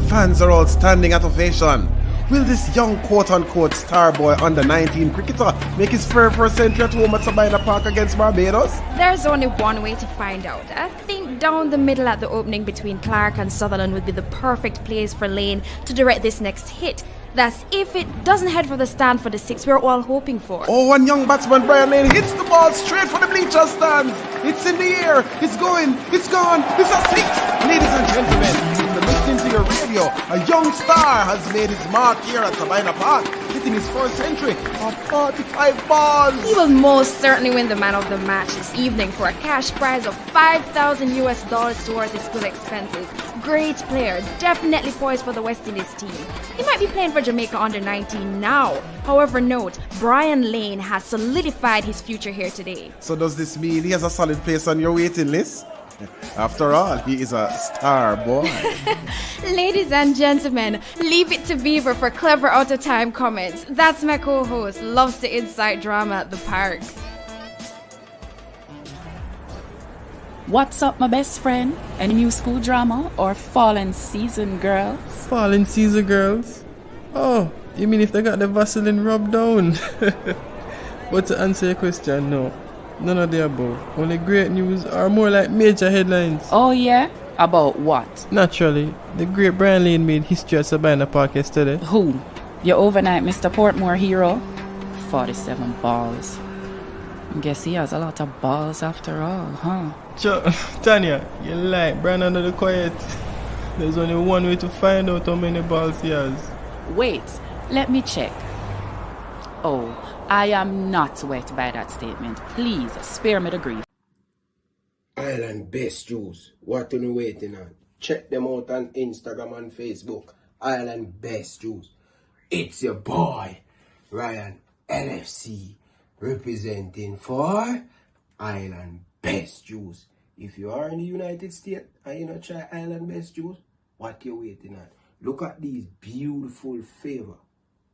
Fans are all standing at ovation. Will this young quote-unquote star boy under 19 cricketer make his first century at home at Sabina Park against Barbados? There's only one way to find out. I think down the middle at the opening between Clark and Sutherland would be the perfect place for Lane to direct this next hit. That's if it doesn't head for the stand for the six we're all hoping for. Oh, one young batsman, Brian Lane, hits the ball straight for the bleacher stands. It's in the air, it's going, it's gone, it's a six. Ladies and gentlemen, if you're listening to your radio, a young star has made his mark here at Sabina Park, hitting his first century of 45 balls. He will most certainly win the man of the match this evening for a cash prize of $5,000 towards his school expenses. Great player, definitely poised for the West Indies team. He might be playing for Jamaica under 19 now. However, note, Brian Lane has solidified his future here today. So does this mean he has a solid place on your waiting list? After all, he is a star boy. Ladies and gentlemen, leave it to Beaver for clever out-of-time comments. That's my co-host, loves to incite drama at the park. What's up, my best friend? Any new school drama or fallen season girls? Fallen season girls? Oh, you mean if they got the Vaseline rubbed down? But to answer your question, no. None of the above. Only great news or more like major headlines. Oh yeah? About what? Naturally, the great Brian Lane made history at Sabina Park yesterday. Who? Your overnight Mr. Portmore hero? 47 balls. Guess he has a lot of balls after all, huh? Tanya, you lie. Brian under the quiet. There's only one way to find out how many balls he has. Wait, let me check. Oh, I am not wet by that statement. Please, spare me the grief. Island Best Juice. What are you waiting on? Check them out on Instagram and Facebook. Island Best Juice. It's your boy, Ryan LFC, representing for Island Best Juice. If you are in the United States and you not try Island Best Juice, what you waiting on? Look at these beautiful flavor.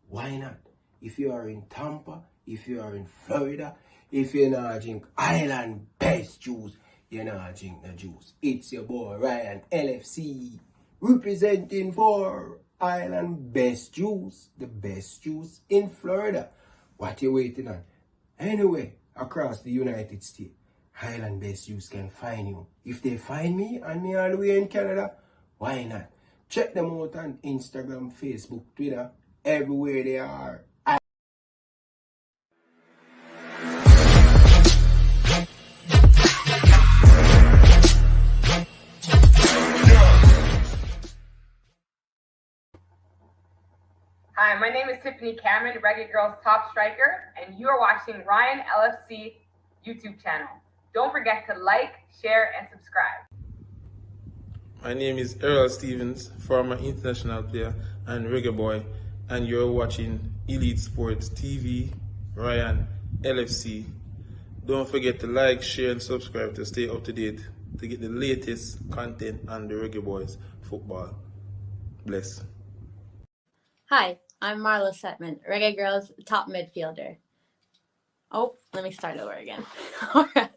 Why not? If you are in Tampa, if you are in Florida, if you're not drink Island Best Juice, you're not drink the juice. It's your boy Ryan LFC, representing for Island Best Juice, the best juice in Florida. What you waiting on? Anyway, across the United States, Highland Best Juice can find you. If they find me and me all the way in Canada, why not? Check them out on Instagram, Facebook, Twitter, everywhere they are. Hi, my name is Tiffany Cameron, Reggae Girls top striker, and you are watching Ryan LFC YouTube channel. Don't forget to like, share, and subscribe. My name is Errol Stevens, former international player and reggae boy, and you're watching Elite Sports TV, Ryan LFC. Don't forget to like, share, and subscribe to stay up to date to get the latest content on the Reggae Boys football. Bless. Hi, I'm Marla Setman, Reggae Girls top midfielder. Oh, let me start over again. All right.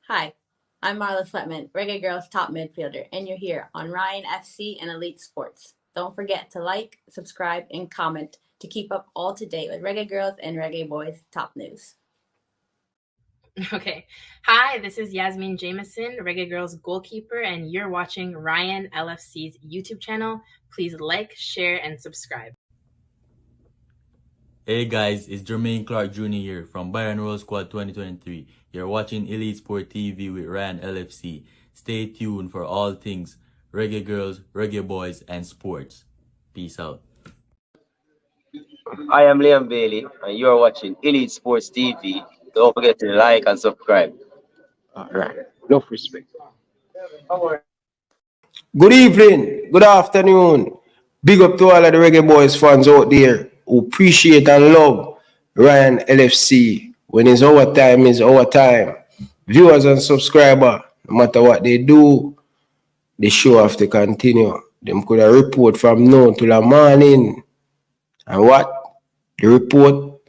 Hi, I'm Marla Sletman, Reggae Girls top midfielder, and you're here on Ryan FC and Elite Sports. Don't forget to like, subscribe, and comment to keep up all to date with Reggae Girls and Reggae Boys top news. Okay. Hi, this is Yasmin Jameson, Reggae Girls goalkeeper, and you're watching Ryan LFC's YouTube channel. Please like, share, and subscribe. Hey guys, it's Jermaine Clark Jr. here from Byron Roll Squad 2023. You're watching Elite Sport TV with Ryan LFC. Stay tuned for all things Reggae Girls, Reggae Boys, and sports. Peace out. I am Liam Bailey, and you're watching Elite Sports TV. Don't forget to like and subscribe. All right. Enough respect. Good evening. Good afternoon. Big up to all of the Reggae Boys fans out there who appreciate and love Ryan LFC. When it's our time, it's our time. Viewers and subscribers, no matter what they do, the show have to continue. Them could have report from now till the morning. And what? The report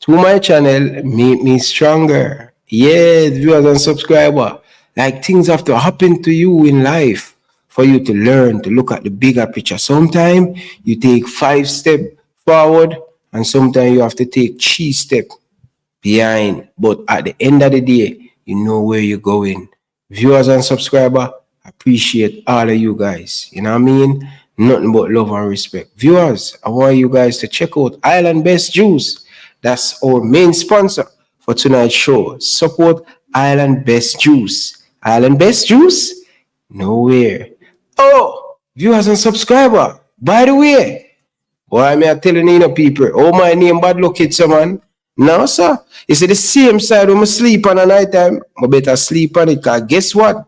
to my channel make me stronger. Yes, viewers and subscribers. Like things have to happen to you in life for you to learn to look at the bigger picture. Sometimes you take 5 steps forward, and sometimes you have to take 3 steps behind. But at the end of the day, you know where you're going. Viewers and subscribers, appreciate all of you guys. You know what I mean? Nothing but love and respect. Viewers, I want you guys to check out Island Best Juice. That's our main sponsor for tonight's show. Support Island Best Juice. Island Best Juice? Nowhere. Oh, viewers and subscribers, by the way, why am I telling you people, oh, my name bad luck it's man. No, sir. It's the same side when I sleep on a night time. I better sleep on it, because guess what?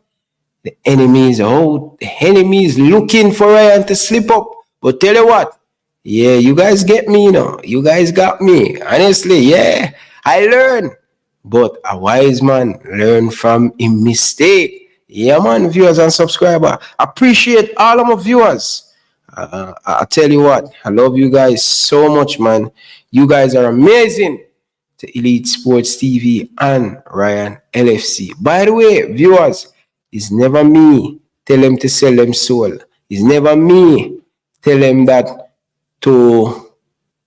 The enemy is out. The enemy is looking for Ryan to slip up. But tell you what, yeah, you guys get me, you know. You guys got me. Honestly, yeah, I learn. But a wise man learn from a mistake. Yeah, man, viewers and subscribers. Appreciate all of my viewers. I tell you what, I love you guys so much, man. You guys are amazing to Elite Sports TV and Ryan LFC. By the way, viewers, it's never me tell them to sell them soul. It's never me tell them that to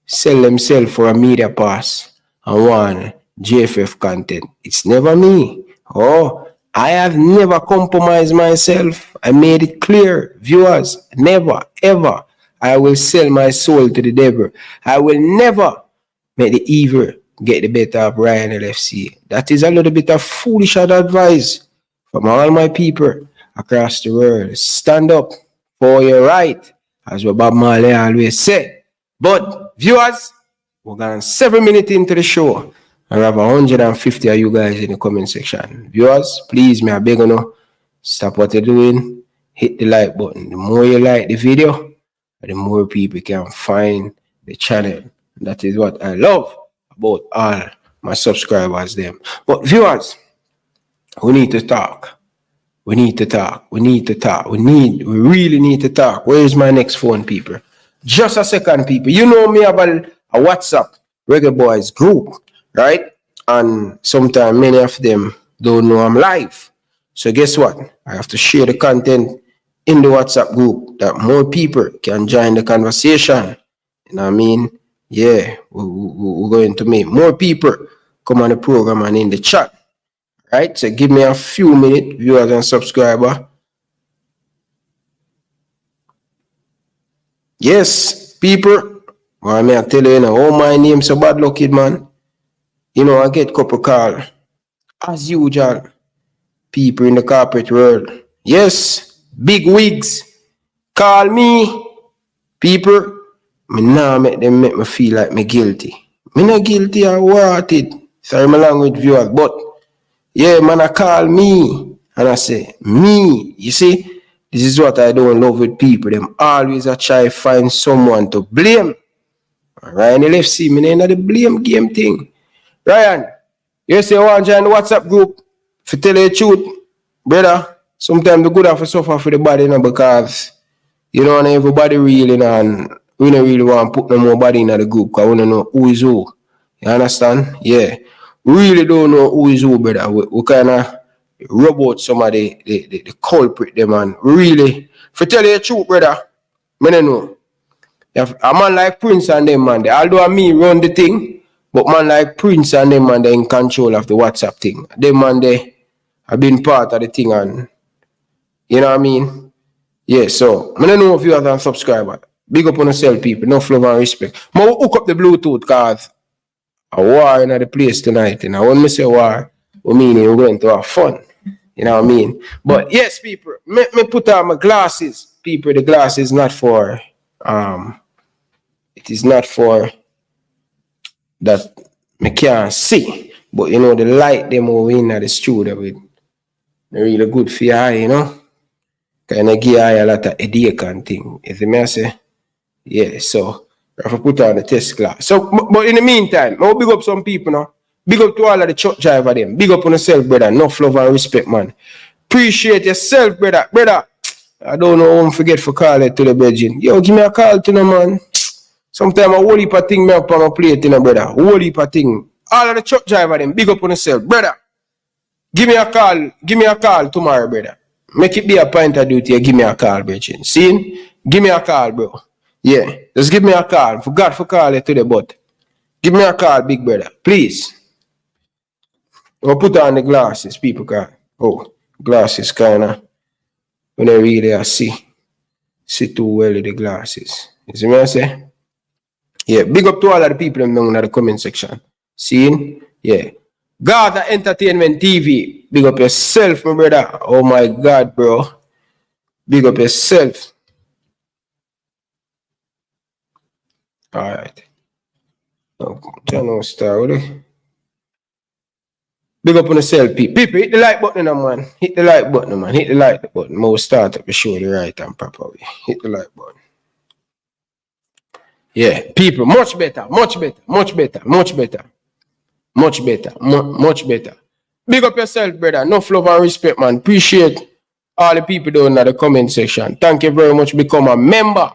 sell themselves for a media pass and one JFF content. It's never me. Oh, I have never compromised myself. I made it clear, viewers, never, ever. I will sell my soul to the devil. I will never make the evil get the better of Ryan LFC. That is a little bit of foolish advice from all my people across the world. Stand up for your right, as what Bob Marley always say. But viewers, we're going 7 minutes into the show. I have 150 of you guys in the comment section. Viewers, please, may I beg you, stop what you're doing. Hit the like button. The more you like the video, the more people can find the channel. That is what I love about all my subscribers them. But viewers, we need to talk. We need to talk. We need to talk. We really need to talk. Where is my next phone, people? Just a second, people. You know me about a WhatsApp Reggae Boys group, right? And sometimes many of them don't know I'm live. So guess what? I have to share the content in the WhatsApp group that more people can join the conversation. You know what I mean? Yeah, we're going to make more people come on the program and in the chat. Right? So give me a few minutes, viewers and subscribers. Yes, people. Well, I mean, I tell you, oh, my name so bad lucky, man. You know, I get couple call. As usual, people in the corporate world. Yes, big wigs. Call me. People, me now make them make me feel like me guilty. Me not guilty or what it. Sorry, my language viewers, but yeah, man, I call me and I say, me. You see, this is what I don't love with people. Them always I try to find someone to blame. Ryan LFC, me ain't the blame game thing. Ryan, you say you want to join the WhatsApp group for tell you the truth, brother. Sometimes the good have to suffer for the body, you know, because you know, and everybody really, you know, and we don't really want to put no more body in the group because we don't know who is who. You understand? Yeah. We really don't know who is who, brother. We kind of rub out some of the culprit, them, and really, for tell you the truth, brother, I don't know. If a man like Prince and them, man, although me run the thing, but man like Prince and them, man, they in control of the WhatsApp thing. Them, man, they have been part of the thing, and you know what I mean? Yeah, so, I don't know if you are a subscriber. Big up on yourself, people. No love and respect. I hook up the Bluetooth, because a war in the place tonight. You know, when I say war, we mean we're going to have fun. You know what I mean? But yes, people, me put on my glasses. People, the glass is not for, it is not for that me can't see. But you know, the light them over in the studio with really good for your eye, you know? Kind of give your eye a lot of headache and thing. You see me I say? Yeah, so I have to put on the test glass. So, but in the meantime, I'll big up some people now. Big up to all of the truck driver them. Big up on yourself, brother. Enough love and respect, man. Appreciate yourself, brother. Brother, I don't know how to forget for call it to the bedroom. Yo, give me a call to the man. Sometimes a whole heap of thing me up on my plate, you know, brother. Whole heap of thing. All of the truck driver them. Big up on yourself, brother. Give me a call. Give me a call tomorrow, brother. make it be a point of duty. Give me a call, Bridget. See? Give me a call, bro. Yeah, just give me a call. Forgot to call it today, but give me a call, big brother. Please. I'll put on the glasses, people can. Oh, glasses kinda. When I really see too well with the glasses. You see what I say? Yeah, big up to all of the people in the comment section. Seeing? Yeah. Gaza Entertainment TV. Big up yourself, my brother. Oh my God, bro. Big up yourself. Alright. Channel star, will you? Big up on yourself, people. People, hit the like button, man. Hit the like button, man. Hit the like button. We'll start up the show the right and proper way. Hit the like button. Yeah, people, much better, much better, much better, much better, much better, much better. Big up yourself, brother. Enough love and respect, man. Appreciate all the people down in the comment section. Thank you very much. Become a member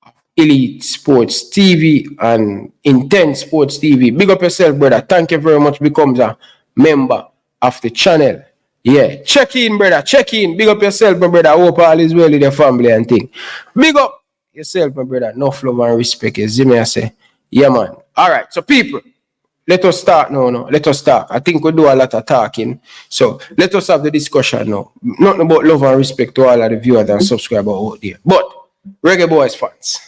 of Elite Sports TV and Intense Sports TV. Big up yourself, brother. Thank you very much. Becomes a member of the channel. Yeah, check in, brother. Check in. Big up yourself, my brother. I hope all is well with your family and thing. Big up yourself, my brother. Enough love and respect. You see me, I say, yeah, man. All right, so people, let us start now. Let us start. I think we do a lot of talking. So let us have the discussion now. Nothing about love and respect to all of the viewers and subscribers out there. But Reggae Boys fans,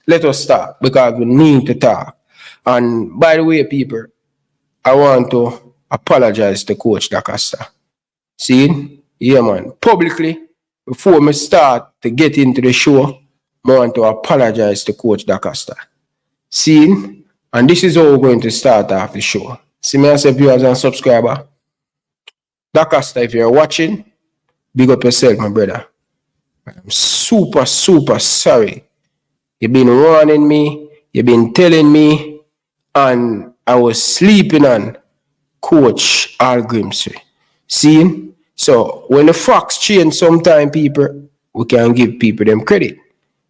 let us start because we need to talk. And by the way, people, I want to apologize to Coach DaCosta. See? Yeah, man. Publicly, before me start to get into the show, I want to apologize to Coach DaCosta. See? And this is how we're going to start off the show. See me as a viewers and subscriber. DaCosta, if you're watching, big up yourself, my brother. I'm super, super sorry. You've been warning me, you've been telling me, and I was sleeping on Coach Hallgrímsson. See? So when the facts change sometime, people, we can give people them credit.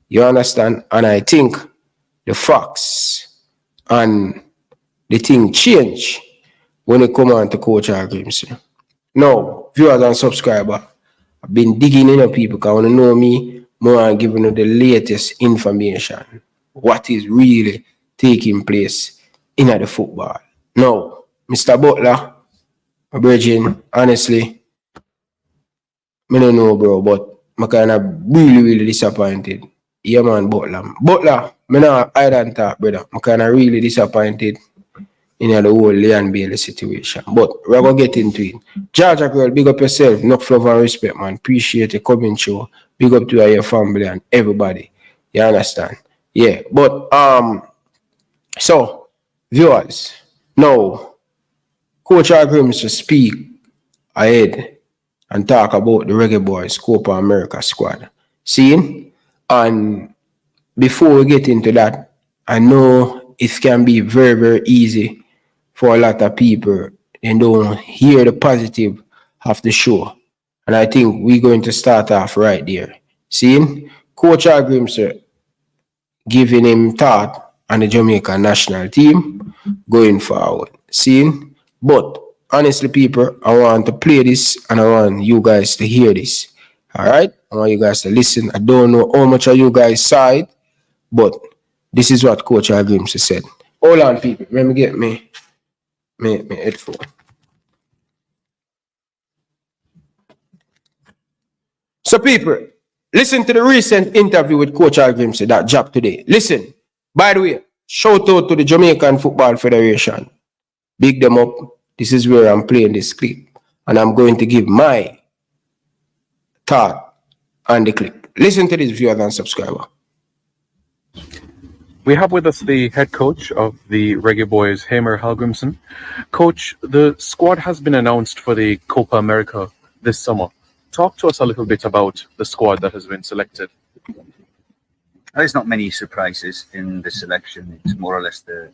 You understand? And I think the facts and the thing change when it come on to Coach Hallgrímsson. Now, viewers and subscribers, I've been digging in on people because when you know me, more and giving you the latest information. What is really taking place in the football. Now, Mr. Butler, my brethren, honestly, I don't know, bro, but I'm kind of really, really disappointed. Yeah, man, Butler. Butler, I not hide and talk, brother. I'm kind of really disappointed in the whole Leon Bailey situation. But we're going to get into it. Georgia girl, big up yourself. Enough love and respect, man. Appreciate you coming through. Big up to your family and everybody. You understand? Yeah, but, so, viewers, now, Coach Hallgrímsson speak ahead and talk about the Reggae Boys Copa America squad. See? And before we get into that, I know it can be very, very easy for a lot of people and don't hear the positive of the show. And I think we're going to start off right there. See? Coach Hallgrímsson giving him thought on the Jamaican national team going forward. See? But honestly, people, I want to play this and I want you guys to hear this. All right? I want you guys to listen. I don't know how much of you guys saw it, but this is what Coach Hallgrímsson said. Hold on, people. Let me get me headphone. So, people, listen to the recent interview with Coach Hallgrímsson that dropped today. Listen. By the way, shout out to the Jamaican Football Federation. Big them up. This is where I'm playing this clip. And I'm going to give my thought on the clip. Listen to this, viewer and subscriber. We have with us the head coach of the Reggae Boys, Heimir Hallgrímsson. Coach, the squad has been announced for the Copa America this summer. Talk to us a little bit about the squad that has been selected. There's not many surprises in the selection. It's more or less the...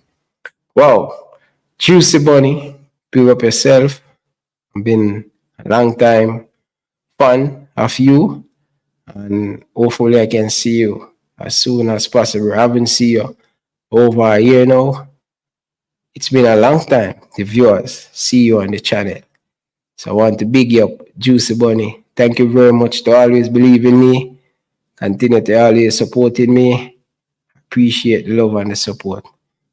Wow. Juicy Bunny, pick up yourself. Been a long time fan of you. And hopefully I can see you as soon as possible. I haven't seen you over a year now. It's been a long time. The viewers see you on the channel. So I want to big you up, Juicy Bunny. Thank you very much to always believe in me. Continue to always supporting me. Appreciate the love and the support.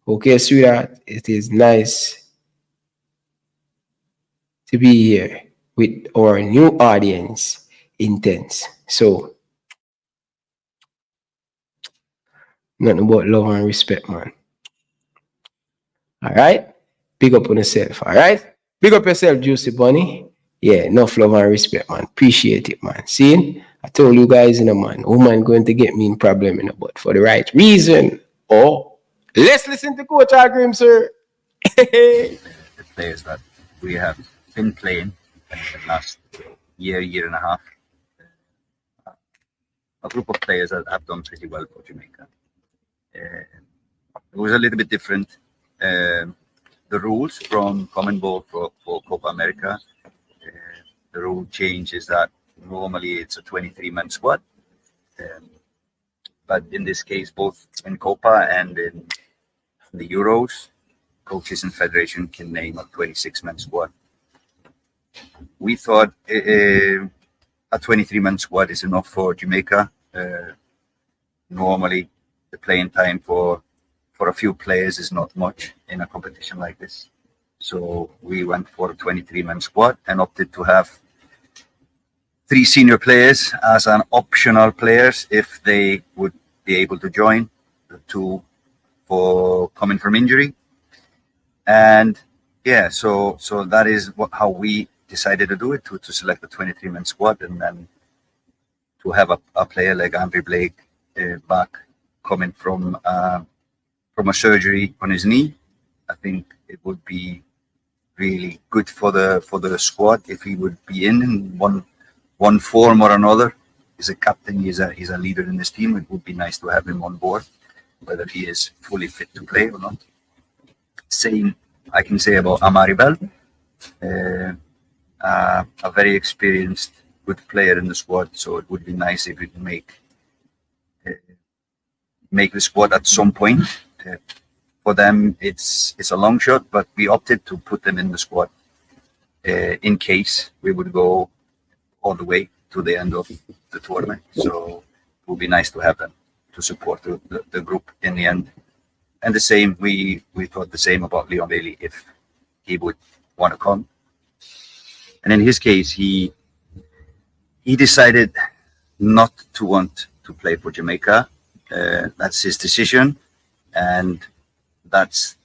Okay, sweetheart, it is nice to be here with our new audience, Intense. So, nothing but love and respect, man. All right? Big up on yourself, all right? Big up yourself, Juicy Bunny. Yeah, enough love and respect, man. Appreciate it, man. See? I told you guys, man, woman going to get me in problem, but for the right reason. Oh, let's listen to Coach Hallgrímsson, sir. The players that we have been playing in the last year and a half. A group of players that have done pretty well for Jamaica. It was a little bit different. The rules from Common Ball for Copa America, the rule change is that normally it's a 23-man squad. But in this case, both in Copa and in the Euros, coaches and federation can name a 26-man squad. We thought a 23-man squad is enough for Jamaica. Normally, the playing time for a few players is not much in a competition like this. So we went for a 23-man squad and opted to have 3 senior players as an optional players if they would be able to join, the 2 for coming from injury. And yeah, so that is how we decided to do it, to select the 23-man squad, and then to have a player like Andre Blake back coming from a surgery on his knee. I think it would be really good for the squad if he would be in one form or another. He's a captain, he's a leader in this team. It would be nice to have him on board, whether he is fully fit to play or not. Same I can say about Amari Bell, a very experienced, good player in the squad. So it would be nice if we could make the squad at some point. For them, it's a long shot, but we opted to put them in the squad in case we would go all the way to the end of the tournament. So it would be nice to have them to support the group in the end. And the same, we thought the same about Leon Bailey, if he would want to come. And in his case, he decided not to want to play for Jamaica. That's his decision, and that's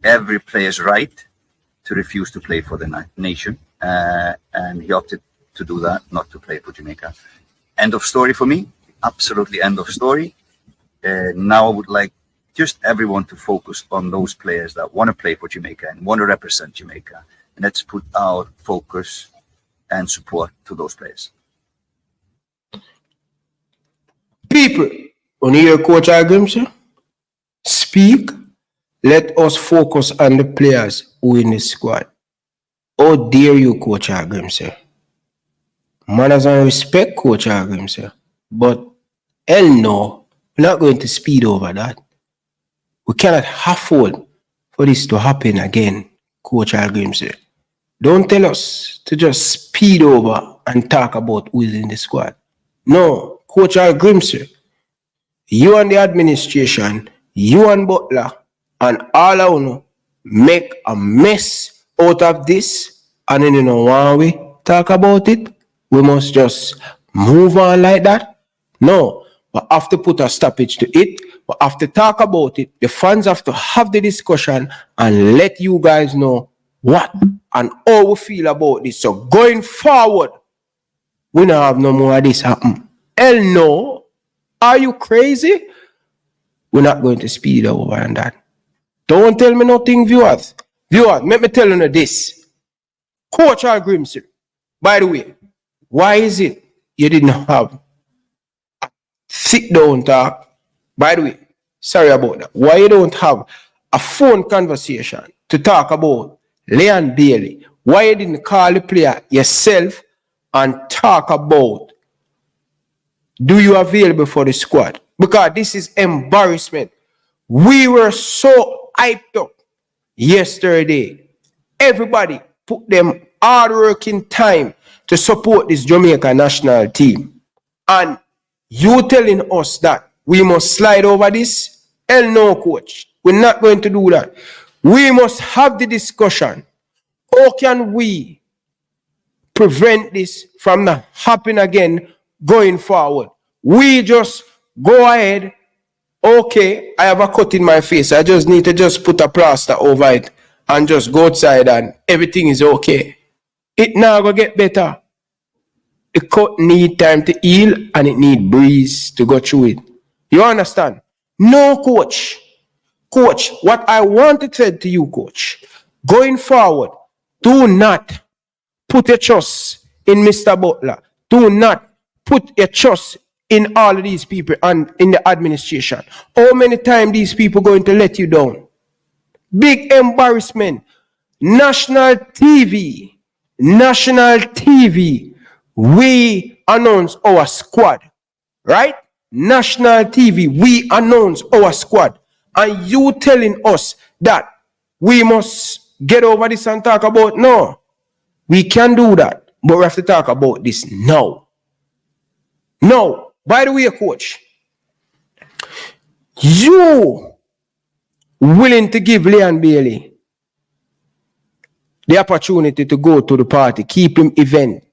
every player's right to refuse to play for the nation. And he opted to do that, not to play for Jamaica. End of story for me. Absolutely end of story. Now I would like just everyone to focus on those players that want to play for Jamaica and want to represent Jamaica. And let's put our focus and support to those players. People, when you hear Coach Hallgrímsson speak, let us focus on the players who in the squad. How dare you, Coach Hallgrímsson? Manners and respect, Coach Hallgrímsson. But hell no, we're not going to speed over that. We cannot afford for this to happen again, Coach Hallgrímsson. Don't tell us to just speed over and talk about who is in the squad. No, Coach Hallgrímsson, you and the administration, you and Butler, and all of you make a mess out of this, and then when we talk about it, we must just move on like that. No, we have to put a stoppage to it. We have to talk about it. The fans have to have the discussion and let you guys know what and how we feel about this. So going forward, we don't have no more of this happen. Hell no. Are you crazy? We're not going to speed over on that. Don't tell me nothing, viewers. Viewers, let me tell you this. Coach Hallgrímsson, by the way, why is it you didn't have a sit-down talk? By the way, sorry about that. Why you don't have a phone conversation to talk about Leon Bailey? Why you didn't call the player yourself and talk about do you available for the squad? Because this is embarrassment. We were so hyped up yesterday. Everybody put them hard working time to support this Jamaica national team. And you telling us that we must slide over this? Hell no, coach. We're not going to do that. We must have the discussion. How can we prevent this from not happening again going forward? We just go ahead. Okay, I have a cut in my face. I just need to just put a plaster over it and just go outside and everything is okay. It now go get better. The cut need time to heal and it need breeze to go through it. You understand? No, coach. Coach, what I want to say to you, coach, going forward, do not put your trust in Mr. Butler. Do not put your trust in all of these people and in the administration. How many times these people going to let you down? Big embarrassment. National TV. National TV. We announce our squad. Right? National TV. We announce our squad. And you telling us that we must get over this and talk about? No. We can do that. But we have to talk about this now. No. By the way, coach, you willing to give Leon Bailey the opportunity to go to the party, keep him event,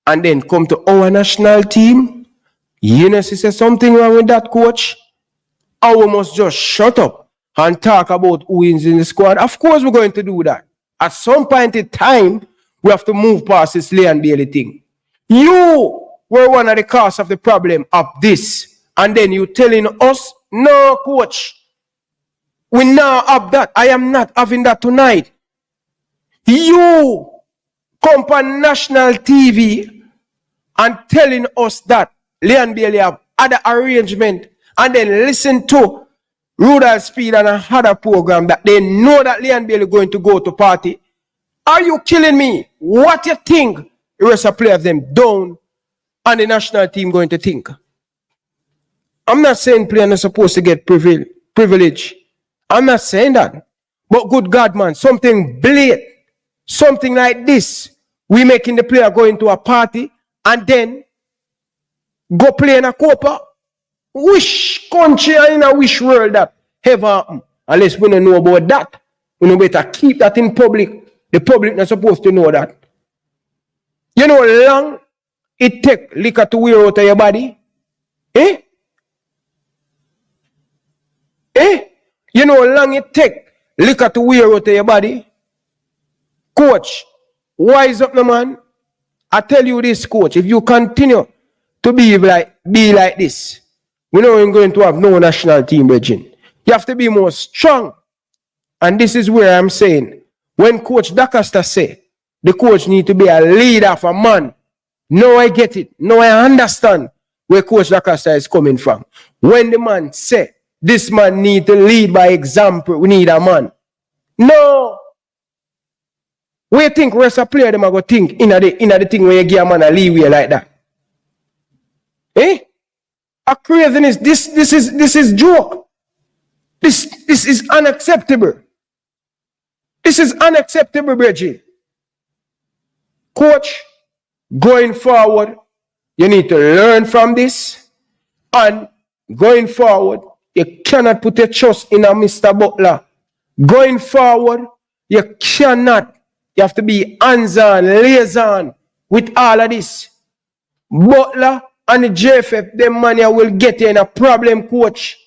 and then come to our national team? You know, see something wrong with that, coach? Or we must just shut up and talk about who is in the squad? Of course we're going to do that. At some point in time, we have to move past this Leon Bailey thing. You were one of the cause of the problem of this. And then you telling us, no, coach, we now have that. I am not having that tonight. You come on national TV and telling us that Leon Bailey have other arrangement and then listen to Rudolph Speed and another program that they know that Leon Bailey going to go to party. Are you killing me? What you think the rest of players them down and the national team going to think? I'm not saying players are supposed to get privilege. I'm not saying that. But good God, man, something blatant, something like this, we making the player go into a party and then go play in a Copa. Which country and in a which world that ever happen? Unless we don't know about that. We know better keep that in public. The public not supposed to know that. You know how long it take liquor to wear out of your body? Eh? Eh? You know how long it take liquor to wear out of your body? Coach, wise up, no man. I tell you this, coach, if you continue to be like this, we know we're going to have no national team, Regine. You have to be more strong. And this is where I'm saying, when Coach DaCosta say, the coach need to be a leader of a man. No, I get it. No, I understand where Coach DaCosta is coming from. When the man say, this man need to lead by example, we need a man. No. We think rest of player them are going to think in the thing where you give a man a leeway like that. Eh? A craziness. This is joke. This is unacceptable. This is unacceptable, Bridget. Coach, going forward, you need to learn from this. And going forward, you cannot put your trust in a Mr. Butler. Going forward, you cannot. You have to be hands-on, liaison with all of this. Butler and the JFF, them man will get you in a problem, coach.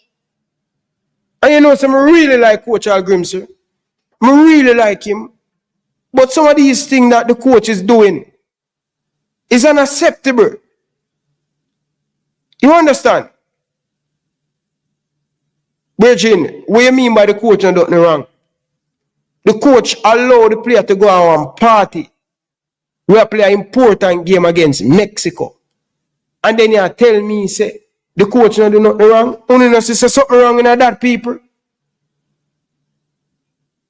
And you know, some really like Coach Hallgrímsson. I really like him. But some of these things that the coach is doing is unacceptable. You understand? Virgin, what do you mean by the coach and nothing wrong? The coach allowed the player to go out and party. We play an important game against Mexico. And then you tell me, say, the coach not do nothing wrong. Only not say something wrong in that, people.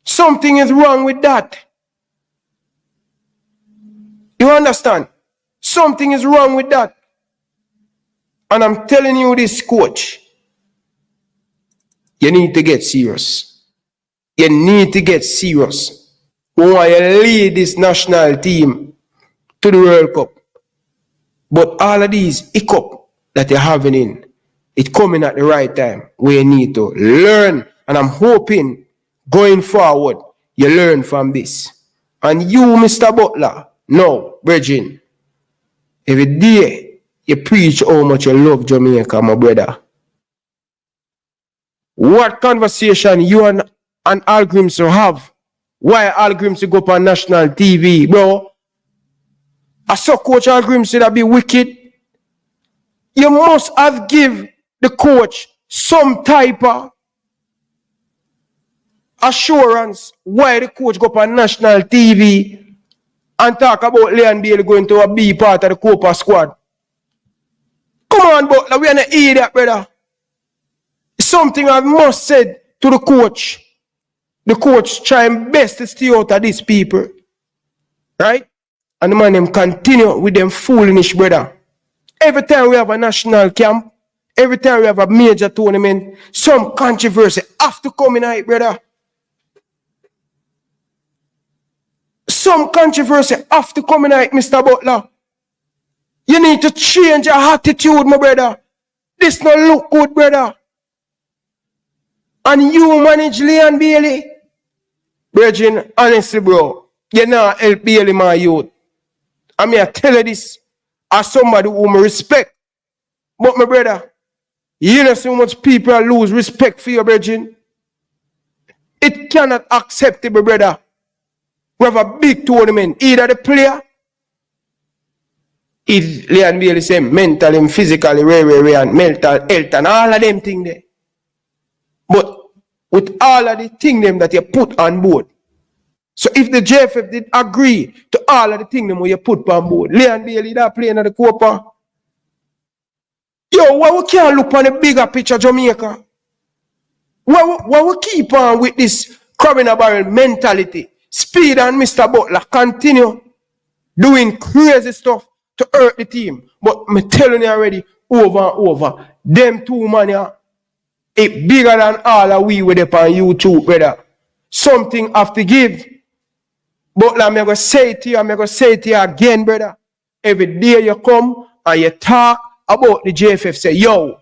Something is wrong with that. You understand? Something is wrong with that. And I'm telling you this, coach. You need to get serious. You need to get serious. When you lead this national team to the World Cup, But all of these hiccup that you're having in, it coming at the right time where you need to learn. And I'm hoping going forward, you learn from this. And you, Mr. Butler, no, Bridging, every day you preach how much you love Jamaica, my brother. What conversation you and Hallgrímsson have? Why Hallgrímsson go up on national TV, bro? I saw Coach Hallgrímsson that be wicked. You must have give the coach some type of assurance why the coach go up on national TV and talk about Leon Bailey going to be part of the Copa squad. Come on, Butler, we are not idiot, brother. Something I must said to the coach. The coach trying best to stay out of these people. Right? And the man them continue with them foolish, brother. Every time we have a national camp, every time we have a major tournament, some controversy have to come in it, brother. Some controversy have to come in it, Mr. Butler. You need to change your attitude, my brother. This not look good, brother. And you manage Leon Bailey. Brethren, honestly, bro, you not help Bailey, my youth. I mean, I tell you this as somebody whom I respect. But my brother, you know so much people lose respect for your brethren. It cannot acceptable, brother. We have a big tournament. Either the player is Leon Bailey saying mentally and physically, and mental health and all of them things there. But with all of the things them that you put on board. So if the JFF did agree to all of the things them you put on board, Leon Bailey that playing at the Copa. Yo, why we can't look on the bigger picture, Jamaica? Why we keep on with this crabbing a barrel mentality? Speed and Mr. Butler continue doing crazy stuff to hurt the team. But I'm telling you already, over and over, them two man here, it bigger than all of we with it on YouTube, brother. Something have to give. But I'm going to say it to you, again, brother. Every day you come and you talk about the JFF, say, yo,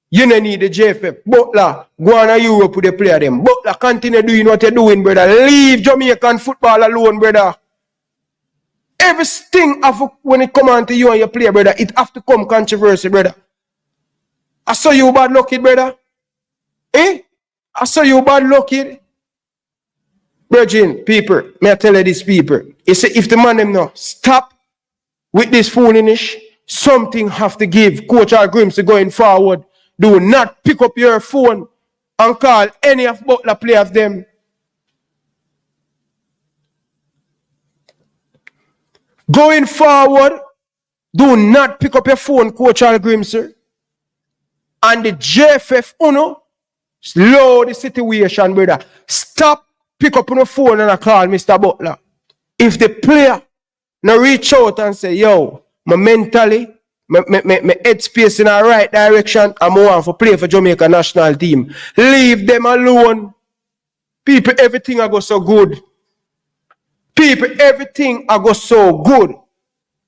you don't need the JFF. Butler, go on to Europe with the player them. Butler, continue doing what you're doing, brother. Leave Jamaican football alone, brother. Everything, when it come on to you and your player, brother, it have to come controversy, brother. I saw you bad lucky, brother. I saw you bad lucky. Virgin people, may I tell you these people, you say if the man them now stop with this foolishness, something have to give. Coach Hallgrímsson going forward. Do not pick up your phone and call any of Butler players them. Going forward, do not pick up your phone, Coach Hallgrímsson. And the JFF Uno, slow the situation, brother. Stop, pick up on the phone and I call Mr. Butler. If the player now reach out and say, yo, my mentally, my headspace in the right direction, I'm want to play for Jamaica national team. Leave them alone. People, everything I go so good. People, everything I go so good.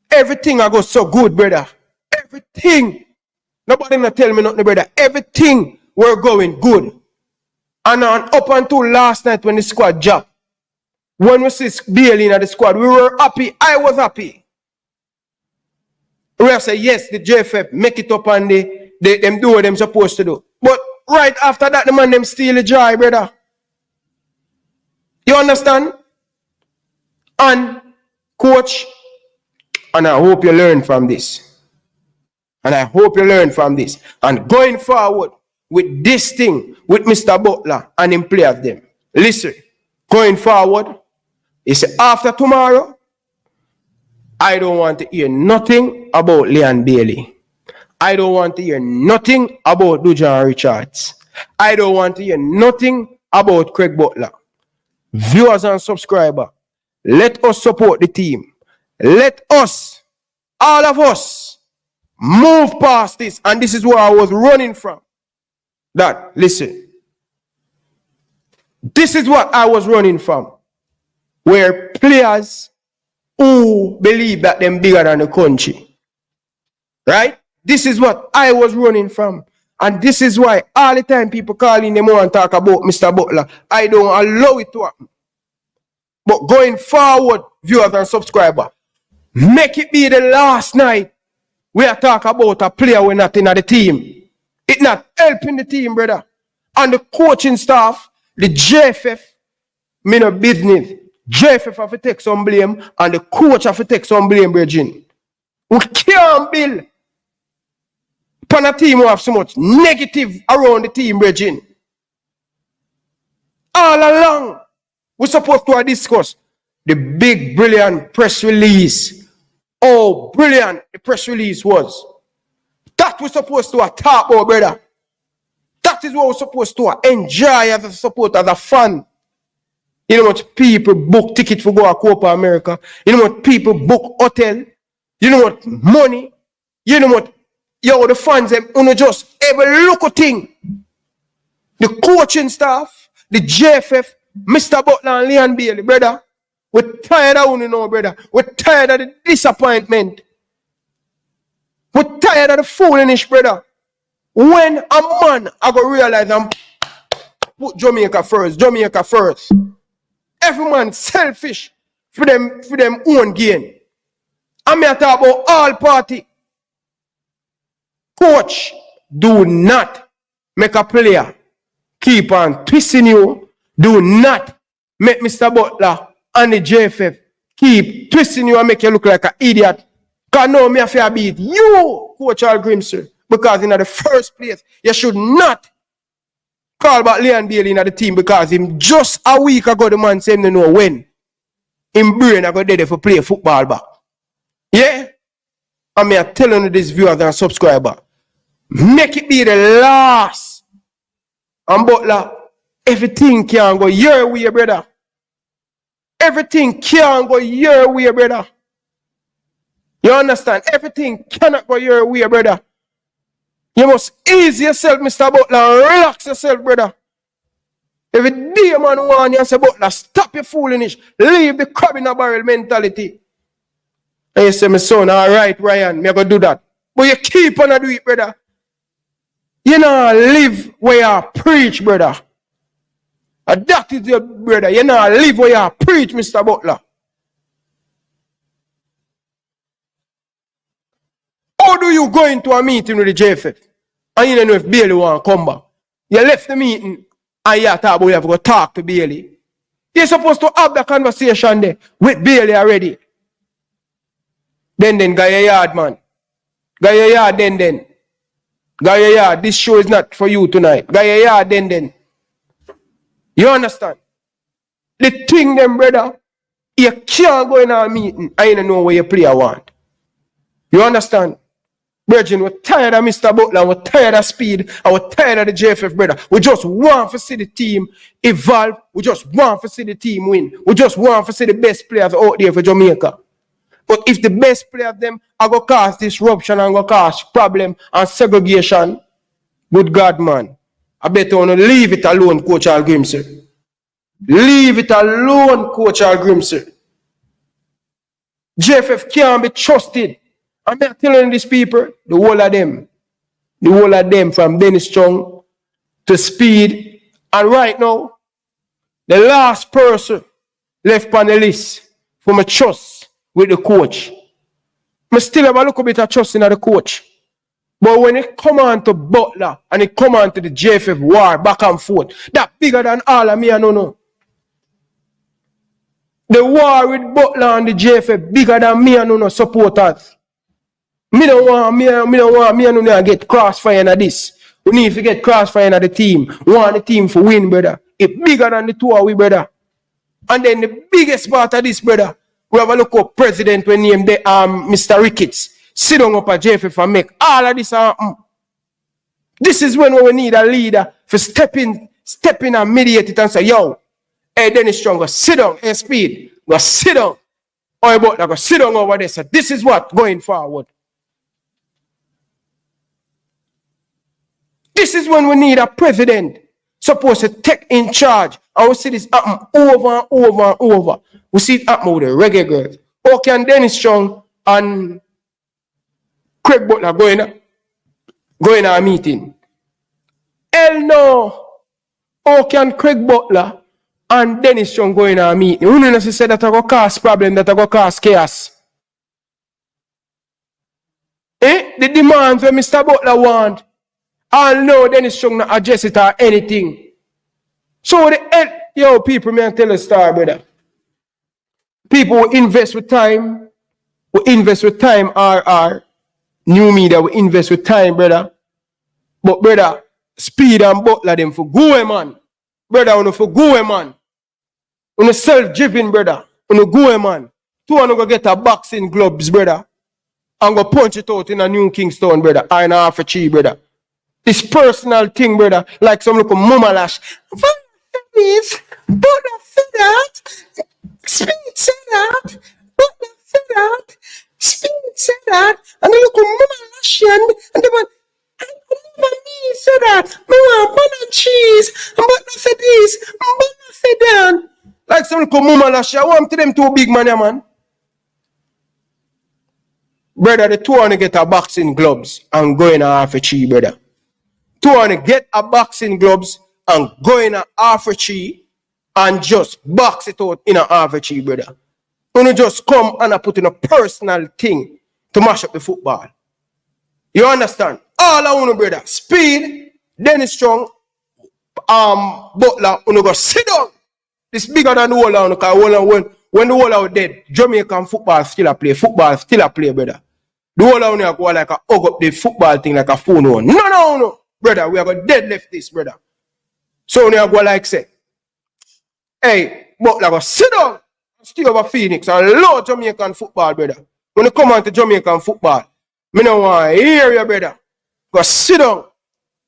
Everything I go so good, brother. Everything. Nobody not tell me nothing, brother. Everything we're going good. And up until last night when the squad dropped, when we see Bailey in the squad, we were happy. I was happy. We say yes, the JFF make it up and them do what them supposed to do. But right after that, the man them steal the joy, brother. You understand? And coach, and I hope you learn from this. And I hope you learn from this. And going forward with this thing, with Mr. Butler and him play of them. Listen, going forward, he said after tomorrow, I don't want to hear nothing about Leon Bailey. I don't want to hear nothing about Dujan Richards. I don't want to hear nothing about Craig Butler. Viewers and subscribers, let us support the team. Let us, all of us, move past this. And this is where I was running from. That, listen, this is what I was running from. Where players who believe that they're bigger than the country Right? This is what I was running from. And this is why all the time people call in them and talk about Mr. Butler, I don't allow it to happen. But going forward, viewers and subscribers, make it be the last night we are talking about a player we're not in the team. It's not helping the team, brother. And the coaching staff, the JFF, me no business. JFF have to take some blame and the coach have to take some blame, Bridging. We can't build upon a team who have so much negative around the team, Bridging. All along, we're supposed to discuss the big, brilliant press release. Oh, brilliant the press release was. That we're supposed to talk about, brother. That is what we're supposed to enjoy as a supporter, as a fan. You know what people book tickets for go to Copa America. You know what people book hotel. You know what money. You know what, the fans, them just every local thing. The coaching staff, the JFF, Mr. Butler and Leon Bailey, brother. We're tired of brother. We're tired of the disappointment. We're tired of the foolishness, brother. When a man I go realize I'm put Jamaica first. Every man selfish for them own gain. I'm here to talk about all party. Coach, do not make a player keep on twisting you. Do not make Mr. Butler and the JFF keep twisting you and make you look like an idiot. Because now me have to beat you, Coach Hallgrímsson. Because in the first place, you should not call back Leon Bailey in the team because him just a week ago the man said him know when. Him brain I go dead for play football back. Yeah? And me are telling you this viewers and subscriber. Make it be the last. And Butler, everything can go your way, brother. Everything can go your way, brother. You understand? Everything cannot go your way, brother. You must ease yourself, Mr. Butler, and relax yourself, brother. Every day, man, want you and say, Butler, stop your foolishness. Leave the crab in a barrel mentality. And you say, my son, all right, Ryan, me go do that. But you keep on do it, brother. You know, live where you preach, brother. And that is your brother. You know, live where you preach, Mr. Butler. How do you go into a meeting with the JFF? And you don't know if Bailey want to come back. You left the meeting and you thought you have to go talk to Bailey. You're supposed to have the conversation there with Bailey already. Then, guy your yard, man. Guy your yard, then. Guy your yard, this show is not for you tonight. Guy your yard, then. You understand? The thing, them, brother, you can't go in a meeting and you don't know where your player want. You understand? Virgin, we're tired of Mr. Butler, we're tired of speed, and we're tired of the JFF, brother. We just want to see the team evolve. We just want to see the team win. We just want to see the best players out there for Jamaica. But if the best players of them are going to cause disruption and going to cause problem and segregation, good God, man, I better want to leave it alone, Coach Hallgrímsson. Leave it alone, Coach Hallgrímsson. JFF can't be trusted. I'm not telling these people, the whole of them from Butler-Chong to Speed. And right now, the last person left on the list for my trust with the coach. I still have a little bit of trust in the coach. But when it come on to Butler and it come on to the JFF war back and forth, that bigger than all of me, I don't know. The war with Butler and the JFF bigger than me, I don't know, supporters. Me don't want get crossfire in this. We need to get crossfire in the team. We want the team to win, brother. It's bigger than the two of we, brother. And then the biggest part of this, brother, we have a local president we name the Mr. Ricketts. Sit down up at JFF and make all of this happen. This is when we need a leader for step in and mediate it and say, yo, hey Butler-Chong, go sit down, hey Speed, go sit down. Or Butler, go sit down over there. So this is what going forward. This is when we need a president supposed to take in charge. And we see this happen over and over and over. We see it happen with the reggae girls. How can Butler-Chong and Craig Butler going to a meeting. Hell no. How can Craig Butler and Dennis Chung go in a meeting? Who knows say that I go cause problem, that I go cause chaos? The demands where Mr. Butler want, I'll know Dennis Chung not address it or anything. So people, may I tell a story, brother. People will invest with time. We invest with time, new media will invest with time, brother. But brother, Speed and Butler them for go, man. Brother, on for go, man. On self-driven, brother. On go, man. Two on go get a boxing gloves, brother. And go punch it out in a New Kingston, brother. Or in a half a tree, brother. This personal thing, brother. Like some little mama lash. Please, Butler said that. Speed said that. Butler said that. Speed said that. And the little mama lash and they went, me said that. Me want bun and cheese. And Butler said this. And Butler said that. Like some little mama lash. I want to them two big man, man. Brother, the two want to get a boxing gloves and go in a half a tree, brother. Two want to get a boxing gloves and go in a half a tree and just box it out in a half a tree, brother. You just come and put in a personal thing to mash up the football. You understand? All I want, brother. Speed, Dennis Strong, Butler, you go sit down. It's bigger than the whole because when the whole out dead, Jamaican football still a play. Football still a play, brother. The whole out go like a hug up the football thing like a phone one. No. Brother, we are going dead left this, brother. So we are go like say, hey, Butler go sit down. Stay over Phoenix and love Jamaican football, brother. When you come on to Jamaican football, me no want to hear you, brother. Go sit down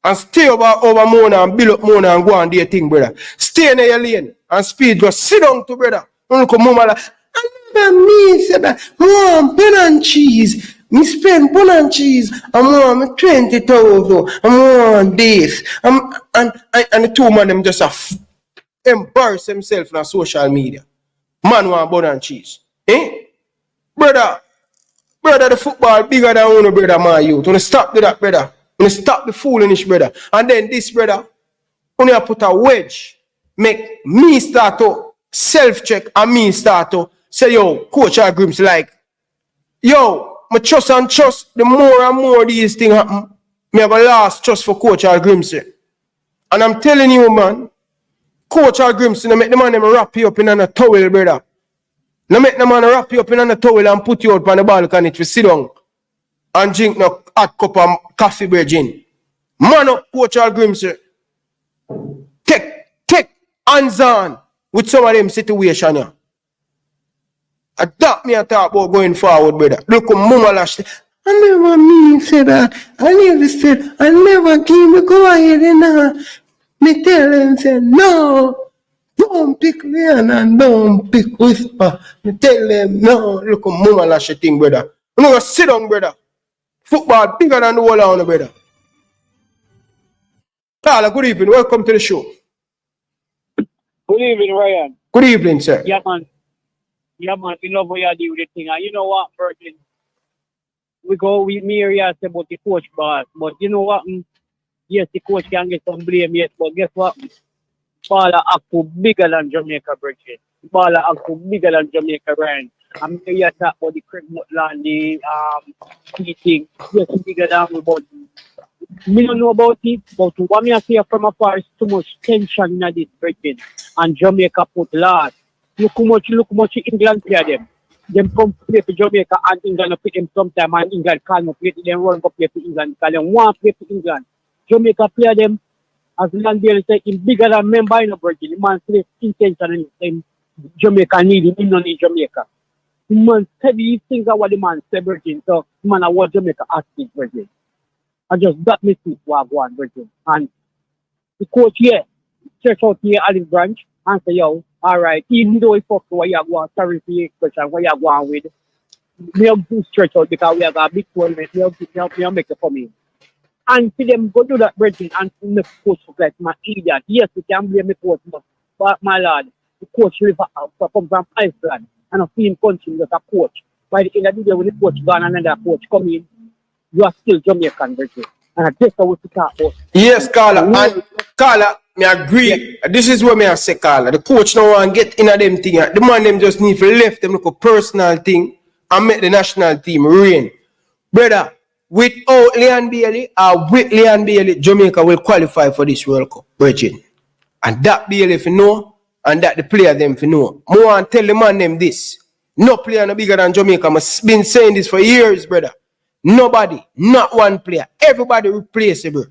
and stay over Mona and build up Mona and go on their thing, brother. Stay in your lane and Speed. Go sit down to brother. When you come home, I never me said that. Mom, bun and cheese. Me spend bun and cheese. I'm on 20,000. I'm on this. And the two man them just embarrass themselves on social media. Man want bun and cheese. Brother, the football bigger than one, brother, my youth. When you stop to that, brother. When you stop the foolishness, brother. And then this, brother, when you put a wedge, make me start to self-check and me start to say, yo, Coach Hallgrímsson, like, yo, my trust and trust, the more and more these things happen, me have a last trust for Coach Hallgrímsson. And I'm telling you, man, Coach Hallgrímsson, make the man them wrap you up in a towel, brother. Now make the man wrap you up in a towel and put you out on the balcony to sit down and drink no hot cup of coffee bread in. Man up, Coach Hallgrímsson. Take hands on with some of them situations. Yeah. That me a talk about going forward, brother. Look at Mama Lash. I never mean say that. I never said, I never give me go ahead and me tell them say no. Don't pick Leon and don't pick Whisper. Me tell them no. Look at Mama Lash thing, brother. You know, sit down, brother. Football bigger than the whole on, brother. Carla, good evening. Welcome to the show. Good evening, Ryan. Good evening, sir. Yeah, man. You love what you do with the thing. And you know what, Virgin? Me here say about the coach boss. But you know what? Yes, the coach can get some blame, yes. But guess what? Baller act bigger than Jamaica, Virgin. Baller act bigger than Jamaica, Ryan. I'm here to talk about the Craig Butler and the thing. Yes, bigger than we, but me don't know about it, but what me say from afar is too much tension in this Britain. And Jamaica put last. Look how much England play them. Them come play for Jamaica and England play them sometime and England can't play to them run go play for England because they want to play for England. Jamaica play them as Landale say him bigger than member in the Britain. The man says intention in Jamaica need him, he don't need Jamaica. The man said these things are what the man said Britain. So the man I want Jamaica asking Britain. I just got me see what I want Britain. And the coach here, stretch out here Olive Branch and say, yo, all right, even though he fuck what you going, sorry for your expression, what you going with, me have to stretch out because we have a big tournament, me have make it for me. And see them go do that, Brethren, and the coach look like my idiot. Yes, we can blame the coach, but my lad, the coach live come from Iceland, and I see him continue as a coach. By the end of the day, when the coach gone, another coach come in, you are still Jamaican, Virgin. And that's what we talk about. Yes, Carla. And Carla, me agree. Yeah. This is what me I say, Carla. The coach now want to get in a them thing. The man them just need to left them look a personal thing and make the national team reign. Brother, without Leon Bailey or with Leon Bailey, Jamaica will qualify for this World Cup, Virgin. And that Bailey if you know, and that the player them if you know. I want to tell the man them this. No player no bigger than Jamaica. I've been saying this for years, brother. Nobody, not one player. Everybody replaceable.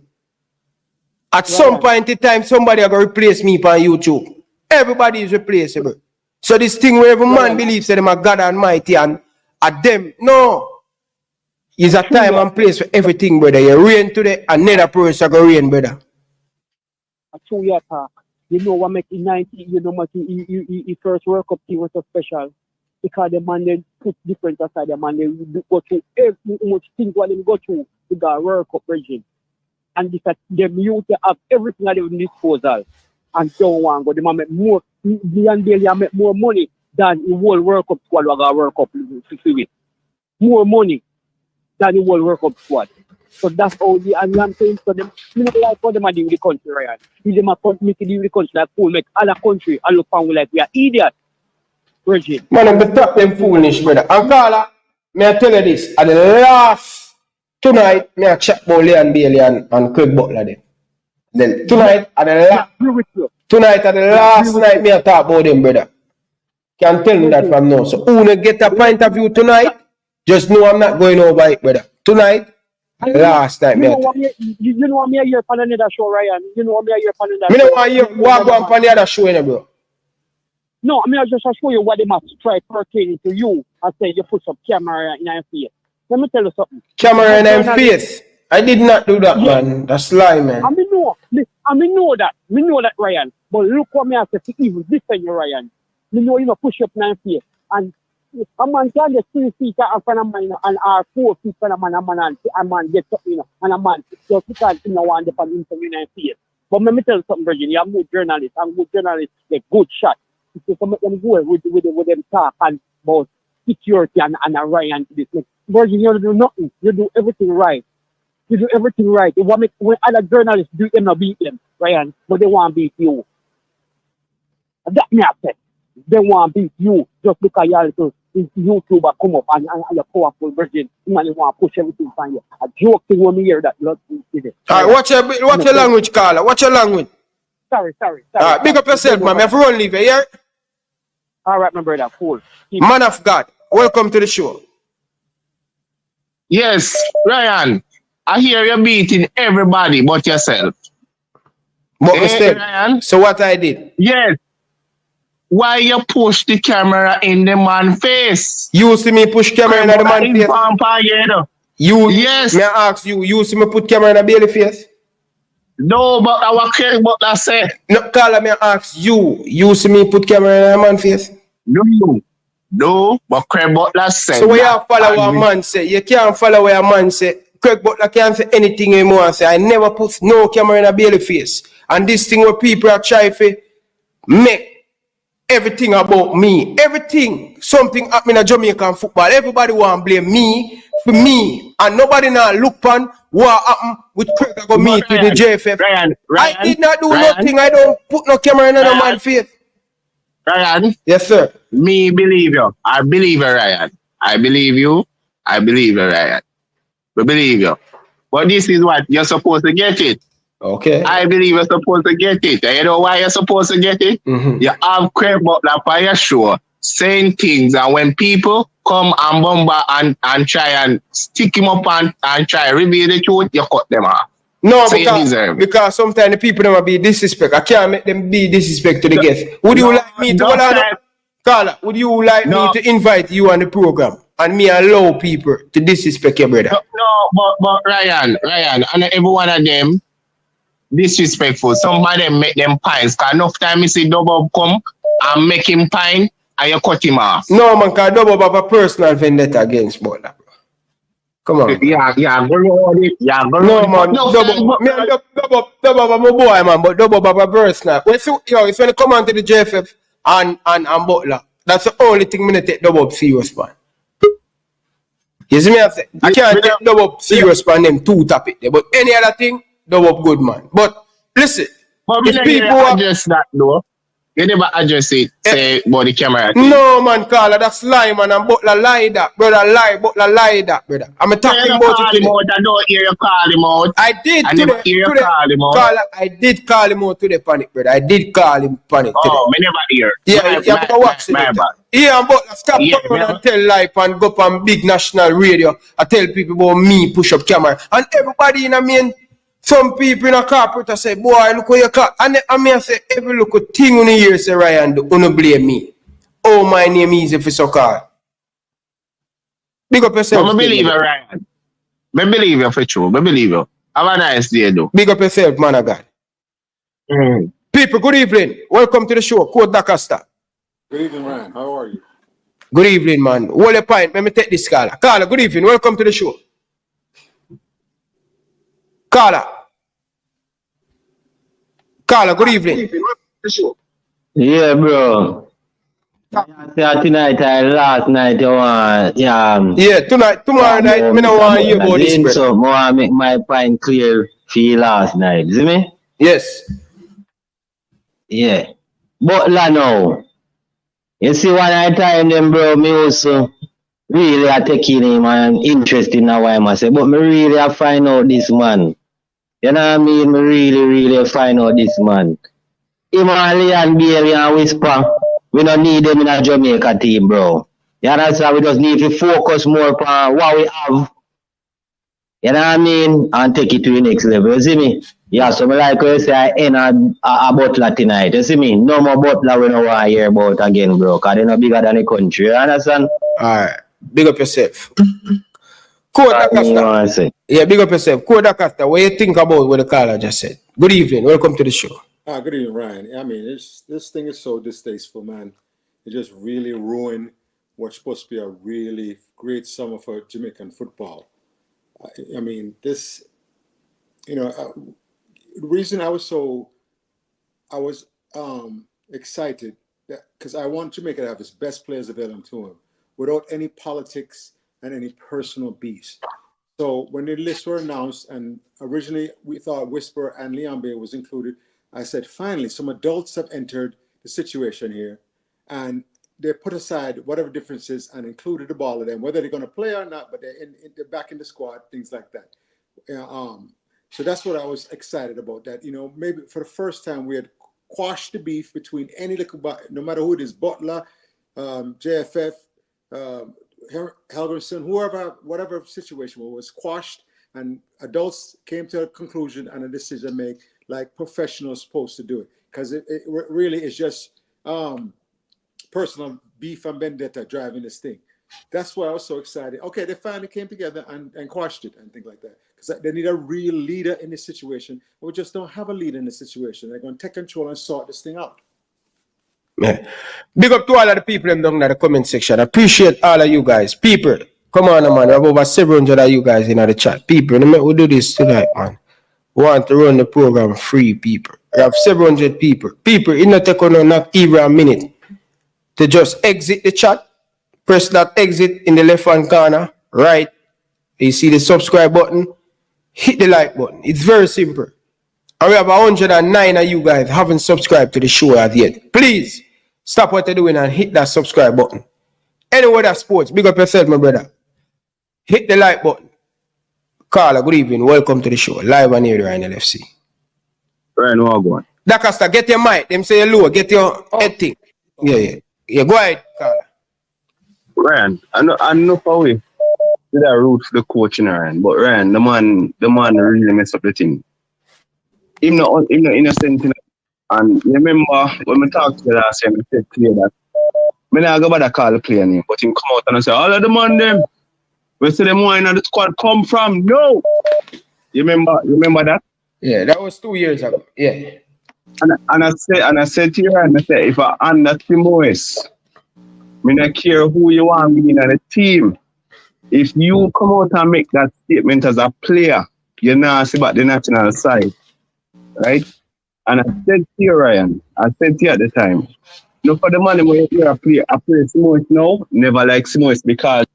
At some point in time, somebody are going to replace me on YouTube. Everybody is replaceable. So this thing where every man believes that them are God Almighty and at them, no. It's a time and place for everything, brother. You reign today, another person going to reign, brother. A 2 year talk. You know what make in 90, you know what he first World Cup team was so special. Because the man they put different aside the man they go through every much things what they go through to the World Cup region. And this them youth have everything at their disposal and don't want go. The man make more Leon Bailey make more money than the whole World Cup squad who got World Cup with. More money than the whole World Cup squad. So that's all the and I'm saying so them you know like what them are doing with the country, right? If them are make it with the country like fool make other country and look found like we are idiots. Man, I'm top them foolish, brother. And Carla, may I tell you this, at the last tonight, may I chat about Leon Bailey and Craig Butler them. Then tonight at the last night, may I talk about them, brother. Can tell me that from now. So who get a point of view tonight, just know I'm not going over it, brother. Tonight, last night, you know what me here on another show, Ryan. You know what me here on another show. Me know why you walk on the other show, bro. No, I mean, I just show you what they must try pertaining to you. I say you put some camera in your face. Let me tell you something. Camera in your face? I did not do that, man. That's lie, man. I mean, know that. Me know that, Ryan. But look what me I say to even defend you, Ryan. Me know you know push up in your face. And a man can get 3 feet in front of man and 4 feet in front of man, and a man gets up, you know, and a man just because you know want to put interview in your face. But let me tell you something, Virgin. You're a good journalist. And good journalists get good shot. So make them go with them talk and about security and a Ryan to this. Virgin, you don't do nothing. You do everything right. You do everything right. When other journalists do them, not beat them, Ryan, but they want to beat you. That me upset. They want to beat you just because you're a little YouTuber come up and you're powerful, Virgin. You want to push everything on you. A joke thing when we hear that. All right, watch your language, Carla. Watch your language. Sorry. All right, big up yourself, man. If you run leave here. All right, my brother. Cool. Man of God, welcome to the show. Yes, Ryan. I hear you beating everybody but yourself. But Ryan? So what I did? Yes. Why you push the camera in the man's face? You see me push camera in the man's face? Yes. May I ask you, you see me put camera in the Bailey face? No, but I care what I said. No, Carla, may I ask you, you see me put camera in a man's face? No, but Craig Butler said. So when you follow what a man say, you can't follow what a man say. Craig Butler can't say anything anymore and say, I never put no camera in a Bailey face. And this thing where people are trying to make everything about me. Everything, something happening in Jamaican football. Everybody want to blame me for me. And nobody now look on what happened with Craig that got me to the JFF. Ryan, I did not do nothing. I don't put no camera in another man's face. Ryan? Yes, sir. Me believe you. I believe you, Ryan. I believe you. I believe you, Ryan. I believe you. But this is what you're supposed to get it. Okay. I believe you're supposed to get it. And you know why you're supposed to get it? Mm-hmm. You have Craig Butler on your show saying things, and when people come and bombard and try and stick him up and try to reveal the truth, you cut them off. No, so because sometimes the people don't be disrespect. I can't make them be disrespect to the guest. Would you like me to go on? Carla, would you like me to invite you on the program and me allow people to disrespect your brother? No, but Ryan, and every one of them disrespectful. Some of them make them pines. Because enough time you see Double come and make him pine and you cut him off. No, man, because Double have a personal vendetta against Butler. Come on. Yeah, go on it. Yeah, go no, on man, Double, I'm a boy, man, but Double have a personal. It's when you come on to the JFF and Butler, that's the only thing I'm going to take Double serious, man. You see me? I can't take dub up serious on them two topic there, but any other thing, dub up good, man. But listen, But if people address that though. You never address it, say about the camera thing. no, man, Carla, that's lie, man. And Butler lie that, brother. Butler lie that, brother. I'm talking about it today. I don't hear you call him out. I did I today. never hear you call him out. Carla, I did call him out today, panic, brother. I did call him panic today. Oh, me never hear. Yeah, you have to watch it. Yeah, but stop coming and tell life and go up on big national radio. I tell people about me push up camera. And everybody in a mean, some people in a corporate say, boy, look what you car. And I mean, I say, every look a thing on the year, say, Ryan, don't blame me. Oh, my name is if it's so called. Big up yourself. I believe you, Ryan. I believe you for true. I believe you. Have a nice day, though. Big up yourself, man of God. People, good evening. Welcome to the show. Code Dacosta. Good evening, Ryan. How are you? Good evening, man. Hold your point. Let me take this caller. Caller, good evening. Welcome to the show. Caller, good evening. Yeah, bro. Yeah, tonight and last night you want, yeah, tomorrow night, me don't want to hear about this, brother. So, I want to make my point clear for you last night. See me? Yes. Yeah. Butler now. You see, one at a time, them, bro, me also really are taking him and interested in how I say, but me really I find out this man. You know what I mean? Me really find out this man. Him and Leon Bailey and Whisper, we don't need them in a Jamaica team, bro. You understand? We just need to focus more on what we have. You know what I mean? And take it to the next level. You see me? Yeah, so me like you say, I end a Butler tonight. You see me? No more Butler we don't want to hear about again, bro. Because they're not bigger than the country. You understand? Alright. Big up yourself. Code Dacosta. Yeah, big up yourself. Code Dacosta, what you think about what the caller just said? Good evening. Welcome to the show. Good evening, Ryan. I mean, this thing is so distasteful, man. It just really ruined what's supposed to be a really great summer for Jamaican football. I mean, this, the reason I was excited because I want Jamaica to have its best players available to him without any politics and any personal beefs. So when the lists were announced, and originally we thought Whisper and Leon Bay was included, I said, finally, some adults have entered the situation here, and they put aside whatever differences and included the ball of them, whether they're going to play or not, but they're back in the squad, things like that. So that's what I was excited about, that, maybe for the first time we had quashed the beef between any little, no matter who it is, Butler, JFF, Hallgrímsson, whatever situation was quashed, and adults came to a conclusion and a decision made like professionals supposed to do it, because it really is just personal beef and vendetta driving this thing. That's why I was so excited. Okay, they finally came together and quashed it and things like that, because they need a real leader in this situation. We just don't have a leader in this situation. They're going to take control and sort this thing out. Yeah. Big up to all of the people down in the comment section. I appreciate all of you guys. People, come on, man. We have over 700 of you guys in the chat. People, we do this tonight, man. We want to run the program free, people. We have 700 people. People, it not take on not even a minute to just exit the chat. Press that exit in the left-hand corner, right? You see the subscribe button. Hit the like button. It's very simple. And we have 109 of you guys haven't subscribed to the show as yet. Please stop what you're doing and hit that subscribe button. Anywhere that sports, big up yourself, my brother. Hit the like button. Carla, good evening. Welcome to the show. Live on here in LFC. Ryan, what going? Dacosta, get your mic. Them say hello. Get your head thing. Yeah. Go ahead, Carla. Ryan, I know for we did a root for the coach in Ryan, but Ryan, the man really messed up the thing. Him not innocent, and remember when we talked to the last time, we said clear that me not go bother call the player name, but him come out and say all of the man them where say them wine and the squad come from. No, you remember that? Yeah, that was 2 years ago. Yeah, and I said to you, and I said if I under Timoes, me not care who you want me in the team. If you come out and make that statement as a player, you're not see about the national side. Right? And I said to you, Ryan, I said to you at the time, for the money when you play Simoes now, never like Simoes because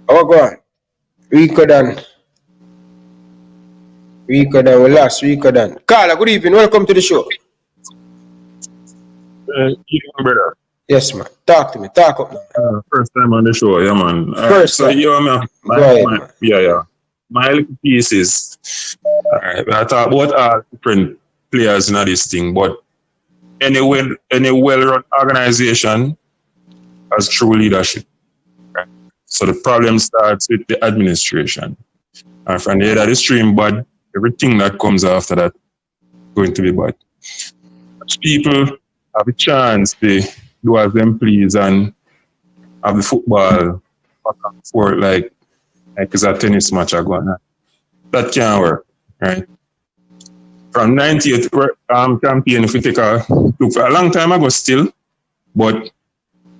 Oh, go on. Rico Dan. We lost. Rico Dan. Carla, good evening. Welcome to the show. Brother. Yes, man. Talk to me. Talk up now. First time on the show, yeah, man. First so, time. man. Go ahead, man. Yeah. My little piece is, I talk about all different players in this thing, but any well-run organization has true leadership. Right? So the problem starts with the administration. And from the head of the stream bad, everything that comes after that is going to be bad. People have a chance to do as them please and have the football back and forth like it's a tennis match or going on. That can't work, right? From 98 campaign, if we take a look for a long time ago still, but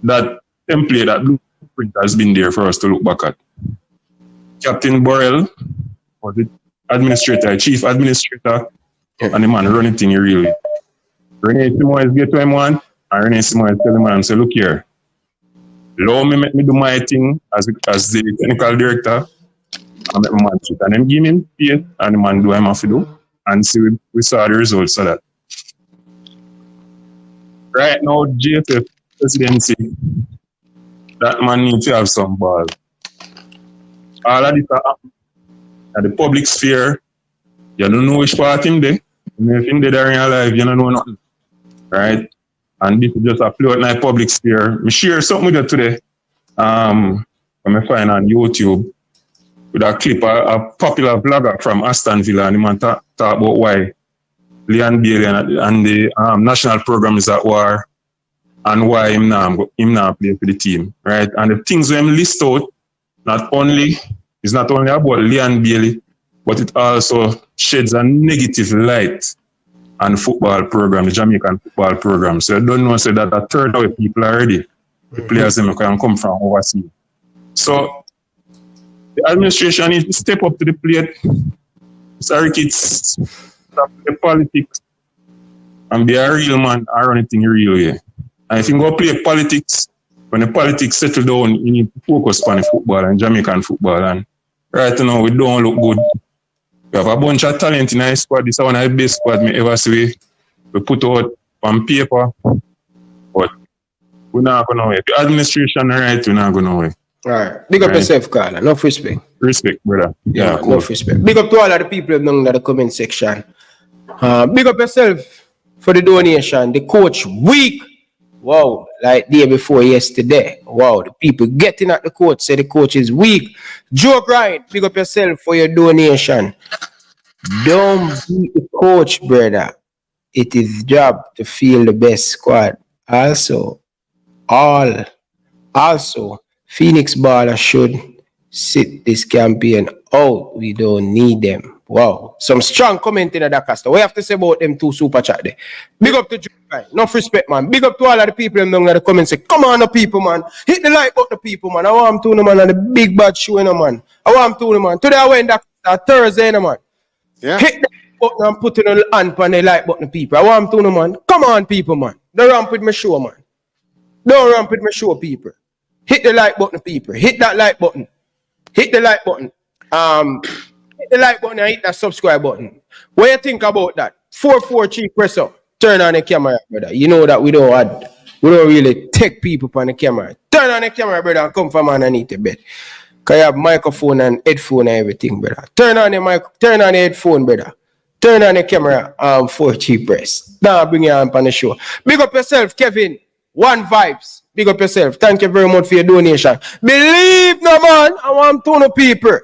that template, that blueprint has been there for us to look back at. Captain Borrell was the administrator, chief administrator, and the man running thing really. Rene Simoes get to him one, and Rene Simoes tell the man, say, look here, allow me make me do my thing as the technical director, and make my man shit. And then give him space, and the man do him have to do, and see we saw the results of that. Right now, JFF presidency, that man needs to have some ball. All of this happen at the public sphere. You don't know which part him there. If him there in your life, you don't know nothing. Right? And this is just a play out in the public sphere. I share something with you today. When I find on YouTube with a clip, a popular vlogger from Aston Villa, and the man talk about why Leon Bailey and the national program is at war and why him not play for the team. Right? And the things we list out, it's not only about Leon Bailey, but it also sheds a negative light on the football program, the Jamaican football program. So I don't know, say that a third of people already, the players them can come from overseas. So the administration needs to step up to the plate. Sorry kids, stop the politics and be a real man and run anything real way. And if you go play politics, when the politics settle down, you need to focus on the football and Jamaican football. And right now, we don't look good. We have a bunch of talent in our squad. This is one of the best squad me ever see. We put out on paper, but we're not going to wait. The administration right, we're not going to wait. All right. Big up yourself, Carla. Enough respect. Respect, brother. Yeah, cool. enough respect. Big up to all of the people down in the comment section. Big up yourself for the donation. The coach week. Wow, like day before yesterday. Wow, the people getting at the coach say the coach is weak. Joe Bryant, big up yourself for your donation. Don't beat the coach, brother. It is his job to field the best squad. Also, Phoenix Baller should sit this campaign out. We don't need them. Wow. Some strong comment in the cast. We have to say about them two super chat there. Big up to Joe Bryant. Enough respect, man. Big up to all of the people in the comments. Say, come on, the people, man. Hit the like button, the people, man. I want them to, man, and the big bad show, man. I want them to, man. Today I went that Thursday, man. Yeah. Hit the button and put in a hand on the like button, people. I want them to, man. Come on, people, man. Don't ramp with my show, man. Don't ramp with my show, people. Hit the like button, people. Hit that like button. Hit the like button. Hit the like button and hit that subscribe button. What you think about that? 443 press up. Turn on the camera, brother. You know that we don't really take people on the camera. Turn on the camera, brother, and come from underneath the bed. Cause you have microphone and headphone and everything, brother. Turn on the headphone, brother. Turn on the camera, 4G press. Now bring you on the show. Big up yourself, Kevin. One Vibes. Big up yourself. Thank you very much for your donation. Believe no man, I want to know people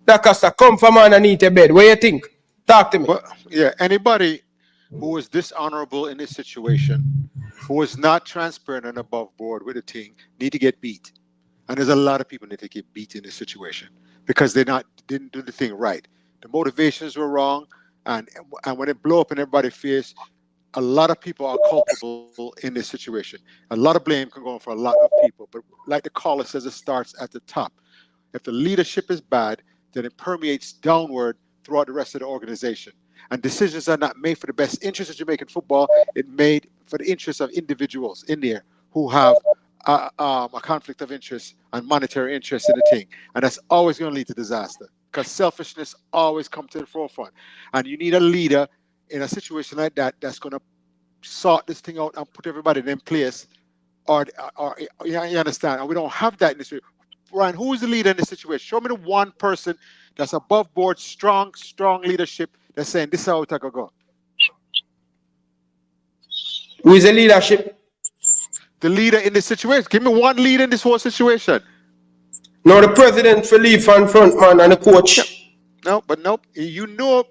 that has to come from underneath the bed. What do you think? Talk to me. Well, yeah, anybody who is dishonorable in this situation, who is not transparent and above board with the team, need to get beat. And there's a lot of people need to get beat in this situation because they didn't do the thing right. The motivations were wrong, and when it blew up in everybody's face, a lot of people are culpable in this situation. A lot of blame can go on for a lot of people, but like the caller says, it starts at the top. If the leadership is bad, then it permeates downward throughout the rest of the organization. And decisions are not made for the best interest of Jamaican football. It's made for the interest of individuals in there who have a conflict of interest and monetary interest in the thing, and that's always going to lead to disaster because selfishness always comes to the forefront, and you need a leader in a situation like that that's going to sort this thing out and put everybody in place. Or you understand? And we don't have that in this. Ryan, who is the leader in this situation? Show me the one person that's above board, strong leadership that's saying this is how it's going to go. Who is the leadership? The leader in this situation. Give me one leader in this whole situation. No, the president for leave front man and the coach. No, but nope. You know,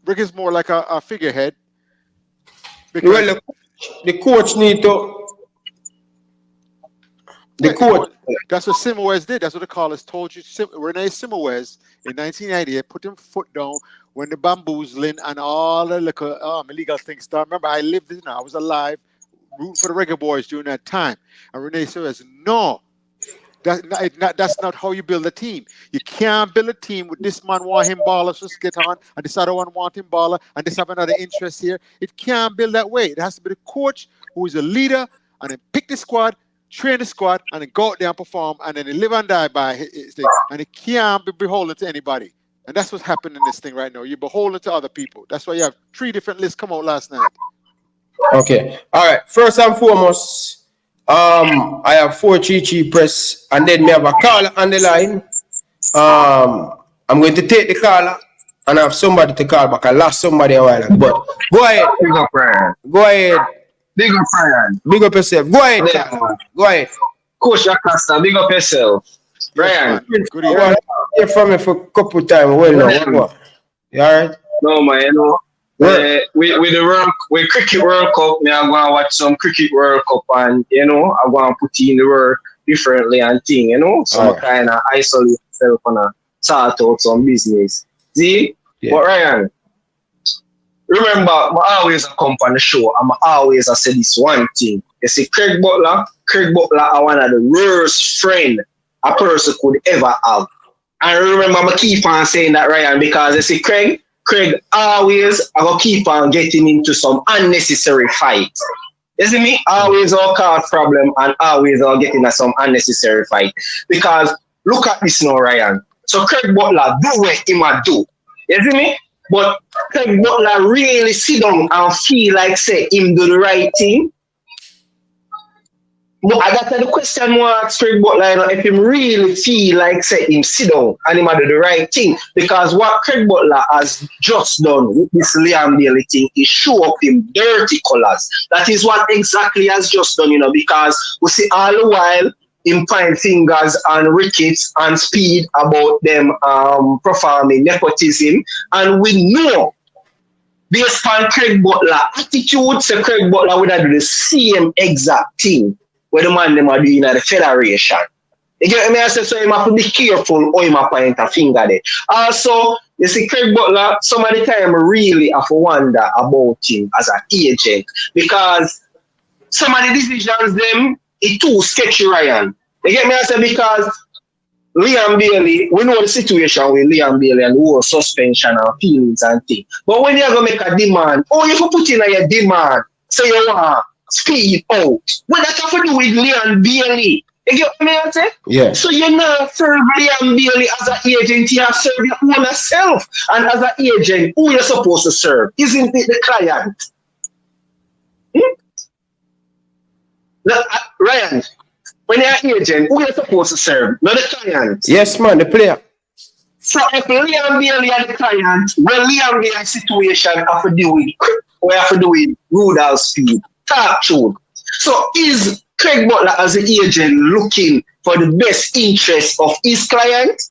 Rick is more like a figurehead. Well, the coach need to. The coach. That's what Simowes did. That's what the callers told you. Renee Simowes in 1998 put him foot down when the bamboozling and all the liquor, illegal things started. Remember, I lived in, I was alive, rooting for the Reggae Boys during that time. And Renee Simowes, no, that's not how you build a team. You can't build a team with this man want him baller, so get on, and this other one want him baller, and this have another interest here. It can't build that way. It has to be the coach who is a leader, and then pick the squad, train the squad, and then go out there and perform, and then they live and die by his thing. And it can't be beholden to anybody. And that's what's happening in this thing right now. You're beholden to other people. That's why you have 3 different lists come out last night. Okay. All right. First and foremost, I have 4 Chi press, and then we have a caller on the line. I'm going to take the caller, and I have somebody to call back. I lost somebody a while ago. But go ahead. Big up, Ryan. Go ahead. Big up, Ryan. Big up yourself. Go ahead. Yeah. Go ahead. Coach Acosta, big up yourself. Ryan. Good evening. I hear from me for a couple of times. Well, no. You all right? No, man, you know. With Cricket World Cup, me, I'm going to watch some Cricket World Cup, and, you know, I'm going to put in the work differently and thing, you know. So I kind of isolate myself and start out some business. See? Yeah. But Ryan, remember, I always come on the show, and I always say this one thing. You see, Craig Butler are one of the worst friends a person could ever have. And remember, I keep on saying that, Ryan, because you see, Craig always I will keep on getting into some unnecessary fight. You see me? Always all cause problem and always all getting into some unnecessary fight. Because look at this now, Ryan. So Craig Butler do what he might do. You see me? But Craig Butler really sit down and feel like say him do the right thing. But I got the question more ask Craig Butler if him really feel like say him sit down and him do the right thing. Because what Craig Butler has just done with this Liam Bailey thing is show up him dirty colors. That is what exactly has just done, you know, because we see all the while him point fingers and Ricketts and Speed about them performing nepotism, and we know based on Craig Butler attitude, say Craig Butler would have do the same exact thing where the man them are doing at the federation. You get me? I say so you have to be careful or you have to point a finger there. Also, you see Craig Butler, some of the time really have to wonder about him as an agent, because some of the decisions them it's too sketchy, Ryan. You get me? I say because Liam Bailey, we know the situation with Liam Bailey and the whole suspension and feelings and things. But when you're going to make a demand, you have to put in your demand, say you want Speed out. What that have to do with Liam Bailey? You get me? I say? Yeah. So you not serve Liam Bailey as an agent, you have serve your own self. And as an agent, who you're supposed to serve? Isn't it the client? Ryan, when you're an agent, who you're supposed to serve? Not the client. Yes, man, the player. So if Liam Bailey are the client, well, Liam Bailey situation have to do with, we have to do with Rudolph Speed. Talk true. So is Craig Butler as an agent looking for the best interest of his client?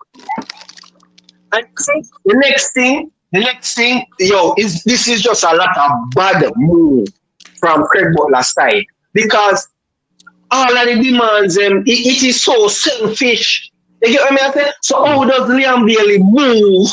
And the next thing, this is just a lot of bad move from Craig Butler's side, because all of the demands, it is so selfish. You get what I mean? So how does Liam Bailey move?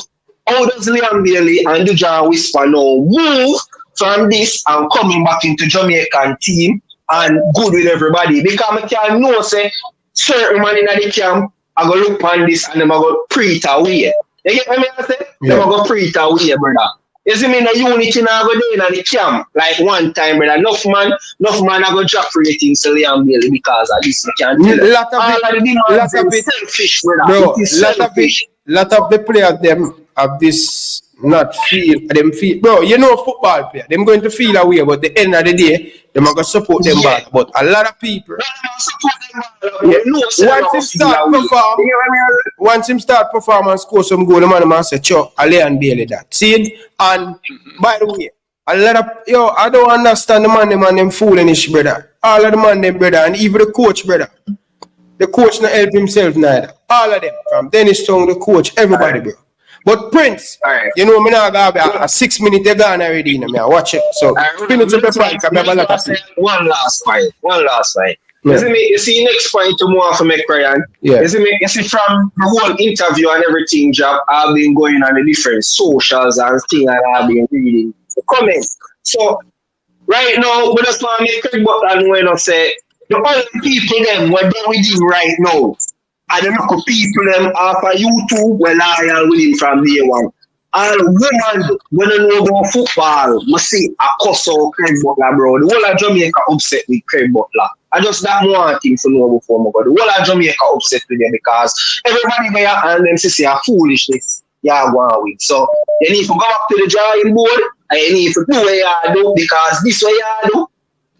How does Liam Bailey and the John Whisper now move from this and coming back into Jamaican team and good with everybody? Because I can know say certain man in the camp I go look on this and them I go pre it away. You get what I mean? Them I go pre it away, brother. You see me, no unity now go there in the camp. Like one time, brother. Enough man are going to drop ratings to Liam Bailey because of this. You can't tell them. Lot of All it, of the demands lot of is it, selfish, brother. bro. It is Lot of it, selfish. lot of the players them have this not feel them feel, bro. You know, football player, them going to feel away, but the end of the day, them are going to support them Yeah. back. But a lot of people, Support them, brother. yeah, No, say them once not him feel start away. perform, You get what I mean? once him start perform and score some goal, the man say, "Chuck, Ali and Bailey that." See it? And by the way, a lot of I don't understand the man them foolish, brother. All of the man them, brother, and even the coach, brother. The coach not help himself neither. All of them, from Dennis Tong, the coach, everybody, bro. But Prince, you know, me now got a 6 minute they gone already, you know, me I watch it. So spin it to the point, because I have a lot of people. One last fight. Yeah. You see next point to more for me, Ryan. Yeah. You see from the whole interview and everything, job, I've been going on the different socials and things that I've been reading. Comments. So right now, we just want to make Craig Butler when I say the only people them we're done with him right now. And the local people them after YouTube were loyal with him from day one. And women, when they know about football, must see a cuss out Craig Butler, bro. The whole of Jamaica upset with Craig Butler. I just that one thing to know before me, but the whole of Jamaica upset with them because everybody there and them say a foolishness. Yeah, go on with. So you need to go back to the drawing board and you need to do what you do because this way you do,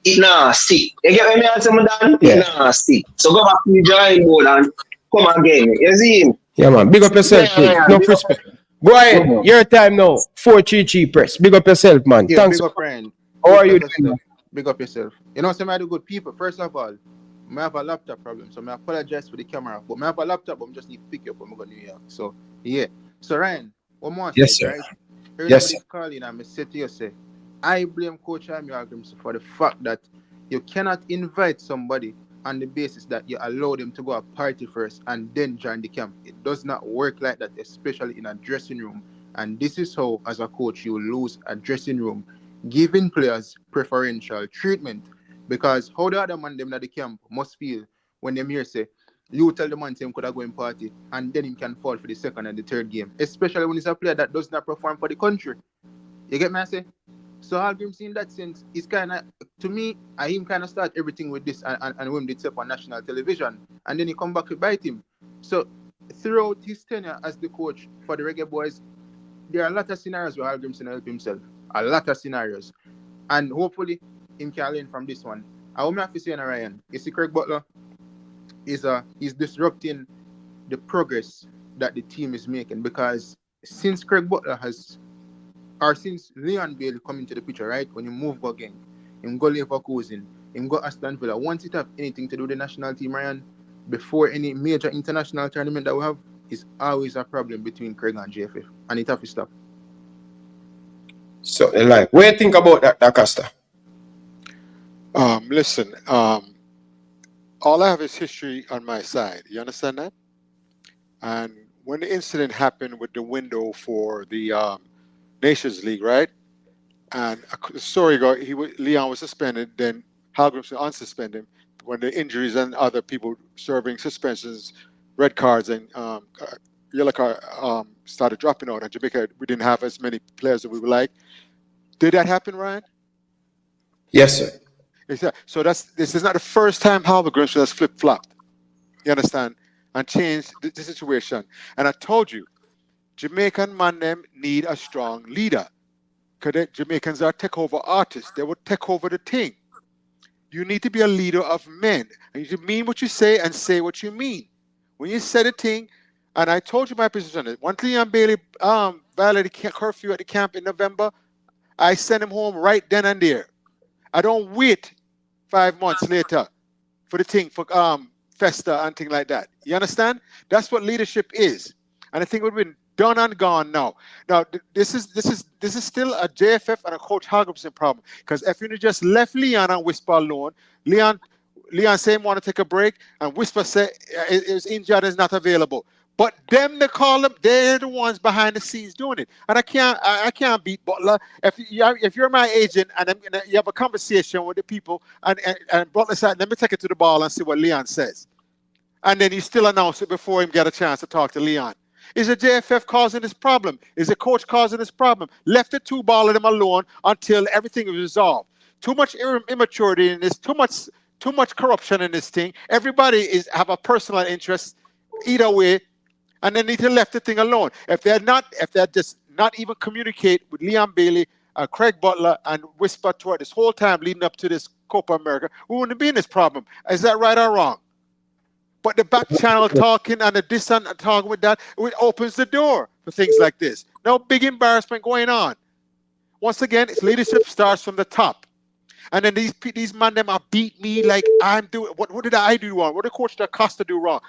it not stick. You get what I mean, Dan? Yeah. It not stick. So go back to the drawing board and come again. You see him? Yeah, man. Big up yourself, Prince. No respect. Go ahead. Your time now. 433 press. Big up yourself, man. Yeah, Thanks. big up, friend. How are you Big up doing? yourself. Big up yourself. You know, some of the good people. First of all, I have a laptop problem, so I apologize for the camera. But I have a laptop, but I just need to pick you up when I go to New York. So, yeah. So, Ryan, one more thing, Yes, sir. right? Earlier Yes, this calling, I said to you, say, I blame Coach Heimir Hallgrímsson for the fact that you cannot invite somebody on the basis that you allow them to go a party first and then join the camp. It does not work like that, especially in a dressing room. And this is how, as a coach, you lose a dressing room, giving players preferential treatment. Because how the other man them at the camp must feel when them here say, you tell the man him could have go in party and then him can fall for the second and the third game. Especially when it's a player that does not perform for the country. You get me I say? So Hallgrímsson in that sense is kind of, to me, him kind of start everything with this and when did step on national television. And then he come back to bite him. So throughout his tenure as the coach for the Reggae Boys, there are a lot of scenarios where Hallgrímsson help himself. A lot of scenarios. And hopefully, him can learn from this one. I want to say, Ryan, you see Craig Butler is disrupting the progress that the team is making because since Craig Butler since Leon Bailey come into the picture, right, when you move go again, him go Leverkusen, him go Aston Villa, once it have anything to do with the national team, Ryan, before any major international tournament that we have, is always a problem between Craig and JFF, and it have to stop. So, like, what do you think about that, Acosta? Listen, all I have is history on my side. You understand that? And when the incident happened with the window for the Nations League, right? And the story go, Leon was suspended, then Hallgrímsson unsuspended him when the injuries and other people serving suspensions, red cards, and yellow card started dropping out. And Jamaica, we didn't have as many players that we would like. Did that happen, Ryan? Yes, sir. Exactly. So this is not the first time Hallgrímsson has flip-flopped. You understand? And changed the situation. And I told you, Jamaican man them need a strong leader. Because Jamaicans are takeover artists. They will take over the thing. You need to be a leader of men. And you mean what you say and say what you mean. When you said a thing, and I told you my position on it. Once Leon Bailey violated curfew at the camp in November, I sent him home right then and there. I don't wait 5 months later for the thing for Festa and thing like that. You understand? That's what leadership is. And I think we've been done and gone now. Now this is still a JFF and a Coach Hallgrímsson problem. Because if you just left Leon and Whisper alone, Leon say he want to take a break, and Whisper say it was injured and is not available. But them they call them, they're the ones behind the scenes doing it. And I can't beat Butler. If you're my agent and you have a conversation with the people and Butler said, let me take it to the ball and see what Leon says. And then you still announce it before him get a chance to talk to Leon. Is the JFF causing this problem? Is the coach causing this problem? Left the two ball of them alone until everything is resolved. Too much immaturity in this. Too much corruption in this thing. Everybody have a personal interest either way, and they need to left the thing alone. If they're just not even communicate with Leon Bailey, Craig Butler, and whisper to her this whole time leading up to this Copa America, we wouldn't be in this problem. Is that right or wrong? But the back channel talking and the distant talking with that, it opens the door for things like this. No big embarrassment going on. Once again, its leadership starts from the top. And then these man them are beat me like I'm doing. What did I do wrong? What did Coach Da Costa do wrong?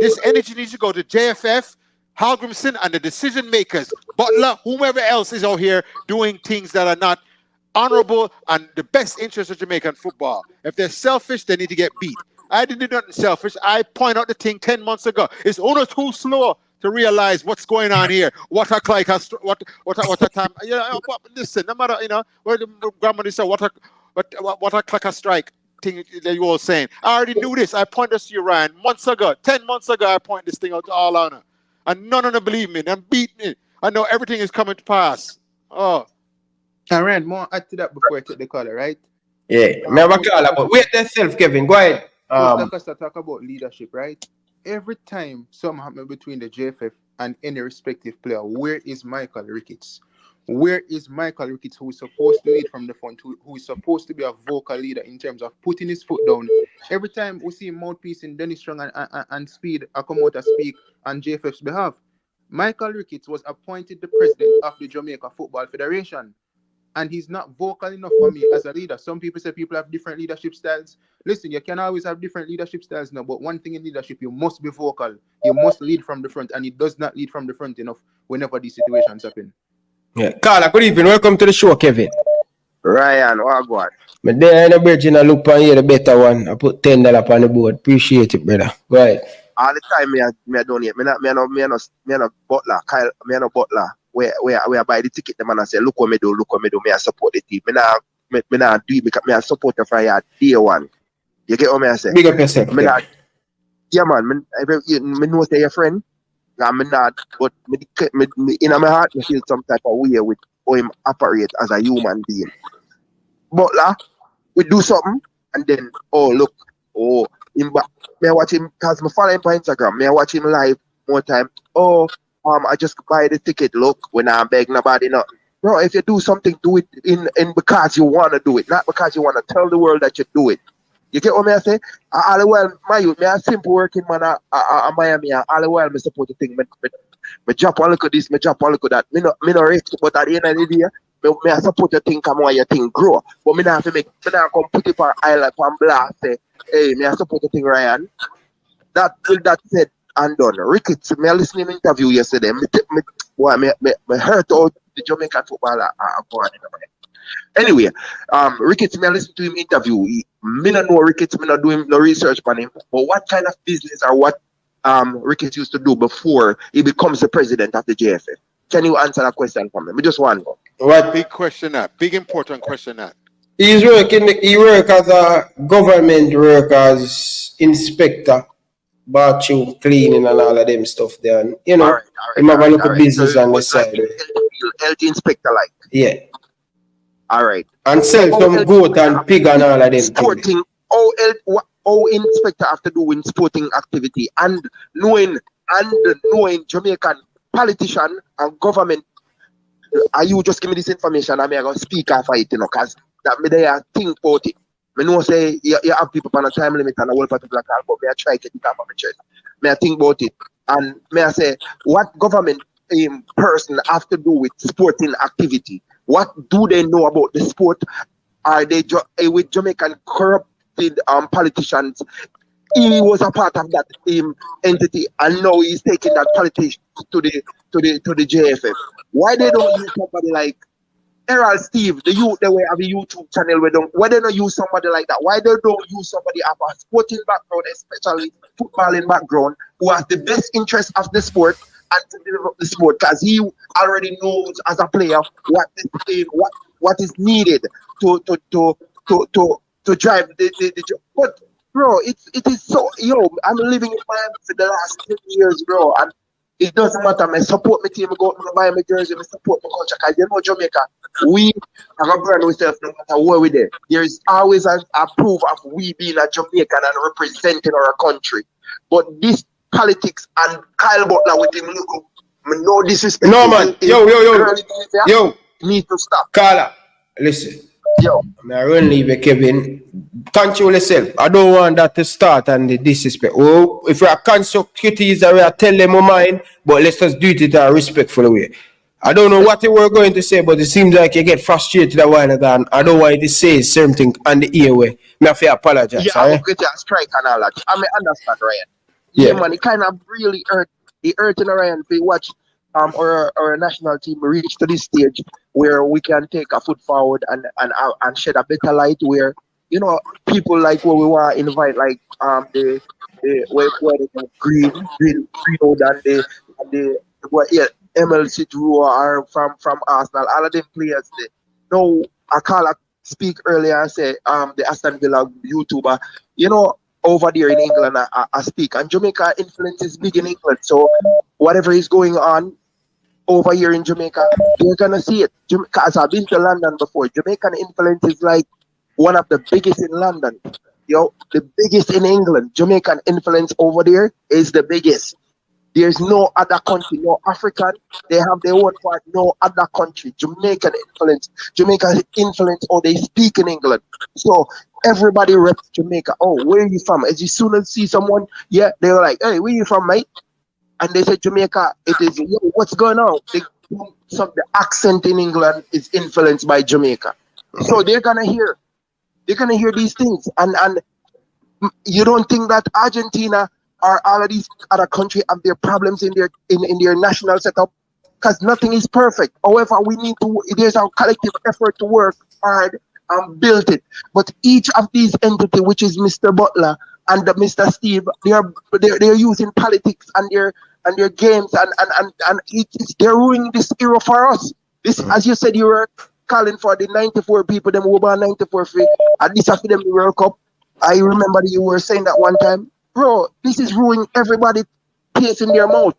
This energy needs to go to JFF, Hallgrímsson, and the decision makers, Butler, whomever else is out here doing things that are not honorable and the best interest of Jamaican football. If they're selfish, they need to get beat. I didn't do nothing selfish. I point out the thing 10 months ago. It's only too slow to realize what's going on here. What a time. Listen, no matter where the grandmother said what a clacker strike thing that you all saying. I already knew this. I pointed this to you, Ryan, 10 months ago. I pointed this thing out to all honor, and none of them believe me. I'm beating it. I know everything is coming to pass. Oh, and Ryan, more add to that before I take the caller, right? Yeah, me have a caller, but wait yourself, Kevin. Go ahead. Coach talk about leadership, right? Every time something happens between the JFF and any respective player, where is Michael Ricketts? Where is Michael Ricketts, who is supposed to lead from the front, who is supposed to be a vocal leader in terms of putting his foot down? Every time we see mouthpiece in Dennis Strong and Speed come out to speak on JFF's behalf, Michael Ricketts was appointed the president of the Jamaica Football Federation. And he's not vocal enough for me as a leader. Some people say people have different leadership styles. Listen, you can always have different leadership styles now, but one thing in leadership, you must be vocal. You must lead from the front, and he does not lead from the front enough whenever these situations happen. Yeah, Carla, good evening. Welcome to the show, Kevin. Ryan, what go on? My there in the bridge, and I look on here, the better one. I put $10 on the board. Appreciate it, brother. Go ahead. All the time, me donate. Me no Butler. Kyle, me no Butler. Where I buy the ticket, the man I say, look what me do. Me I support the team. Me not do it because me I support the Friday day one. You get what me I say? Big up yourself. Me not. Yeah, man. Me know say your friend. And me not. But me in my heart, me feel some type of way with how him operate as a human being. Butler, we do something, and then him back. Me I watch him because me follow him on Instagram. Me I watch him live more time. I just buy the ticket, look, when I beg nobody nothing. Bro, if you do something, do it in because you want to do it, not because you want to tell the world that you do it. You get what me I say? All the while, my youth, me a simple working man at Miami, all the while, me support the thing. Me drop one look at this, me drop one look at that. Me no rich, but at the end of the day, me I support your thing, come on, your thing grow. But me not have to me not come put it on island, on blast, say, hey, me I support the thing, Ryan. That said, and done. Ricketts, me listening to him interview yesterday. Me hurt all the Jamaican football are going on. Anyway, Ricketts, me listen to him interview. Me not know Ricketts, me not doing no research on him. But what kind of business or what Ricketts used to do before he becomes the president of the JFF? Can you answer that question for me? Me just want to. What big question that? Big important question that. He work as a government work as inspector. Bathroom cleaning and all of them stuff there. And, you know, all right, have a look at business on the side. LG inspector like. Yeah. All right. And sell some goat and pig and all of them. Sporting. How inspector have to do with sporting activity and knowing Jamaican politician and government. Are you just give me this information and I'm going to speak after it, you know, because that me there think about it. I know say you have people on a time limit and a whole particular call, but may I try to get it off of my chest. May I think about it. And may I say, what government person have to do with sporting activity? What do they know about the sport? Are they with Jamaican corrupted politicians? He was a part of that entity, and now he's taking that politician to the JFF. Why they don't use somebody like Errol Steve, the youth, they have a YouTube channel why they don't use somebody like that? Why they don't use somebody of a sporting background, especially footballing background, who has the best interest of the sport and to develop the sport? Because he already knows as a player what is needed to drive the but bro, it is so I'm living in Miami for the last 10 years, bro, and It doesn't matter. I support my team. I go to buy my jersey. I support my culture. Because you know Jamaica, we are a brand ourselves no matter where we're there. There is always a proof of we being a Jamaican and representing our country. But this politics and Kyle Butler with him, look, no disrespect. No, man. Yo. Need to stop. Carla, listen. Yo. I run leave Kevin. Control yourself. I don't want that to start and the disrespect. Oh, if we are constructive, we are tell them my mind, but let's just do it in a respectful way. I don't know what you were going to say, but it seems like you get frustrated a while ago, and I don't want you to say something on the airway. I have to apologize. Yeah, I'm going to strike and all that. I understand, Ryan. Yeah, man, it kind of really hurt. It hurt in Ryan to watch our national team reach to this stage where we can take a foot forward and shed a better light where, you know, people like what we want to invite, like the where they Greenwood and MLC Drew are from Arsenal, all of them players there. No, I call speak earlier and say the Aston Villa YouTuber, you know, over there in England I speak, and Jamaica influence is big in England, so whatever is going on over here in Jamaica, you're gonna see it. Because I've been to London before. Jamaican influence is like one of the biggest in London. Yo, the biggest in England. Jamaican influence over there is the biggest. There's no other country, no African. They have their own part, no other country. Jamaican influence, or they speak in England. So everybody reps Jamaica. Oh, where are you from? As soon as see someone, yeah, they're like, hey, where you from, mate? And they say Jamaica, it is, yo, what's going on? The accent in England is influenced by Jamaica. So they're gonna hear these things. And you don't think that Argentina or all of these other countries have their problems in their national setup? Because nothing is perfect. However, there's a collective effort to work hard and build it. But each of these entities, which is Mr. Butler and Mr. Steve, they're using politics and their games and they're ruining this era for us. This, as you said, you were calling for the 94 people, them who were 94 free, and this after them the World Cup. I remember you were saying that one time. Bro, this is ruining everybody taste in their mouth.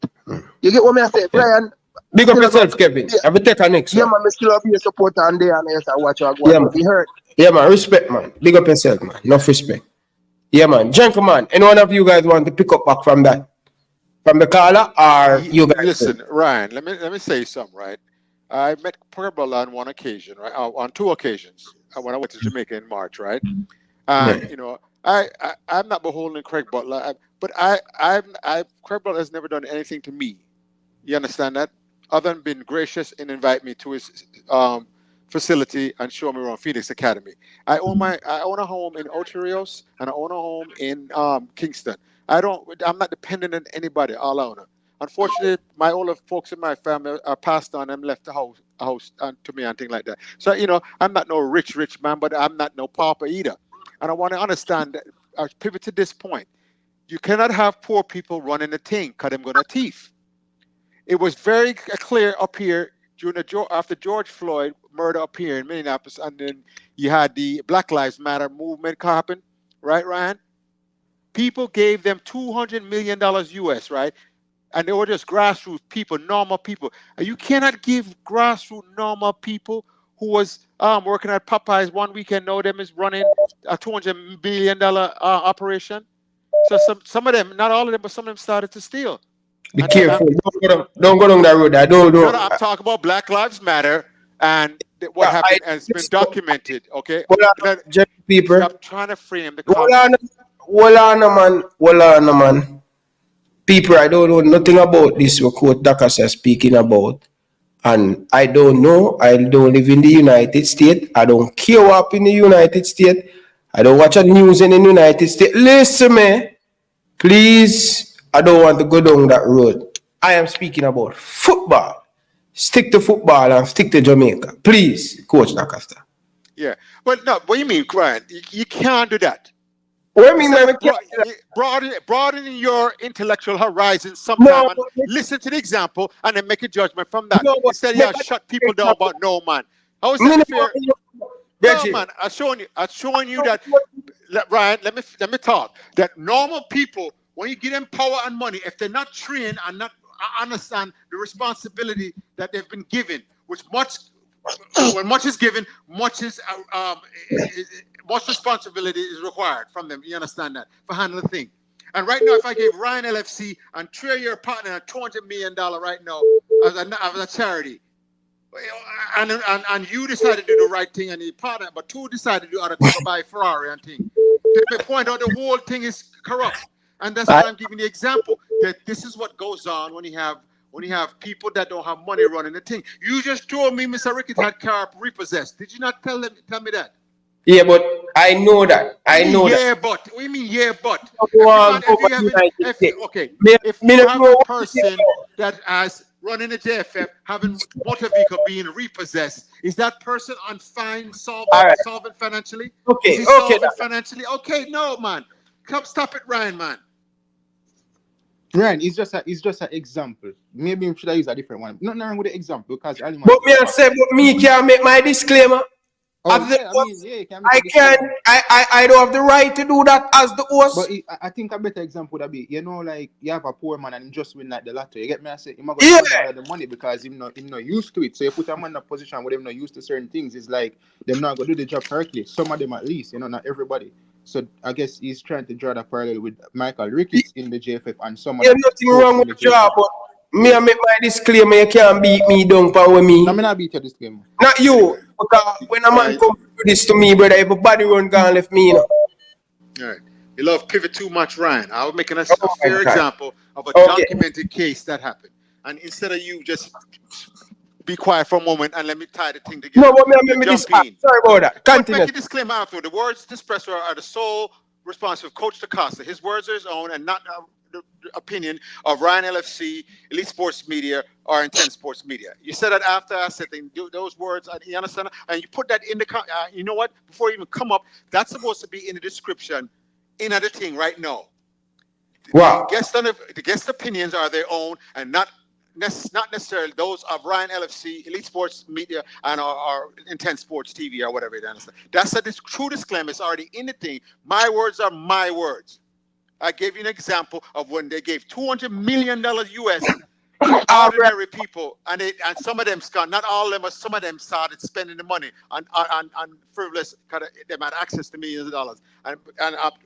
You get what I say, Brian? Big up yourself, Kevin. I will take a next Yeah, one. man, I still have your supporter and there and I watch you Yeah, man. be hurt. Yeah, man. Respect, man. Big up yourself, man. Enough respect. Yeah, man. Gentlemen, any one of you guys want to pick up back from that? From the caller, or you guys? Listen, Ryan, let me say something, right? I met Preferential on one occasion, right? On two occasions when I went to Jamaica in March, right? And you know, I'm not beholden to Craig Butler, but Craig Butler has never done anything to me. You understand that? Other than being gracious and invite me to his facility and show me around Phoenix Academy. I own a home in Ocho Rios and I own a home in Kingston. I'm not dependent on anybody. All I own. Unfortunately, my older folks in my family are passed on and left the house to me and things like that. So you know, I'm not no rich man, but I'm not no pauper either. And I want to understand that. I pivot to this point. You cannot have poor people running the thing because they're gonna thief. It was very clear up here after George Floyd murder up here in Minneapolis, and then you had the Black Lives Matter movement happen, right, Ryan? People gave them $200 million US, right? And they were just grassroots people, normal people. And you cannot give grassroots normal people who was working at Popeyes one weekend, know them is running a $200 billion operation. So some of them, not all of them, but some of them started to steal. Be careful. Don't go down that road. No, I'm talking about Black Lives Matter and what happened has been documented. Okay, people. Stop trying to frame the Hold on, man. People, I don't know nothing about this. What Coach Dakas is speaking about, and I don't know. I don't live in the United States. I don't care what happen in the United States. I don't watch the news in the United States. Listen, me, please. I don't want to go down that road. I am speaking about football. Stick to football and stick to Jamaica. Please, Coach Nakasta. Yeah. But no, what do you mean, Ryan? You can't do that. What do you mean, broaden your intellectual horizon sometime and listen to the example and then make a judgment from that. Instead, you shut people down about no, man. How is that fair? No, man, I'm showing you that, Ryan, let me talk. That normal people, when you give them power and money, if they're not trained and not understand the responsibility that they've been given, which when much is given, much responsibility is required from them. You understand that for handling the thing. And right now, if I gave Ryan LFC and 3-year partner a $200 million right now as a charity, and you decided to do the right thing, and the partner, but two decided to do other thing, go buy a Ferrari and thing. They point out the whole thing is corrupt, and that's why I'm giving the example that this is what goes on when you have people that don't have money running the thing. You just told me Mr. Rickett had car repossessed. Did you not tell me that? Yeah, but I know that. I know that. Yeah, but what do you mean? Yeah, but Okay. If you have a person that has running a JFF having motor vehicle being repossessed, is that person on fine, solvent financially? Okay, is he solvent financially? Okay, no, man. Come stop it, Ryan, man. Ryan, it's just an example. Maybe we should use a different one. Not wrong with the example because but me can't make my disclaimer. I don't have the right to do that as the host. But I think a better example would be, like you have a poor man and he just win like the lottery. You get me? I say, he's not going to spend all of the money because he's not used to it. So you put a man in a position where they're not used to certain things. It's like they're not going to do the job correctly. Some of them at least, not everybody. So I guess he's trying to draw the parallel with Michael Ricketts in the JFF and some of them. Nothing wrong with the job, but me I make my disclaimer. You can't beat me down for me. No, me not beat your disclaimer. Not you. Because when a man come to this to me, brother, everybody run gone left me, All right. You love pivot too much, Ryan. I was making a fair example of a documented case that happened. And instead of you just be quiet for a moment and let me tie the thing together. No, but me sorry about that. Continue. Make a disclaimer after. The words expressed are the sole response of Coach DaCosta. His words are his own and not the opinion of Ryan LFC, Elite Sports Media, or Intense Sports Media. You said that after I said those words, you understand? And you put that in the, you know what? Before you even come up, that's supposed to be in the description, in the thing right now. Wow. The guest opinions are their own and not necessarily those of Ryan LFC, Elite Sports Media, and our Intense Sports TV or whatever it is. That's a true disclaimer. It's already in the thing. My words are my words. I gave you an example of when they gave $200 million US to ordinary people, and some of them, Scott, not all of them, but some of them started spending the money on frivolous, kind of, they had access to millions of dollars. And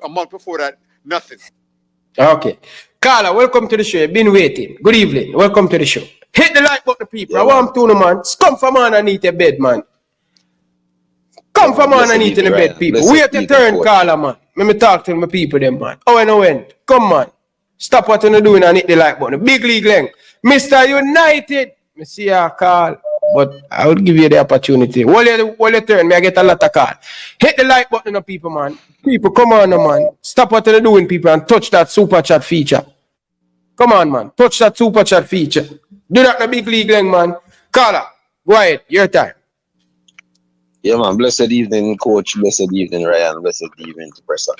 a month before that, nothing. Okay. Carla, welcome to the show. You've been waiting. Good evening. Welcome to the show. Hit the like button, people. I want to know, man. Come from underneath the bed, man. Come from underneath in the bed, people. Wait your turn, Carla, man. Let me talk to my people, them, man. Oh, and when? Come, man. Stop what you're doing and hit the like button. Big league length. Mr. United. Me see ya call. But I would give you the opportunity. While you turn, me I get a lot of call. Hit the like button, people, man. People, come on, man. Stop what you're doing, people, and touch that super chat feature. Come on, man. Touch that super chat feature. Do that in the big league length, man. Carla, go ahead. Your time. Yeah, man. Blessed evening, coach. Blessed evening, Ryan. Blessed evening, Professor.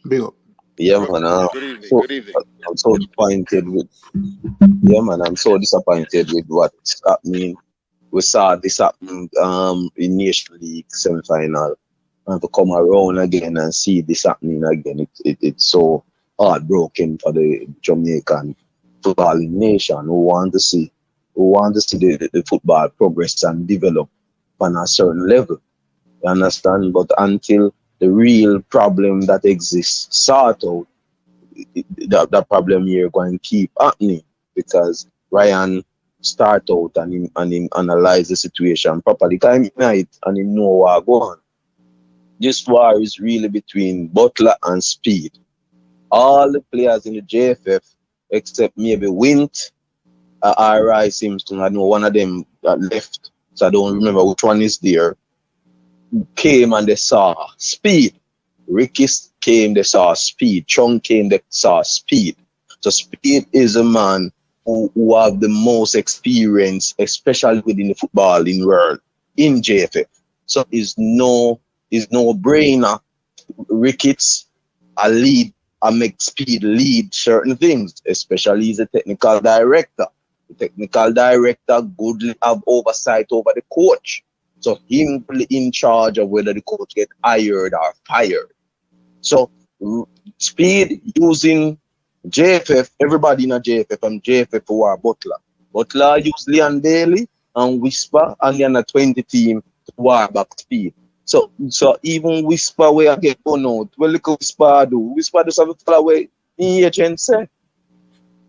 Big up. Yeah, man. Good evening. I'm so disappointed with. Yeah, man. I'm so disappointed with what's happening. We saw this happen in Nation League semi-final, and to come around again and see this happening again, it's so heartbroken for the Jamaican football nation who want to see the football progress and develop on a certain level. You understand? But until the real problem that exists sort out, that problem here going to keep happening, because Ryan start out and him analyze the situation properly. Time night and him know what go on. This war is really between Butler and Speed. All the players in the JFF, except maybe Wint, R.I. Simpson, I know one of them that left, so I don't remember which one is there, came and they saw Speed. Ricky came, they saw Speed. Chong came, they saw Speed. So Speed is a man who have the most experience, especially within the footballing world, in JFF. So it's no brainer. Ricketts make Speed lead certain things, especially as a technical director. The technical director good have oversight over the coach. So him in charge of whether the coach get hired or fired. So Speed using JFF, everybody in a JFF and JFF who are Butler. Butler use Leon Bailey and Whisper and then a 20 team who are back speed. So even Whisper where I get gone out, well look at Whisper do. Whisper does have a fella where in agent say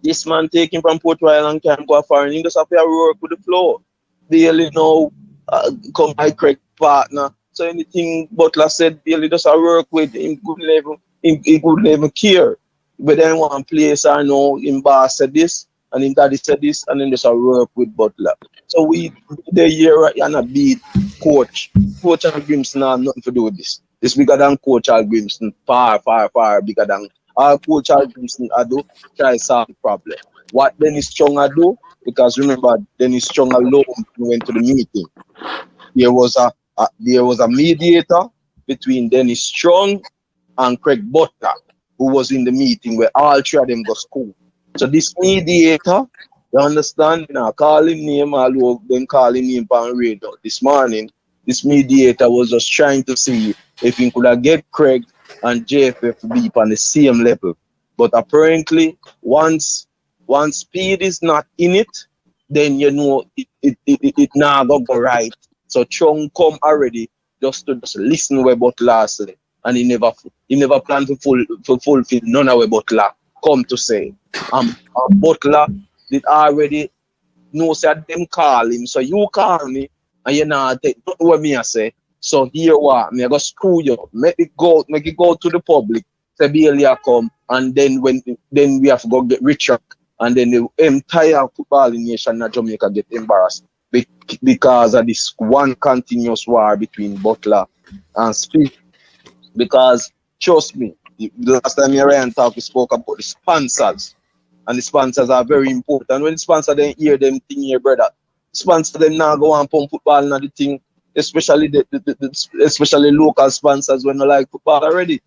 this man taking from Port Royal and can't go far and he just have to work with the floor. Bailey now come by Craig partner. So anything Butler said, Bailey just a work with him good level, in good level care. But then one place I know him boss said this and him daddy said this and then just a work with Butler. So we the year and a beat coach. Coach Hallgrímsson have nothing to do with this. It's bigger than Coach Hallgrímsson, far bigger than all Coach Hallgrímsson I do try to solve the problem. What Dennis Chong I do, because remember Dennis Chong alone went to the meeting. There was a mediator between Dennis Chong and Craig Butler, who was in the meeting where all three of them go school. So this mediator, you understand, call him name, all of them call him name on radio. This morning, this mediator was just trying to see if he could have get Craig and JFF to be on the same level. But apparently, once speed is not in it, then you know it now go right. So Chong come already just to listen where Butler say, and he never planned to fulfill none of what Butler come to say. Butler did already know that them call him, so you call me and you know take what me I say. So here what me I go screw you, make it go to the public. Say Bailey come, and then we have to go get Richard, and then the entire football nation in Jamaica get embarrassed because of this one continuous war between Butler and Speed. Because trust me, the last time Ryan talked, we spoke about the sponsors. And the sponsors are very important. When the sponsors then hear them thing here, brother, sponsors them now go and pump football and the thing, especially especially local sponsors when they like football already.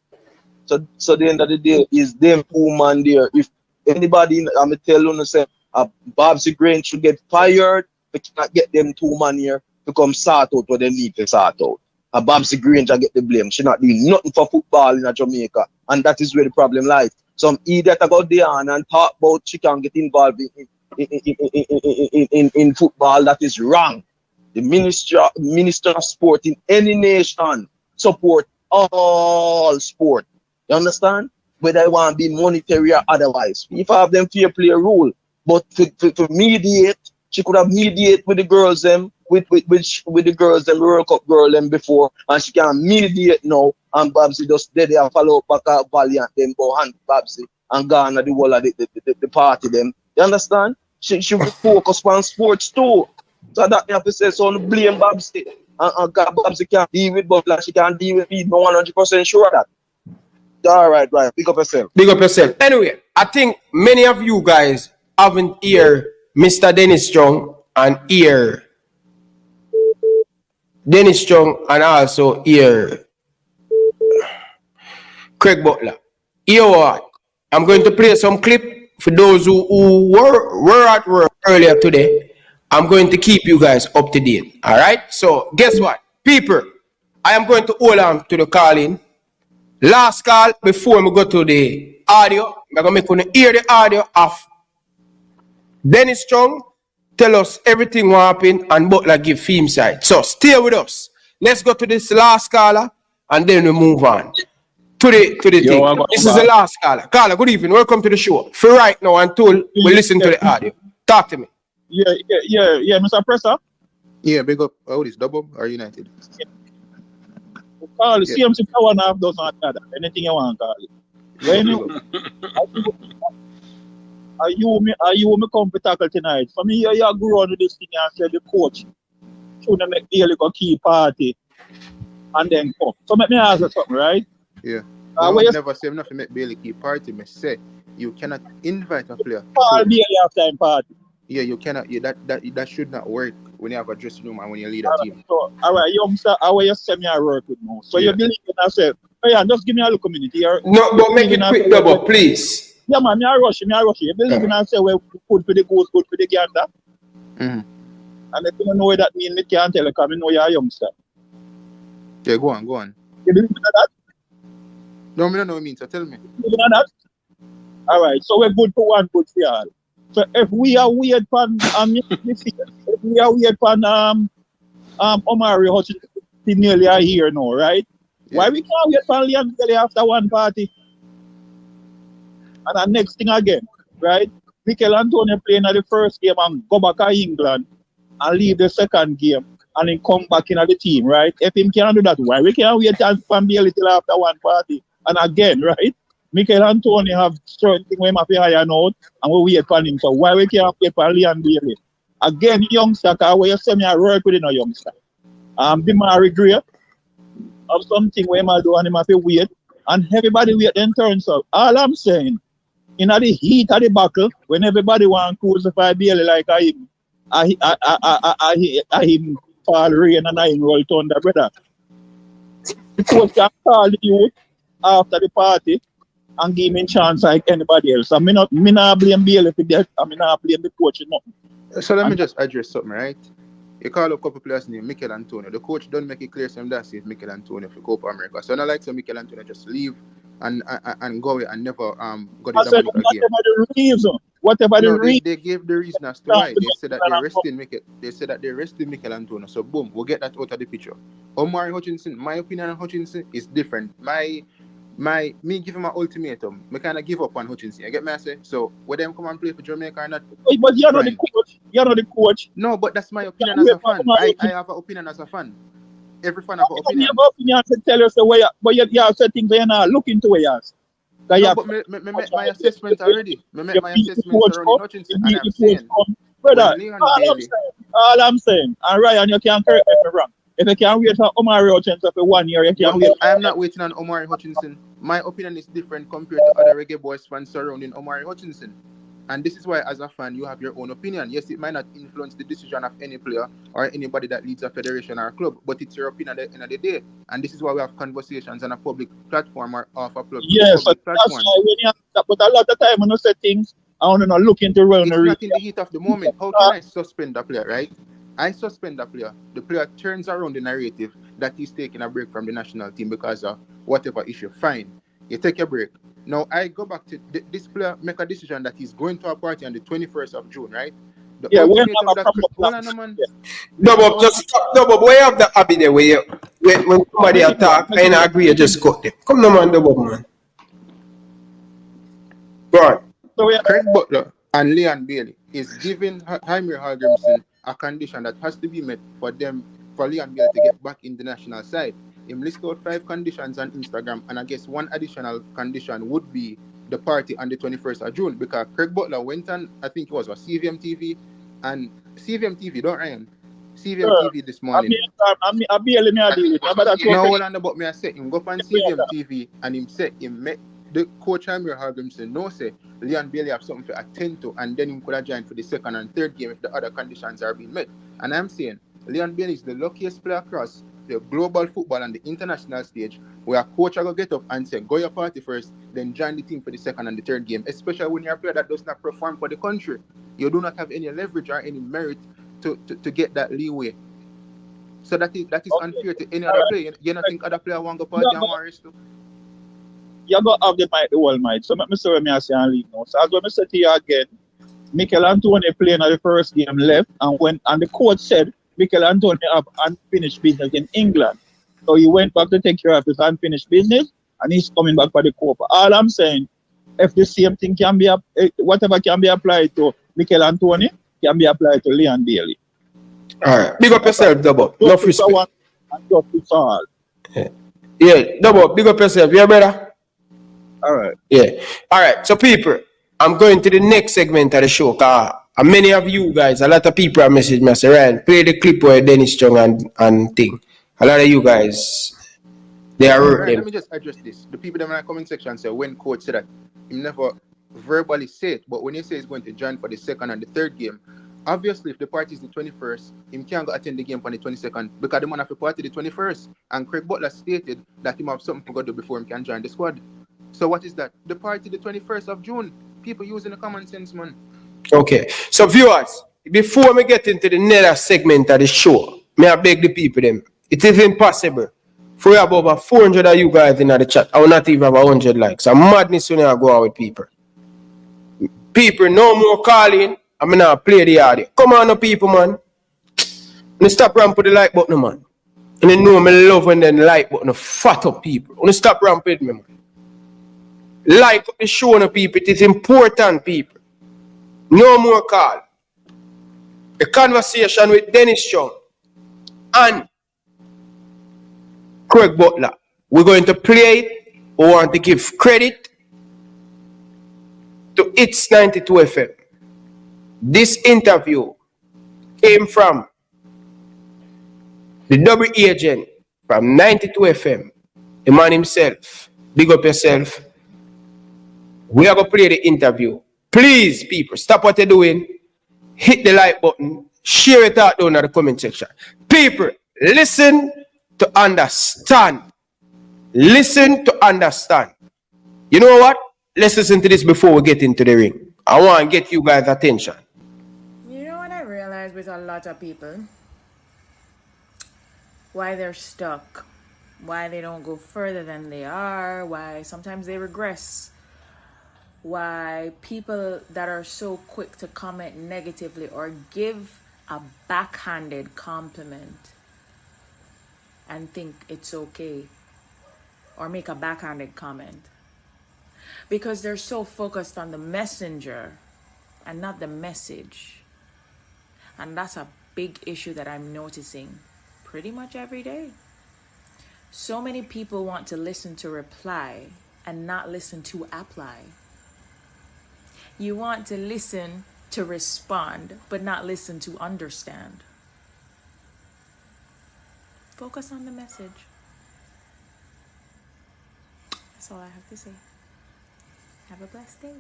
So the end of the day is them two man there. If anybody, I'm tell you, say Babsy Grain should get fired, they cannot get them two man here to come sort out what they need to sort out. And Babsy Granger get the blame. She not doing nothing for football in Jamaica. And that is where the problem lies. Some idiot go there and talk about she can get involved in football. That is wrong. The minister of sport in any nation support all sport. You understand? Whether I want to be monetary or otherwise. If I have them fair play rule. But to mediate, she could have mediated with the girls them, with the girls them, the World Cup girl them before, and she can mediate now, and Babsy just dead there and follow up back at Valiant them, go hand Babsy and gone at the whole of the party them. You understand? She will focus on sports too. So that you have to say, so blame Babsy. And Babsy can't deal with Butler, she can't deal with me. I'm 100% sure of that. All right. Pick up yourself. Big up yourself. Anyway, I think many of you guys haven't heard Mr. Dennis Chong and hear Dennis Chong and also hear Craig Butler. Hear what? I'm going to play some clip for those who were at work earlier today. I'm going to keep you guys up to date. All right? So guess what? People, I am going to hold on to the call-in. Last call before we go to the audio. I'm going to make you hear the audio of Dennis Chong tell us everything what happened and Butler give theme side. So stay with us. Let's go to this last caller and then we move on to the thing. This is the last caller. Caller, good evening. Welcome to the show. For right now until we listen to the audio. Talk to me. Yeah, Mr. Presser. Yeah, big up. Oh, this double or United? Call it. CMC power and a half does not matter. Anything you want, call it. When you me come to tackle tonight? For me, you go on with this thing and say the coach shouldn't make Bailey go key party and then come. So let me ask you something, right? Yeah. I never say nothing make Bailey key party. Me say you cannot invite a player. Call Bailey halftime party. Yeah, you cannot. Yeah, that should not work when you have a dressing room and when you lead a team. So, all right, youngster, how you say me I work with now? So you believe in yourself? Oh yeah, just give me a little community here. No, but make it quick, double, please. Yeah, man, me I rush. You believe in yourself? Well, good for the goose, good for the gander. And if you don't know what that means, me can't tell you because I know you're a youngster. Yeah, go on. You believe in that? No, I don't know what it means. So tell me. You believe in that? All right, so we're good for one, good for all. So if we are weird pan if we are weird pan Omari Hutchinson nearly a year now, right? Why we can't wait for Leon Bailey after one party? And the next thing again, right? Mikel Antonio playing at the first game and go back to England and leave the second game and then come back in at the team, right? If him can't do that, why we can't wait for Bailey till after one party? And again, right? Mikel Antonio have certain things we have to iron out and we wait for him. So why we can't wait for Leon Bailey? Again, youngster, because where you say me I work with a youngster. Demari Gray of something where I do and him have to wait. And everybody wait in turn. So all I'm saying, in the heat of the battle, when everybody want to crucify Bailey like I him fall rain and I him roll thunder, brother. The coach can call the youth after the party and give him a chance like anybody else. I mean, not blame Bailey for that. I mean, not blame the coach. No. So let me just address something, right? You call up a couple players named Mikel Antonio. The coach don't make it clear to him that it's Mikel Antonio for Copa America. So not like so Mikel Antonio just leave and go away and never go to the game. Whatever the reason. They gave the reason as to why. They said that they're resting Mikel Antonio. So boom, we'll get that out of the picture. Omari Hutchinson, my opinion on Hutchinson is different. Me give him an ultimatum. Me kind of give up on Hutchinson. You get me? I say so. Whether them come and play for Jamaica or not. But you're not the coach. You're not the coach. No, but that's my opinion as a fan. I have an opinion as a fan. Every fan have an opinion. You have an opinion to tell us the way, but you have certain things you're not looking to where no, but me make my assessment already. Me make my assessment around Hutchinson, and I'm saying, brother, all I'm saying, and Ryan, you can't correct me if I'm wrong. If you can't wait for Omari Hutchinson for 1 year, you can't wait. I'm not waiting on Omari Hutchinson. My opinion is different compared to other Reggae Boys fans surrounding Omari Hutchinson. And this is why, as a fan, you have your own opinion. Yes, it might not influence the decision of any player or anybody that leads a federation or a club, but it's your opinion at the end of the day. And this is why we have conversations on a public platform or off a public yes, platform. That's why when you have that, but a lot of time when you say things, I want to know look into run. It's not in the heat of the moment. How can I suspend a player, right? I suspend a player. The player turns around the narrative that he's taking a break from the national team because of whatever issue. Fine. You take a break. Now, I go back to this player, make a decision that he's going to a party on the 21st of June, right? Yeah, when just stop. No, but where have the habit there where when somebody attack, I ain't agree, you just cut them. Come no man, man. Go on. So Craig Butler and Leon Bailey is giving Heimir Hallgrímsson a condition that has to be met for Leon Bailey to get back in the national side. Him list out 5 conditions on Instagram, and I guess one additional condition would be the party on the 21st of June, because Craig Butler went on, I think it was CVM TV, and CVM TV, don't Ryan? CVM TV this morning. I barely me a deal with it. No, hold on about me, I said him go on CVM TV, and him said him met the coach Heimir Hallgrímsson no say Leon Bailey have something to attend to, and then him could have joined for the second and third game if the other conditions are being met. And I'm saying Leon Bailey is the luckiest player across the global football and the international stage where a coach will get up and say, go your party first, then join the team for the second and the third game, especially when you're a player that does not perform for the country. You do not have any leverage or any merit to get that leeway. So that is unfair to any other player. You don't think other player want to go party and want rest too? You're going to have the mic the whole night. So let me say what I say and leave now. So as when I say to you again, Mikel Antonio playing at the first game left, and the coach said Mikel Antonio have unfinished business in England. So he went back to take care of his unfinished business, and he's coming back for the Copa. All I'm saying, if the same thing can be, whatever can be applied to Mikel Antonio, can be applied to Leon Bailey. All right. Big up yourself, Double. No respect. Yeah, Double, big up yourself. Yeah, brother? All right. Yeah. All right. So, people, I'm going to the next segment of the show. And many of you guys, a lot of people have messaged me, say, Ryan, play the clip where Dennis Chong and thing. A lot of you guys, they are right, let me just address this. The people in my comment section say when coach said that he never verbally said, but when he says he's going to join for the second and the third game, obviously if the party is the 21st, he can't go attend the game on the 22nd because the man have to party the 21st. And Craig Butler stated that he have something to go do before he can join the squad. So what is that? The party the 21st of June. People using the common sense, man. Okay. So viewers, before we get into the next segment of the show, may I beg the people them. It is impossible for we have over 400 of you guys in the chat. I will not even have 100 likes. So madness when I go out with people. People, no more calling. I'm gonna play the audio. Come on, no people, man. You stop around put the like button, man. And you know me love when then like button fat up people. You stop around with me, man. Like up the show, no people. It is important, people. No more call. The conversation with Dennis Chung and Craig Butler. We're going to play it. We want to give credit to It's 92 FM. This interview came from the double agent from 92 FM, the man himself. Big up yourself. We are going to play the interview. Please, people, stop what you're doing. Hit the like button. Share it out down in the comment section. People, listen to understand. Listen to understand. You know what? Let's listen to this before we get into the ring. I want to get you guys' attention. You know what I realize with a lot of people? Why they're stuck. Why they don't go further than they are. Why sometimes they regress. Why people that are so quick to comment negatively or give a backhanded compliment and think it's okay. Or make a backhanded comment. Because they're so focused on the messenger and not the message. And that's a big issue that I'm noticing pretty much every day. So many people want to listen to reply and not listen to apply. You want to listen to respond, but not listen to understand. Focus on the message. That's all I have to say. Have a blessed day.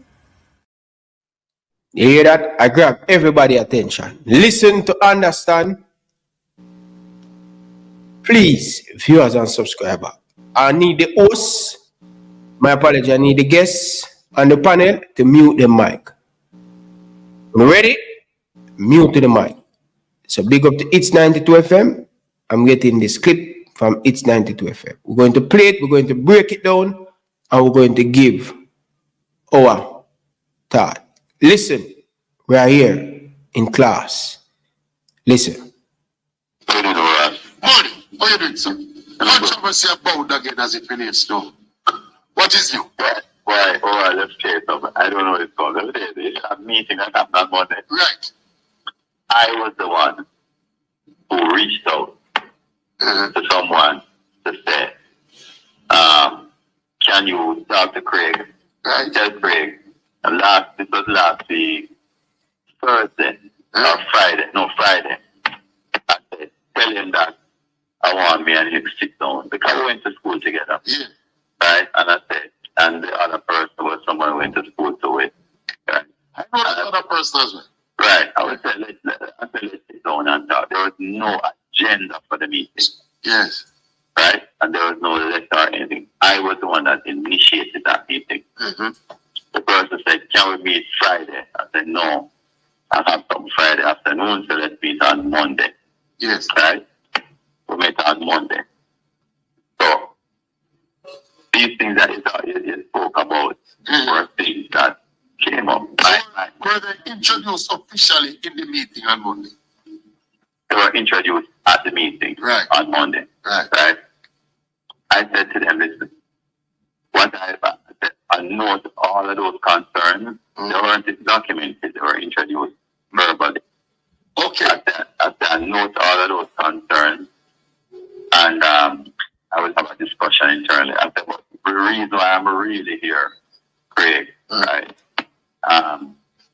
You hear that? I grab everybody's attention. Listen to understand. Please, viewers and subscribers, I need the host, my apology, I need the guests on the panel to mute the mic. Ready? Mute the mic. So big up to It's 92 FM. I'm getting this clip from It's 92 FM. We're going to play it, we're going to break it down, and we're going to give our thought. Listen, we are here in class. Listen. Morning, how you doing, sir? Controversy about again as it relates to what is new? Why? Oh, let's say something. I don't know what it's called. There's a meeting that happened on Monday. Right. I was the one who reached out to someone to say, can you talk to Craig? Right. Tell Craig. And this was last week, Thursday, or Friday. No, Friday. I said, tell him that I want me and him to sit down because we went to school together. Yeah. Right? And I said, and the other person was someone who went to school with. Right? I know the other person as well. Right. I would say, let's sit down and talk. There was no agenda for the meeting. Yes. Right? And there was no letter or anything. I was the one that initiated that meeting. Mm-hmm. The person said, can we meet Friday? I said, no. I have some Friday afternoon, so let's meet on Monday. Yes. Right? We met on Monday. So, these things that you spoke about were things that came up. Were they introduced officially in the meeting on Monday? They were introduced at the meeting on Monday. Right? I said to them, listen, I note all of those concerns. They weren't documented, they were introduced verbally. Okay. I note all of those concerns. And I will have a discussion internally. I said, well, the reason why I'm really here, Craig, right?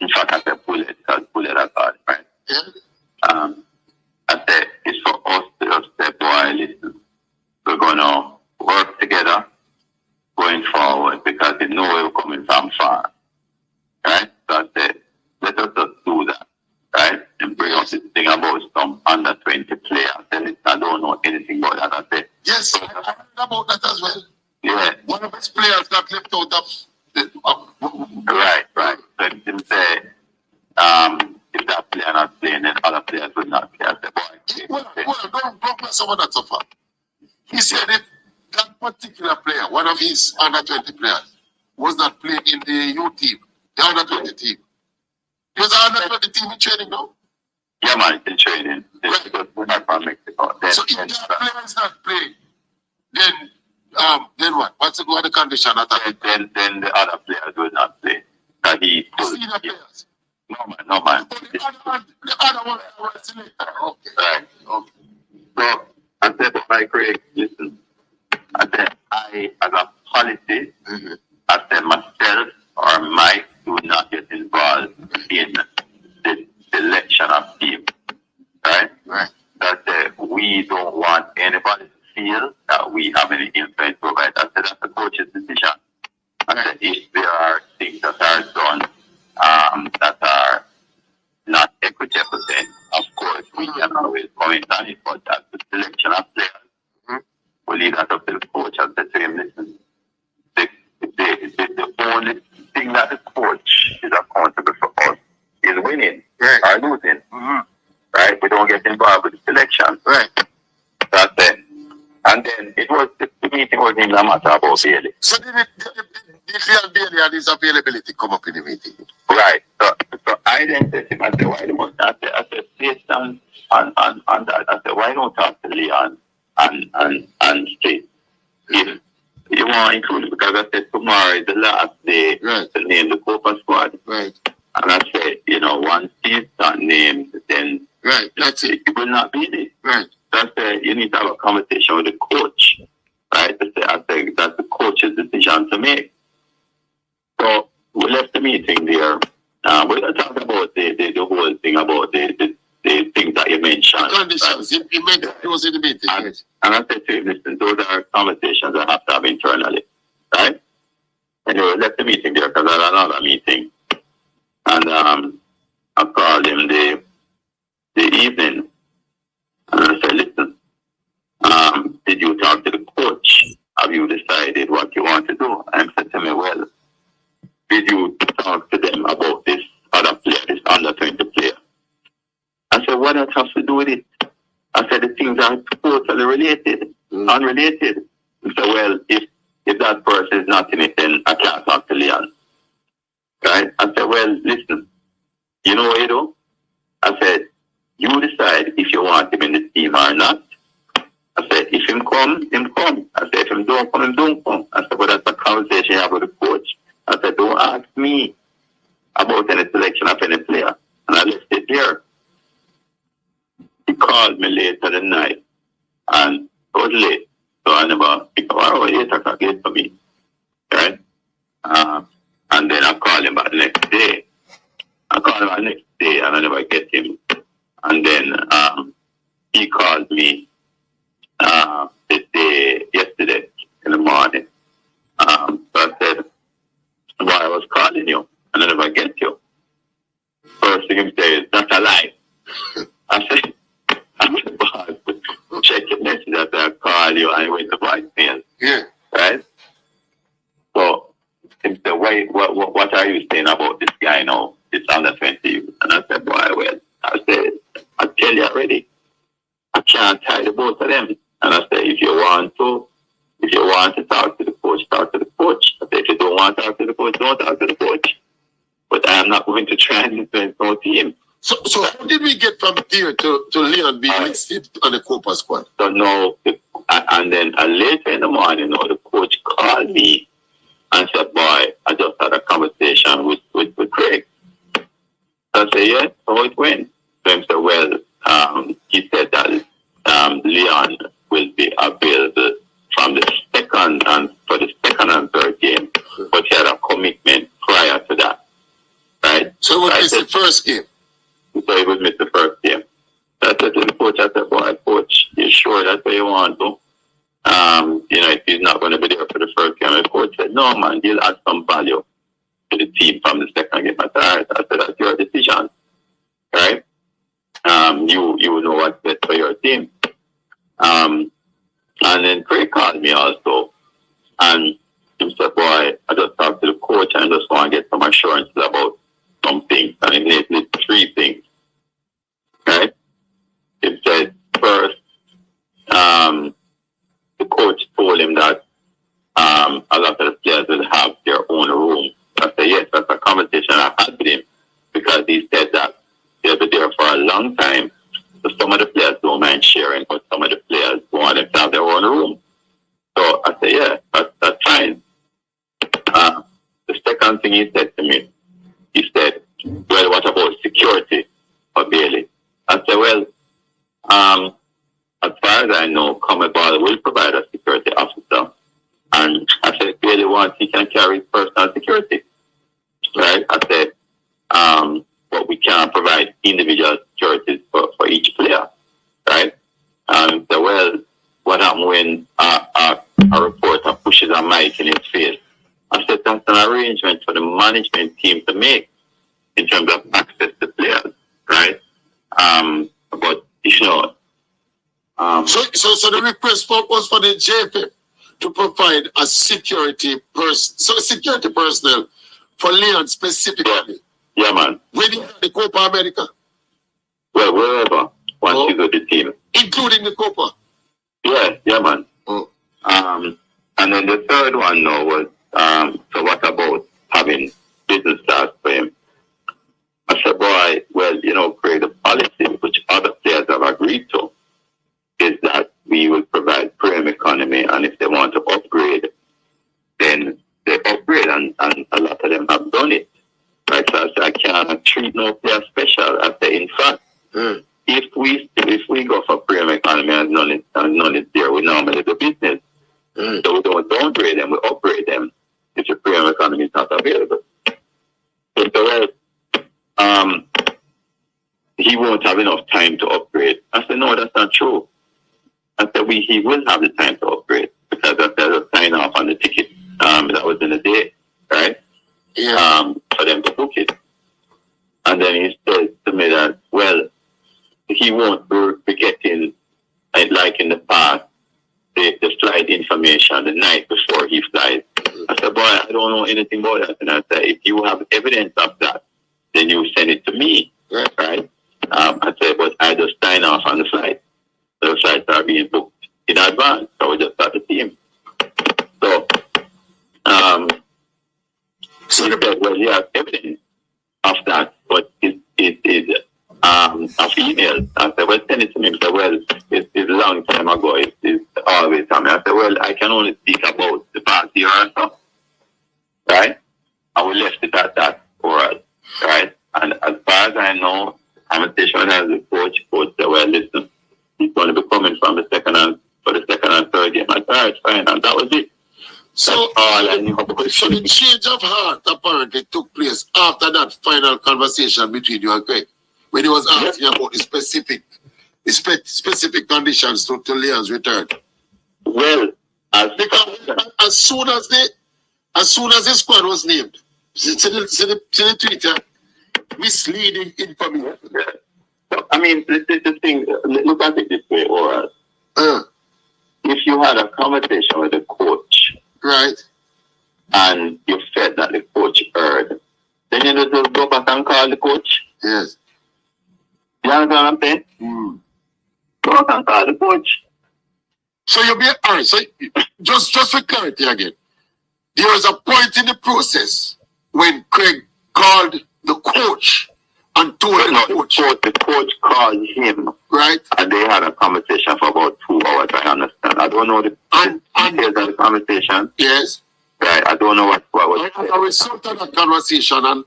In fact, I said, pull it apart, right? I said, it's for us to just say, boy, listen, we're going to work together going forward because you know we're coming from far, right? So I said, let us just do that, right? And bring up this thing about some under 20 players. And I don't know anything about that. I said, yes, I heard about that as well. Yeah. One of his players got left out of the. Right. So he say, if that player not playing, then other players will not play. I said, boy, don't mess up that so far. He said if that particular player, one of his under 20 players, was not playing in the U team, the under 20 team, He was under 20 team in training now? Yeah, man, it's in training. We're not from Mexico. So if that player is not playing, then what? What's the condition at that? Then the other players will not play. Senior players? No, man. The other one was selected. Okay. Right. Okay. So, I said, my Craig, listen. I said, I, as a policy, I said, myself or Mike do not get involved in the selection of team. Right? Right. That we don't want anybody to feel that we have any influence over it. I said, that's the coach's decision. I said, if there are things that are done that are not equitable, then of course we can always comment on it, but that's the selection of players. We leave that up to the coach and say to him, listen, the only thing that the coach is accountable for us is winning or losing. Right? We don't get involved with the selection. Right. That's it. And then the meeting wasn't even a matter about Bailey. So did Leon Bailey and his availability come up in the meeting? Right. So I then said to him, I said, why don't I said, based on that, I said, why don't talk to Leon and say, if you want to include it, because I said tomorrow is the last day to name the Copa squad. Right. And I said, once he's not named, then that's it. It will not be it. Right. That's you need to have a conversation with the coach. Right? I said that's the coach's decision to make. So we left the meeting there. We're going to talk about the whole thing about the things that you mentioned. Conditions. Right? He meant it was in the meeting. And I said to him, listen, those are conversations I have to have internally. Right? Anyway, we left the meeting there because I had another meeting. And I called him the evening. And I said, listen, did you talk to the coach? Have you decided what you want to do? And he said to me, well, did you talk to them about this other player, this under 20 player? I said, what does it have to do with it? I said, the things are totally related, unrelated. He said, well, if that person is not in it, then I can't talk to Leon. Right? I said, well, listen, you know what you do? I said, you decide if you want him in the team or not. I said, if him come, him come. I said, if him don't come, him don't come. I said, well, that's a conversation you have with the coach. I said, don't ask me about any selection of any player. And I left it there. He called me late in the night. And it was late. So I never picked up. Oh, 8 o'clock late for me. Right? And then I called him back the next day. And I never get him. And then he called me yesterday in the morning. So I said, why I was calling you and I never get you. First thing he said, that's a lie. I said, boss, check your message after I call you and I went to voicemail. Yeah. Right? So he said, what are you saying about this guy now? It's under 20. And I said, boy, well, I said, I tell you already, I can't tie the both of them. And I said, if you want to talk to the coach, talk to the coach. I said, if you don't want to talk to the coach, don't talk to the coach. But I am not going to try and influence no team. So how did we get from there to Leon being listed on the Copa squad? So no, and then later in the morning, the coach called me and said, boy, I just had a conversation with Craig. I said, yeah, how it went? So he said, well, he said that Leon will be available from the second and third game, but he had a commitment prior to that. Right? So it was the first game? So he would miss the first game. So I said to the coach, I said, boy, coach, you sure that's what you want to? If he's not going to be there for the first game. And the coach said, no, man, he'll add some value to the team from the second game. I said, all right. I said, that's your decision. Right? You know what's best for your team. And then Craig called me also. And he said, boy, I just talked to the coach and I just want to get some assurances about some things. And he listed 3 things. Right? He said, first, the coach told him that a lot of the players will have their own room. I said, yes, that's a conversation I had with him because he said thing he said to me, he said, well, what about security for Bailey? I said, well, as far as I know, Comeball will provide a security officer. And I said, if Bailey wants, he can carry personal security. Right? I said, but we can't provide individual securities for each player. Right? So, well, what happened when a reporter pushes a mic in his face? I said, that's an arrangement for the management team to make in terms of access to players, right? But, you know. So the request was for the JFF to provide a security personnel for Leon specifically. Yeah, man. When you the Copa America? Well, wherever, once you go to the team. Including the Copa? Yeah, man. Oh. And then the third one now was, so what about having business class for him? I said, boy, well, you know, Craig, the policy which other players have agreed to is that we will provide premium economy, and if they want to upgrade, then they upgrade, and a lot of them have done it. Right? So I said, I can't treat no player special. I said, in fact, if we go for premium economy and none is there, we normally do business. So we don't downgrade them, we upgrade them if the premium economy is not available. So he won't have enough time to upgrade. I said, no, that's not true. I said, he will have the time to upgrade because there's a sign off on the ticket that was in the day, right? Yeah. For them to book it. And then he said to me that, well, he won't be getting, like in the past, the flight information the night before he flies. I said, boy, I don't know anything about that. And I said, if you have evidence of that, then you send it to me, right? I said, but I just sign off on the flight. The flights are being booked in advance, so we just start the team. So, he said, well, you have evidence of that, but it's a female. I said, well, send it to me. He said, well, it's a long time ago. It's always on me. I said, well, I can only speak about the past year or so, right? And we left it at that for us, right? And as far as I know, conversation as the coach said, well, listen, he's going to be coming from the second and third game. I said, all right, fine. And that was it. So, so the change of heart apparently took place after that final conversation between you and Craig, when he was asking about the specific conditions to Leon's return. Well, because as soon as the squad was named, see the Twitter, misleading information. I mean, the thing, look at it this way, or if you had a conversation with the coach, right, and you said that the coach heard, then you just go back and call the coach. Yes. You understand what I'm saying? Go back and call the coach. So you'll be alright. So just for clarity again, there was a point in the process when Craig called the coach and told the coach called him, right? And they had a conversation for about 2 hours. I understand. I don't know the details of the conversation. Yes. Right. I don't know what was. As a result of that conversation, and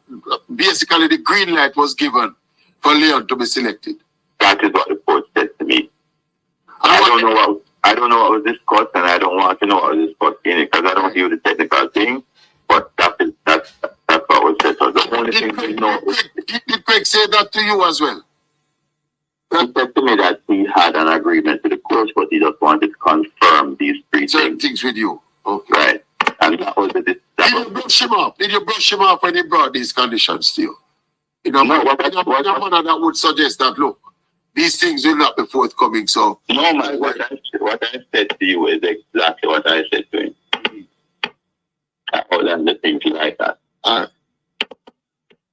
basically the green light was given for Leon to be selected. That is what the coach said to me. I don't know what was discussed, and I don't want to know what was discussed in it because I don't do the technical thing. But that's what was said. So the only thing we know. Did Craig say that to you as well? He said to me that he had an agreement with the coach, but he just wanted to confirm these three things with you. Okay. Right. And that was it. Did you brush him off? Did you brush him off when he brought these conditions to you? In a manner that would suggest that, look, these things will not be forthcoming. So no, man. What I said to you is exactly what I said to him. Other than the things like that. All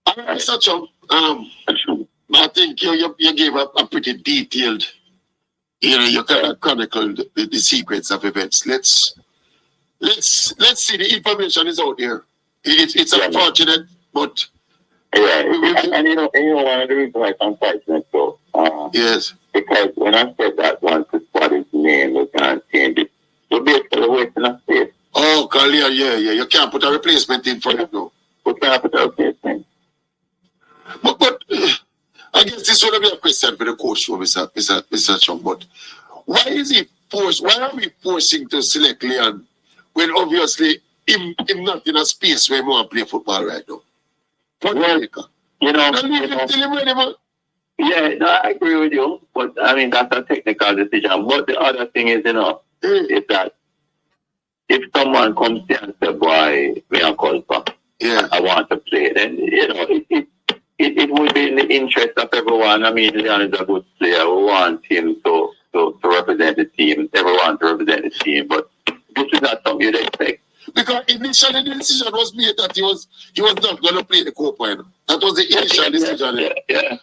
right, Mr. Chong. I think you gave a pretty detailed, you kind of chronicled the sequence of events. Let's see. The information is out there. It's unfortunate, but and you know one of the reasons why it's unfortunate though. Yes. Because when I said that once the squad is named, we can't change it. You're basically wasting a space. Oh, Kalia, yeah. You can't put a replacement in for it now. Put But I guess this would be a question for the coach, Mr. Chong. But why is he forced? Why are we forcing to select Leon when obviously him not in a space where he want to play football right now? Well, you know, yeah, no, I agree with you, but I mean that's a technical decision. But the other thing is, is that if someone comes here and says, "Boy, me a Copa, I want to play," then it would be in the interest of everyone. I mean, Leon is a good player. We want him to represent the team. Everyone to represent the team, but this is not something you'd expect. Because initially the decision was made that he was not going to play the Copa. That was the initial decision. And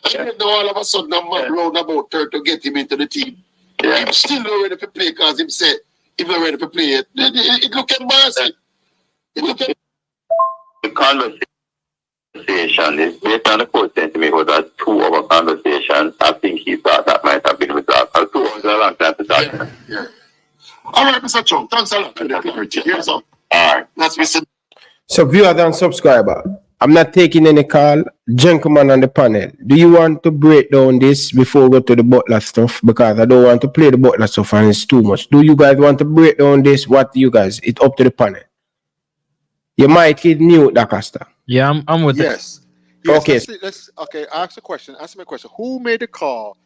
then all of a sudden, I'm blown about her to get him into the team. I'm still not ready to play because him said he's not ready to play it. It looked embarrassing. The conversation is based on the coach saying to me was a 2 hour conversation. I think he thought that might have been resolved. 2 hours is a long time to talk. All right, Mr. Chong, thanks a lot for the clarity. Here's all. All right, that's Mr. So viewer and subscriber, I'm not taking any call. Gentlemen on the panel, do you want to break down this before we go to the Butler stuff? Because I don't want to play the Butler stuff and it's too much. Do you guys want to break down this? What do you guys? It's up to the panel. You might hit mute, Dacosta. Yeah, I'm with Yes. Okay. Let's Ask me a question. Who made the call?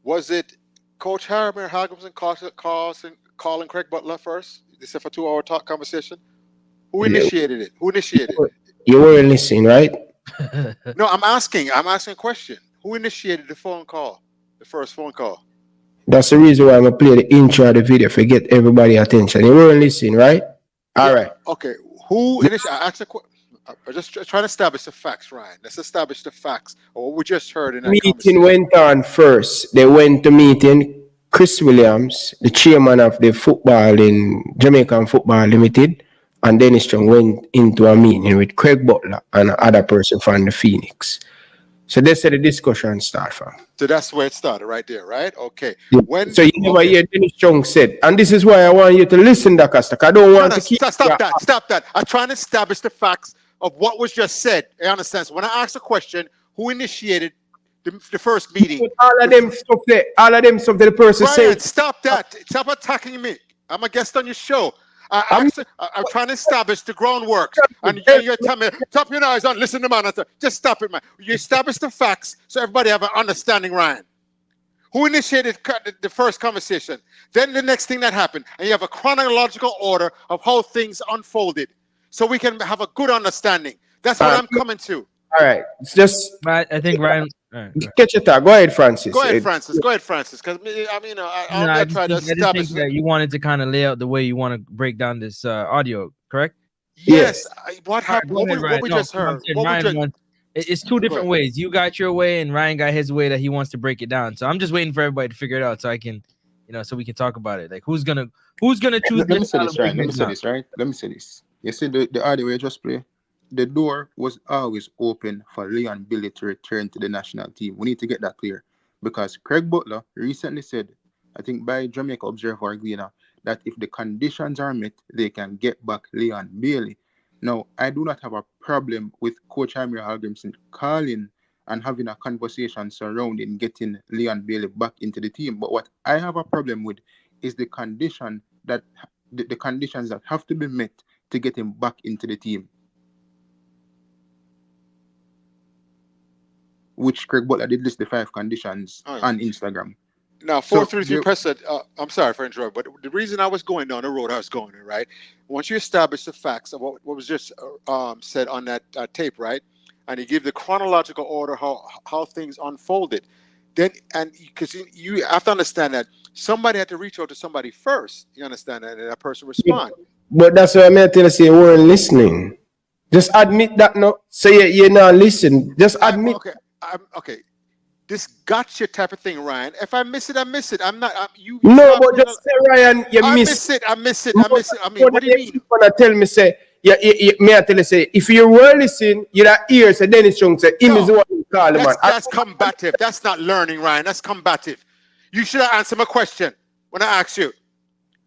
Was it Coach Heimir Hallgrímsson calling Craig Butler first? This is a 2 hour talk conversation. Who initiated it? You weren't listening, right? No, I'm asking a question. Who initiated the first phone call? That's the reason why I'm gonna play the intro of the video to get everybody attention. You weren't listening, right? All right. Okay. Who initiated? I asked a question. I'm just trying to establish the facts, Ryan. Let's establish the facts of what we just heard in that Meeting went on first. They went to meeting Chris Williams, the chairman of the football in Jamaican Football Limited, and Dennis Chung went into a meeting with Craig Butler and another person from the Phoenix. So that's where the discussion started from. So that's where it started, right there, right? Okay. So you never hear Dennis Chung said, and this is why I want you to listen, Dacosta. I don't want to keep. Stop that. I'm trying to establish the facts of what was just said. I understand. So when I ask a question, who initiated the first meeting? All of them stuff that the person said. Stop that. Stop attacking me. I'm a guest on your show. I'm trying to establish the groundwork. And you're telling me, stop your eyes on, listen to man. Just stop it, man. You establish the facts so everybody have an understanding, Ryan. Who initiated the first conversation? Then the next thing that happened. And you have a chronological order of how things unfolded. So we can have a good understanding. That's what I'm coming to. All right. It's just. I think Ryan. Catch your talk. Go ahead, Francis. Go ahead, Francis. Because I try to establish. That you wanted to kind of lay out the way you want to break down this audio, correct? Yes. What happened? What we just heard. It's two different ways. You got your way, and Ryan got his way that he wants to break it down. So I'm just waiting for everybody to figure it out, so I can, so we can talk about it. Like who's gonna choose? Let me say this, right? Let me say this. You see the audio we just play. The door was always open for Leon Billy to return to the national team. We need to get that clear because Craig Butler recently said, I think by Jamaica Observer Guinea, that if the conditions are met, they can get back Leon Bailey. Now, I do not have a problem with Coach Heimir Hallgrímsson calling and having a conversation surrounding getting Leon Bailey back into the team. But what I have a problem with is the conditions that have to be met to get him back into the team. Which Craig Butler did list the 5 conditions on Instagram. Now, 433 President, I'm sorry for interrupting, but the reason I was going down the road I was going in, right? Once you establish the facts of what was just said on that tape, right? And you give the chronological order how things unfolded, then because you have to understand that somebody had to reach out to somebody first. You understand that, and that person respond. But that's what I meant to say. You weren't listening. Just admit that. No, say you're not listening. Just admit. Okay. This gotcha type of thing, Ryan. If I miss it, I miss it. I'm not. You. No, but just say, Ryan, I miss it. I miss it. I mean, what do you mean? You wanna tell me say, may I tell you say, if you were listening, you'd hear say Dennis Chung say, him is the one who called him. That's combative. That's not learning, Ryan. That's combative. You should have answered my question when I asked you.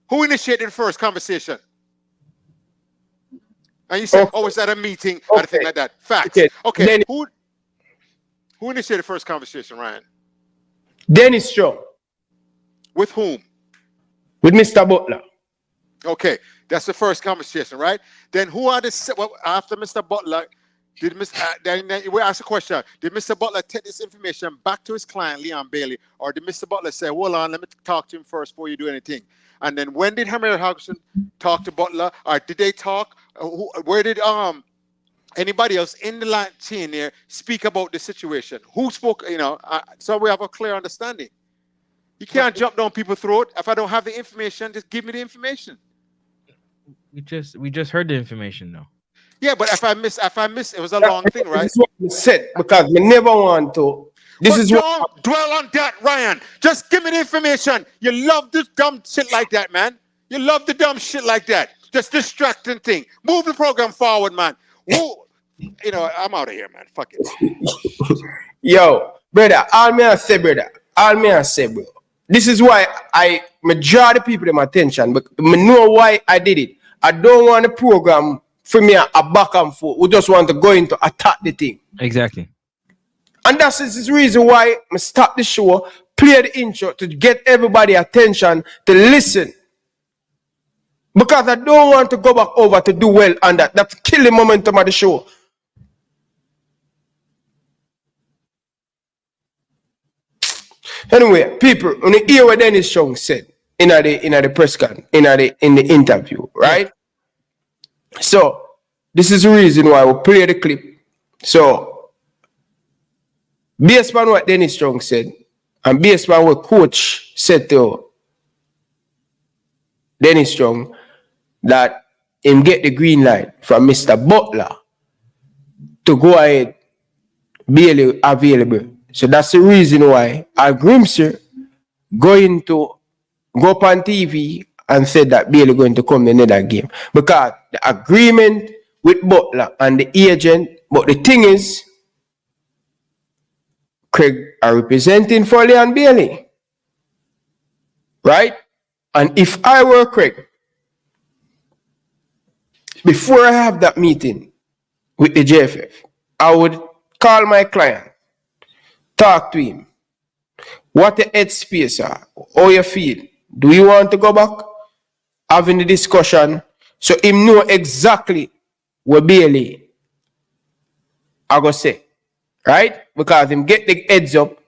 Who initiated the first conversation? And you said, Okay. oh, it's at a meeting, Okay. at a thing like that. Facts. Okay. Okay. Who initiated the first conversation, Ryan? Dennis Chong. With whom? With Mr. Butler. Okay, that's the first conversation, right? Then who are the well, after Mr. Butler? Did then we ask a question? Did Mr. Butler take this information back to his client Leon Bailey, or did Mr. Butler say, "Hold on, let me talk to him first before you do anything"? And then when did Heimir Hallgrímsson talk to Butler, or did they talk? Where did anybody else in the chain there speak about the situation? Who spoke? So we have a clear understanding. You can't jump down people's throat. If I don't have the information, just give me the information. We just heard the information though. Yeah, but if I miss, it was a long thing, right? This is what we said because we never want to. Don't dwell on that, Ryan. Just give me the information. You love this dumb shit like that, man. You love the dumb shit like that. Just distracting thing. Move the program forward, man. I'm out of here, man. Fuck it. Yo, brother, all me I say, bro. This is why I draw the people my attention, but I know why I did it. I don't want the program for me a back and forth. We just want to go into attack the thing. Exactly. And that's the reason why I stop the show, play the intro to get everybody attention to listen. Because I don't want to go back over to do well on that. That's killing momentum of the show. Anyway, people, when you hear what Dennis Chong said in the press con, in the interview, right? So this is the reason why we play the clip. So based on what Dennis Chong said, and based on what coach said to Dennis Chong, that him get the green light from Mr. Butler to go ahead, Bailey available. So that's the reason why Hallgrímsson going to go up on TV and said that Bailey going to come in another game. Because the agreement with Butler and the agent, but the thing is, Craig are representing Foley and Bailey. Right? And if I were Craig, before I have that meeting with the JFF, I would call my client, talk to him. What the headspace are, how you feel. Do you want to go back? Having the discussion so him know exactly what Bailey I go say. Right? Because him get the heads up.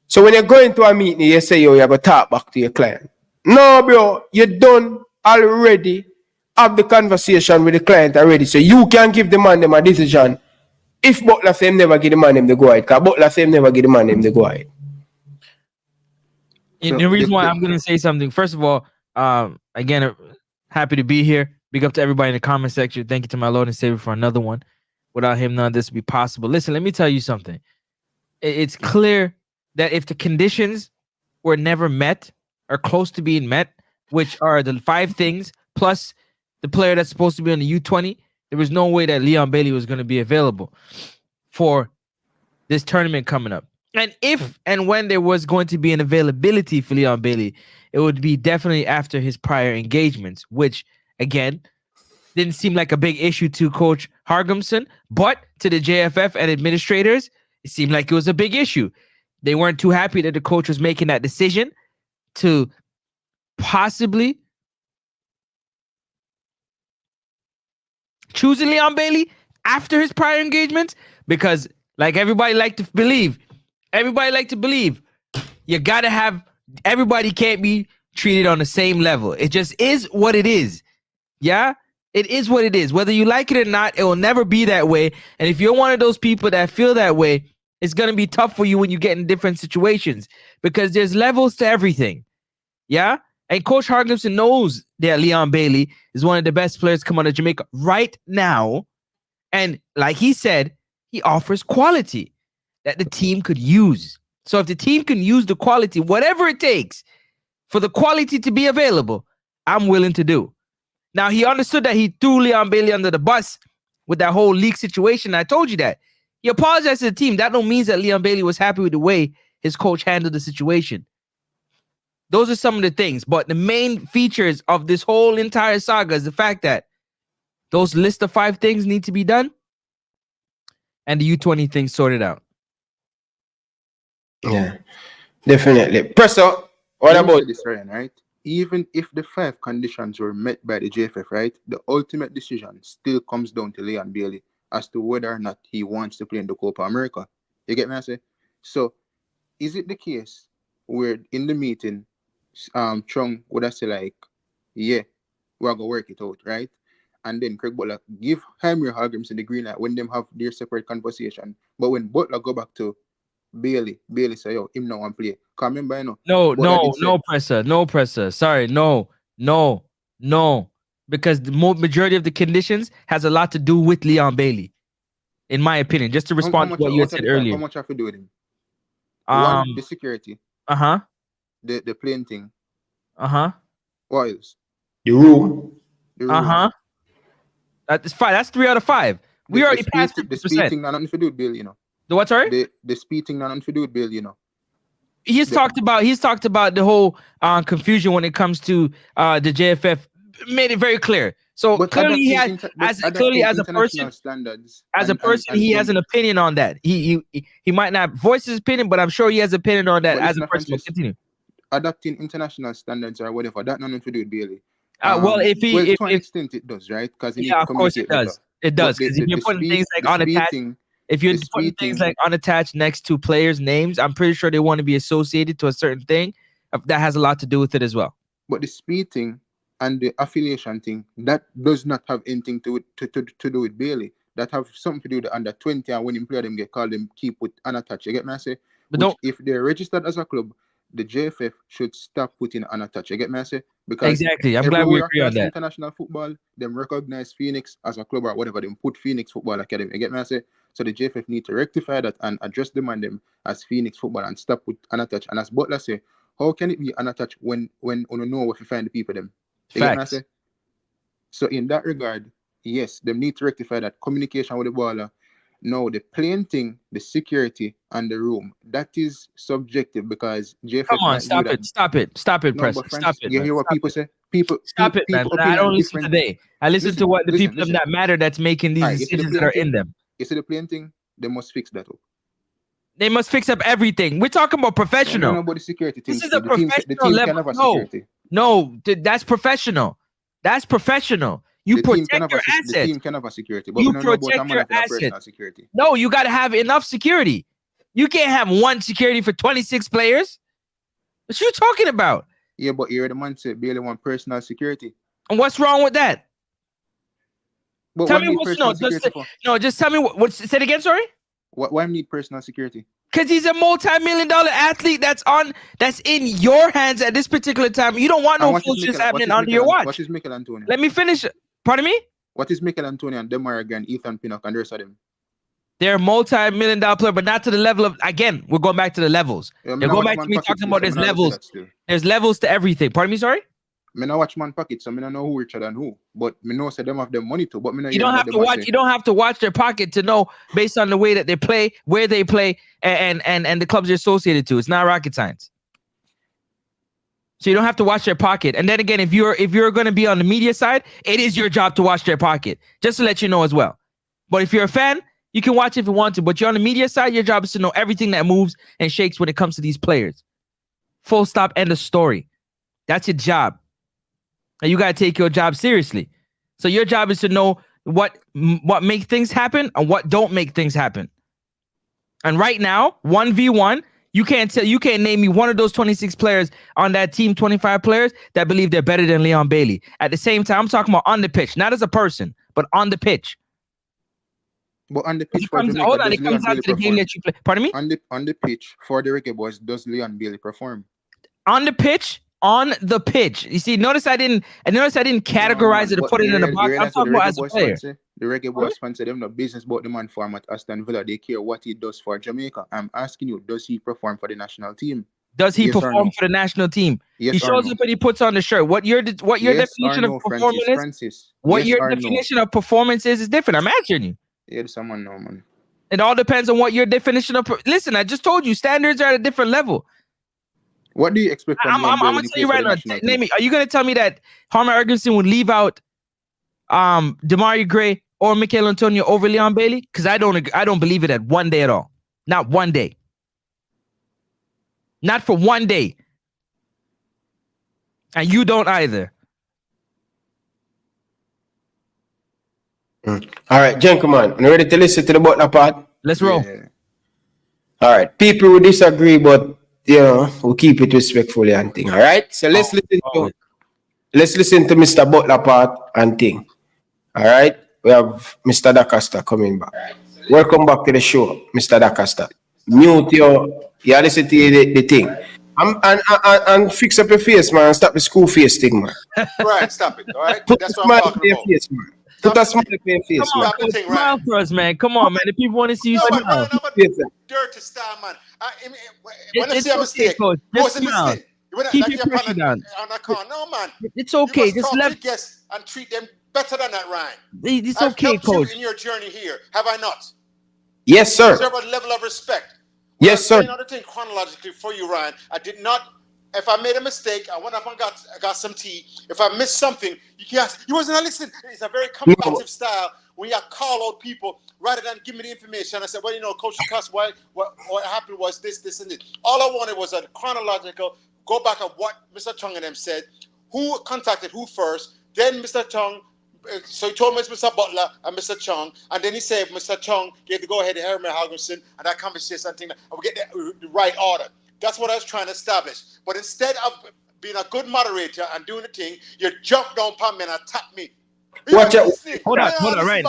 So when you go into a meeting, you say, yo, you go talk back to your client. No, bro, you done already have the conversation with the client already. So you can give the man them a decision. If Butler say him never give the man them the go ahead, because Butler say him never give the man them the go ahead. The reason why I'm going to say something, first of all, again, happy to be here. Big up to everybody in the comment section. Thank you to my Lord and Savior for another one. Without him, none of this would be possible. Listen, let me tell you something. It's clear that if the conditions were never met or close to being met, which are the 5 things, plus the player that's supposed to be on the U20, there was no way that Leon Bailey was going to be available for this tournament coming up. And if and when there was going to be an availability for Leon Bailey, it would be definitely after his prior engagements, which, again, didn't seem like a big issue to Coach Hallgrímsson, but to the JFF and administrators, it seemed like it was a big issue. They weren't too happy that the coach was making that decision to possibly choosing Leon Bailey after his prior engagements, because like everybody like to believe, you gotta have, everybody can't be treated on the same level. It just is what it is. Yeah, it is what it is. Whether you like it or not, it will never be that way. And if you're one of those people that feel that way, it's gonna be tough for you when you get in different situations, because there's levels to everything. Yeah. And Coach Hallgrímsson knows that Leon Bailey is one of the best players come out of Jamaica right now. And like he said, he offers quality that the team could use. So if the team can use the quality, whatever it takes for the quality to be available, I'm willing to do. Now, he understood that he threw Leon Bailey under the bus with that whole league situation. I told you that. He apologized to the team. That don't mean that Leon Bailey was happy with the way his coach handled the situation. Those are some of the things. But the main features of this whole entire saga is the fact that Those list of 5 things need to be done, and the U20 thing sorted out. Yeah, definitely. Presser, what Let me about say this, Ryan, right? Even if the 5 conditions were met by the JFF, right, the ultimate decision still comes down to Leon Bailey as to whether or not he wants to play in the Copa America. You get me? I say. So, is it the case where in the meeting, Chong would have say like, yeah, we're gonna work it out, right? And then Craig Butler give Heimir Hallgrímsson the green light when them have their separate conversation. But when Butler go back to Bailey say, yo, him no one play. Come remember, you know. Butler did say, No presser. Sorry, no. Because the majority of the conditions has a lot to do with Leon Bailey, in my opinion. Just to respond to what you had said earlier. How much have to do with him? One, the security. The plane thing. What else? the rule? That's 5. That's 3 out of 5. We already passed 50%. The speed thing, nothing to do with Bailey, you know. The what? Sorry. The speed thing, nothing to do with Bailey, you know. He's talked about the whole confusion when it comes to the JFF. Made it very clear. So but clearly he has as a person standards he has an opinion on that. He might not voice his opinion, but I'm sure he has an opinion on that as a person. Continue. Adapting international standards or whatever, that nothing to do with Bailey. Well, to an extent it does, right? Because of course it does. It does, because if you're putting things like unattached, if you're putting things like unattached next to players' names, I'm pretty sure they want to be associated to a certain thing. That has a lot to do with it as well. But the speed thing and the affiliation thing, that does not have anything to do with Bailey. That have something to do with the under 20, and when you play them get called, them keep with unattached. You get me? I say, but if they're registered as a club, the JFF should stop putting unattached. You get me? I say, because exactly. I'm glad we agree on that. International football, them recognize Phoenix as a club or whatever. Them put Phoenix Football Academy. You get me? I say, so the JFF need to rectify that and address them and them as Phoenix Football and stop with unattached. And as Butler say, how can it be unattached when you know where to find the people them? You get me? I say? So in that regard, yes, them need to rectify that communication with the baller. Now the playing thing, the security and the room, that is subjective because JFF. Come on, stop it, no, Preston. Stop it. You hear what people say? Stop it, man. I don't listen today. I listen to what the people that matter that's making these decisions that are in them. You see the playing thing? They must fix that up. They must fix up everything. We're talking about professional. No, about the security team. This is a professional level. No, that's professional. That's professional. You protect your assets. The team can have a security, but you protect your assets. No, you got to have enough security. You can't have one security for 26 players. What you talking about? Yeah, but you're the man said barely want personal security. And what's wrong with that? But tell me what's just tell me what. Say it again. Sorry. Why need personal security? Because he's a multi-million-dollar athlete that's in your hands at this particular time. You don't want no foolishness happening under your watch. What is Mikel Antonio? Let me finish. Pardon me? What is Mikel Antonio and Demar and Ethan Pinnock and the rest of them? They're a multi-million-dollar player, but not to the level of, again, we're going back to the levels. They're going back to me talking about there's levels. There's levels to everything. Pardon me, sorry? I don't watch man pockets, so I don't know who richer than who. But I know say them have their money too. But you don't have to watch their pocket to know based on the way that they play, where they play, and the clubs they're associated to. It's not rocket science. So you don't have to watch their pocket. And then again, if you're going to be on the media side, it is your job to watch their pocket. Just to let you know as well. But if you're a fan, you can watch if you want to. But you're on the media side, your job is to know everything that moves and shakes when it comes to these players. Full stop, end of story. That's your job. And you got to take your job seriously. So your job is to know what makes things happen and what don't make things happen. And right now, 1v1, you can't name me one of those 26 players on that team, 25 players that believe they're better than Leon Bailey. At the same time, I'm talking about on the pitch, not as a person, but on the pitch. But on the pitch, it comes out to the game that you play. Pardon me? On the pitch for the Reggae Boys, does Leon Bailey perform? On the pitch. You see, notice I didn't categorize it or put it in a box. I'm talking about as a player. The Reggae Boys fans say them no business about the man form at Aston Villa. They care what he does for Jamaica. I'm asking you, does he perform for the national team? Does he perform for the national team? Yes, he shows up and he puts on the shirt. What your definition of performance is? What your definition of performance is different. I'm asking you. Yeah, someone know, man. It all depends on what your definition of. Listen, I just told you, standards are at a different level. What do you expect from I'm going to tell you right now. Name me. Are you going to tell me that Heimir Hallgrímsson would leave out Demario Gray or Mikel Antonio over Leon Bailey? Because I don't believe it at one day at all. Not one day. Not for one day. And you don't either. All right, gentlemen, you ready to listen to the Butler part? Let's roll. All right, people will disagree, but we'll keep it respectfully and thing. All right, so let's listen to Mr. Butler part and thing. All right, we have Mr. DaCosta coming back. Welcome back to the show, Mr. DaCosta. Mute your listen to the thing. And fix up your face, man. Stop the school face thing, man. Right, stop it. All right, Put that's a what smile I'm on talking your about. face, man. Put a smile on your face, man. Stop the thing, Smile right? for us, man. Come on, man. The people want to see you No, but smile. Ryan, I'm a dirty style, man. When I It's see a okay, mistake, coach. you Just wasn't smile. listening. Keep your pressure down. On a con. No, man. It's okay. You must Just talk to your guests and treat them better than that, Ryan. It's I've okay, helped coach. you in your journey here, have I not? Yes, sir. Deserve a level of respect. Yes, sir. Another thing chronologically for you, Ryan. I did not. If I made a mistake, I went up and got some tea. If I missed something, you can't. You wasn't listening. It's a very combative style when you call out people rather than give me the information. I said, well, Coach Cuss, what happened was this, and this. All I wanted was a chronological go back of what Mr. Chong and them said, who contacted who first. Then Mr. Chong. So he told me it's Mr. Butler and Mr. Chong, and then he said Mr. Chong gave the go-ahead to Heimir Hallgrímsson, and that conversation, and we get the right order. That's what I was trying to establish. But instead of being a good moderator and doing the thing, you jumped on me and attacked me. Watch out. Hold on, Ryan.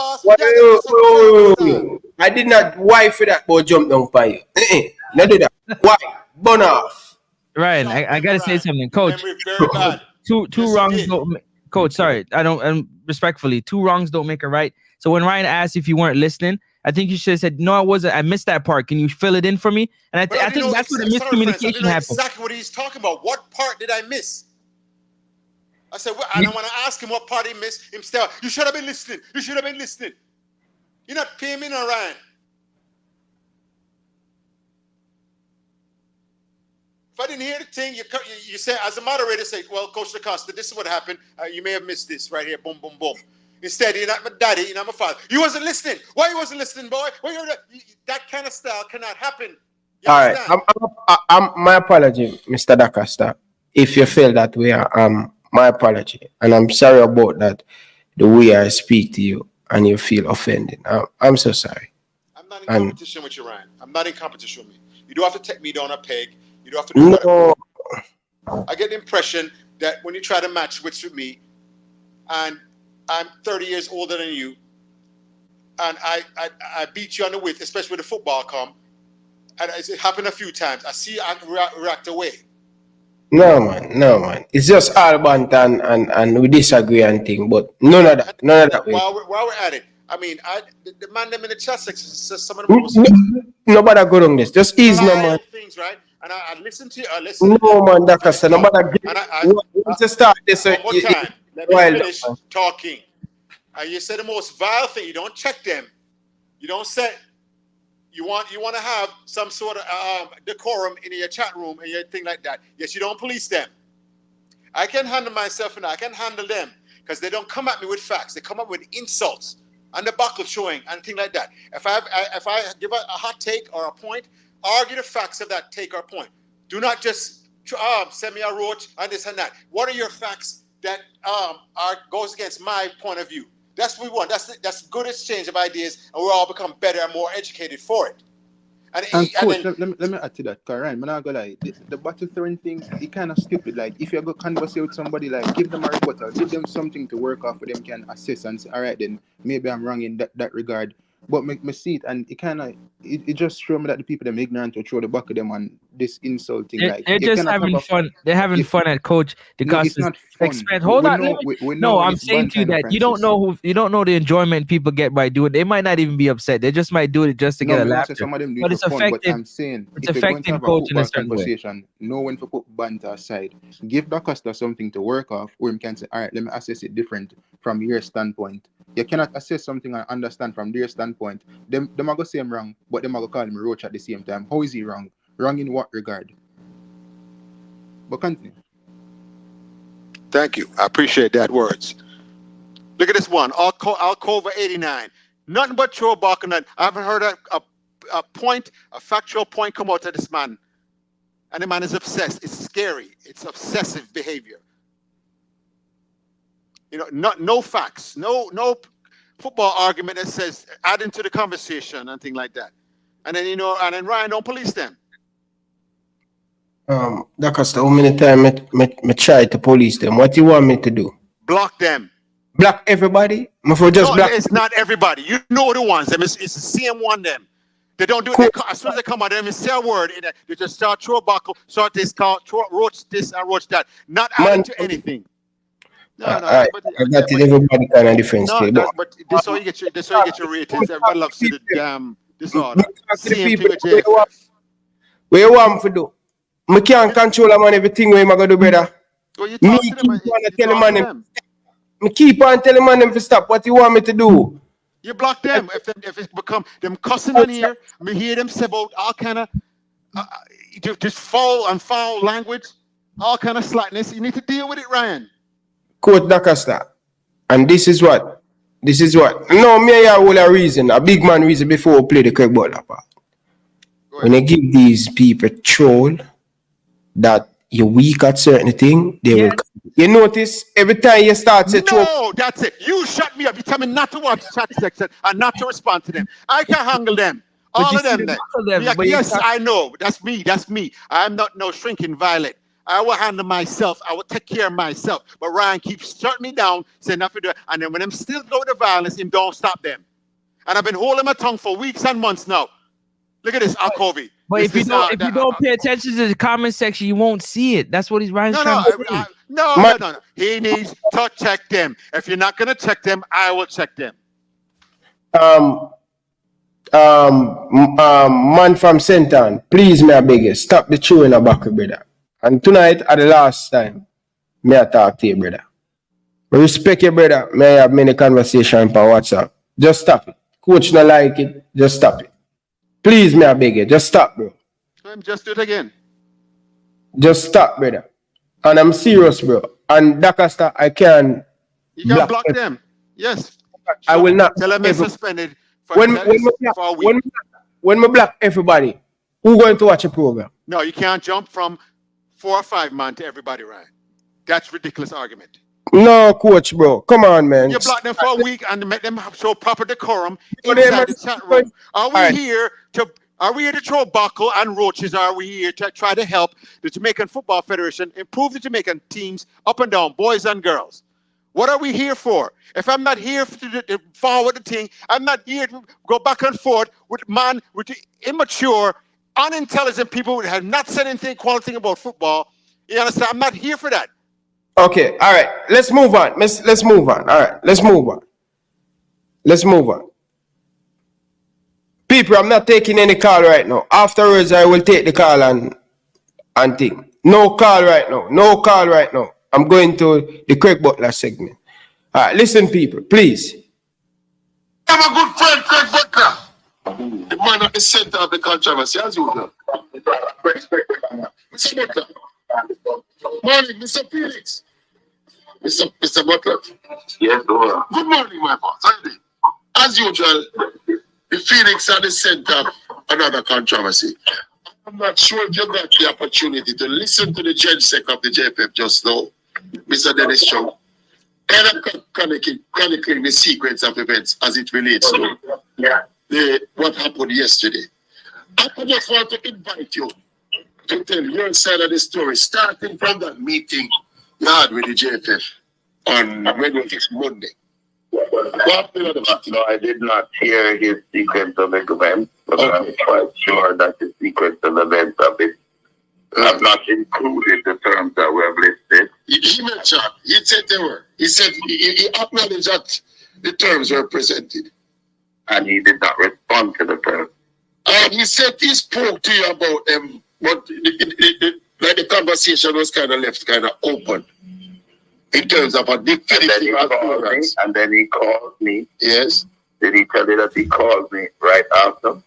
I did not. Why for that boy jump down by you? Not do that. Why? Burn off. Ryan, I gotta say something, Coach. Two wrongs don't. Coach, sorry, I don't. Respectfully, two wrongs don't make a right. So when Ryan asked if you weren't listening, I think you should have said, no, I wasn't. I missed that part. Can you fill it in for me? And I think that's where the miscommunication happened. Exactly what he's talking about. What part did I miss? I said, well, I don't want to ask him what part he missed. Him still, you should have been listening. You should have been listening. You're not paying me no, Ryan. If I didn't hear the thing, you say, as a moderator, say, well, Coach DaCosta, this is what happened. You may have missed this right here. Boom, boom, boom. Instead, you're not my daddy, you're not my father. You wasn't listening. Why you wasn't listening, boy? That kind of style cannot happen. All right. My apology, Mr. DaCosta. If you feel that way, my apology. And I'm sorry about that, the way I speak to you and you feel offended. I'm so sorry. I'm not in competition with you, Ryan. I'm not in competition with me. You don't have to take me down a peg. You don't have to do that. I get the impression that when you try to match wits with me, and I'm 30 years older than you, and I beat you on the width, especially when the football come, and it happened a few times. I see I react away. No, man. It's just all bant and we disagree and thing, but none of that. While we're at it, I mean, the man them in the chat section says some of the most nobody go on this. Just ease, no man. Things, right? And I listen to you. I listen. No man, DaCosta. Nobody. Let's start this. One more time. Let me finish talking. You say the most vile thing. You don't check them. You don't say. You want to have some sort of decorum in your chat room and your thing like that. Yes, you don't police them. I can handle myself and I can handle them because they don't come at me with facts. They come up with insults and the buckle showing and things like that. If I give a hot take or a point, argue the facts of that take or point. Do not just send me a roach and this and that. What are your facts that goes against my point of view? That's what we want. That's good exchange of ideas, and we'll all become better and more educated for it. And Coach, let me add to that, because Ryan, I'm not gonna lie, the battle throwing thing, it kind of stupid. Like, if you go converse with somebody, like, give them a rebuttal, give them something to work off, for them can assess and say, all right, then maybe I'm wrong in that regard. But me see it, and it just show me that the people them ignorant to throw the back of them on this insulting. They're just having fun. They're having fun at Coach DaCosta's expense. Hold on, I'm saying to you that you don't know the enjoyment people get by doing it. They might not even be upset. They just might do it just to get a laughter. Some of them do but it it's for fun, effective. but I'm saying it's if you're going to effective have a coaching in a football certain way. conversation, know when to put banter aside. Give DaCosta something to work off, or you can say, all right, let me assess it different from your standpoint. You cannot assess something and understand from their standpoint. Them are going to say I'm wrong, but them are going to call him roach at the same time. How is he wrong? Wrong in what regard? But continue. Thank you. I appreciate that words. Look at this one, Alcova 89. Nothing but throw back on that. I haven't heard a factual point come out of this man. And the man is obsessed. It's scary. It's obsessive behavior. You know, no facts, no football argument that says add into the conversation and thing like that. And then Ryan don't police them. That's how many times I try to police them. What do you want me to do? Block them. Block everybody? No, it's not everybody. You know the ones. It's the same one them. They don't do it. As soon as they come out, they say a word. They just start throw buckle, start this, roach this and roach that. Not adding to anything. No, I got it. Everybody kind of different. But this how you get your ratings. Everybody loves to the damn disorder. Same thing with JFF. What you want to do? I can't control a man everything where I'm going to do, brother. Well, you talk to them. I keep on telling them to stop. What you want me to do? You block them. If it's become them cussing on here, I hear them say about all kind of just foul language, all kind of slackness. You need to deal with it, Ryan. Coach Dakasta. And this is what. No, me I will a reason, a big man reason before we play the Craig Butler part. When you give these people troll that you're weak at certain things, they will. You notice every time you start to troll. No, that's it. You shut me up. You tell me not to watch chat section and not to respond to them. I can handle them. All of them. Yes, I know. That's me. I'm not no shrinking violet. I will handle myself. I will take care of myself. But Ryan keeps shutting me down, saying nothing to do. And then when I'm still going to violence, him don't stop them. And I've been holding my tongue for weeks and months now. Look at this, Alcovi. But if you don't pay attention to the comment section, you won't see it. That's what he's trying to say. No. He needs to check them. If you're not going to check them, I will check them. Man from Senton, please, may I beg you, stop the chewing about you, brother. And tonight, at the last time, may I talk to you, brother. I respect you, brother. May I have many conversations on WhatsApp. Just stop it. Coach not like it. Just stop it. Please, may I beg you, just stop, bro. Just do it again. Just stop, brother. And I'm serious, bro. And Dakasta, I can. You can block them. Yes. I will not. Tell them they're suspended for when we block everybody, who going to watch a program? No, you can't jump from 4 or 5 man to everybody, right? That's ridiculous argument. No, coach, bro. Come on, man. You block them for a week and make them show proper decorum inside the chat room. Are we here to throw buckle and roaches? Are we here to try to help the Jamaican Football Federation improve the Jamaican teams up and down, boys and girls? What are we here for? If I'm not here to forward the thing, I'm not here to go back and forth with immature, unintelligent people who have not said anything quality about football. You understand? I'm not here for that. Okay, all right. Let's move on. Let's move on. All right, let's move on. People, I'm not taking any call right now. Afterwards, I will take the call and thing. No call right now. I'm going to the Craig Butler segment. All right, listen, people, please. I'm a good friend, Craig Butler. The man at the center of the controversy, as usual. Mr. Butler. Morning, Mr. Felix. Mr. Butler. Yes, sir. Good morning, my boss. How you doing? As usual, the Felix at the center of another controversy. I'm not sure if you got the opportunity to listen to the judge sec of the JFF just now, Mr. Dennis Chong, kind of chronicling the sequence of events as it relates to what happened yesterday. I just want to invite you to tell your side of the story, starting from that meeting you had with the JFF on Monday. No, I did not hear his sequence of events, but I'm quite sure that the sequence of events have not included the terms that we have listed. He mentioned, he said they were. He said he acknowledged that the terms were presented. And he did not respond to the terms. He said he spoke to you about them, but the conversation was kind of left kind of open in terms of a definitive assurance. And then he called me. Yes. Did he tell you that he called me right after?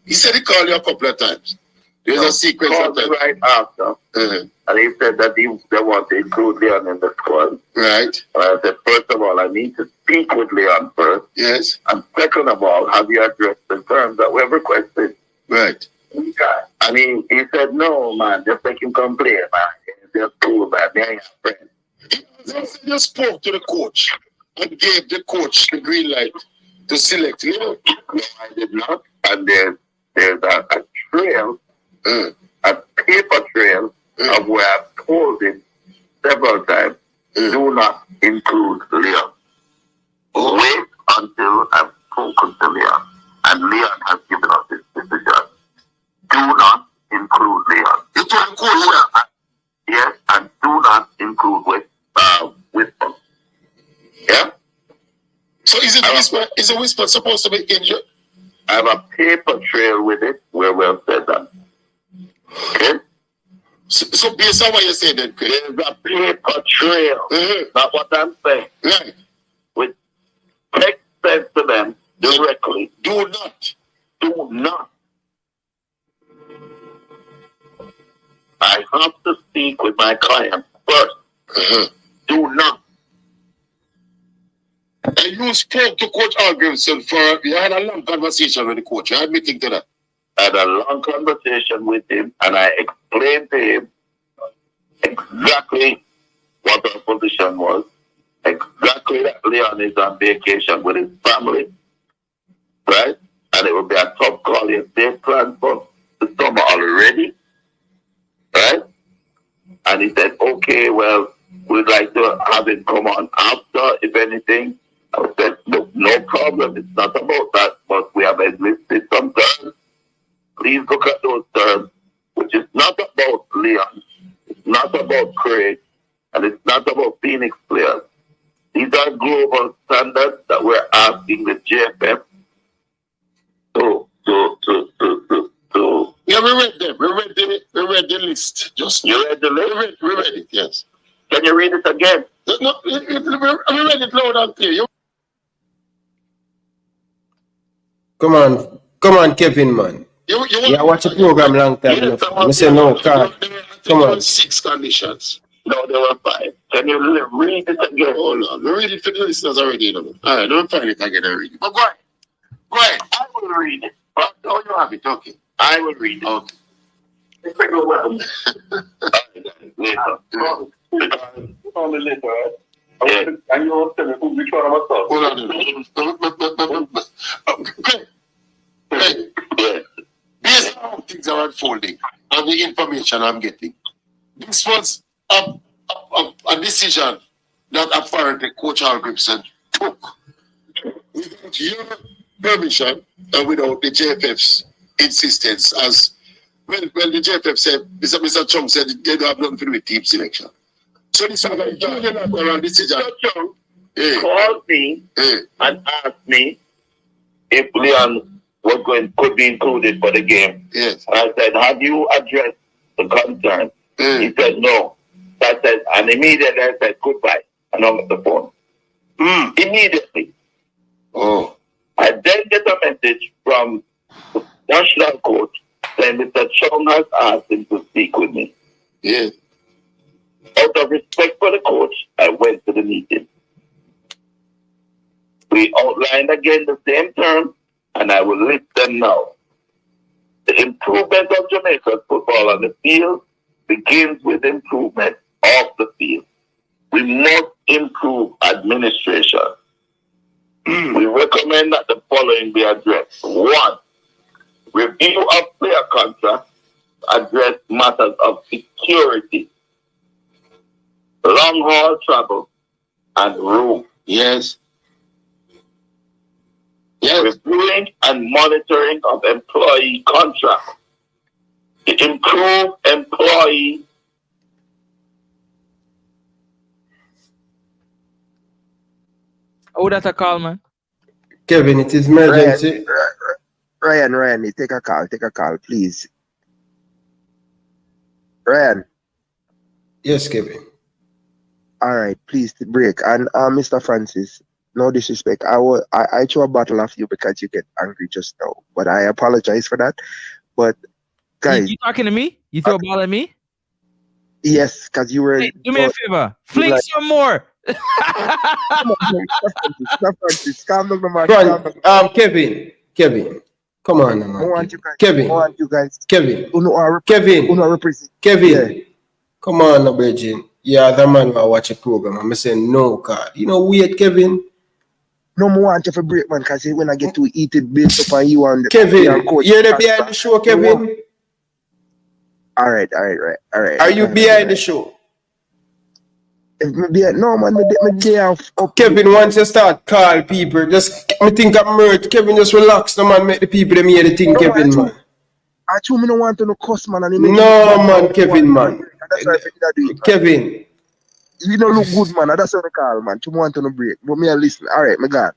He said he called you a couple of times. There's a sequence called me right after, and he said that they want to include Leon in the squad. Right. And I said, first of all, I need to speak with Leon first. Yes. And second of all, have you addressed the terms that we've requested? Right. And he said, no, man, just make him come play, man. It's just cool, man. They ain't your friend. You spoke to the coach and gave the coach the green light to select Leon. No, I did not. And there's a trail, a paper trail of where I've told him several times, do not include Leon. Wait until I've spoken to Leon. And Leon has given us his decision. Do not include Leon. You told the coach? Yes, and do not include Whisper. Yeah? So is a whisper supposed to be injured? I have a paper trail with it where we have said that. Okay? So based on what you're saying then, Chris? There's a paper trail. That's what I'm saying. Right. With text sent to them directly. Do not. Do not. I have to speak with my client first. Do not. And you spoke to Coach Hallgrímsson you had a long conversation with the coach. You admitting to that? I had a long conversation with him and I explained to him exactly what our position was. Exactly that Leon is on vacation with his family. Right? And it would be a tough call if they plan for the summer already. Right? And he said, okay, well, we'd like to have him come on after, if anything. I said, look, no problem. It's not about that, but we have enlisted some terms. Please look at those terms, which is not about Leon, it's not about Craig, and it's not about Phoenix players. These are global standards that we're asking the JFF to. Yeah, we read them. We read the list. Just you read the list? We read it, yes. Can you read it again? No, we read it loud and clear. Come on, Kevin, man. You watch the program long time enough. I say no, Carl. Come on. 6 conditions. No, there were 5. Can you read it again? Hold on. We read it for the listeners already. You know. All right, don't find it again and read it. But go ahead. Go ahead. I will read it. Oh, you have it. Okay. I will read it. Okay. It's pretty well. Only later, right? Yeah. And you want to tell me which one of us are? Hold on. Okay. Based on how things are unfolding and the information I'm getting, this was a decision that apparently Coach Hallgrímsson took without your permission and without the JFF's insistence. As well, the JFF said, Mr. Chong said they don't have nothing to do with team selection. So this was a unilateral decision. Mr. Chong called me and asked me if Leon could be included for the game. Yes. I said, have you addressed the concern? He said, no. I said, and immediately I said, goodbye. And hung up the phone. Immediately. Oh. I then get a message from the national coach saying Mr. Chong has asked him to speak with me. Yeah. Out of respect for the coach, I went to the meeting. We outlined again the same terms, and I will list them now. The improvement of Jamaica's football on the field begins with improvement off the field. We must improve administration. We recommend that the following be addressed. 1, review of player contracts, address matters of security, long haul travel, and room. Yes. Reviewing and monitoring of employee contracts. Improve employee. Oh, that's a call, man. Kevin, it is emergency. Ryan, take a call, please. Ryan. Yes, Kevin. All right, please break. And Mr. Francis, no disrespect. I threw a bottle of you because you get angry just now, but I apologize for that. But Guys, You talking to me? You throw a ball at me? yes, because you were. Hey, do me a favor. Fling like- some more. Stop, Francis. Calm down, man. Calm Run, down. Kevin. Come on, man. I want you guys. Kevin. I want you guys. Kevin. Who are Kevin. represent. Kevin. Yeah. Come on, no, Virgin. Yeah, the man will watch a program. I'm saying no, God. You know, weird, Kevin. No more want you for break, man, because when I get to eat it based upon you and Kevin, your coach. you're the behind the show, Kevin. All right. Are you behind the show? If me be no man, me day off. Kevin, once you start call people, just me think I'm merged. Kevin, just relax, no man. Make the people them hear the thing, No, Kevin, man. I told me no want to no cuss, man. And No, man, Kevin, man. That's why I did that do it. Kevin. You don't look good, man. That's what I call, man. You want to no break. But me a listen. All right, my God.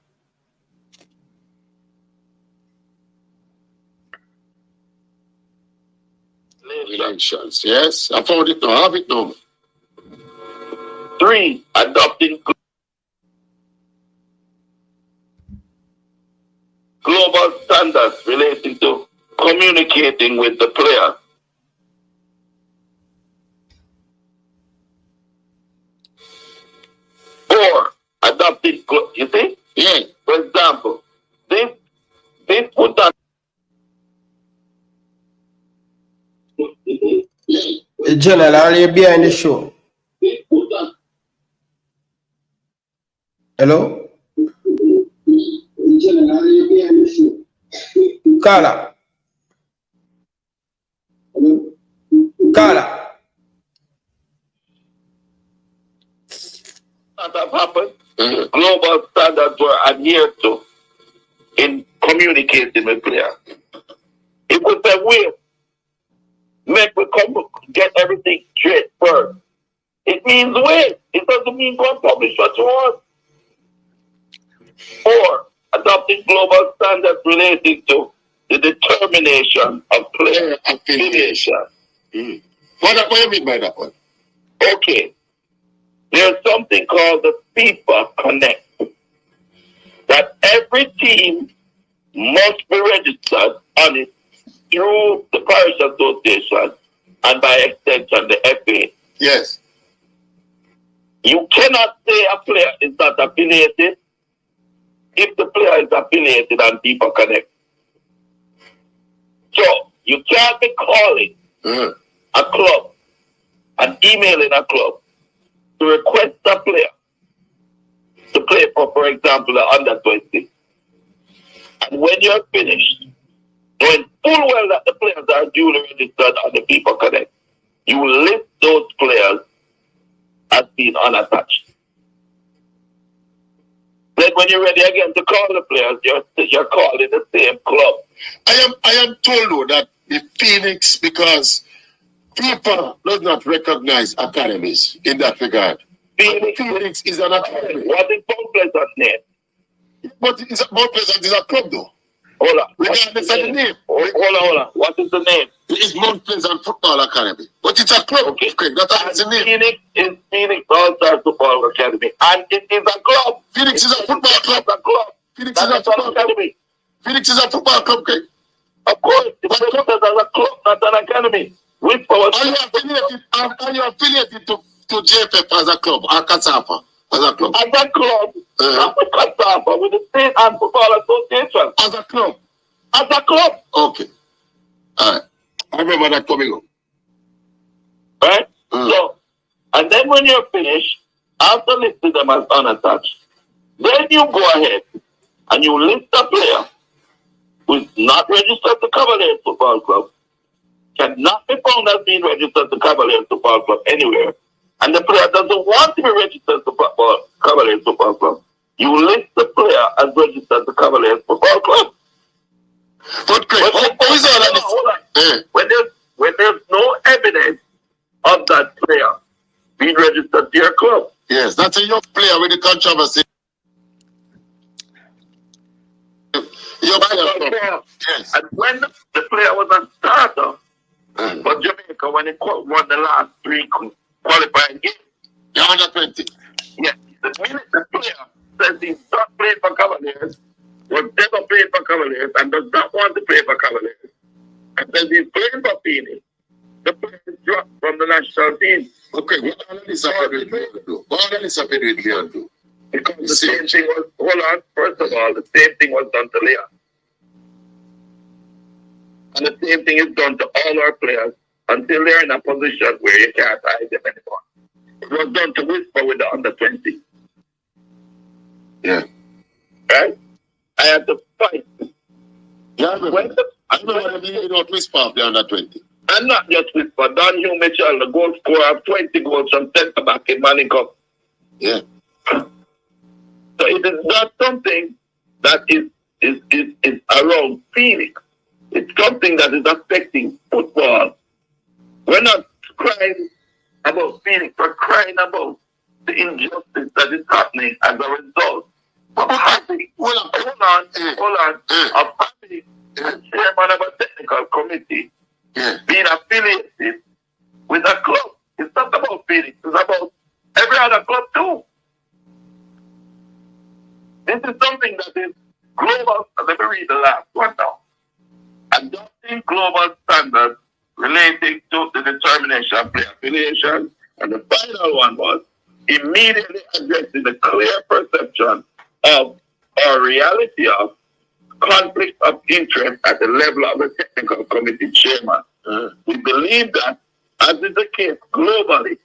Relations, yes. I found it now. I have it now. 3, adopting global standards relating to communicating with the player. 4, adopting, you see? Yeah. For example, this put on General, are you behind the show? Hello? Carla. that have happened. Global standards were adhered to in communicating with players. It was a way make we come get everything straight first. It means wait. It doesn't mean go and publish what you want. 4, adopting global standards relating to the determination of player affiliation. What do you mean by that one? Okay. There's something called the FIFA Connect. That every team must be registered on it through the Parish Association and by extension the FA. Yes. You cannot say a player is not affiliated if the player is affiliated on FIFA Connect. So you can't be calling a club and emailing a club to request a player to play for example, the under 20. And when you're finished, knowing full well that the players are duly registered on the FIFA Connect, you will list those players as being unattached. Then when you're ready again to call the players, you're calling the same club. I am told though that the Phoenix, because FIFA does not recognize academies in that regard. Phoenix is an academy. What is Mount Pleasant name? But Mount Pleasant is a club though. Hold on. Regardless of the name. Hold on. What is the name? It's Mount Pleasant Football Academy. But it's a club. Okay. That's the name. Phoenix is Phoenix All-Star Football Academy. And it is a club. Phoenix is a football club. It's a club. Phoenix is a football academy. Phoenix is a football club, okay? Of course, it's registered as a club, not an academy. With power. Are you affiliated to JFF as a club or Katsafa as a club? As a club, not with Katsafa, with the State and Football Association. As a club? As a club. Okay. All right. I remember that coming up. Right? So, and then when you're finished, after listing them as unattached, then you go ahead and you list a player who is not registered to Cavaliers Football Club, cannot be found as being registered to Cavaliers Football Club anywhere, and the player doesn't want to be registered to Cavaliers Football Club. You list the player as registered to Cavaliers Football Club. But when there's no evidence of that player being registered to your club. Yes, that's a young player with the controversy. Yes. And when the player was a starter for Jamaica when he won the last 3 qualifying games. The under 20. Yes. The minute the player says he's not playing for Cavaliers, was never playing for Cavaliers, and does not want to play for Cavaliers, and says he's playing for Phoenix, this happened with Leon too. All of this happened with Leon too. Because the same thing was, hold on, first of all, the same thing was done to Leon. And the same thing is done to all our players until they're in a position where you can't hide them anymore. It was done to Whisper with the under 20. Yeah. Right? I had to fight. Yeah, I remember. I remember them leaving out Whisper of the under 20. And not just Whisper, Don Hugh Mitchell, the goal scorer of 20 goals from centre back in Manning Cup. Yeah. So it is not something that is around Phoenix. It's something that is affecting football. We're not crying about Phoenix, we're crying about the injustice that is happening as a result of having, hold on, of having the chairman of a technical committee being affiliated with a club. It's not about Phoenix, it's about every other club too. This is something that is global. Let me read the last one now. Adopting global standards relating to the determination of player affiliation. And the final one was immediately addressing the clear perception of or reality of conflict of interest at the level of the technical committee chairman. We believe that, as is the case globally,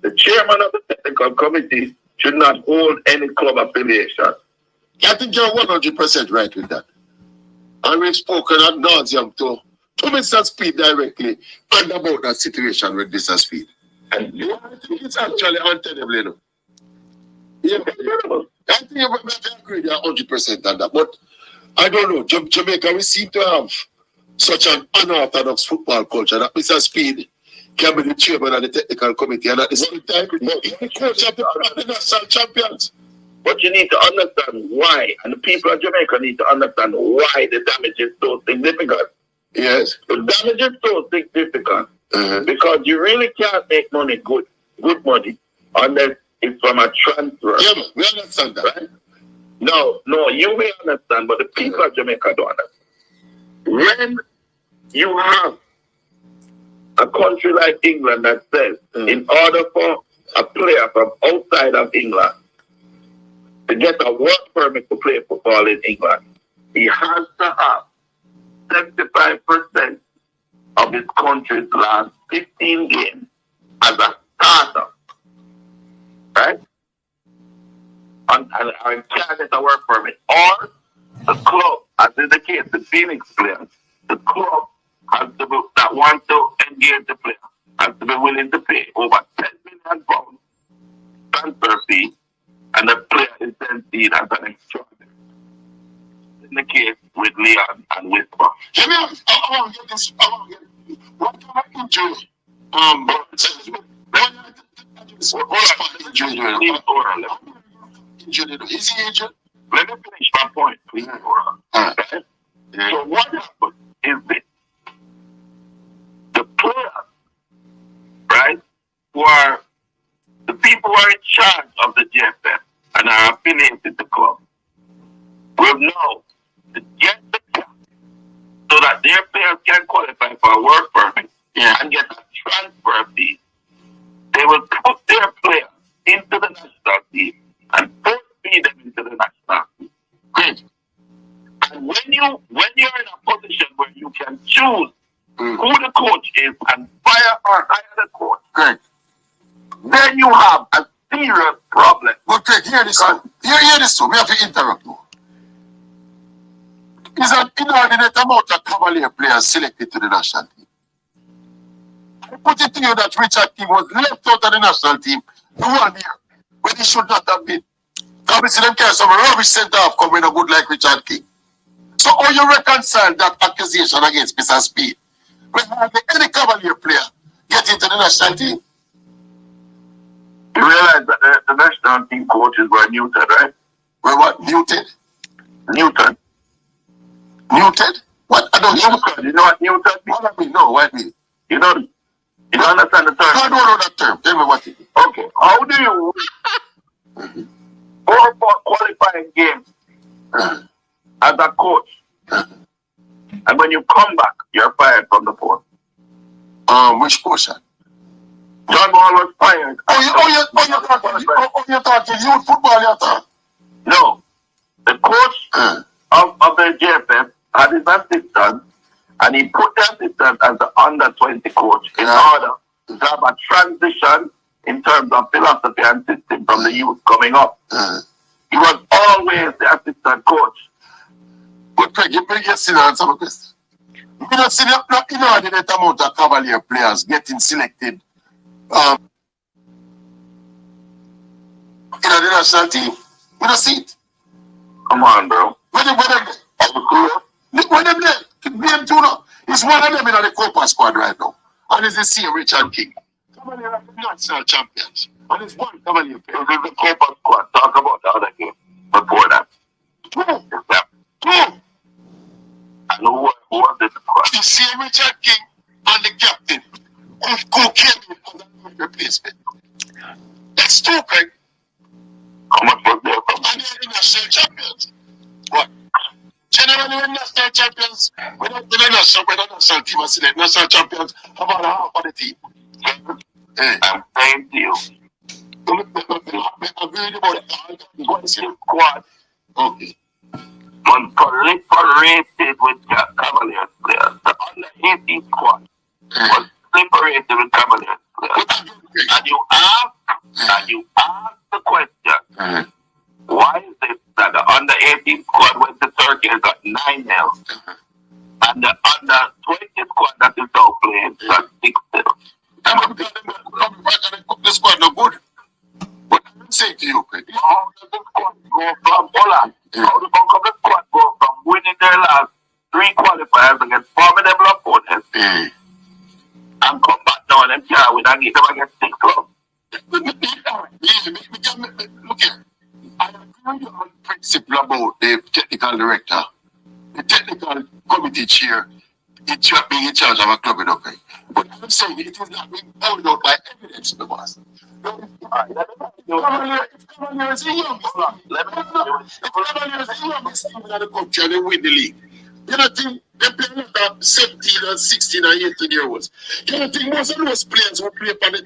the chairman of the technical committee should not hold any club affiliation. I think you're 100% right with that. And we've spoken ad nauseum to Mr. Speed directly and about that situation with Mr. Speed. And yeah, I think it's actually untenable, you know. Yeah, I think you agree 100% on that. But I don't know, Jamaica, we seem to have such an unorthodox football culture that Mr. Speed can be the chairman of the technical committee and at the same time, he's the coach of the national champions. But you need to understand why, and the people of Jamaica need to understand why the damage is so significant. Yes. The damage is so significant because you really can't make money, good money, unless it's from a transfer. Yeah, man, we understand that. Right? No, you may understand, but the people of Jamaica don't understand. When you have a country like England that says, in order for a player from outside of England to get a work permit to play football in England, he has to have 75% of his country's last 15 games as a starter. Right? And can't get a work permit. Or the club, as is the case, the Phoenix players, the club has to be, that wants to engage the player, has to be willing to pay over £10 million transfer fee, and the player is then seen as an extraordinary. In the case with Leon and Whisper. I want to get this. What kind of injury? Is he injured? Let me finish my point, please. Right? So what happened is this. The players, right, who are the people who are in charge of the JFF and are affiliated to the club, will know to get the cap so that their players can qualify for a work permit and get a transfer fee. They will put their players into the national team and force feed them into the national team. Great. And when you're in a position where you can choose who the coach is and fire or hire the coach, Great. then you have a serious problem. But Craig, hear this. Hear this. We have to interrupt you. Is an inordinate amount of Cavalier players selected to the national team. I put it to you that Richard King was left out of the national team for 1 year when he should not have been. Obviously, them carry some rubbish center off coming a good like Richard King. So how you reconcile that accusation against Mr. Speed? When hardly any Cavalier player get into the national team? You realize that the national team coaches were neutered, right? Were what? Neutered? Neutered. Neutered? What? I don't know. You know what neutered means? What I mean? No, what I mean? You don't understand the term? I don't know that term. Tell me what it is. Okay. How do you go for qualifying games as a coach, and when you come back, you're fired from the post? Which portion? John Wall was fired. You thought youth football, you thought? No. The coach of the JFF had his assistant, and he put the assistant as the under-20 coach in order to have a transition in terms of philosophy and system from the youth coming up. He was always the assistant coach. But Craig, you bring your sin and answer my question. You don't see the inordinate amount of Cavalier players getting selected in the national team. We don't see it. Come on, bro. When them there? Name two now. It's one of them in the Copa squad right now. And it's the same Richard King. Cavalier are the national champions. And it's one Cavalier player. It's the Copa squad. Talk about the other game before that. Two. And who was the squad? The same Richard King and the captain who came in for the replacement. That's two, Craig. How much was there? And they're the national champions. What? Generally, when national champions, when the national team are select national champions, about half of the team. I'm saying to you. I'm reading about the squad. Okay. Man proliferated with Cavaliers players. The under 18 squad was proliferated with Cavaliers players. And you ask the question, why is it that the under 18 squad went to Turkey and got 9-0, and the under 20 squad that is now playing got 6-0? The squad no good. But I'm saying to you, Craig, how does the squad go from Holland? How the squad go from winning their last 3 qualifiers against formidable opponents and come back now and them can't win and get them against 6 clubs? Look here. I agree on principle about the technical director, the technical committee chair, being in charge of a club in okay. But I'm saying it is not being held out by evidence, the boss. If Cavalier is the youngest team in the country and they win the league, you don't think they play about 17 and 16 and 18 year olds? You don't think most of those players who play for the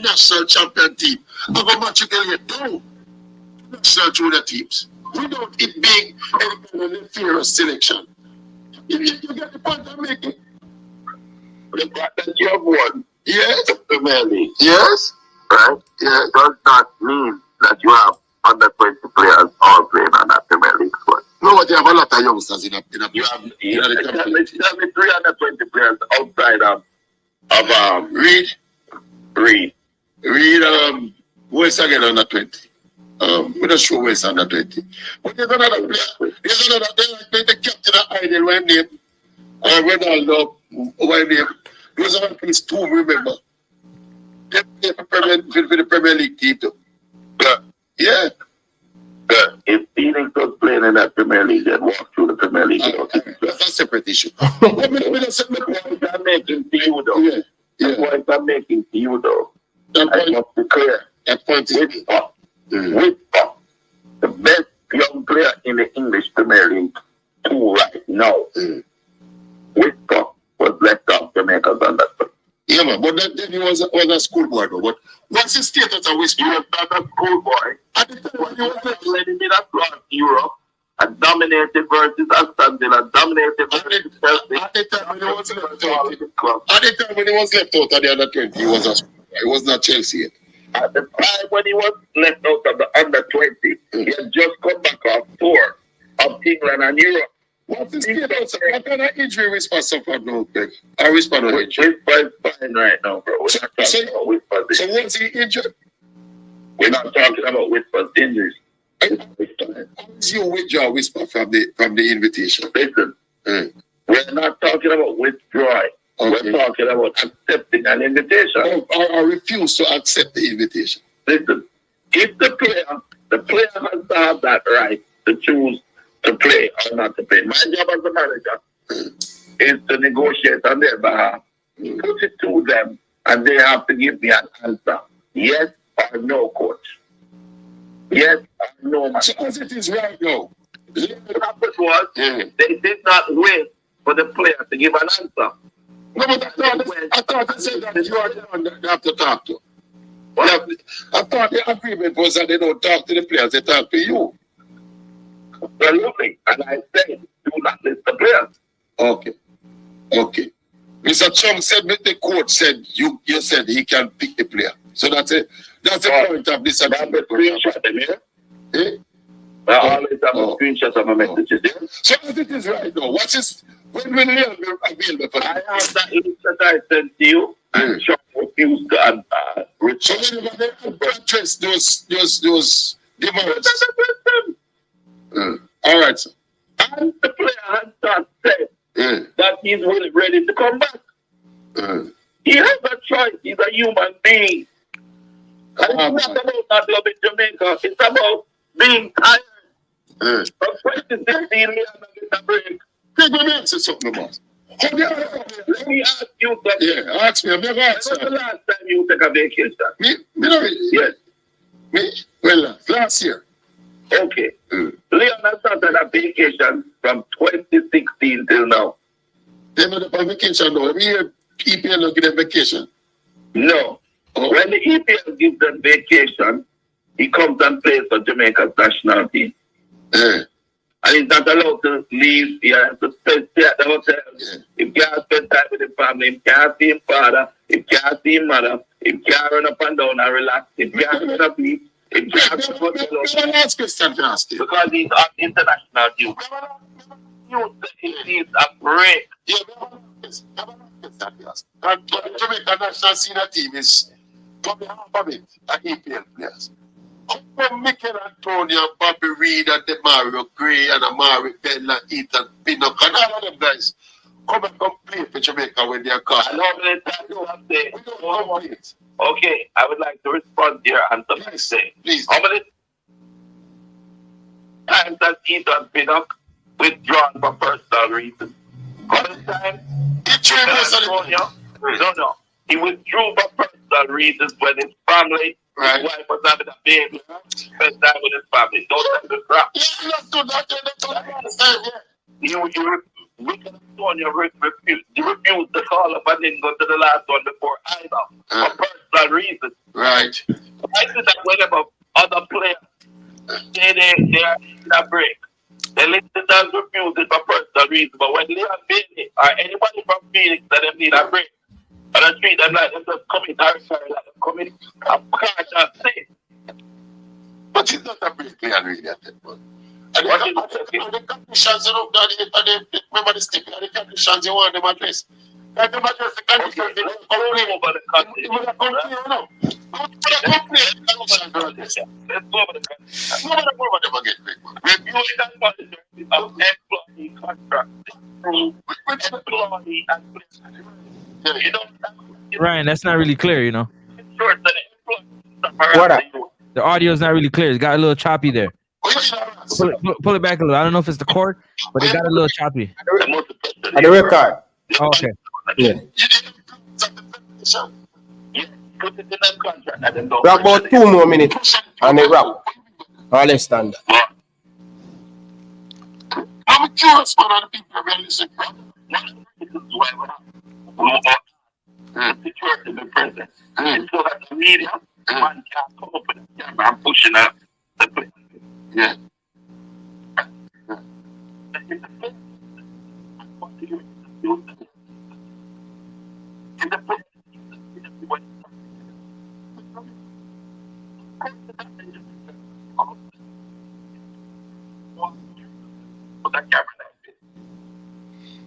national champion team have a matriculated down national junior teams without it being any kind of nefarious selection? You get the point I'm making? The fact that you have won, yes, the Premier League, yes, right, yeah, does not mean that you have under 20 players all playing on that Premier League squad. No, but you have a lot of youngsters in a you have 320 players outside of Reed, West again under 20. We're not sure West under 20. But there's another player. There's another, the captain of Idle, when name, Ronaldo, when name. Those are at least 2, remember. They play for the Premier League team too. Yeah. If Phoenix was playing in that Premier League, they'd walk through the Premier League. That's a separate issue. The point I'm making to you, though. Yeah. The point I'm making to you, though. I must be clear. That point is with the best young player in the English Premier League right now. Whitper was left off to make us understand. Yeah, man, but then he was a schoolboy, though. But what's his status at West? He was not a schoolboy. At the time when he was playing in across Europe, and dominated versus Aston Villa, dominated versus Chelsea. At the time when he was left out, of the under 20, he was a schoolboy. He was not Chelsea yet. At the time when he was left out of the under 20, he had just come back off tour of England and Europe. What's his status? What kind of injury Whisper suffered now, Greg? I Whisper no injury. Whisper is fine right now, bro. We're not talking about Whisper's injury. So what's he injured? We're not talking about Whisper's injuries. How is you withdraw Whisper from the invitation? Listen, we're not talking about withdrawing. Okay. We're talking about accepting an invitation. I refuse to accept the invitation. Listen, if the player has to have that right to choose to play or not to play. My job as a manager is to negotiate on their behalf, put it to them, and they have to give me an answer. Yes or no, coach. Yes or no. So as it is right now, what happened was they did not wait for the player to give an answer. No, but I thought they said that you are the one that they have to talk to. Well, I thought the agreement was that they don't talk to the players, they talk to you. Absolutely. And I said, do not list the players. Okay. Okay. Mr. Chong said, the coach said, you said he can pick the player. So that's it. That's the point of this agreement. Eh? I always have a screenshot of my messages. So as it is right now, what's this? When will Leon be available for that? I have that list that I sent to you. And Sean refused to return. So when they address those demands. All right, sir. And the player has not said that he's really ready to come back. He has a choice. He's a human being. And it's not about not loving Jamaica. It's about being tired. From 2016, we have not get a break. Let me answer something about. Let me ask you something. Yeah, ask me. I've never asked you. When was the last time you took a vacation? Me? Yes. Me? Well, last year. Okay. Leon has started a vacation from 2016 till now. They're not on vacation now. Every year, EPL don't give them vacation. No. Oh. When the EPL gives them vacation, he comes and plays for Jamaica's national team. And he's not allowed to leave. He has to stay at the hotel. He can't spend time with his family. He can't see his father. He can't see his mother. He can't run up and down and relax. He can't run up beach. He can't go to the last question to ask you. Because he's on international duty. He needs a break. Yeah, and the Jamaican national senior team is probably half of it are EPL players. From Mikel Antonio, Bobby Reed, and the Mario Gray, and Amari Bell, and Ethan Pinnock, and all of them guys come and play for Jamaica when they are called. And how many times you have to Okay, I would like to respond to your answer. Please. How many times has Ethan Pinnock withdrawn for personal reasons? How many times? No. He withdrew for personal reasons when his family, his wife was having a baby, spent time with his family. Don't have the crap. You refused to call up and didn't go to the last one before either for personal reasons. Right. I said that whenever other players say they are in a break, they listen and refuse it for personal reasons. But when Leon Bailey or anybody from Phoenix that they need a break, and I treat them like them just commit suicide, like them commit a crime and sin. But it's not a break, Leon, really, at that point. And the conditions, remember the stick, and the conditions you want them address. And them address the conditions, they don't complain over the conditions. You will complain, you know. Let's go over the conditions. Nobody over them again, reviewing that policy of employee contract. With employee and you don't. Ryan, that's not really clear, you know. What up? The audio is not really clear. It's got a little choppy there. Pull it back a little. I don't know if it's the cord, but it got a little choppy. On the record. Oh, okay. Yeah. We have about 2 more minutes and they wrap. All less than that. I'm curious what other people are listening. Situation in the present. So that the media man can't come up with the camera and pushing up the place. Yeah.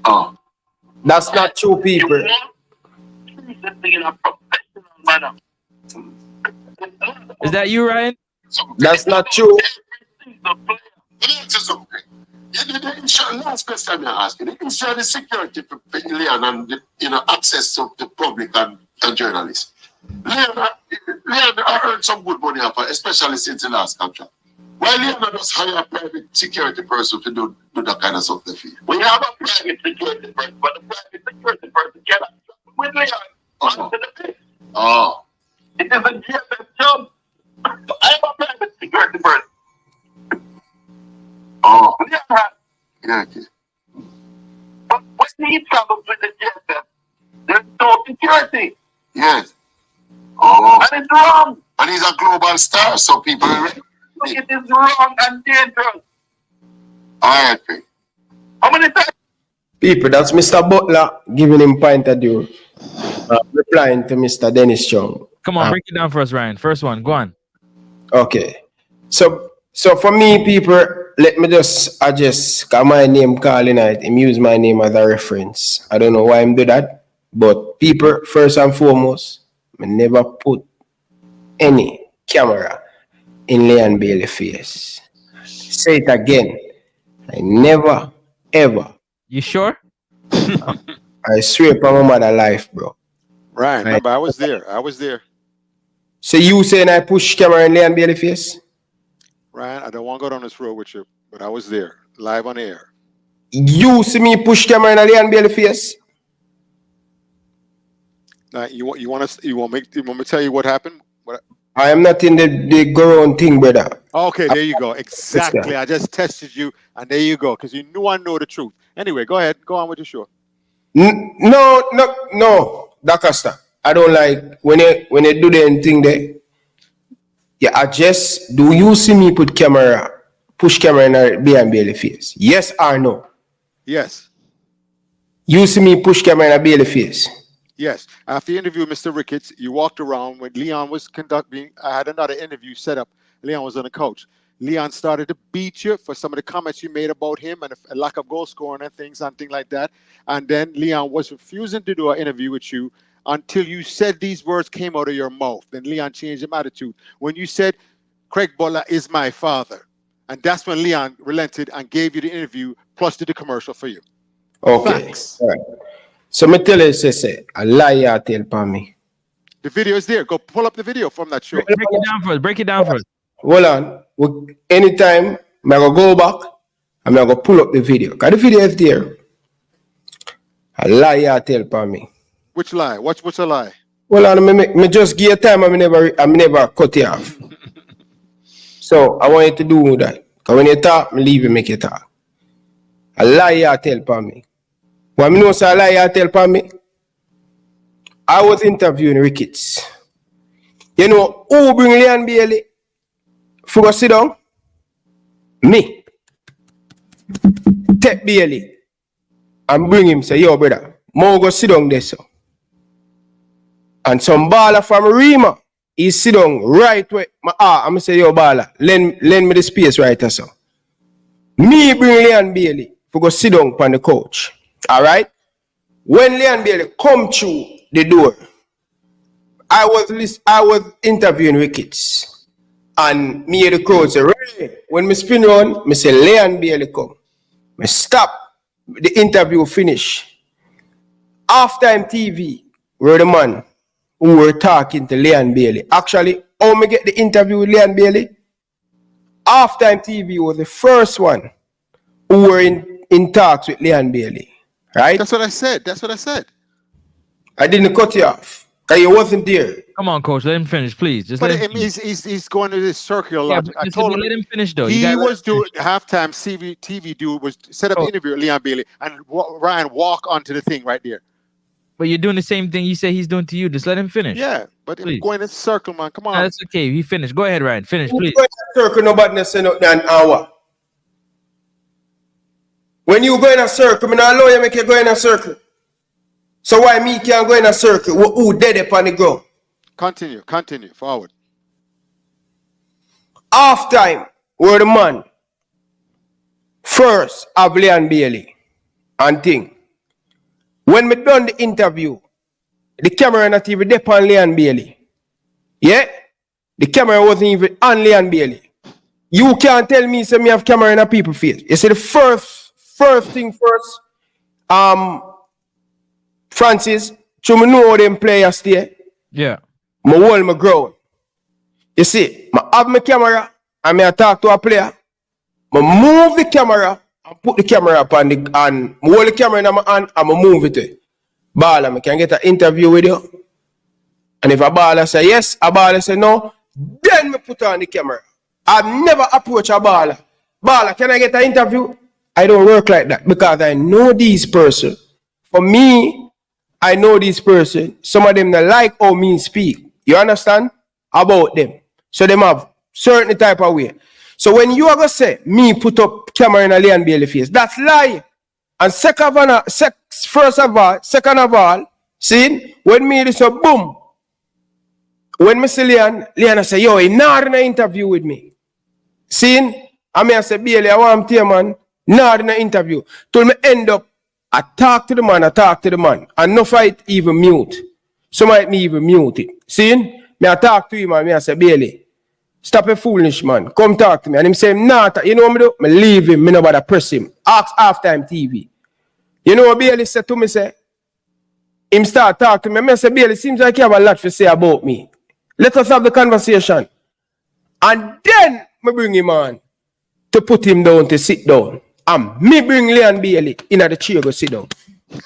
Oh. That's not true, people. Is that you, Ryan? That's not true. Last question I ask you. You ensure the security for Leon and the, access to the public and journalists. Leon, I earned some good money off, especially since the last contract. Why Leon just hire a private security person to do that kind of stuff? We have a private security person, but the private security person cannot with Leon onto the pitch. Oh. It is a GFF job. I am a private security person. Oh. Leon has. Yeah, okay. But when he travels with the GFF, no security. Yes. And it's wrong. And he's a global star, so people. It is wrong and dangerous. All right, Craig. How many times? People, that's Mr. Butler giving him point of view, replying to Mr. Dennis Chong. Come on, break it down for us, Ryan. First one, go on. Okay. So for me, people, let me just adjust, cause my name calling it, him use my name as a reference. I don't know why I'm do that, but people, first and foremost, I never put any camera in Leon Bailey's face. Say it again. I never, ever. You sure? I swear upon my mother life, bro. Ryan, remember, I was there. So you saying I push camera in Leon Bailey's face? Ryan, I don't want to go down this road with you, but I was there, live on air. You see me push camera in Leon Bailey's face? Now, you want me to tell you what happened? I am not in the go around thing, brother. Okay, there you go. Exactly. I just tested you, and there you go, because you knew I know the truth. Anyway, go ahead. Go on with your show. No, Dacosta. I don't like when they do the thing there. Yeah, I just do you see me push camera in a Bailey face? Yes or no? Yes. You see me push camera in a Bailey face? Yes. After the interview with Mr. Ricketts, you walked around when Leon was conducting. I had another interview set up. Leon was on the couch. Leon started to beat you for some of the comments you made about him and a lack of goal scoring and things like that. And then Leon was refusing to do an interview with you until you said these words came out of your mouth. Then Leon changed his attitude. When you said, Craig Butler is my father. And that's when Leon relented and gave you the interview, plus did the commercial for you. Okay. Facts. All right. So me tell you, say, a lie tell for me. The video is there. Go pull up the video from that show. Break it down for us. Hold on. Anytime I go back, I'm going to pull up the video. Because the video is there. A lie tell for me. Which lie? What's a lie? Well, I just give you time. I'm never cut you off. So I want you to do that. Because when you talk, I leave you make you talk. A lie tell for me. What I know say a lie tell for me? I was interviewing Ricketts. You know who bring Leon Bailey for go sit down? Me. Take Bailey and bring him. Say, yo, brother, more go sit down there, so. And some baller from Rima, he sit down right where I'm say, yo, baller, lend me the space right there, so. Me bring Leon Bailey for go sit down on the couch. All right? When Leon Bailey come through the door, I was interviewing Ricketts. And me and the crowd say, Ray, when me spin on, me say, Leon Bailey come. Me stop. The interview finish. Halftime TV were the man who were talking to Leon Bailey. Actually, how me get the interview with Leon Bailey? Halftime TV was the first one who were in talks with Leon Bailey. Right? That's what I said. I didn't cut you off. Because you wasn't there. Come on, coach. Let him finish, please. Just But let him finish. he's going to this circular logic. I Just told him let him finish, though. he was doing halftime TV dude was set up the interview with Leon Bailey and Ryan walk onto the thing right there. But you're doing the same thing you say he's doing to you. Just let him finish. Yeah, but I'm going in a circle, man. Come on. No, that's okay. He finished. Go ahead, Ryan. Finish, please. Going in a circle, nobody say nothing an hour. When you go in a circle, I don't allow you make you go in a circle. So why me can't go in a circle? Who dead upon the ground? Continue, forward. Half time, were the man first of Leon Bailey and thing. When me done the interview, the camera not even there on Leon Bailey. Yeah? The camera wasn't even on Leon Bailey. You can't tell me say me have camera in a people face. You see the first thing first, Francis, so me know how them players stay. Yeah. I hold my ground. You see, I have my camera and I talk to a player. I move the camera and put the camera up and hold the camera in my hand and I move it. Baller, I can get an interview with you. And if a baller say yes, a baller say no, then I put on the camera. I've never approached a baller. Baller, can I get an interview? I don't work like that because I know these person. For me, I know this person. Some of them don't like how me speak. You understand? About them. So them have certain type of way. So when you are gonna say me put up camera in a Leon Bailey face, that's lie. And second of all, see, when me this a boom, when me see Leon say, yo, he not in an interview with me. See, I mean I say, Bailey, I want him to man, not in an interview. Till me end up, I talk to the man, and no fight even mute. Some might me even mute it. See, me I talk to him and me I say, Bailey, stop a foolish man. Come talk to me. And him say, not. You know what me do? Me leave him. Me no bother press him. Ask halftime TV. You know what Bailey said to me? Say, him start talking to me. I say, Bailey, seems like you have a lot to say about me. Let us have the conversation. And then me bring him on to put him down to sit down. And me bring Leon Bailey in at the chair go sit down.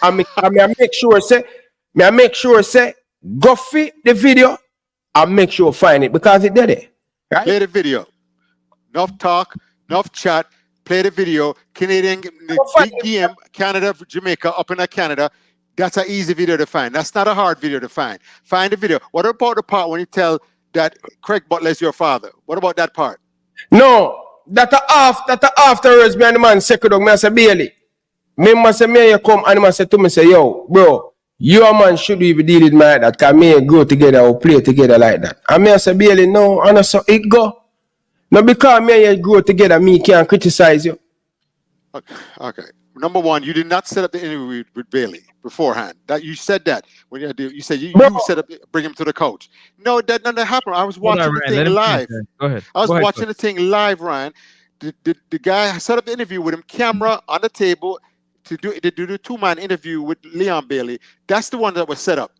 And I make sure say, go fit the video and make sure find it because it there. Right? Play the video. Enough talk, enough chat. Play the video. Canadian, the big game, Canada, Jamaica, up in Canada. That's an easy video to find. That's not a hard video to find. Find the video. What about the part when you tell that Craig Butler is your father? What about that part? No, that afterwards, me and the man second dog, me I say, Bailey. Me must say, me you come and must say to me, say, yo, bro, you a man should even deal with me like that, because me grow together or play together like that. And me I say, Bailey, no, and I say, it go. No, because me and you grow together, me can't criticize you. Okay. Number one, you did not set up the interview with Bailey beforehand. That you said that when you said you set up, bring him to the coach. No, that nothing happened. I was watching the thing live. Go ahead. I was watching the thing live, Ryan. The guy set up the interview with him, camera on the table to do the 2-man interview with Leon Bailey. That's the one that was set up.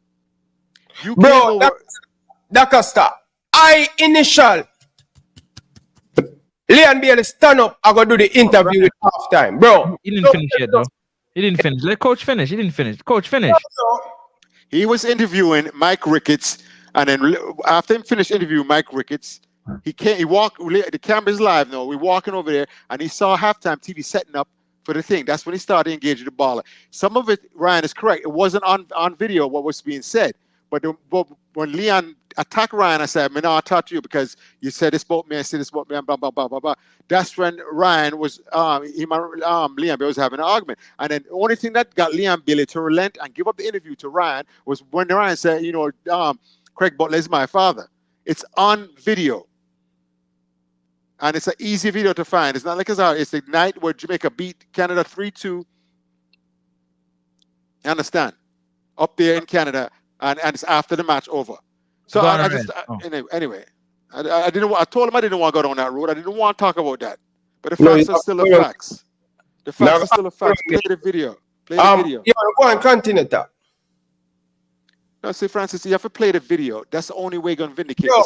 You bro, that can stop. I initial Leon Bailey stand up. I go do the interview with halftime, bro. He didn't finish yet, though. He didn't finish. Let coach finish. He didn't finish. Coach, finish. He was interviewing Mike Ricketts, and then after him finished interviewing Mike Ricketts, he walked. The camera's live now. We're walking over there, and he saw halftime TV setting up for the thing. That's when he started engaging the baller. Some of it, Ryan, is correct. It wasn't on video what was being said, but when Leon attacked Ryan, I said, "Man, I'll talk to you because you said this about me. I said this about me." And blah blah blah blah blah. That's when Ryan was Leon Bailey was having an argument, and then the only thing that got Leon Bailey to relent and give up the interview to Ryan was when Ryan said, Craig Butler is my father. It's on video, and it's an easy video to find. It's not like it's the night where Jamaica beat Canada 3-2. You understand? Up there in Canada, and it's after the match over. So anyway, I didn't. I told him I didn't want to go down that road. I didn't want to talk about that. But the facts are still the facts. The facts are still the facts. Play the video. Play the video. Yeah, go and continue that. No, see, Francis, you have to play the video. That's the only way you're gonna vindicate. Yo,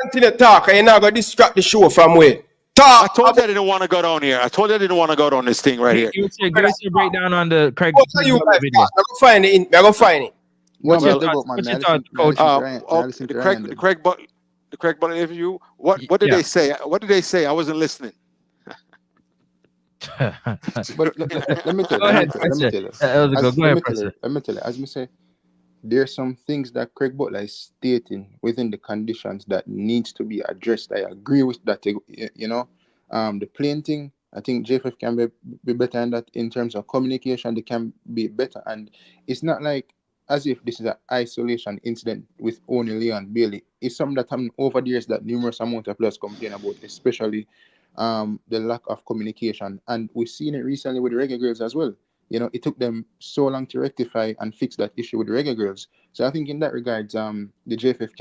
continue talk. You're not gonna distract the show from where. Talk. I told you I didn't want to go down here. I told you I didn't want to go down this thing right here. Give us your breakdown on the Craig video. I go find it. I go find it. What's your thoughts, Coach? The Craig Butler interview. What did they say? What did they say? I wasn't listening. But let me tell you. Let me tell you. As me say, there's some things that Craig Butler is stating within the conditions that needs to be addressed. I agree with that. The playing thing. I think JFF can be better in that in terms of communication. They can be better, and it's not like as if this is an isolation incident with only Leon Bailey. It's something that happened over the years that numerous amount of players complain about, especially the lack of communication. And we've seen it recently with the Reggae Girls as well. It took them so long to rectify and fix that issue with the Reggae Girls. So I think in that regards, the JFF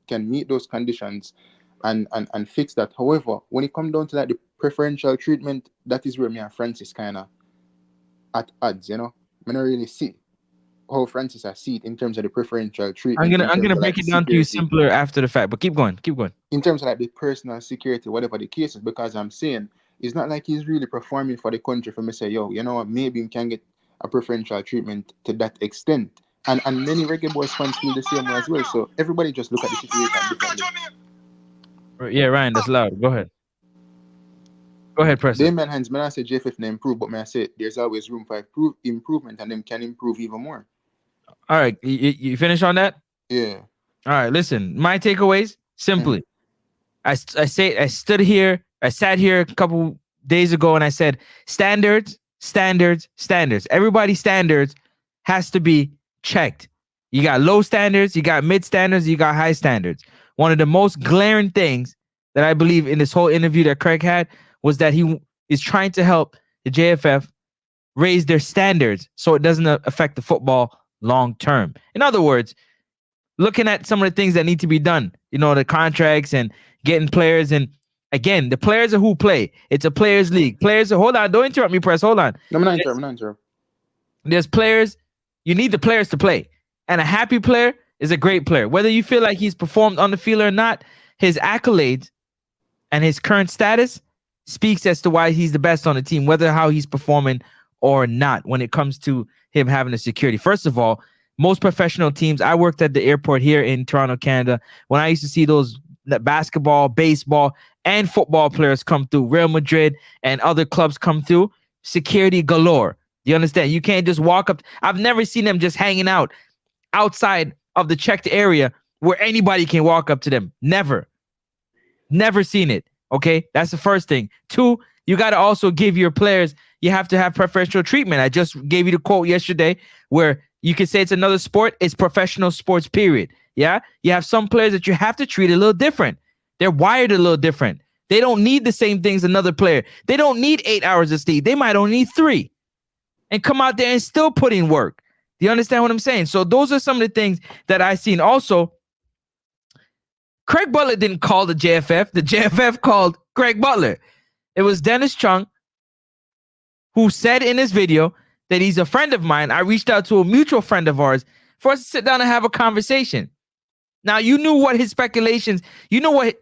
can meet those conditions and fix that. However, when it comes down to the preferential treatment, that is where me and Francis kind of at odds. I don't really see how Francis I see it in terms of the preferential treatment. I'm gonna break it down to you simpler after the fact, but keep going. In terms of the personal security, whatever the case is, because I'm saying it's not like he's really performing for the country for me to say, yo, you know what, maybe he can get a preferential treatment to that extent. And many Reggae Boys fans feel the same way as well. So everybody just look at the situation differently. Yeah, Ryan, that's loud. Go ahead. President. Damien Hands, I say JFF can improve, but I say there's always room for improvement, and them can improve even more. All right, you finish on that? Yeah. All right, listen. My takeaways simply. I sat here a couple days ago and I said standards. Everybody's standards has to be checked. You got low standards, you got mid standards, you got high standards. One of the most glaring things that I believe in this whole interview that Craig had was that he is trying to help the JFF raise their standards so it doesn't affect the football long term. In other words, looking at some of the things that need to be done, the contracts and getting players. And again, the players are who play. It's a players league. Hold on, don't interrupt me, Press. Hold on. I'm not interrupt. There's players. You need the players to play. And a happy player is a great player. Whether you feel like he's performed on the field or not, his accolades and his current status speaks as to why he's the best on the team, whether how he's performing or not when it comes to him having the security. First of all, most professional teams, I worked at the airport here in Toronto, Canada, when I used to see those basketball, baseball, and football players come through, Real Madrid and other clubs come through, security galore. You understand? You can't just walk up. I've never seen them just hanging out outside of the checked area where anybody can walk up to them. Never seen it. Okay, that's the first thing. 2, you got to also give your players, you have to have preferential treatment. I just gave you the quote yesterday where you can say it's another sport. It's professional sports, period. Yeah, you have some players that you have to treat a little different. They're wired a little different. They don't need the same things another player. They don't need 8 hours of sleep. They might only need 3 and come out there and still put in work. Do you understand what I'm saying? So those are some of the things that I seen. Also, Craig Butler didn't call the JFF. The JFF called Craig Butler. It was Dennis Chung who said in his video that he's a friend of mine. I reached out to a mutual friend of ours for us to sit down and have a conversation. Now, you knew what his speculations, you know what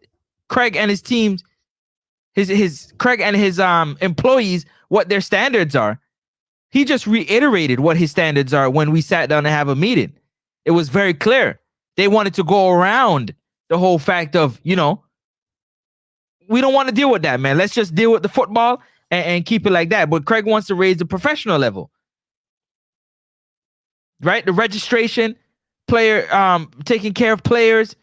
Craig and his teams, Craig and his employees, what their standards are. He just reiterated what his standards are when we sat down to have a meeting. It was very clear. They wanted to go around the whole fact of, we don't want to deal with that, man. Let's just deal with the football and keep it like that. But Craig wants to raise the professional level. Right? The registration, player, taking care of players,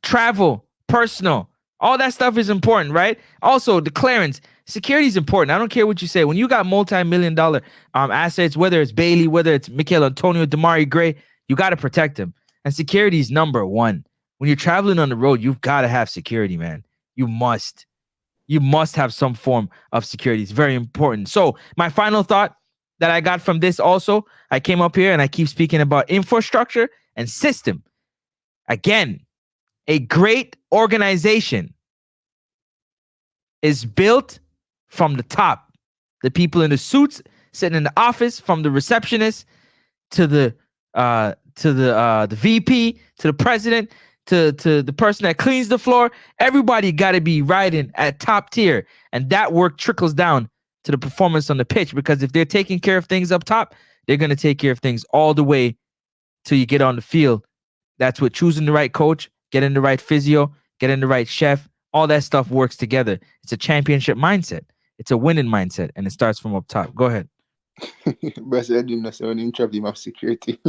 travel, personal, all that stuff is important, right? Also, the clearance, security is important. I don't care what you say. When you got multi-million-dollar assets, whether it's Bailey, whether it's Michael Antonio, Damari Gray, you got to protect them. And security is number one. When you're traveling on the road, you've got to have security, man. You must have some form of security. It's very important. So my final thought that I got from this also, I came up here and I keep speaking about infrastructure and system. Again, a great organization is built from the top. The people in the suits sitting in the office, from the receptionist to the VP, to the president, to the person that cleans the floor. Everybody got to be riding at top tier, and that work trickles down to the performance on the pitch, because if they're taking care of things up top, they're going to take care of things all the way till you get on the field. That's what choosing the right coach, getting the right physio, getting the right chef, all that stuff works together. It's a championship mindset. It's a winning mindset, and it starts from up top. Go ahead. But I didn't know so in trouble of security.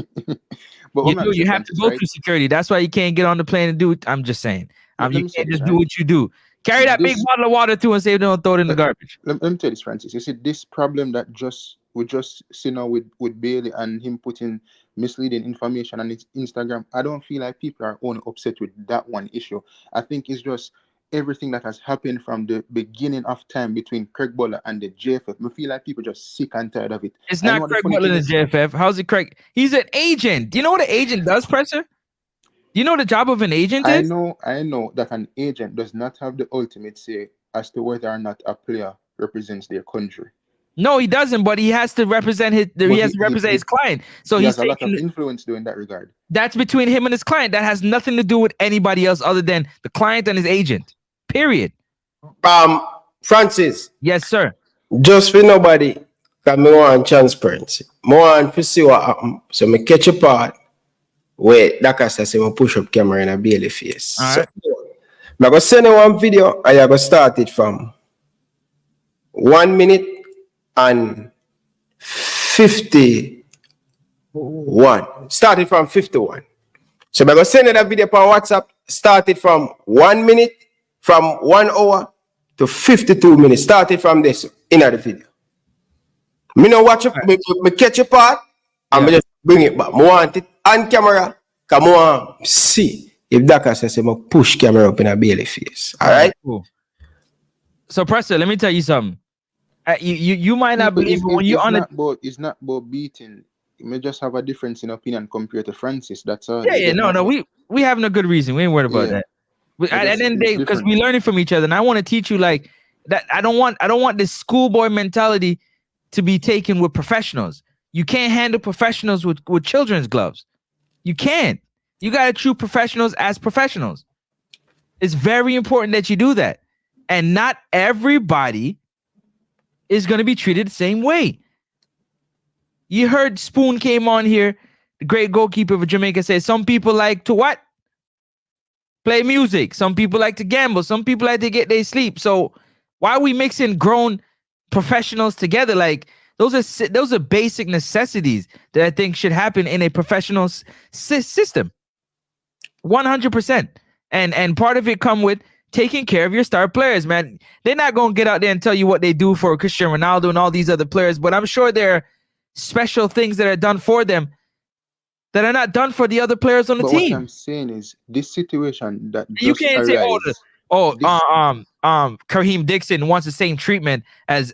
But You have to go through security. That's why you can't get on the plane and do it. I'm just saying. You can't just do what you do. Carry that big bottle of water through and say don't throw it in the garbage. Let me tell you this, Francis. You see this problem that we just see now with Bailey and him putting misleading information on his Instagram. I don't feel like people are only upset with that one issue. I think it's just everything that has happened from the beginning of time between Craig Butler and the JFF. I feel like people just sick and tired of it. It's not Craig Butler and the JFF. How's it Craig? He's an agent. Do you know what an agent does, Presser? Do you know the job of an agent is? I know that an agent does not have the ultimate say as to whether or not a player represents their country. No, he doesn't, but he has to represent his his client. So he has a lot of influence doing that regard. That's between him and his client. That has nothing to do with anybody else other than the client and his agent. Period. Francis. Yes, sir. Just for nobody, because me want transparency. I want to see what happens. So me catch a part where that I say me push up camera in a Bailey face. All so, right. I'm going to send you one video and you're going to start it from 1 minute and 50 1. Started from 51. So I'm going to send you that video on WhatsApp. Started from 1 minute, from 1 hour to 52 minutes. Started from this in the video. Me no watch it, me catch a part and me just bring it back. I want it on camera because I want to see if Daka says I push camera up in a Bailey face. All right? Cool. So, Preston, let me tell you something. You might not believe when you're on it. It's not about beating. You may just have a difference in opinion compared to Francis. That's all. Yeah, no. We having a good reason. We ain't worried about that. At the end of the day, because we learning from each other, and I want to teach you like that. I don't want this schoolboy mentality to be taken with professionals. You can't handle professionals with children's gloves. You can't. You got to treat professionals as professionals. It's very important that you do that. And not everybody is going to be treated the same way. You heard Spoon came on here, the great goalkeeper of Jamaica, said some people like to what? Play music. Some people like to gamble. Some people like to get their sleep. So why are we mixing grown professionals together? Like those are basic necessities that I think should happen in a professional system. 100%. And part of it come with taking care of your star players, man. They're not going to get out there and tell you what they do for Cristiano Ronaldo and all these other players, but I'm sure there are special things that are done for them that are not done for the other players on the team. What I'm saying is this situation that you can't say, Kareem Dixon wants the same treatment as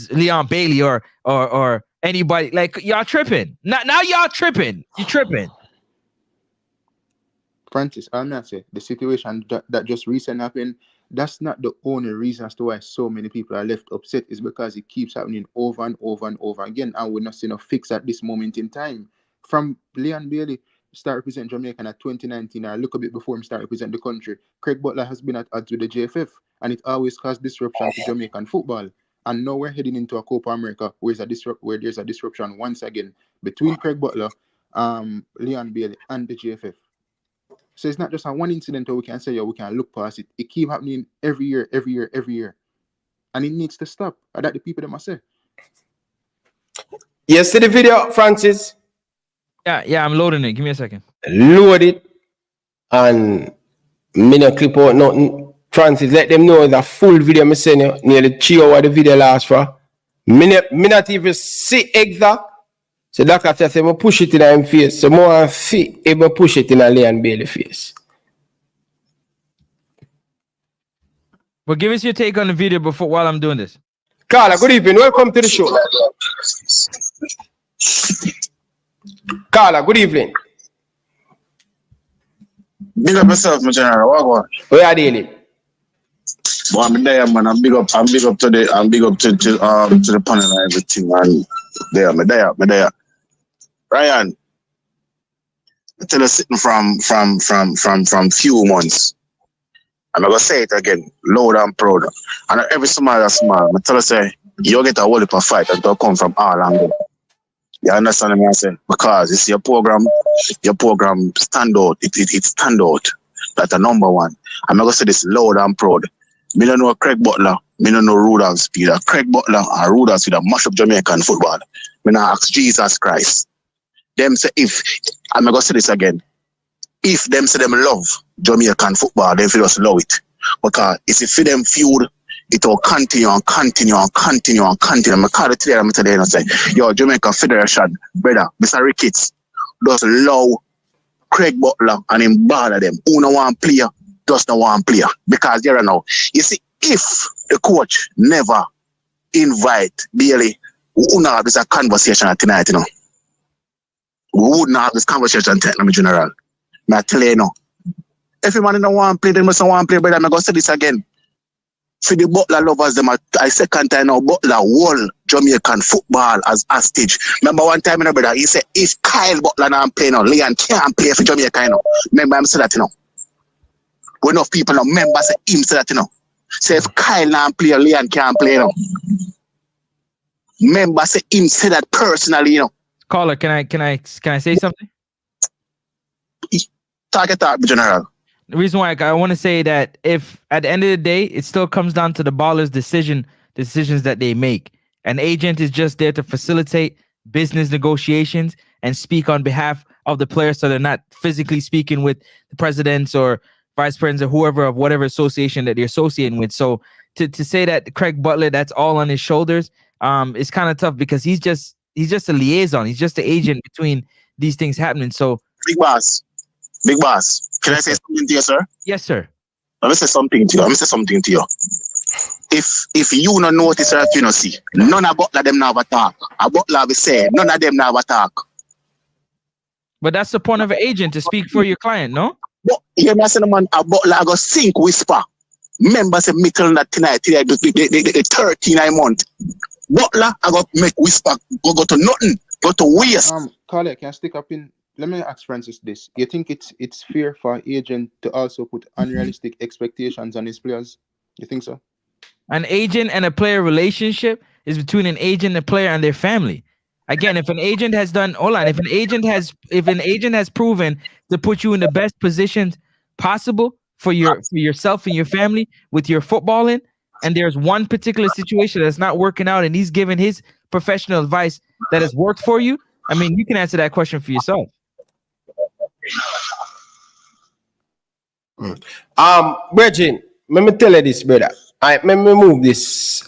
Leon Bailey or anybody. Like, y'all tripping. Now y'all tripping. You tripping. Francis, I'm not saying the situation that just recently happened, that's not the only reason as to why so many people are left upset. Is because it keeps happening over and over and over again, and we're not seeing a fix at this moment in time. From Leon Bailey start representing Jamaica in 2019, or look a bit before him start represent the country, Craig Butler has been at odds with the JFF, and it always caused disruption to Jamaican football. And now we're heading into a Copa America where there's a disruption once again between Craig Butler, Leon Bailey, and the JFF. So it's not just a one incident where we can say, we can look past it. It keeps happening every year. And it needs to stop. That's the people that must say. You see the video, Francis? Yeah, I'm loading it. Give me a second. Load it. And me no clip out nothing. Francis, let them know it's a full video me send you. Nearly 3 hours the video last for. Me not even see exact. So Dr. says, I push it in him face. So more see if I push it in a Leon Bailey face. But give us your take on the video while I'm doing this. Carla, good evening. Welcome to the show. Carla, good evening. Big up yourself, my general. What going? Where are you dealing? Well, I'm there, man. I'm big up to the panel and everything, man. I'm there. Ryan, I tell you sitting from few months. And I'm gonna say it again, loud and proud. And every smile I smile, I tell you say, you get a whole heap of fight and they'll come from all angles. You understand what I'm saying? Because it's your program stand out. It stand out. That's the number one. I'm gonna say this loud and proud. Me don't know Craig Butler, me don't know Rudolph Speeder. Craig Butler and Rudolph Speeder mash up Jamaican football. Me not ask Jesus Christ. Them say I'm gonna say this again. If them say them love Jamaican football, they feel just love it. Because if them feud, it will continue. I'm call it today, I'm today and say, yo, Jamaica Federation, brother, Mr. Ricketts, just love Craig Butler and him bother them. Who no one player, just no one player. Because there now, you see, if the coach never invite Bailey, we wouldn't have this conversation tonight, you know. We wouldn't have this conversation tonight, in general. I tell you now. If a man don't want to play, they must want to play, brother. I'm going to say this again. For the Butler lovers, I second time now, Butler won Jamaican football as hostage. Remember one time, brother, he said, if Kyle Butler not play now, Leon can't play for Jamaica, you know. Remember him say that, you know. When enough people now, remember say him say that, you know. Say if Kyle not play, Leon can't play, you know. Remember say him say that personally, you know. Caller, can I say something? Talk, General. The reason why I want to say that if at the end of the day, it still comes down to the ballers' decisions that they make. An agent is just there to facilitate business negotiations and speak on behalf of the players, so they're not physically speaking with the presidents or vice presidents or whoever of whatever association that they're associating with. So to say that Craig Butler, that's all on his shoulders, it's kind of tough, because he's just a liaison. He's just the agent between these things happening. So Big boss, can I say something to you, sir? Yes, sir. Let me say something to you. If you no notice or if you no see, none of Butler them now talk. A Butler will say, none of them now talk. But that's the point of an agent, to speak for your client, no? But hear me say, man, a Butler go sink whisper. Remember say me tell that tonight, the 13 month. Butler I go make whisper go to nothing, go to waste. Carly, can I stick up in? Let me ask Francis this. You think it's fair for an agent to also put unrealistic expectations on his players? You think so? An agent and a player relationship is between an agent, a player, and their family. Again, if an agent has proven to put you in the best positions possible for yourself and your family with your footballing, and there's one particular situation that's not working out, and he's given his professional advice that has worked for you, I mean, you can answer that question for yourself. Bridget, let me tell you this, brother. Let me move this.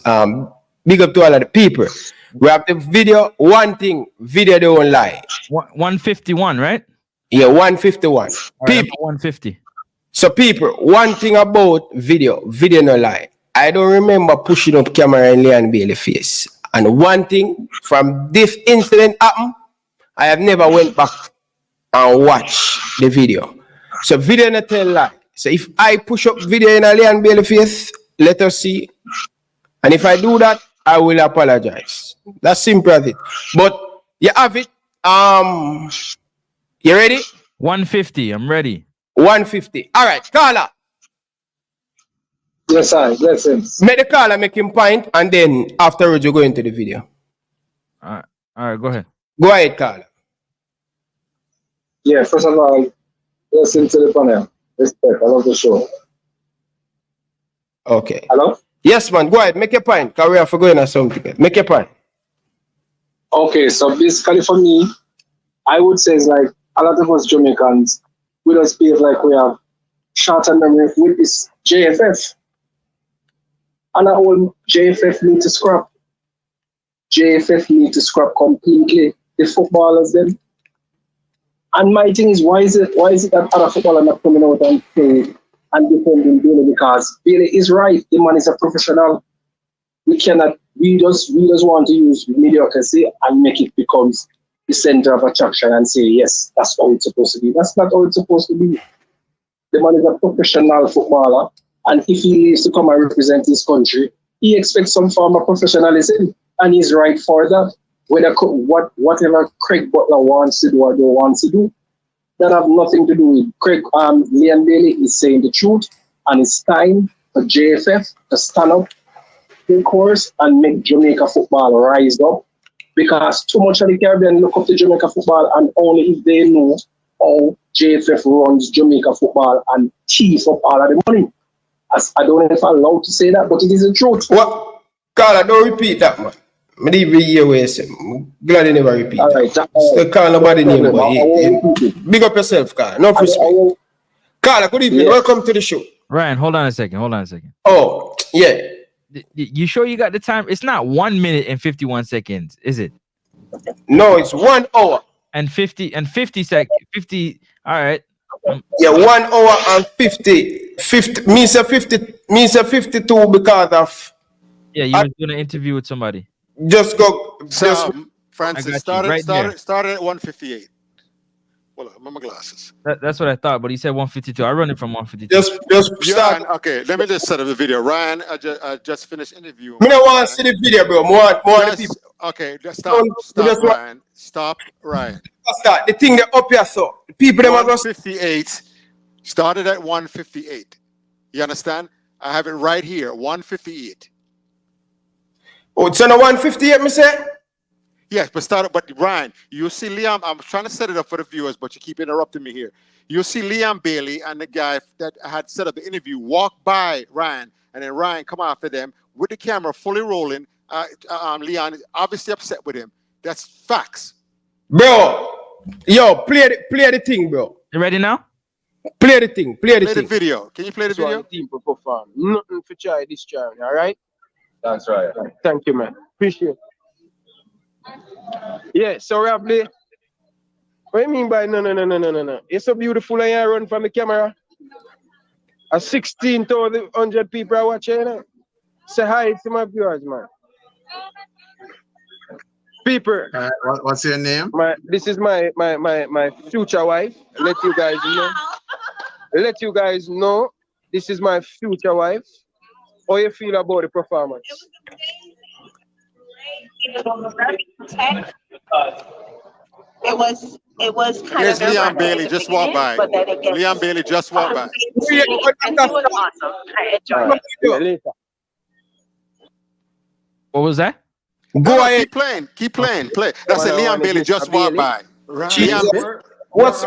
Big up to all of the people. We have the video. One thing, video don't lie. 151, right? Yeah, 151. People, 150. So people, one thing about video no lie. I don't remember pushing up camera in Leon Bailey's face. And one thing from this incident happened, I have never went back and watched the video. So video not tell lie. So if I push up video in a Leon Bailey's face, let us see. And if I do that, I will apologize. That's simple as it. But you have it. You ready? 150. I'm ready. 150. All right, caller. Yes, sir. Blessings. Make the caller make him point, and then afterwards you go into the video. All right, go ahead. Go ahead, caller. Yeah, first of all, listen to the panel. Respect. I love the show. Okay. Hello? Yes, man. Go ahead. Make your point. Because we have to go in or something. Make your point. Okay, so basically for me, I would say it's like a lot of us Jamaicans, we don't speak like we have short-term memory with this JFF. And our whole JFF need to scrap. JFF need to scrap completely the footballers then. And my thing is, why is it that other footballers not coming out and play and defending Bailey? Because Bailey is right. The man is a professional. We just want to use mediocrity and make it becomes the center of attraction and say, yes, that's how it's supposed to be. That's not how it's supposed to be. The man is a professional footballer, and if he needs to come and represent his country, he expects some form of professionalism, and he's right for that. Whatever Craig Butler wants to do or don't want to do, that have nothing to do with Craig. Liam Bailey is saying the truth, and it's time for JFF to stand up, take course, and make Jamaica football rise up. Because too much of the Caribbean look up to Jamaica football, and only if they know how JFF runs Jamaica football and thief up all of the money. I don't know if I'm allowed to say that, but it is the truth. What? Carla, don't repeat that, man. I didn't even hear what you said. I'm glad you never repeat all that. Right, Still call nobody name, but big up yourself, Carla. No respect. Carla, good evening. Yeah. Welcome to the show. Ryan, hold on a second. Oh, yeah. You sure you got the time? It's not 1 minute and 51 seconds, is it? No, it's 1 hour. And 50 seconds. 50. All right. Yeah, 1 hour and 50. 50. Me say 52 because of. Yeah, you were doing an interview with somebody. Just go. Francis started at 158. Well, I'm on my glasses. That's what I thought, but he said 152. I run it from 152. Just start. Okay, let me just set up the video. Ryan, I just finished interviewing. Me don't want to see the video, bro. More people. Okay, stop, Ryan. Stop, Ryan. Start. The thing that up here, so people them 158 started at 158. You understand? I have it right here, 158. Oh, it's on a 158, me say? Yes, but Ryan, you see Liam, I'm trying to set it up for the viewers, but you keep interrupting me here. You see Liam Bailey and the guy that had set up the interview walk by Ryan, and then Ryan come after them with the camera fully rolling. Leon is obviously upset with him. That's facts. Bro, Yo, play the thing, bro. You ready now? Play the thing. Play the Play the thing. video. Can you play the That's why video? the team will perform. Nothing for try this try, all right? That's right. Thank you, man. Appreciate it. Yeah, so Rabli, what do you mean by no? It's so beautiful and you run from the camera. 16,100 people are watching, you know? Say hi to my viewers, man. People. What's your name? This is my future wife. Let you guys know. This is my future wife. How you feel about the performance? It was kind Here's of Leon Bailey just walked by. but then it gets Leon Bailey just walked by. and it was awesome. I enjoyed it. What was that? Go ahead. Keep playing. Play. That's it. Leon Bailey just walked by. Leon Bailey. What's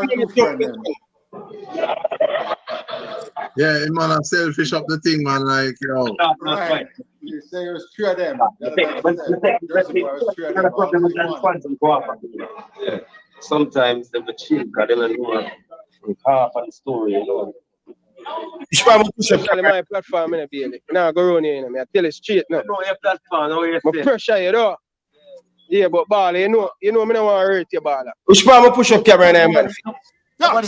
Yeah, man, I'm selfish up the thing, man. Like, yo. Right. You say it was two of them. Sometimes they chill, because they don't know half of the story, you know. Especially my platform, baby. Now go around here, I tell you straight now. No, your platform, no, you say. Pressure you, though. Yeah, but Bala, you know me don't want to hurt you, Bala. Which part I push up camera now, man? No,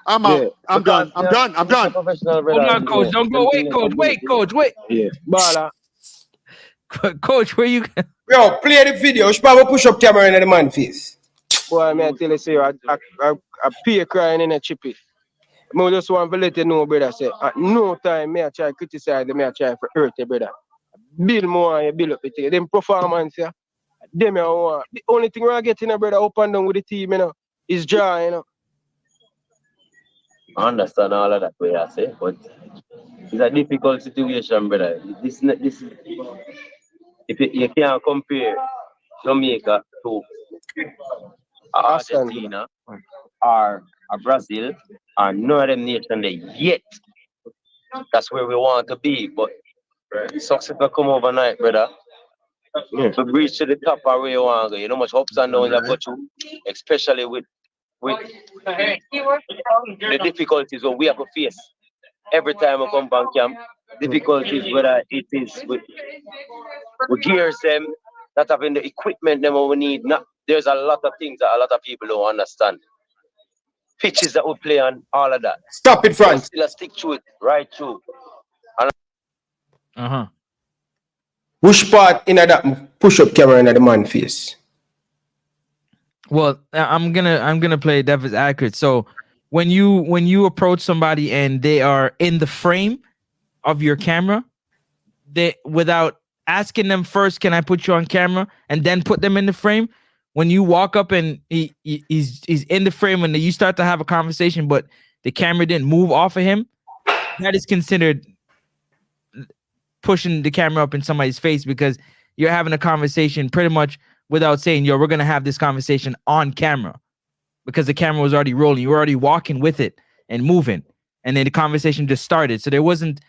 I'm out. I'm done. Hold on, coach. Don't go. Wait, coach. Wait. Yeah. Bala. Coach, where you? Yo, play the video. Which part I push up camera in the man face? Boy, I tell you, say, I pay crying in a chippy. I just want to let you know, brother, say, at no time, I try to criticize them, I try to hurt you, brother. Build more, you build up the thing. Them performance, yeah. Them I want. The only thing we're getting, brother, up and down with the team, you know, is draw, you know. I understand all of that, way I say, but it's a difficult situation, brother. This is if you can't compare Jamaica to Argentina or Brazil or none of them nations there yet. That's where we want to be, but success will come overnight, brother. To reach to the top of where you want to go. You know how much ups and downs you go through, especially with the difficulties that we have to face every time we come back camp. Difficulties, whether it is with gears them, not having the equipment them we need. There's a lot of things that a lot of people don't understand. Pitches that we play on, all of that. Stop it, Frank. Still stick to it, right through. Which part in that push up camera in the man face? Well, I'm gonna play devil's accurate. So when you approach somebody and they are in the frame of your camera, they without asking them first, can I put you on camera, and then put them in the frame. When you walk up and he's in the frame and you start to have a conversation, but the camera didn't move off of him, that is considered pushing the camera up in somebody's face, because you're having a conversation pretty much without saying, yo, we're going to have this conversation on camera, because the camera was already rolling. You were already walking with it and moving. And then the conversation just started. So there wasn't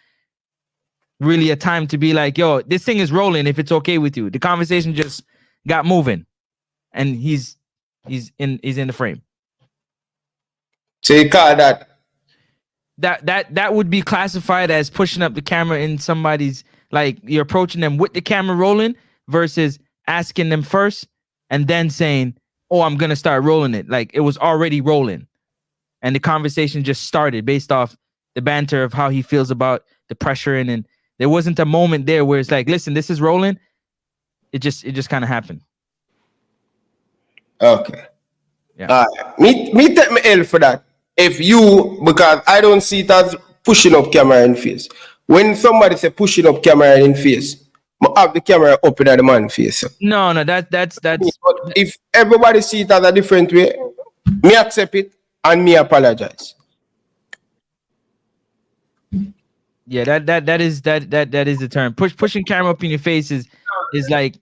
really a time to be like, yo, this thing is rolling if it's okay with you. The conversation just got moving. And he's in the frame. So you call that? That would be classified as pushing up the camera in somebody's, like you're approaching them with the camera rolling versus asking them first and then saying, oh, I'm gonna start rolling it. Like it was already rolling. And the conversation just started based off the banter of how he feels about the pressure and there wasn't a moment there where it's like, listen, this is rolling. It just kind of happened. Okay. Yeah. Me take my L for that. Because I don't see it as pushing up camera in face. When somebody say pushing up camera in face, I have the camera up in the man's face. No, that's. If everybody see it as a different way, me accept it and me apologize. Yeah, that is the term. Pushing camera up in your face is like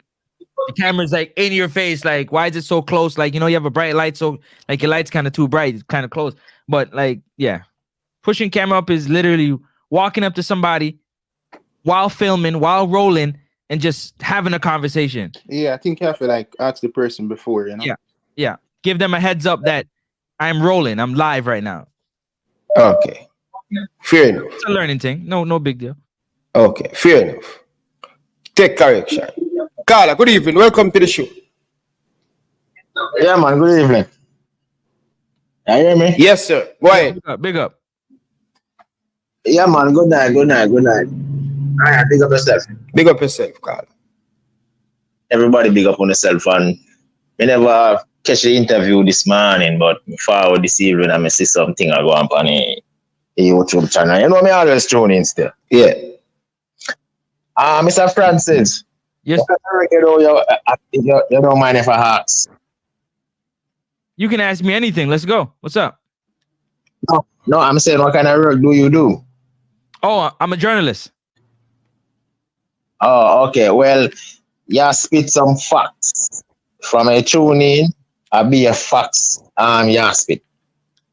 the camera's like in your face. Like, why is it so close? Like, you know, you have a bright light, so like your light's kind of too bright, it's kind of close. But like, yeah, pushing camera up is literally walking up to somebody while filming, while rolling, and just having a conversation. Yeah, I think you have to like ask the person before, you know. Yeah. give them a heads up that I'm rolling. I'm live right now. Okay. Fair enough. It's a learning thing. No big deal. Okay, fair enough. Take correction. Carla, good evening. Welcome to the show. Yeah, man. Good evening. You hear me? Yes, sir. Go ahead. Big up. Yeah, man. Good night. All right, big up yourself. Big up yourself, Carla. Everybody big up on yourself. And we never catch the interview this morning, but forward this evening, I see something I go on the YouTube channel. You know me always tune in still. Yeah. Mr. Francis. Yes. You don't mind if I ask? You can ask me anything. Let's go. What's up? No, I'm saying, what kind of work do you do? Oh, I'm a journalist. Oh, okay. Well, you spit some facts from a tune in, be a facts. You spit,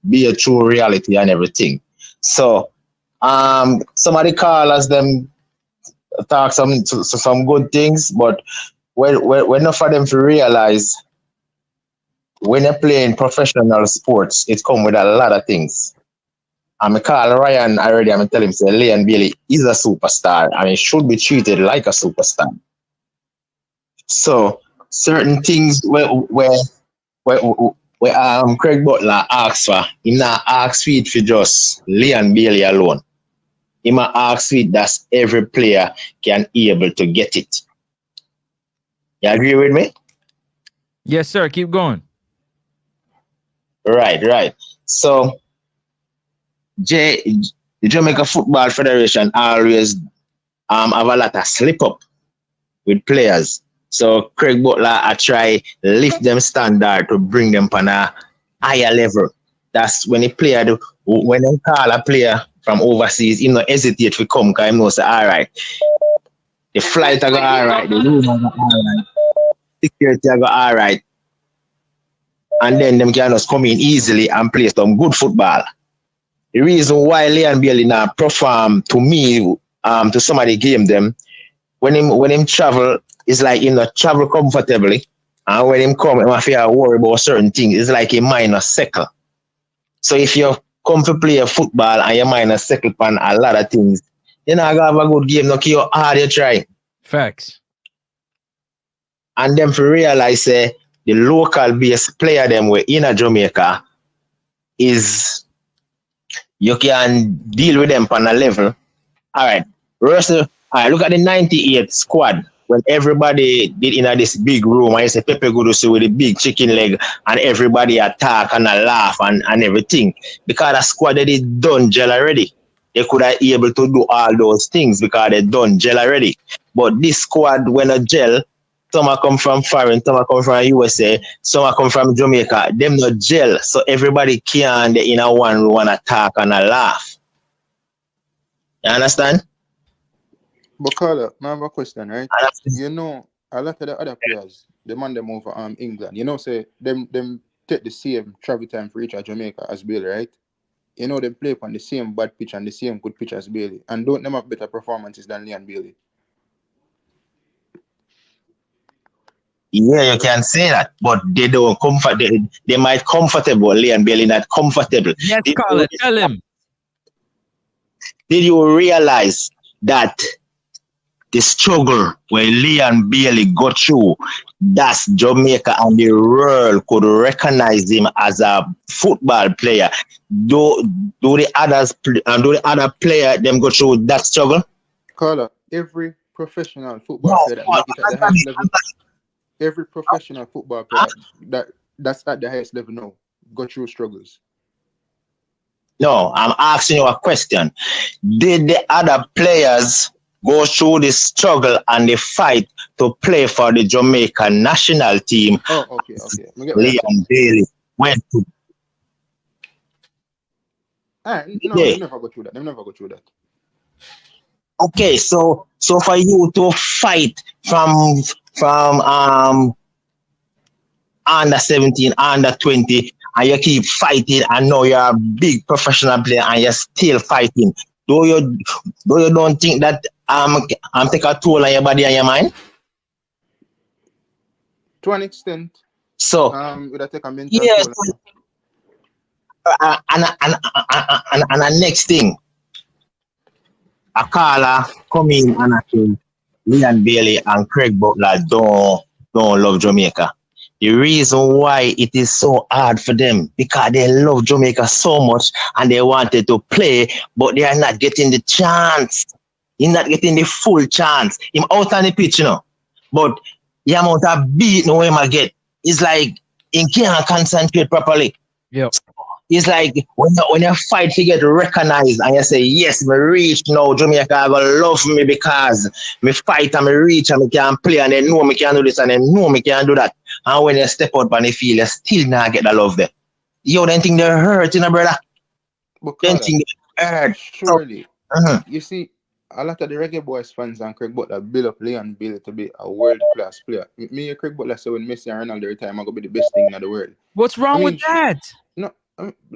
be a true reality and everything. So, somebody call us them talk some good things, but when enough of them to realize when you're playing professional sports, it come with a lot of things. I call Ryan already. I'm telling him, say Leon Bailey is a superstar and he should be treated like a superstar. So certain things where Craig Butler asks for, he not ask for it for just Leon Bailey alone. He might ask for it that every player can able to get it. You agree with me? Yes, sir. Keep going. Right. So the Jamaica Football Federation always have a lot of slip up with players. So Craig Butler I try lift them standard to bring them on a higher level. That's when when they call a player from overseas, he not hesitate to come because he knows say, all right, the flight I go all right, the room I go all right, security I go all right. And then them can just come in easily and play some good football. The reason why Leon Bailey now perform to me, to somebody game them, when him travel, it's like he not travel comfortably. And when him come, he feel worry about certain things. It's like a minor settle. So if you come to play a football and your mind is settled upon a lot of things, you're not gonna have a good game, no care how hard you try. Facts. And then for realize the local base player them we in a Jamaica is you can deal with them on a level. All right. Russell, all right, look at the 98 squad when everybody did in this big room. I say Pepe Gudusi with the big chicken leg and everybody attack and a laugh and everything. Because the squad they did done gel already. They could have able to do all those things because they done gel already. But this squad when a gel, some are come from foreign, some are come from USA, some are come from Jamaica. Them not gel. So everybody can in a one room and attack and a laugh. You understand? But Carla, I have a question, right? You know, a lot of the other players, they man them over England. You know, say them take the same travel time for each of Jamaica as Bailey, right? You know, they play on the same bad pitch and the same good pitch as Bailey, and don't them have better performances than Leon Bailey. Yeah, you can say that, but they don't comfort. They might comfortable. Leon Bailey not comfortable. Yes, Carla, tell him. Did you realize that the struggle where Leon Bailey got through, that's Jamaica and the world could recognize him as a football player? Do the other player them go through that struggle? Carla, every professional football player that make it at the highest level, every professional football player that's at the highest level now go through struggles. No, I'm asking you a question. Did the other players go through the struggle and the fight to play for the Jamaican national team? Oh, okay. Leon Bailey went to. No, they never go through that. Okay, so for you to fight from under 17, under 20, and you keep fighting, and now you're a big professional player, and you're still fighting. Do you don't think that take a toll on your body and your mind? To an extent. So Would I take a mental yes, toll? and the next thing, a caller come in and I say, Leon Bailey and Craig Butler don't love Jamaica. The reason why it is so hard for them because they love Jamaica so much and they wanted to play, but they are not getting the chance. You're not getting the full chance. Him out on the pitch, you know. But the amount of beat no him I get is like he can't concentrate properly. Yep. It's like when you fight, you get recognized and you say, yes, me reach now, Jamaica will love me because me fight and me reach and me can play and they know me can do this and they know me can do that. And when you step out on the field, you still not get the love there. Yo, then think they hurt, you know, brother. Then think they hurt. Surely. You see, a lot of the Reggae Boys fans and Craig Butler build up Leon Bailey to be a world-class player. Me and Craig Butler say when Messi and Ronaldo retire, I'm going to be the best thing in the world. What's wrong with that? No,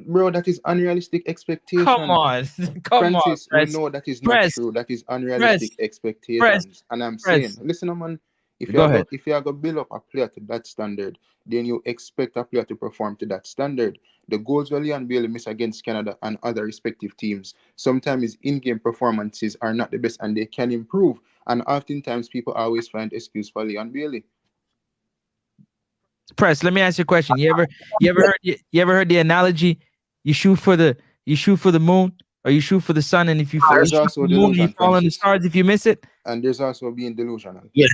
bro, that is unrealistic expectation. Come on. Francis, on. we know that is not true. That is unrealistic expectations. And I'm saying, listen, man, if you are going to build up a player to that standard, then you expect a player to perform to that standard. The goals where Leon Bailey miss against Canada and other respective teams, sometimes his in-game performances are not the best and they can improve. And oftentimes people always find excuse for Leon Bailey. Press, let me ask you a question. You ever heard the analogy? You shoot for the moon or you shoot for the sun, and if you There's shoot also for the moon, you delusion, fall on the Francis. stars if you miss it. And there's also being delusional. Yeah.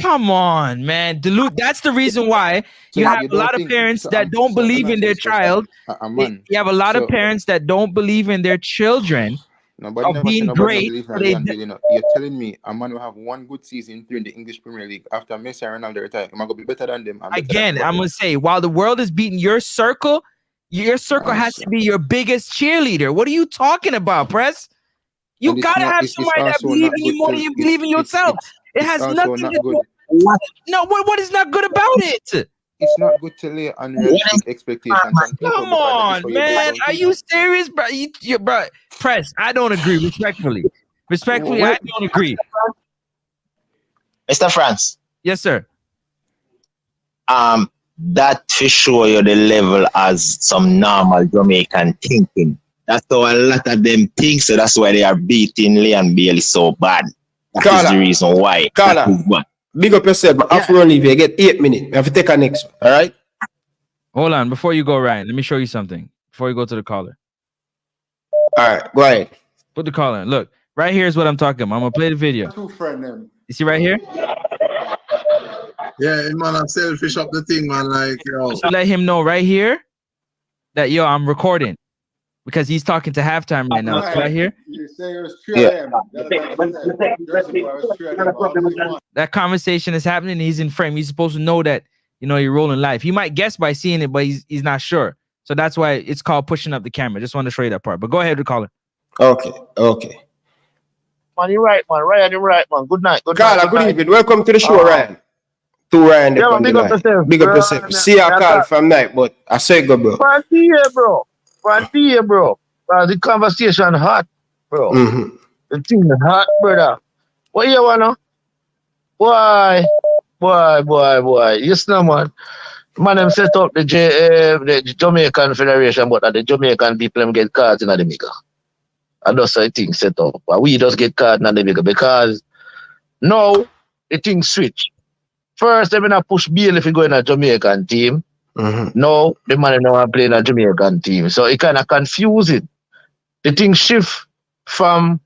Come on, man. That's the reason why you have a lot of parents that don't believe in their child. You have a lot of parents that don't believe in their children. Nobody never said nobody don't believe in Leon Bailey. You're telling me a man will have one good season during the English Premier League after Messi and Ronaldo retire. Am I gonna be better than them? Again, I'm gonna say, while the world is beating your circle has to be your biggest cheerleader. What are you talking about, Press? You gotta have somebody that believes in you more than you believe in yourself. It has nothing to do. No, what is not good about it? It's not good to lay unrealistic expectations on people. Come on, man. Are you serious, bro? Bro, Press, I don't agree, respectfully. I don't agree. Mr. France. Yes, sir. That to show you the level as some normal Jamaican thinking. That's how a lot of them think, so that's why they are beating Leon Bailey so bad. That is the reason why. Big up yourself, but after only if you get 8 minutes, you have to take a next one, all right? Hold on, before you go, Ryan, let me show you something. Before you go to the caller. All right, go ahead. Put the caller in. Look, right here is what I'm talking about. I'm going to play the video. You see right here? Yeah, man, I'm selfish up the thing, man. Like, yo. So let him know right here that, yo, I'm recording. Because he's talking to halftime right now. Right here? Yeah. That conversation is happening. He's in frame. He's supposed to know that, you're rolling live. He might guess by seeing it, but he's not sure. So that's why it's called pushing up the camera. Just want to show you that part. But go ahead with caller. Okay. Man, you're right, man. Ryan, you're right, man. Good night. Good evening. Welcome to the show, Ryan. To Ryan. Yeah, big up yourself. Big up yourself. See a call from night, but I say go, bro. Bro. The conversation hot, bro. Mm-hmm. The thing is hot, brother. What you wanna? Boy. Yes, no, man. Man, them set up the Jamaican Federation, but the Jamaican people them get cards in the maker. And that's the thing set up. But we just get cards in the maker because now the thing switch. First, they're gonna push Bailey if you go in a Jamaican team. Mm-hmm. No, the man now playing a Jamaican team. So it kind of confuse it. The thing shift from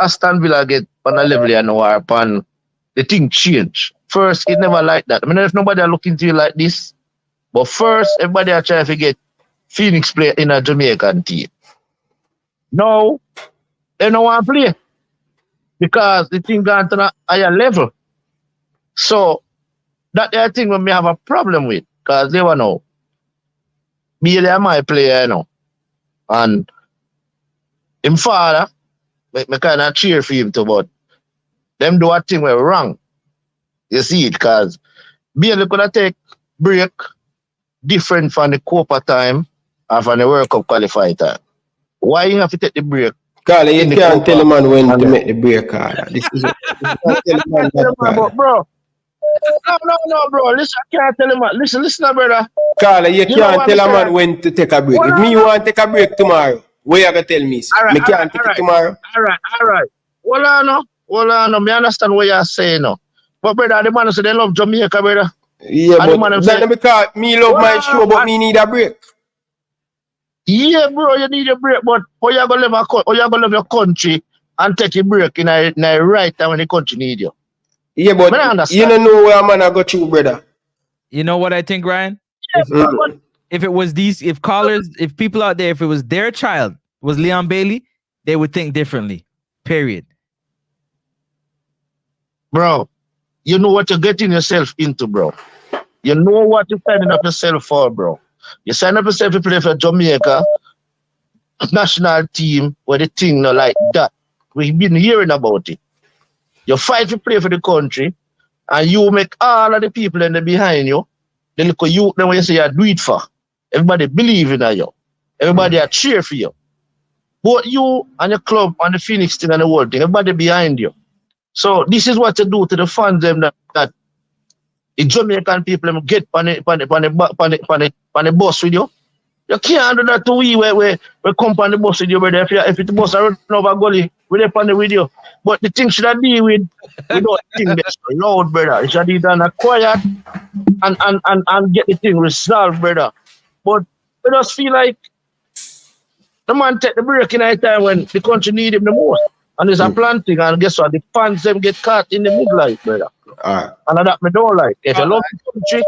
Aston Villa get on a level and now upon the thing change. First, it never like that. I mean, if nobody are looking to you like this, but first, everybody are trying to get Phoenix play in a Jamaican team. No, they don't want to play because the thing gone to a higher level. So that the thing when we have a problem with. Because they were now. Bailey are my player, And him father, me kind of cheer for him too, but them do a thing were wrong. You see it, because Bailey could have take break different from the Copa time and from the World Cup qualify time. Why you have to take the break? Carl, you can't tell a man when to make the break, Carl. This is bro. No, bro. Listen, I can't tell him. Listen, brother. Carla, you You know can't what tell I'm a man saying? when to take a break. Hold If on, me hold on. want to take a break tomorrow, what you gonna tell me? Sir? All right, Me can't take it tomorrow. All right. Hold on, no. Me understand what you're saying, no. But brother, the man say they love Jamaica, brother. Yeah, And the man but say, that because me love my show, but me need a break. yeah, bro, you need a break, but how you gonna live your country and take a break in a right time when the country need you? Yeah, Me not but you understand. don't know where a man I go through, brother. You know what I think, Ryan? Yeah, If it was if people out there, if it was their child, was Leon Bailey, they would think differently. Period. Bro, you know what you're getting yourself into, bro. You know what you're signing up yourself for, bro. You sign up yourself to play for Jamaica national team where the thing not like that. We've been hearing about it. You fight to play for the country and you make all of the people in the behind you, they look at you, then when you say you do it for. Everybody believe in you. Everybody are cheer for you. Both you and your club and the Phoenix thing and the world thing, everybody behind you. So this is what to do to the fans them that the Jamaican people them get on the bus with you. You can't do that to we where come on the bus with you, brother. If the bus are running over gully, we're on the video. But the thing should I deal with without thing that's loud, brother. It should be done quiet and get the thing resolved, brother. But I just feel like the man take the break in a time when the country need him the most. And there's a planting, and guess what? The fans them get caught in the midlife, brother. And that me don't like. If you love the country,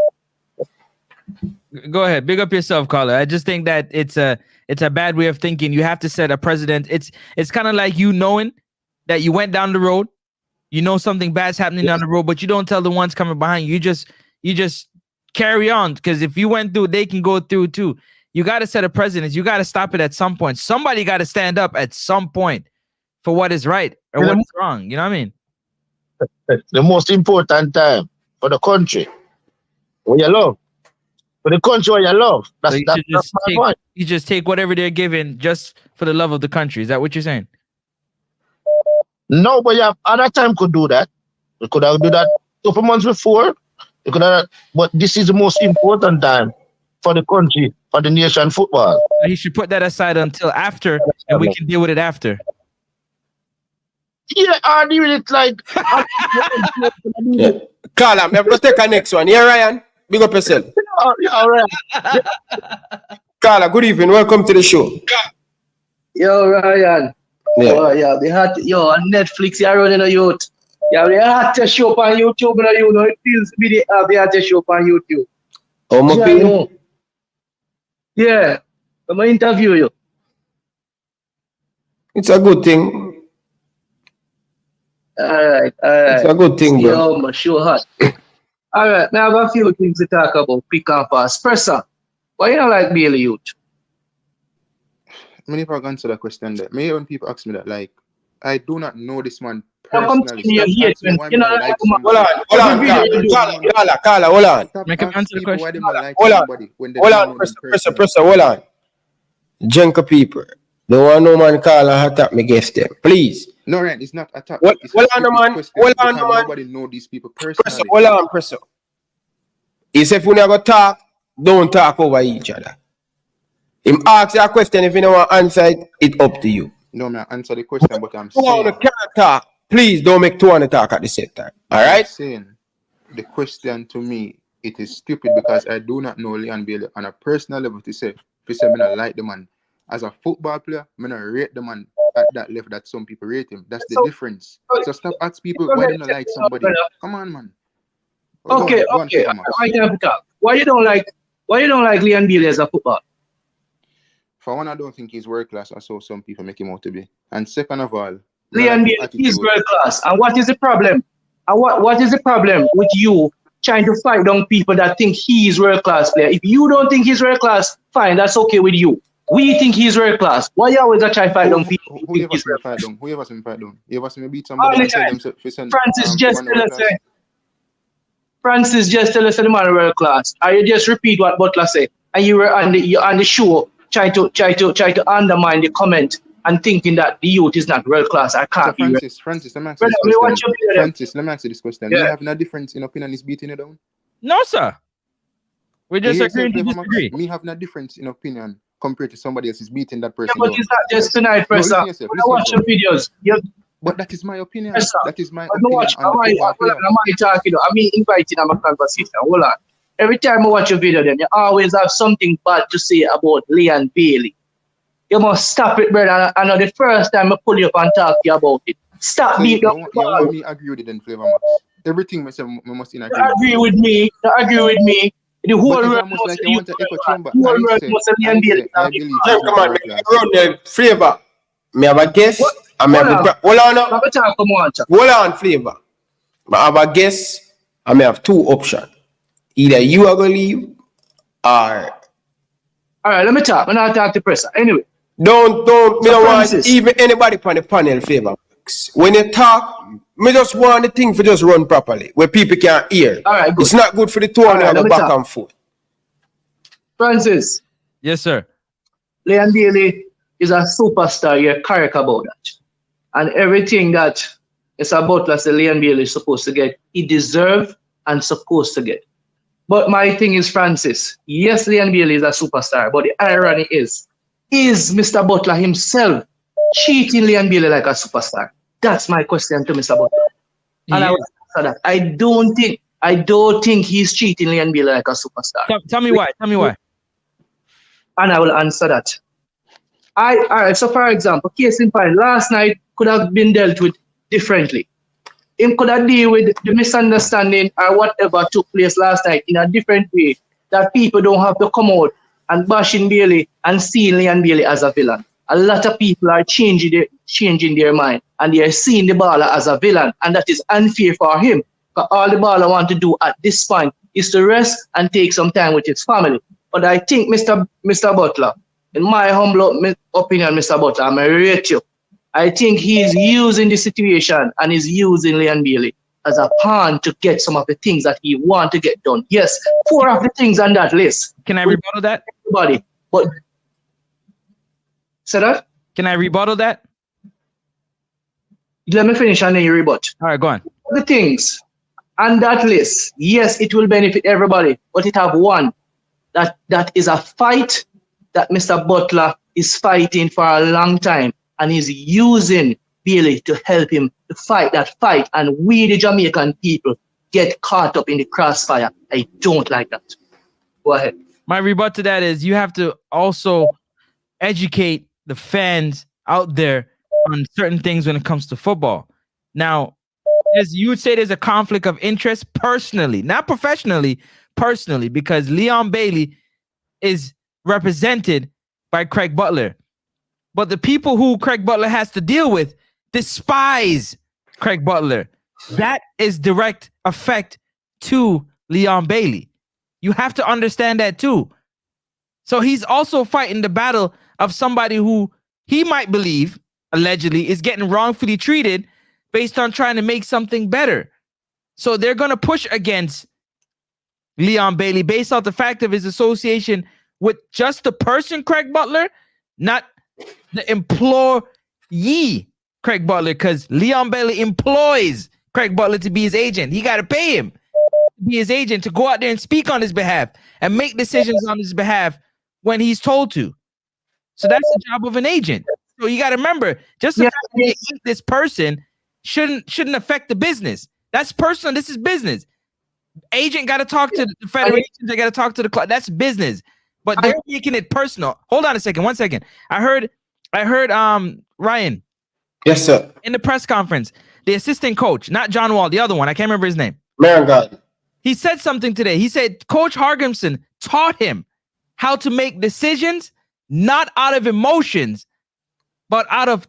Go ahead, big up yourself, caller. I just think that it's a bad way of thinking. You have to set a precedent. It's kind of like you knowing that you went down the road, you know something bad's happening down the road, but you don't tell the ones coming behind you. You just carry on, because if you went through, they can go through too. You got to set a precedent. You got to stop it at some point. Somebody got to stand up at some point for what is right or what is wrong. You know what I mean? the most important time for the country, what you love. For the country, what you love. That's my point. You just take whatever they're given just for the love of the country. Is that what you're saying? No, but you have other time could do that. You could have do that a couple months before. You could have, but this is the most important time for the country, for the nation football. He should put that aside until after, and we can deal with it after. Yeah, I deal with it like. Yeah. Carl, I'm going to take a next one. Yeah, Ryan? Big up yourself. All right. Carla, good evening. Welcome to the show. Yo, Ryan. Yeah. Oh, yeah, they had on Netflix, you're running a youth. Yeah, they had to show up on YouTube, you know, it feels to be they had to show up on YouTube. Oh, my yeah, yeah, I'm going to interview you. It's a good thing. All right. It's a good thing, bro. Yo, my show hot. All right, I have a few things to talk about. Pick and pass. Presser, why you don't like Bailey Youth? Many people answer that question there. Many when people ask me that, like, I do not know this man personally. Hold on, Carla, hold on. Make him answer the question. Why they don't like Hold somebody when they on, don't know them personally. Presser, hold on. Jenka people, don't want no man call and attack me guess them, please. No, right, it's not attack. Hold It's on, man. Hold on, man. Nobody know these people personally. Presser. He said if we never talk, don't talk over each other. Him ask you a question, if you don't want to answer it up to you. No, man, answer the question, but I'm Two saying. can't talk. Please don't make 200 talk at the same time. All right? I'm saying the question to me, it is stupid because I do not know Leon Bailey on a personal level to say, if you say me not like the man. As a football player, me not rate the man at that level that some people rate him. That's the difference. So stop asking people why they don't like somebody. Come on, man. Okay. Why you don't like Leon Bailey as a football? For one, I don't think he's world class, or so some people make him out to be. And second of all, Leon Bailey is world class. And what is the problem? And what is the problem with you trying to fight down people that think he is world class player? If you don't think he's world class, fine, that's okay with you. We think he's world class. Why you always try to fight down people? Who ever seen fight down? Who ever seen fight down? You ever seen me beat somebody and tell them to send Francis just tell us the man world class. Or you just repeat what Butler said, and you were on the show trying to undermine the comment and thinking that the youth is not world class. I So can't be. Francis, let me ask you Brother, this me question. watch your video then. Francis, let me ask you this question. Yeah. Me having a difference in opinion is beating you down? No, sir. We're You just hear yourself, agreeing to Flavor Max? disagree. Me having a difference in opinion compared to somebody else is beating that Yeah, person but down. it's not just tonight, No, Professor. listen yourself. When I Listen watch your yourself. videos, you But that is my opinion. Professor. That is my But no opinion watch. on the football player. I might talk, you know. I mean, inviting on a conversation. Hold on. Every time I watch a video, then you always have something bad to say about Leon Bailey. You must stop it, brother. I know the first time I pull you up and talk to you about it. Stop So beating up you the want ball. me agree with it then, Flavor Max? Everything myself must in You agreement. agree with me. You agree with me. The whole But it's world almost knows like that you want to echo chamber. the whole world knows that Leon Bailey is a I big believe man. he's not Gentlemen, world me class. run the flavor. Me have a guess. And me Hold have on. the hold on now. Let me talk, come on, Chuck. Hold on, flavor. I have a guess. I may have two options. Either you are gonna leave or All right, let me talk. I'm not talk to Presser. Anyway. don't me So don't want Francis. even anybody on the panel favor. When you talk, me just want the thing for just run properly where people can hear. All right, good. It's not good for the two All of right, you let go me back talk. and forth. Francis, Yes, sir. Leon Bailey is a superstar. You're correct about that. And everything that Mr. Butler said Leon Bailey is supposed to get, he deserves and supposed to get. But my thing is, Francis, yes, Leon Bailey is a superstar, but the irony is Mr. Butler himself treating Leon Bailey like a superstar? That's my question to Mr. Butler. And I will answer that. I don't think he's treating Leon Bailey like a superstar. Tell me why. Tell me why. And I will answer that. All right, so for example, case in point, last night could have been dealt with differently. Him could have dealt with the misunderstanding or whatever took place last night in a different way that people don't have to come out and bashing Bailey and seeing Leon Bailey as a villain. A lot of people are changing their mind and they are seeing the baller as a villain, and that is unfair for him. Because all the baller want to do at this point is to rest and take some time with his family. But I think Mr. Butler, in my humble opinion, Mr. Butler, I'm going to rate you. I think he's using the situation and he's using Leon Bailey as a pawn to get some of the things that he wants to get done. Yes, 4 of the things on that list. Can I rebuttal that? Everybody. But say that? Can I rebuttal that? Let me finish and then you rebut. All right, go on. The things on that list, yes, it will benefit everybody, but it have one. That is a fight that Mr. Butler is fighting for a long time, and he's using Bailey to help him to fight that fight. And we, the Jamaican people, get caught up in the crossfire. I don't like that. Go ahead. My rebut to that is you have to also educate the fans out there on certain things when it comes to football. Now, as you would say, there's a conflict of interest personally, not professionally, personally, because Leon Bailey is represented by Craig Butler. But the people who Craig Butler has to deal with despise Craig Butler. That is direct effect to Leon Bailey. You have to understand that too. So he's also fighting the battle of somebody who he might believe, allegedly, is getting wrongfully treated based on trying to make something better. So they're going to push against Leon Bailey based off the fact of his association with just the person Craig Butler, not the employee Craig Butler, because Leon Bailey employs Craig Butler to be his agent. He got to pay him to be his agent, to go out there and speak on his behalf and make decisions on his behalf when he's told to. So that's the job of an agent. So you got to remember, just the fact that they hate this person shouldn't affect the business. That's personal. This is business. Agent got to talk to the federations. They got to talk to the club. That's business. But they're making it personal. Hold on a second. 1 second. I heard Ryan. Yes, sir. In the press conference, the assistant coach, not John Wall, the other one. I can't remember his name. God. He said something today. He said Coach Hallgrímsson taught him how to make decisions not out of emotions, but out of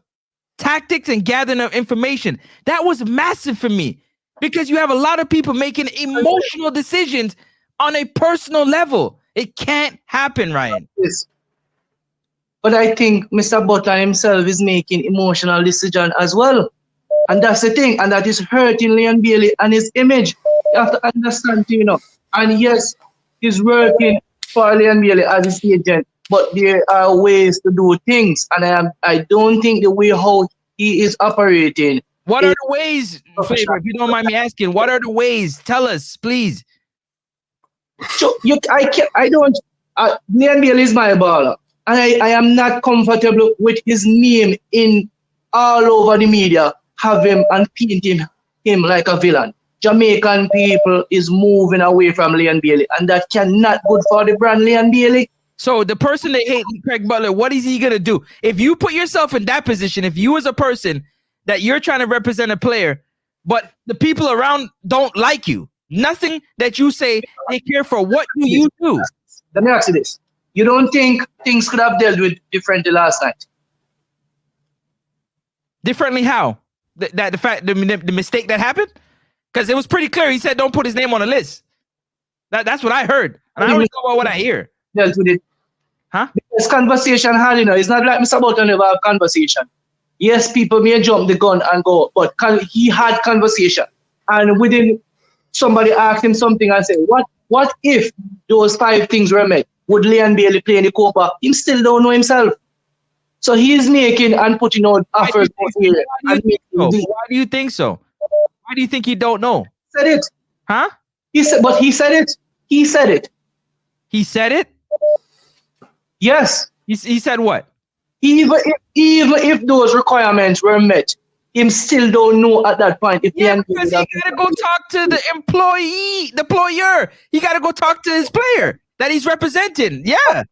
tactics and gathering of information. That was massive for me because you have a lot of people making emotional decisions on a personal level. It can't happen, Ryan. Yes. But I think Mr. Butler himself is making emotional decisions as well. And that's the thing. And that is hurting Leon Bailey and his image. You have to understand, you know. And yes, he's working for Leon Bailey as his agent. but there are ways to do things, and I don't think the way how he is operating. What are the ways, Flavor? If you don't mind me asking, what are the ways? Tell us, please. So I don't. Leon Bailey is my baller, and I am not comfortable with his name in all over the media. Have him and painting him like a villain. Jamaican people is moving away from Leon Bailey, and that cannot good for the brand Leon Bailey. So the person they hate, Craig Butler, what is he gonna do? If you put yourself in that position, if you as a person that you're trying to represent a player, but the people around don't like you, nothing that you say they care for, what do you do? Let me ask you this: you don't think things could have dealt with differently last night? Differently how? The mistake that happened? Because it was pretty clear. He said don't put his name on the list. That's what I heard. And I don't know about what I hear. Dealt with it. Huh? Because conversation hard, it's not like Mr. Butler never have conversation. Yes, people may jump the gun and go, but he had conversation. And within somebody asked him something and said, what if those 5 things were met? Would Leon Bailey play in the Copa? He still don't know himself. So he's making and putting out offers. Why do you think so? Why do you think he don't know? He said it. Huh? He said it. He said it. He said it? Yes. He said what? Even if those requirements were met, him still don't know at that point. If because he gotta go talk to the employer. He gotta go talk to his player that he's representing. Yeah.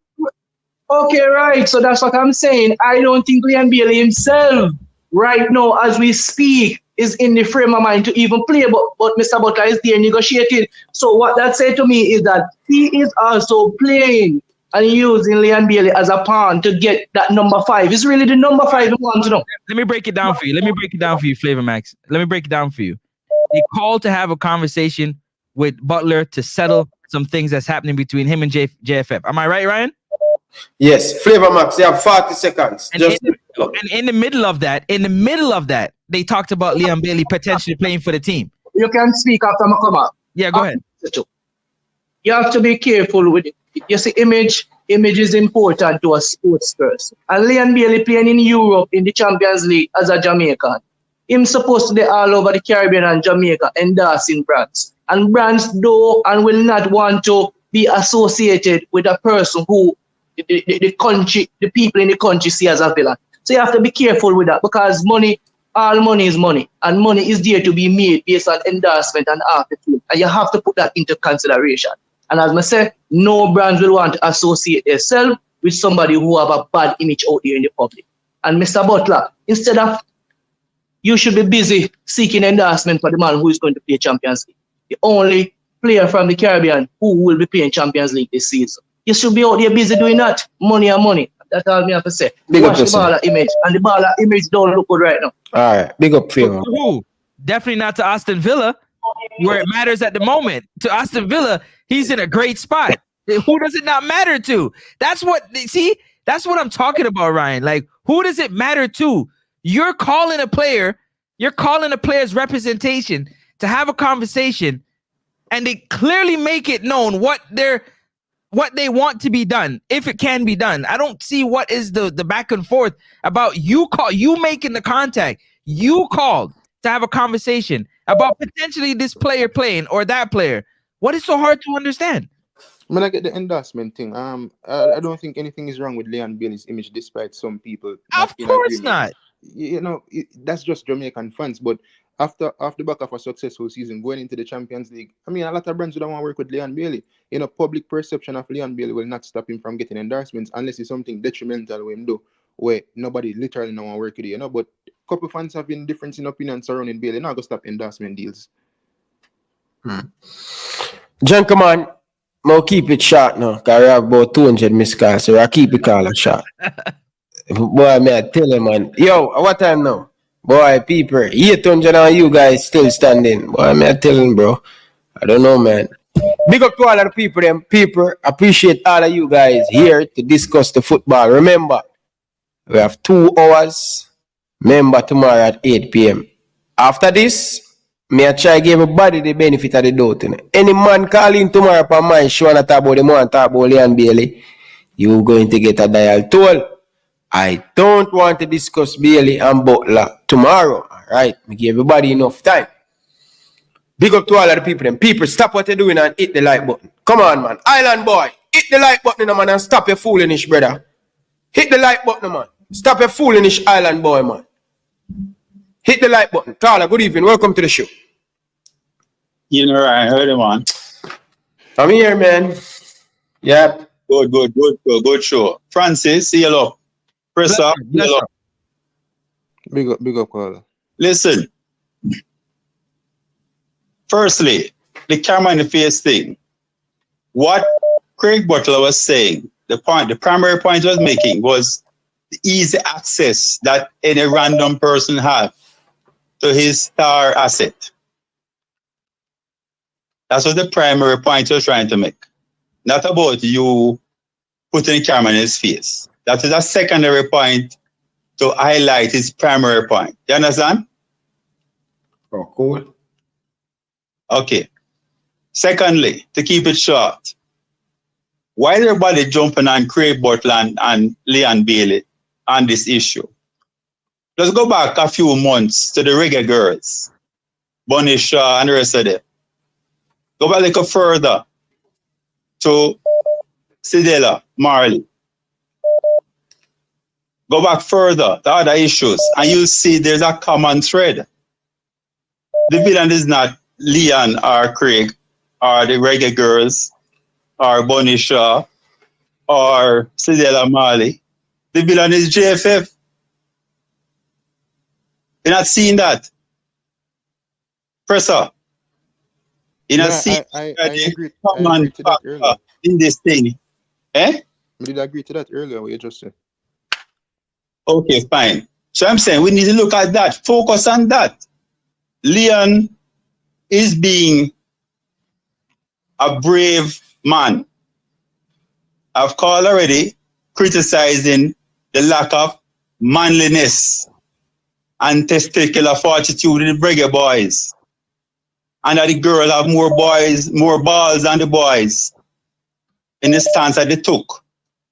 Okay, right. So that's what I'm saying. I don't think Leon Bailey himself, right now as we speak, is in the frame of mind to even play. But Mr. Butler is there negotiating. So what that said to me is that he is also playing and using Leon Bailey as a pawn to get that number 5. It's really the number 5 he wants to know. Let me break it down for you. Flavor Max. Let me break it down for you. He called to have a conversation with Butler to settle some things that's happening between him and JFF. Am I right, Ryan? Yes, Flavor Max, you have 40 seconds. And in the middle of that, they talked about Leon Bailey potentially playing for the team. You can speak after I come up. Yeah, go ahead. You have to be careful with it. You see, image is important to a sports person. And Leon Bailey playing in Europe in the Champions League as a Jamaican. Him supposed to be all over the Caribbean and Jamaica endorsing brands. And brands do and will not want to be associated with a person who the people in the country see as a villain. So you have to be careful with that, because all money is money, and money is there to be made based on endorsement and attitude, and you have to put that into consideration. And as I say, no brands will want to associate themselves with somebody who have a bad image out there in the public. And Mr. Butler, instead of, you should be busy seeking endorsement for the man who is going to play Champions League, the only player from the Caribbean who will be playing Champions League this season. You should be out there busy doing that. Money and money. That's all me have to say. Watch the baller image. And the baller image don't look good right now. All right. Big up, Phil. Who? Definitely not to Aston Villa, where it matters at the moment. To Aston Villa, he's in a great spot. Who does it not matter to? That's what I'm talking about, Ryan. Like, who does it matter to? You're calling a player's representation to have a conversation, and they clearly make it known what they want to be done, if it can be done. I don't see what is the back and forth about you making the contact. You called to have a conversation about potentially this player playing or that player. What is so hard to understand? When I get the endorsement thing, I don't think anything is wrong with Leon Bailey's image, despite some people. Of course not. That's just Jamaican fans. But after back of a successful season, going into the Champions League, I mean, a lot of brands don't want to work with Leon Bailey. Public perception of Leon Bailey will not stop him from getting endorsements unless it's something detrimental with him do, where nobody literally don't want to work with you. But a couple fans have been different in opinion surrounding Bailey. Now go stop endorsement deals. Gentlemen, I'll keep it short now, because we have about 200 missed calls, so I'll keep it call short. Boy, I tell him, man. Yo, what time now? Boy, people, 800 on you guys still standing. Boy, I tell him, bro. I don't know, man. Big up to all of the people, them. People, appreciate all of you guys here to discuss the football. Remember, we have 2 hours. Remember, tomorrow at 8 p.m. After this, me I try give everybody the benefit of the doubt. Any man calling tomorrow for my show and talk about them want to talk about Leon Bailey, you're going to get a dial toll. I don't want to discuss Bailey and Butler tomorrow. All right, we give everybody enough time. Big up to all of the people. Them people, stop what you're doing and hit the like button. Come on, man. Island boy, hit the like button, man, and stop your foolishness, brother. Hit the like button, man. Stop your foolishness, Island boy, man. Hit the like button. Carla, good evening. Welcome to the show. You know, I heard him, man. I'm here, man. Yep. Good show. Francis, see you love. Press up. Big up, Carla. Listen. Firstly, the camera in the face thing. What Craig Butler was saying, the primary point he was making was the easy access that any random person have to his star asset. That's what the primary point he was trying to make. Not about you putting the camera in his face. That is a secondary point to highlight his primary point. You understand? Oh, cool. Okay. Secondly, to keep it short, why everybody jumping on Craig Butler and Leon Bailey on this issue? Let's go back a few months to the reggae girls, Bunny Shaw and the rest of them. Go back a little further to Sidela Marley. Go back further to other issues, and you'll see there's a common thread. The villain is not Leon or Craig or the reggae girls or Bunny Shaw or Sidela Marley. The villain is JFF. You're not seeing that? Professor, you're not seeing I agree to that earlier. In this thing. Eh? I did agree to that earlier, what you just said. Okay, fine. So I'm saying we need to look at that. Focus on that. Leon is being a brave man. I've called already criticizing the lack of manliness and testicular fortitude in the reggae boys. And that the girl have more balls than the boys in the stance that they took.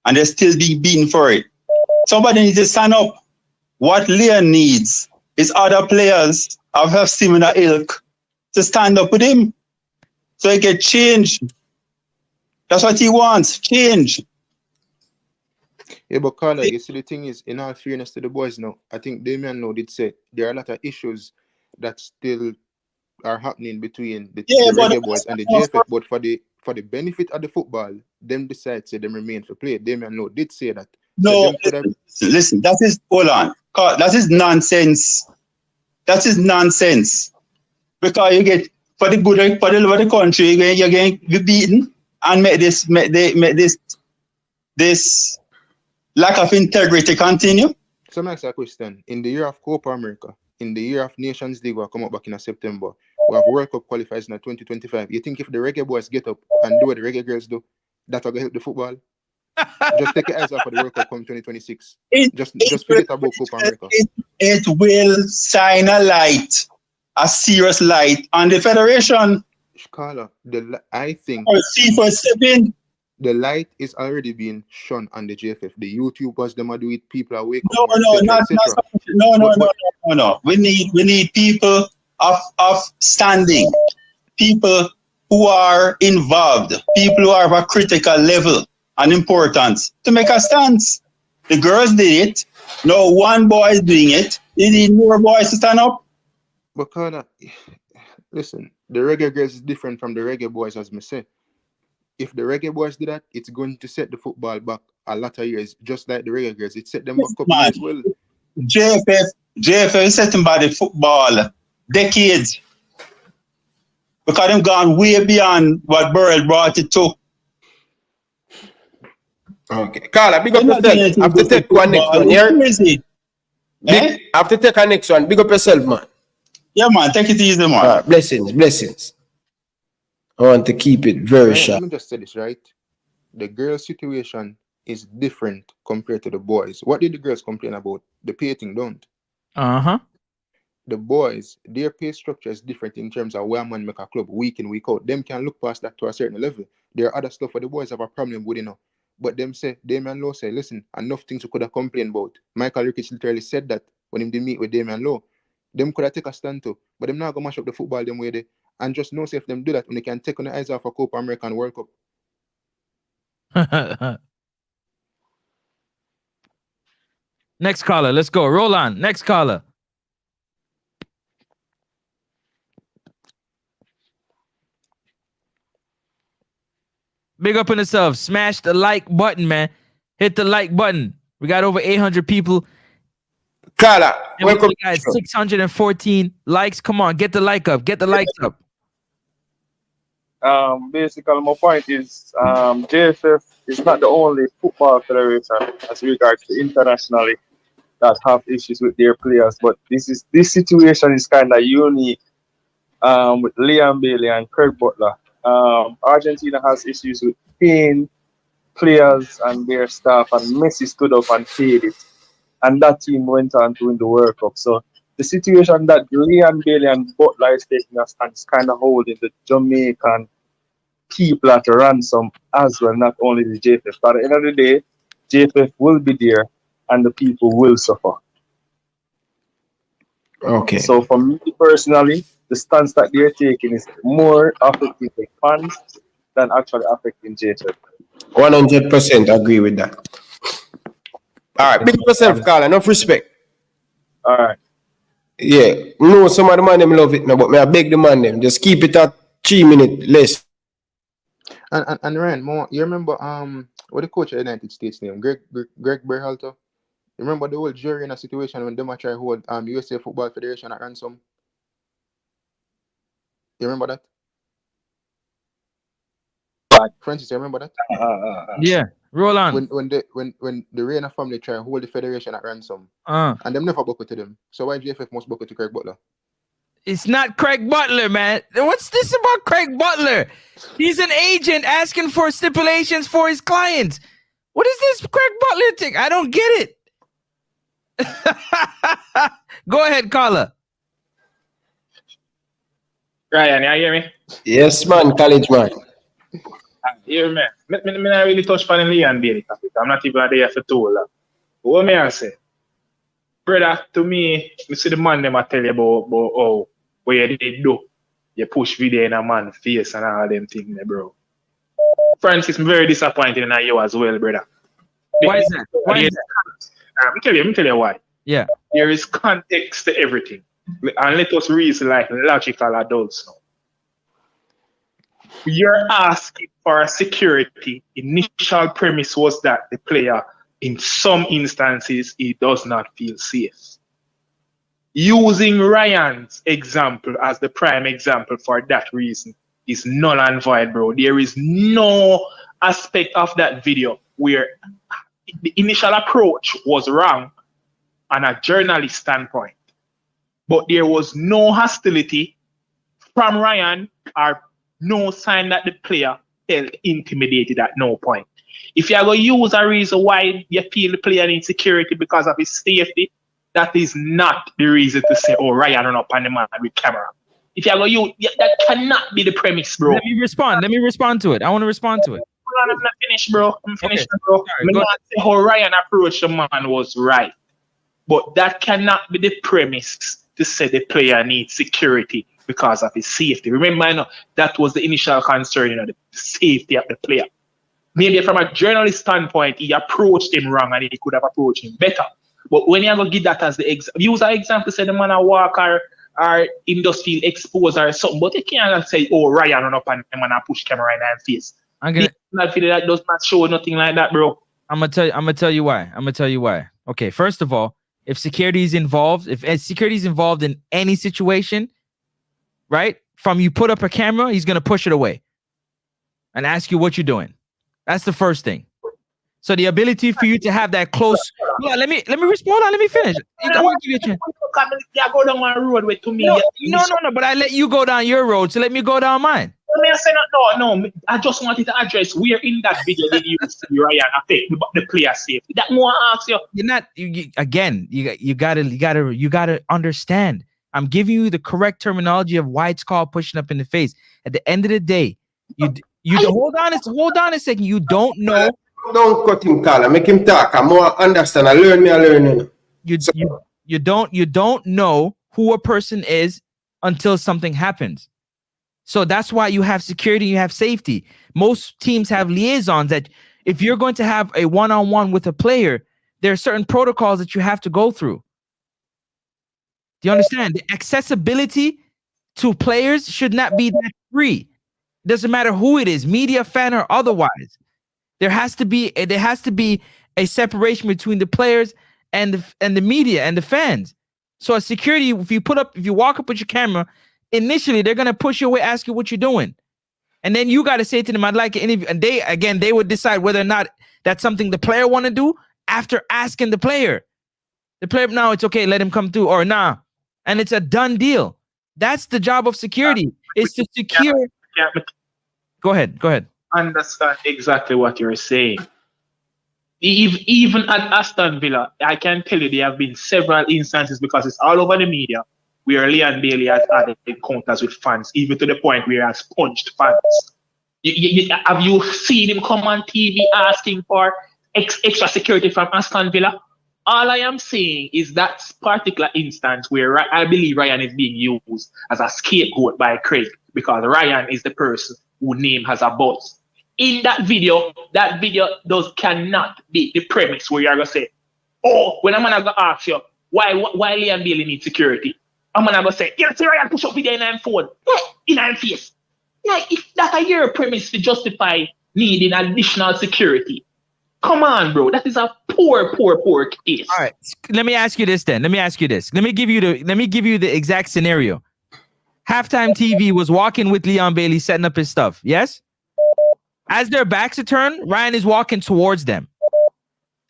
And they're still being beaten for it. Somebody needs to stand up. What Leon needs is other players of a similar ilk to stand up with him so he get change. That's what he wants, change. Yeah, but Carla, you see the thing is, in all fairness to the boys now, I think Damian now did say there are a lot of issues that still are happening between the reggae boys and the JFF, but for the benefit of the football, them decide to them remain for play. Damian no did say that. No, listen, that is, hold on. That is nonsense. That is nonsense. Because you get, for the good for the country, you're going to be beaten and make this lack of integrity continue. So I'm asking a question. In the year of Copa America, in the year of Nations League, will come up back in September, we have World Cup qualifiers in 2025. You think if the reggae boys get up and do what the reggae girls do, that will help the football? Just take your eyes off of the World Cup come 2026. Just forget about Copa America. It will shine a serious light on the federation. Carla, I think FIFA 7. The light is already being shone on the JFF. The YouTubers, them are do it. People are waking up. No. We need people of standing, people who are involved, people who are of a critical level and importance to make a stance. The girls did it. No one boy is doing it. You need more boys to stand up. But Carla, listen, the reggae girls is different from the reggae boys, as me say. If the reggae boys do that, it's going to set the football back a lot of years, just like the reggae girls. It set them back a couple years. Well, JFF is setting by the football decades because they've gone way beyond what Burrell brought it to. Okay, Carla, big up yourself. I have to take one next one here. I have to take a next one. Big up yourself, man. Yeah, man. Take it easy, man. Blessings. I want to keep it very sharp. Let me just say this, right? The girls' situation is different compared to the boys. What did the girls complain about? The pay thing, don't? The boys, their pay structure is different in terms of where man make a club week in, week out. Them can look past that to a certain level. There are other stuff where the boys have a problem with, But them say, Damian Lowe say, listen, enough things we could have complained about. Michael Ricketts literally said that when he did meet with Damian Lowe. Them could have take a stand too. But them not gonna mash up the football them way they. And just know say if them do that, when they can take on the eyes off a Copa America and World Cup. Next caller, let's go. Roll on. Next caller. Big up on yourself. Smash the like button, man. Hit the like button. We got over 800 people. Caller, welcome. We got 614 likes. Come on, get the like up. Get the likes up. Basically, my point is JFF is not the only football federation as regards to internationally that have issues with their players, but this situation is kind of unique with Liam Bailey and Craig Butler. Argentina has issues with paying players and their staff, and Messi stood up and paid it, and that team went on to win the World Cup. So the situation that Liam Bailey and Butler is taking us and is kind of holding the Jamaican people at ransom as well, not only the JFF. But at the end of the day, JFF will be there and the people will suffer. Okay. So for me personally, the stance that they're taking is more affecting the fans than actually affecting JFF. 100% agree with that. All right, big up yourself, Carl. Enough respect. All right. Yeah, no, some of the man them love it now, but I beg the man them just keep it at 3 minutes less. And Ryan, you remember what the coach of the United States name? Greg Berhalter? You remember the whole jury in a situation when them try to hold USA Football Federation at ransom? You remember that? Francis, you remember that? Yeah, roll on. When the Reina family try to hold the federation at ransom, and them never buckle to them. So why JFF must buckle to Craig Butler? It's not Craig Butler, man. What's this about Craig Butler? He's an agent asking for stipulations for his clients. What is this Craig Butler thing? I don't get it. Go ahead, caller. Ryan, you hear me? Yes, man, college man. Hear me. Me not really touch on the Leon Bailey topic. I'm not even there for too long. What may I say? Brother, to me, you see the man them I tell you about oh, what you did do. You push video in a man's face and all them things, bro. Francis, I'm very disappointed in you as well, brother. Why is that? Why is that? Let me tell you why. Yeah. There is context to everything. And let us reason like logical adults now. You're asking for a security. Initial premise was that the player, in some instances, he does not feel safe. Using Ryan's example as the prime example for that reason is null and void, bro. There is no aspect of that video where the initial approach was wrong on a journalist standpoint, but there was no hostility from Ryan or no sign that the player felt intimidated at no point. If you're going to use a reason why you feel the player needs security because of his safety, that is not the reason to say, oh, Ryan run up on the man with camera. If you're going to use, that cannot be the premise, bro. Let me respond to it. I want to respond to it. I'm not finished, bro. I'm finished, bro. Sorry, I'm not say how Ryan approached the man was right. But that cannot be the premise to say the player needs security because of his safety. Remember, that was the initial concern, the safety of the player. Maybe from a journalist standpoint, he approached him wrong and he could have approached him better. But when you're going to give that as the use an example, say the man a walk or him just feel exposed or something, but you can't say, oh, Ryan run up and the man a push camera in his face. Not feel that does not show nothing like that, bro. I'm gonna tell you why. Okay, first of all, if security is involved in any situation, right? From you put up a camera, he's gonna push it away and ask you what you're doing. That's the first thing. So the ability for you to have that close. Yeah, let me respond. Let me finish. I want to give you a chance. You go down one road with to me. No. But I let you go down your road, so let me go down mine. No. I just wanted to address where in that video did you see Ryan affect the player safety. That more asks you. You're not. You gotta understand. I'm giving you the correct terminology of why it's called pushing up in the face. At the end of the day, you hold on a second. You don't know Don't cut him, Carla. Make him talk. I'm more understand. I learn. You don't know who a person is until something happens. So that's why you have security, you have safety. Most teams have liaisons that if you're going to have a one-on-one with a player, there are certain protocols that you have to go through. Do you understand? The accessibility to players should not be that free. It doesn't matter who it is, media, fan, or otherwise. There has to be a separation between the players and the media and the fans. So a security, if you walk up with your camera, initially they're gonna push you away, ask you what you're doing, and then you got to say to them, "I'd like an interview." And they would decide whether or not that's something the player want to do after asking the player. The player, now it's okay, let him come through, or nah, and it's a done deal. That's the job of security, is to secure. Go ahead. Understand exactly what you're saying. Even at Aston Villa, I can tell you there have been several instances, because it's all over the media, where Leon Bailey has had encounters with fans, even to the point where he has punched fans. Have you seen him come on TV asking for extra security from Aston Villa? All I am saying is that particular instance where I believe Ryan is being used as a scapegoat by Craig, because Ryan is the person whose name has a buzz. In that video cannot be the premise where you're going to say, oh, when I'm going to ask you, why Leon Bailey needs security? I'm going to say, you see Ryan push up video in his phone, in his face. Yeah, if that's your premise to justify needing additional security, come on, bro. That is a poor case. All right. Let me ask you this then. Let me give you the exact scenario. Halftime TV was walking with Leon Bailey setting up his stuff. Yes? As their backs are turned, Ryan is walking towards them.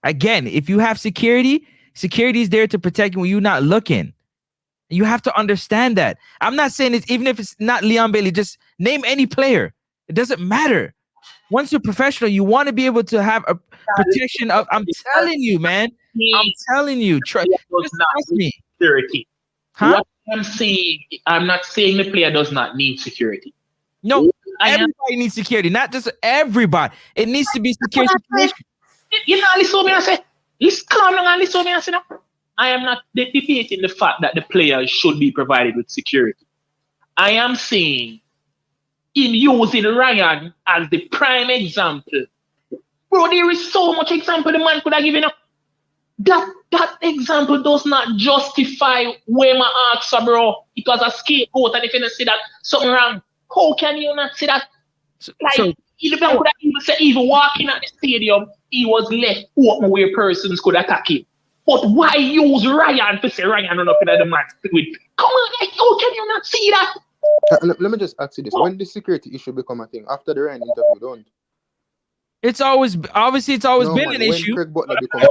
Again, if you have security is there to protect you when you're not looking. You have to understand that. I'm not saying it's, even if it's not Leon Bailey, just name any player. It doesn't matter. Once you're professional, you want to be able to have a protection of. I'm telling you, man. I'm telling you. Trust me. Security. Huh? What I'm saying, I'm not saying the player does not need security. No, everybody needs security, not just everybody. It needs to be secure. You know, listen me and say, listen, come on and listen me and say, no. I am not debating the fact that the players should be provided with security. I am saying, in using Ryan as the prime example, bro, there is so much example the man could have given up. That example does not justify where my answer, bro. It was a scapegoat, and if you don't see that something wrong, how can you not see that? Even walking at the stadium, he was left open where persons could attack him. But why use Ryan to say Ryan run up in the match with? Come on, like, how can you not see that? Let me just ask you this: when the security issue become a thing after the Ryan interview, don't? It's always been an issue. Craig Butler become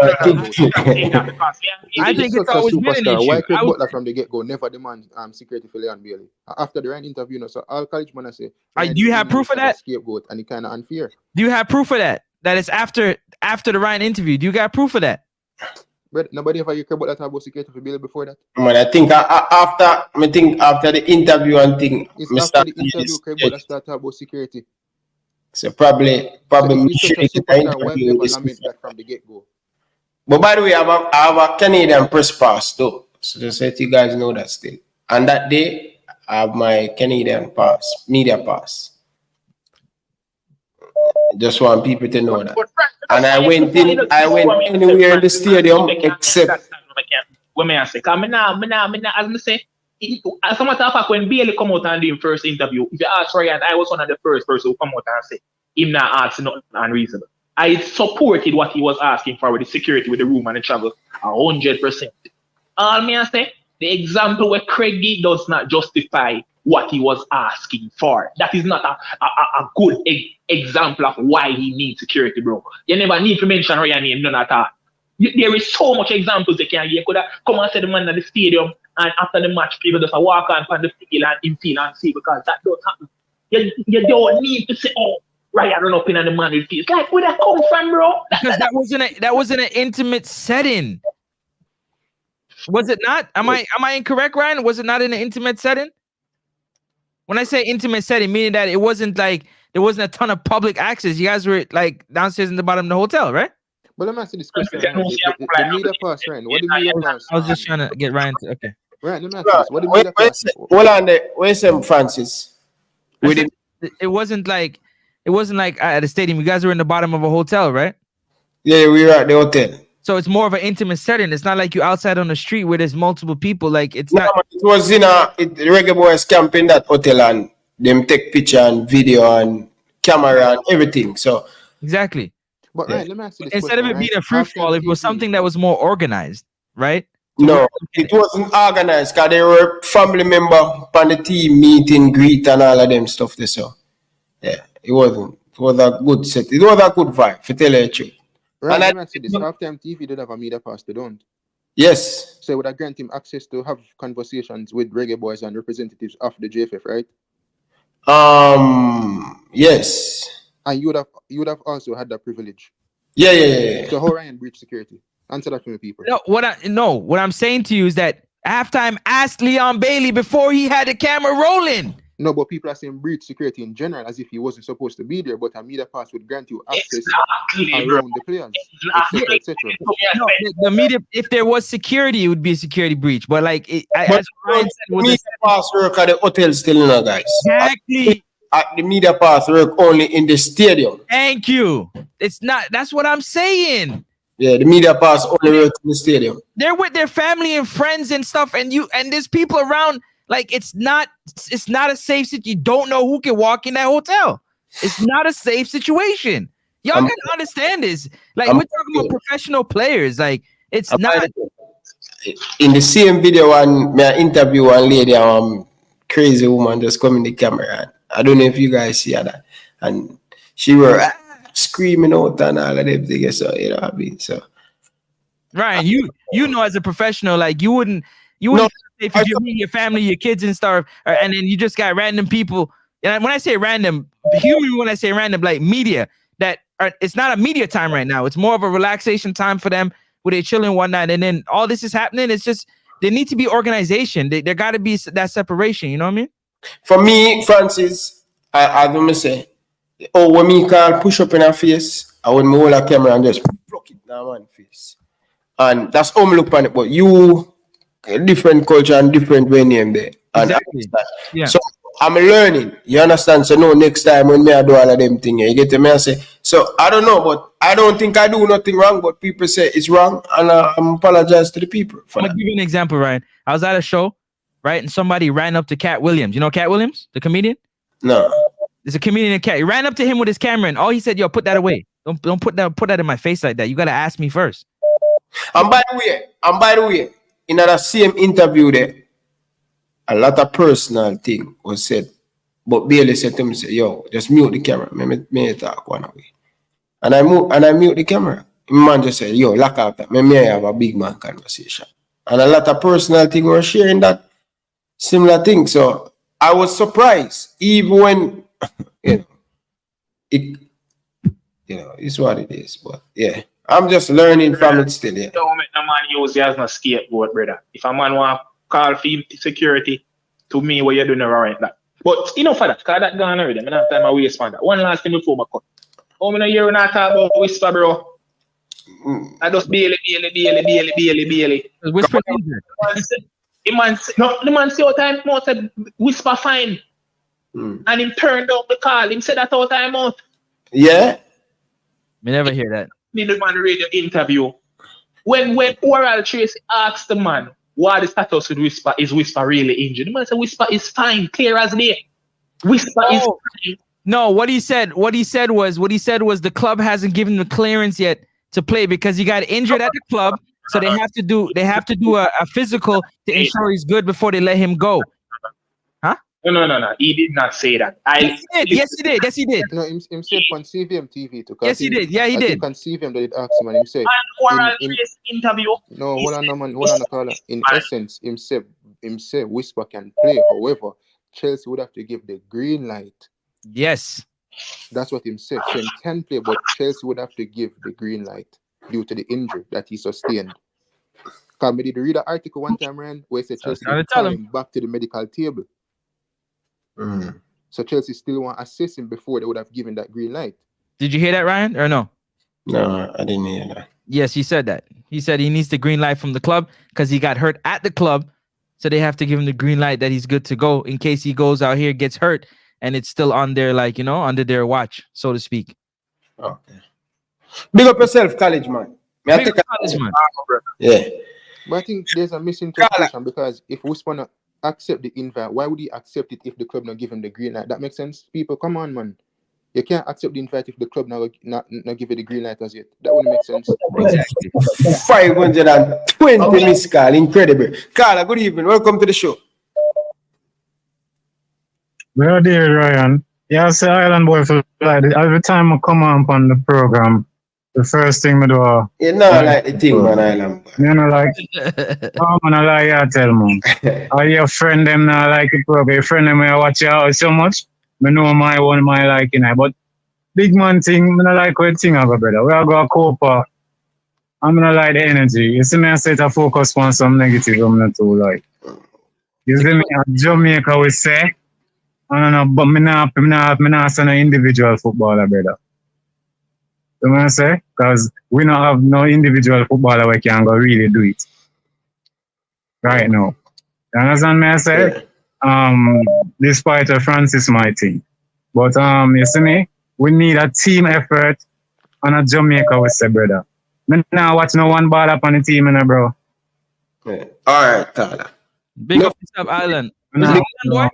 I think it's always been an issue. Why Craig Butler from the get-go never demand security for Leon Bailey after the Ryan interview? So all college man say, do you have proof of that? Scapegoat, and he kind of unfair. Do you have proof of that? That it's after the Ryan interview. Do you got proof of that? But nobody ever heard Craig Butler talk about security for Bailey before that. Man, I think after the interview and thing, it's after the interview Craig Butler started talking about security. So probably so that from the get-go. But by the way, I have a Canadian press pass too. So just let you guys know that still. And that day, I have my Canadian pass, media pass. Just want people to know that. And I went anywhere in the stadium except. What may I say? Because as I say, as a matter of fact, when Bailey come out and do his first interview, if you ask Ryan, I was one of the first person who come out and say, him not asking nothing unreasonable. I supported what he was asking for with the security, with the room and the travel, 100%. All me I say, the example where Craig did does not justify what he was asking for. That is not a good example of why he needs security, bro. You never need to mention Ryan name, none at all. There is so much examples they can. You could have come and say the man at the stadium, and after the match, people just walk on the field and in field and see, because that don't happen. You don't need to say, oh, Ryan run up in the man with field. Like, where that come from, bro? Because that wasn't an intimate setting. Was it not? Am I incorrect, Ryan? Was it not in an intimate setting? When I say intimate setting, meaning that it wasn't like there wasn't a ton of public access. You guys were like downstairs in the bottom of the hotel, right? But let me ask you this question. Right? The media pass, Ryan. What the media pass? I was just trying to get Ryan to, okay. Ryan, let me ask you this. What the media pass? Hold on there. Where's Francis? I said, it wasn't like at the stadium. You guys were in the bottom of a hotel, right? Yeah, we were at the hotel. So it's more of an intimate setting. It's not like you outside on the street where there's multiple people. Like it's not. It was in the reggae boys camp in that hotel, and them take picture and video and camera and everything. So exactly. But Ryan, let me ask you this Instead of it being a free fall, it was something that was more organized, right? No, it wasn't organized because they were family member on the team meeting, greet, and all of them stuff. There, so yeah, it wasn't. It was a good set. It was a good vibe, to tell you the truth. Right, let me ask you this. Halftime TV did have a media pass, they don't? Yes. So would I grant him access to have conversations with reggae boys and representatives of the JFF, right? Yes. And you would have also had that privilege. Yeah. So how Ryan breach security? Answer that for me, people. No, what I'm saying to you is that halftime asked Leon Bailey before he had the camera rolling. No, but people are saying breach security in general as if he wasn't supposed to be there, but a media pass would grant you access around the players, etc., etc. No, the media, if there was security, it would be a security breach. But like, as Ryan said, media pass work at the hotel still, you know, guys. Exactly. The media pass work only in the stadium. Thank you. It's not. That's what I'm saying. Yeah, the media pass only work in the stadium. They're with their family and friends and stuff, and there's people around. Like it's not a safe situation. You don't know who can walk in that hotel. It's not a safe situation. Y'all can understand this. Like we're talking about professional players. Like it's not. In the same video, one me interview one lady, crazy woman just come in the camera. I don't know if you guys see that, and she were screaming out and all of them things. So you know what I mean. So Ryan, you know, as a professional, like you wouldn't. If you're meeting your family, your kids and stuff, and then you just got random people. And when I say random, human, when I say random, like media, it's not a media time right now. It's more of a relaxation time for them with their children and whatnot. And then all this is happening. It's just there need to be organization. There got to be that separation. You know what I mean? For me, Francis, I don't say, when me can push up in her face, I want me hold a camera and just block it down my face. And that's how me look on it. But you, different culture and different way name there. And exactly. Yeah. So I'm learning. You understand? So no, next time when me I do all of them things, you get to me and say, so I don't know, but I don't think I do nothing wrong, but people say it's wrong, and I'm apologize to the people for I'm that. gonna give you an example, Ryan. I was at a show, right, and somebody ran up to Cat Williams. You know Cat Williams, the comedian? No. There's a comedian in Cat. He ran up to him with his camera, and all he said, "Yo, put that away. Don't put that in my face like that. You gotta ask me first." And by the way, in that same interview there, a lot of personal thing was said, but Bailey said to me, say, "Yo, just mute the camera. Me talk one way." And I mute the camera. The man just said, "Yo, lock out that. Me have a big man conversation." And a lot of personal thing were sharing that similar thing. So I was surprised, even when it's what it is. But yeah, I'm just learning from it still. Yeah. Don't make no man use you as a scapegoat, brother. If a man want to call for security, to me, what you're doing right that. But enough for that, because that gone already. I don't have time to waste on that. One last thing before I cut. How many years not talk about whisper, bro? I just Bailey. Whisper. The man say all time out said whisper fine. And him turned down the call. Him said that all time out. Yeah. Me never hear that. Me the man radio interview. When Oral Tracy asked the man what the status with Whisper, is Whisper really injured? The man said Whisper is fine, clear as day. Whisper is fine. No, what he said was the club hasn't given the clearance yet to play because he got injured at the club, so they have to do a physical to ensure he's good before they let him go. Huh? No. He did not say that. Yes, he did. No, him said on CVM TV too. Yes, he did. Yeah, he did. On CVM that it asked him and him said. Interview. No, hold on, man. Hold on, caller. In essence, him said Whisper can play. However, Chelsea would have to give the green light. Yes. That's what him said. So he can play, but Chelsea would have to give the green light due to the injury that he sustained. Because I did read an article one time, Ryan, where it said Chelsea call him back to the medical table. So Chelsea still want to assess him before they would have given that green light. Did you hear that, Ryan, or no? No, I didn't hear that. Yes, he said that. He said he needs the green light from the club because he got hurt at the club. So they have to give him the green light that he's good to go in case he goes out here, gets hurt, and it's still on their, like, you know, under their watch, so to speak. Okay. Big up yourself, college man. Big up college man. Yeah. But I think there's a misinterpretation because if Whisper accept the invite, why would he accept it if the club not give him the green light? That makes sense. People, come on, man. You can't accept the invite if the club not give it the green light as yet. That wouldn't make sense. Exactly. 520 missed call. Incredible. Carla, good evening. Welcome to the show. Well, dear Ryan. Yeah, I say Island Boy for like every time I come on the program, the first thing I do. You know, like the thing, man, Island Boy. You know, like, oh, man, I like you, tell man. Are your friend them not like the program? Your friend them I watch you out so much. I know my one, my liking it. But big man thing, I like what thing I go, brother. We all go a Copa. I'm gonna like the energy. You see me, I set a focus on some negative. I'm not too like. You see me, Jamaica we say. I don't know, but me not say no individual footballer, brother. You know what I say? Because we don't have no individual footballer who can go really do it right now. You understand me? I say, despite Francis my team, but you see me, we need a team effort on a Jamaica. We say, brother. Me now watch no one ball up on the team, bro. Yeah. All right, Tyler. Big up yourself, Island. No. Island Boy?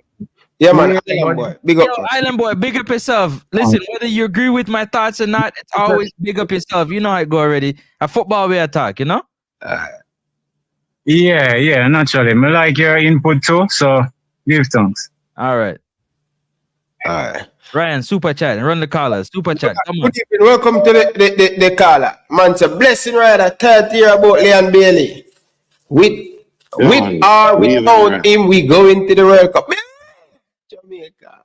Yeah, man. Island Boy. Big up. Yo, Island Boy, big up yourself. Listen, whether you agree with my thoughts or not, it's always big up yourself. You know how it go already. A football way attack, you know? Yeah, naturally. Me like your input too, so give thanks. All right. Ryan, super chat. Run the callers. Super chat. Come on. Good evening. Welcome to the caller. Man, it's a blessing, right? A third year about Leon Bailey. With or without him, we go into the World Cup. Jamaica.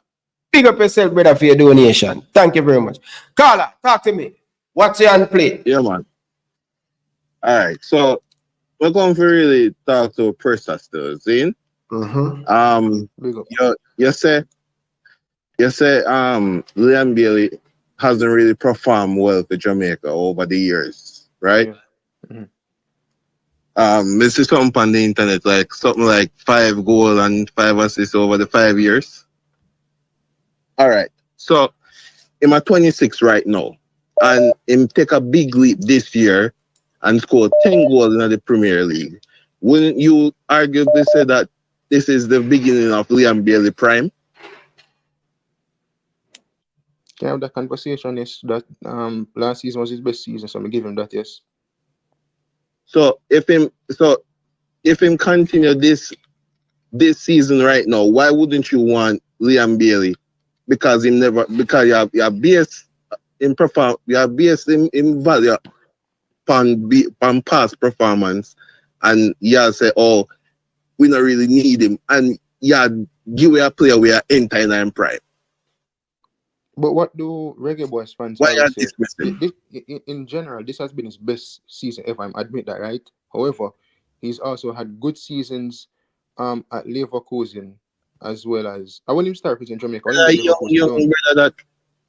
Big up yourself, brother, for your donation. Thank you very much. Caller, talk to me. What's your on play? Yeah, man. All right. So we're going to really talk to Persa still, Zane. You say Leon Bailey hasn't really performed well for Jamaica over the years, right? Yeah. This is something on the internet, like something like 5 goals and 5 assists over the 5 years. All right. So I'm at 26 right now, and him take a big leap this year and score 10 goals in the Premier League. Wouldn't you arguably say that this is the beginning of Leon Bailey prime? Can I have that conversation? Yes, that last season was his best season, so I'm give him that. Yes. So if him continue this season right now, why wouldn't you want Leon Bailey? Because you're based in perform, you're based in value on past performance, and you say, oh, we don't really need him, and give away a player we are entering in prime. But what do Reggae Boys fans say? In general, this has been his best season ever. I admit that, right? However, he's also had good seasons at Leverkusen as well as when him start representing Jamaica.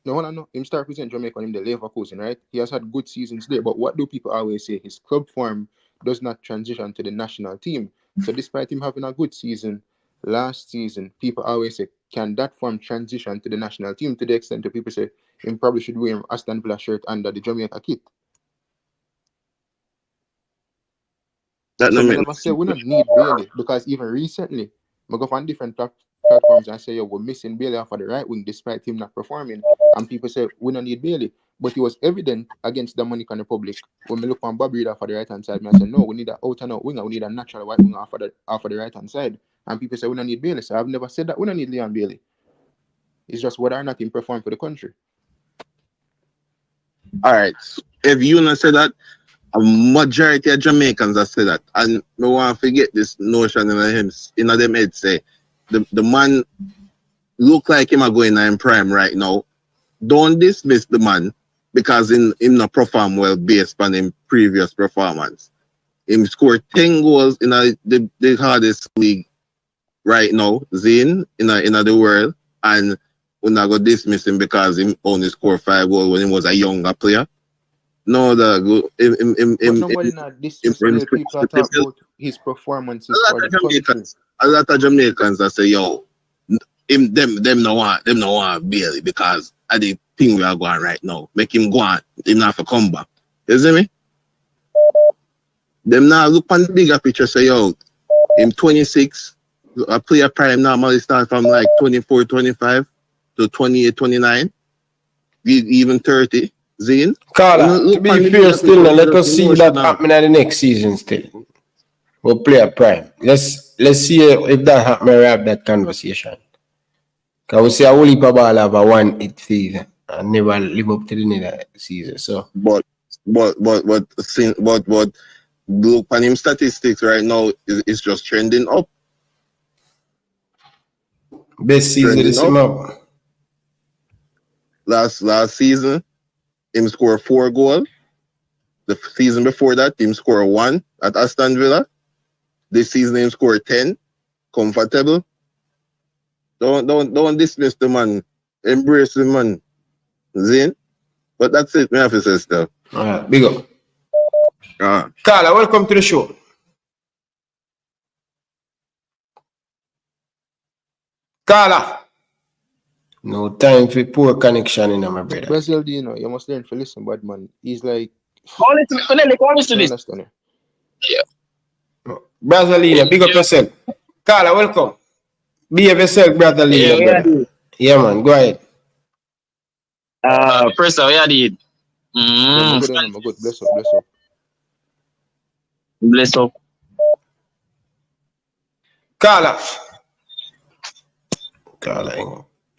Him start representing Jamaica in the Leverkusen, right? He has had good seasons there. But what do people always say? His club form does not transition to the national team. So despite him having a good season last season, people always say, can that form transition to the national team, to the extent that people say him probably should wear Aston Villa shirt under the Jamaica kit? So we never say we don't need Bailey, because even recently, we go on different platforms and say, yo, we're missing Bailey off of the right wing despite him not performing. And people say we don't need Bailey. But it was evident against the Dominican Republic when we look on Bob Reid off of the right hand side. I said, no, we need an out and out winger. We need a natural white winger off of the right hand side. And people say we don't need Bailey. So I've never said that we don't need Leon Bailey. It's just whether or not he perform for the country. All right. If you not say that, a majority of Jamaicans have said that. And no one forget this notion in them head say the man look like him are going in prime right now. Don't dismiss the man because him not perform well based on him previous performance. Him scored 10 goals in the hardest league right now, Zane, in the world, and we're not going to dismiss him because he only scored 5 goals when he was a younger player. No, nobody not dismiss still people are talk about his performances for the country. A lot of Jamaicans that say, yo, them no want Bailey because of the thing we are going right now. Make him go on, him not for come back. You see me? Them now look on the bigger picture, say, yo, him 26, a player prime normally start from like 24, 25 to 28, 29, even 30. Zine? Carla, to be fair still, let us see that happening at the next season still. We'll play a prime. Let's see if that happens, we have that conversation. Because we see a whole heap of ball have a 1-8 season and never live up to the next season. So But look on him statistics right now is just trending up. Best season this up. Last season, him scored 4 goals. The season before that, him scored 1 at Aston Villa. This season, him scored 10. Comfortable. Don't dismiss the man. Embrace the man. Zin? But that's it. Me have to say stuff. All right, big up. Carla, welcome to the show. Carla. No time for poor connection in my brother. Brazil, you know, you must learn to listen, bad man. He's like, listen to this. Yeah. Brazilina, big up yourself. Carla, welcome. Behave yourself, Brazilina, brother. Yeah, man, go ahead. First of all, yeah, did. I'm good. Bless up. Bless up.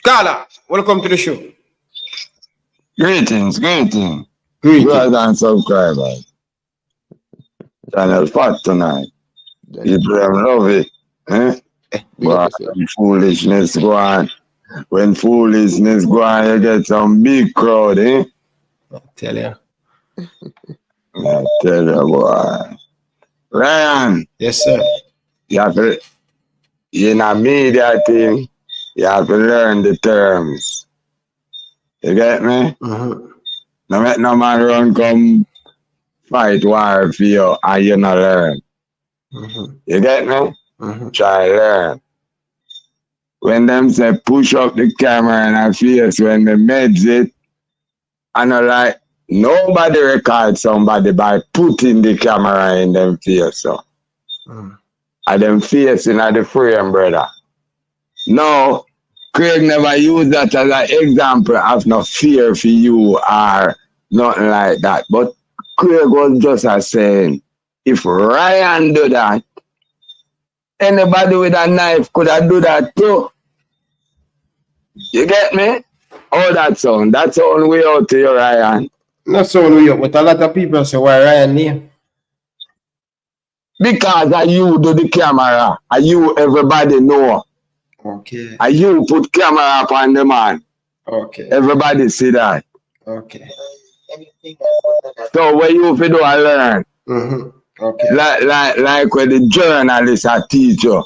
Carla, welcome to the show. Greetings. Brothers and subscribers. Channel fat tonight. People love it. But foolishness go on. When foolishness go on, you get some big crowd, I tell you, boy. Ryan. Yes, sir. You have to, in a media thing, you have to learn the terms. You get me? Mm-hmm. No make no man run come fight war for you and you not learn. Mm-hmm. You get me? Mm-hmm. Try learn. When them say push up the camera in our face when they meds it, I know like nobody record somebody by putting the camera in them face. So. And them face in the frame, brother. No, Craig never used that as an example of no fear for you or nothing like that. But Craig was just saying, if Ryan do that, anybody with a knife could have do that too. You get me? Oh, that sound way out to you, Ryan. Not sound way out, but a lot of people say, why Ryan name? Because of you do the camera, and you everybody know. Okay. And you put camera up on the man. Okay. Everybody see that. Okay. So what you have to do and learn. Mm-hmm. Okay. Like when the journalists are teach you.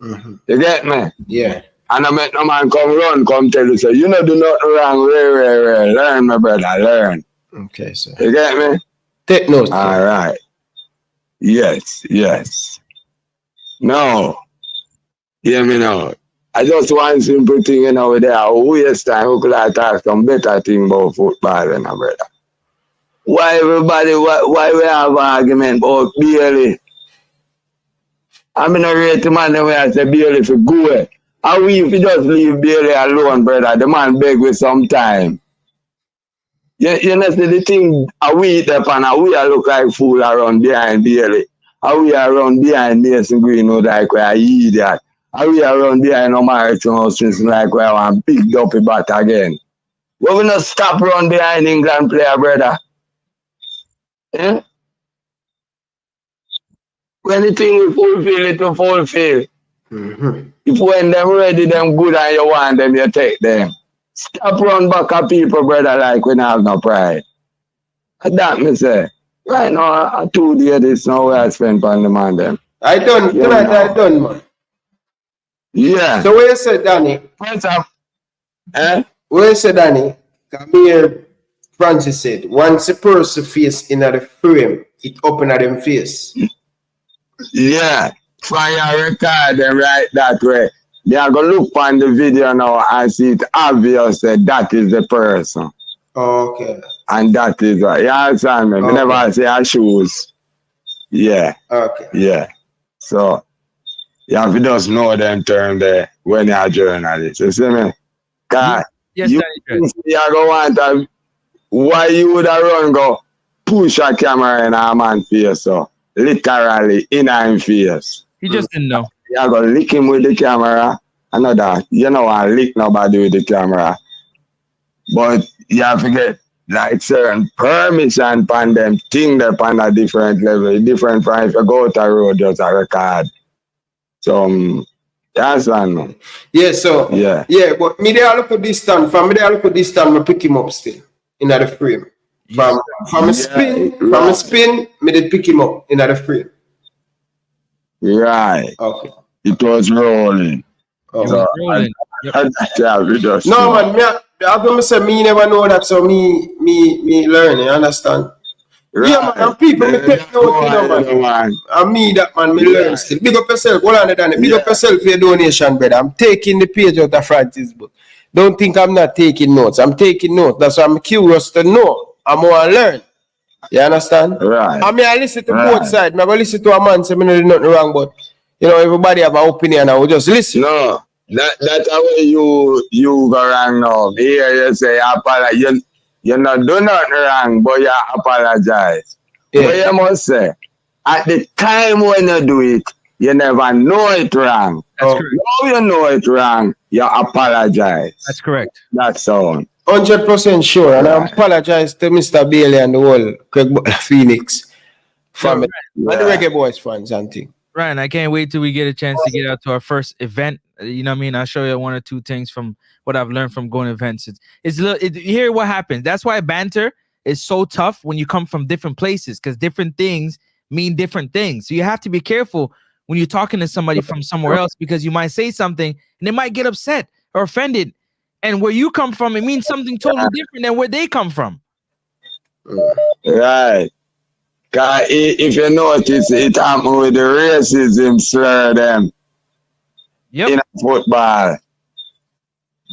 Mm-hmm. You get me? Yeah. And I make no man come tell you, so you know do nothing wrong, rare. Learn, my brother, learn. Okay, sir. You get me? Take notes. All right. Yes. No. Hear me now. I just want simple thing, you know, there. Waste time, we could have talked some better thing about football, you know, brother. Why we have an argument about Bailey? I'm in a rate man the way I say Bailey for go. And we if you just leave Bailey alone, brother, the man beg with some time. You know, see the thing, we up and we look like fool around behind Bailey. And we around behind Mason Greenwood like we are idiot. And we around behind American House like we want big dopey bat again. Well, we not stop run behind England player, brother. Eh? When the thing we fulfill, it will fulfill. Mm-hmm. If when them ready, them good and you want them, you take them. Stop run back at people, brother, like we not have no pride. That me say. Right now, 2 days this now where I spend on the man them. I done, tonight I done, man. Yeah. So what you said, Danny? First off, Eh? Well said, Danny. Come here, Francis said, once a person face in the frame, it open at them face. Yeah. Fire record them right that way. They are gonna look on the video now and see it obvious that that is the person. Okay. And that is what you understand me. We never say our shoes. Yeah. Okay. Yeah. So you have to just know them term there when you're a journalist. You see me? Cause Yes, you are gonna want to why you would have run go push a camera in a man's face so literally in his face. He just didn't know. You're gonna lick him with the camera. I know that. You know I lick nobody with the camera. But you have to get like certain permission upon them thing they on a different level. Different from if you go to a road just a record. So that's one. Yeah, so yeah. But me there look at this stand. From me there look at this stand, me pick him up still in the frame. From a spin, me did pick him up in the frame. Right. Okay. It was rolling. So, rolling. No man, me say me never know that, so me learn, you understand? Right. Yeah, man, and people me take note, you know, man. And me that man, me learn still. Big up yourself, hold on, Danny. Big up yourself for your donation, brother. I'm taking the page out of Francis' book. Don't think I'm not taking notes. I'm taking notes. That's why I'm curious to know. I'm more to learn. You understand? Right. I mean, I listen to both sides. I go listen to a man say me no do nothing wrong, but you know, everybody have an opinion. I will just listen. No, that's how you go wrong now. Here you say apologize. You not do nothing wrong, but you apologize. Yeah. But you must say, at the time when you do it, you never know it wrong. That's correct. Now you know it wrong, you apologize. That's correct. That's all. 100% sure, and I apologize to Mr. Bailey and the whole Craig Butler Phoenix family and the Reggae Boys fans and things. Ryan, I can't wait till we get a chance to get out to our first event. You know what I mean? I'll show you one or two things from what I've learned from going to events. It's you hear what happens. That's why banter is so tough when you come from different places, because different things mean different things. So you have to be careful when you're talking to somebody from somewhere else, because you might say something and they might get upset or offended. And where you come from, it means something totally different than where they come from. Right. Cause if you notice, it happened with the racism slur them in football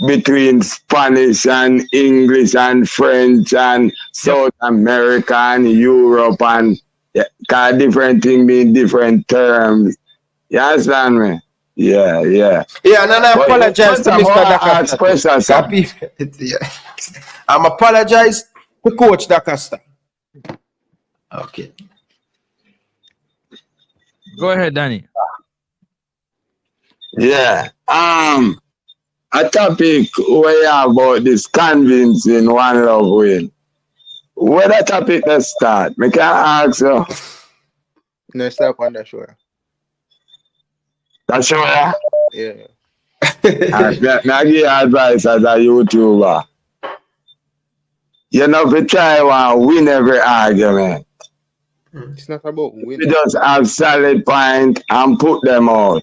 between Spanish and English and French and South America and Europe, and cause different things mean different terms. You understand me? Yeah. Yeah, and I apologize to Mr. Dacosta. I'm apologize to Coach Dacosta. Okay. Go ahead, Danny. Yeah. A topic we have about this convincing one love win. Where that topic let's start? Me can ask you. No, stop on that show. That show, yeah? Yeah. I give you advice as a YouTuber. You know, if you try to win every argument, it's not about winning. You just have solid point and put them out.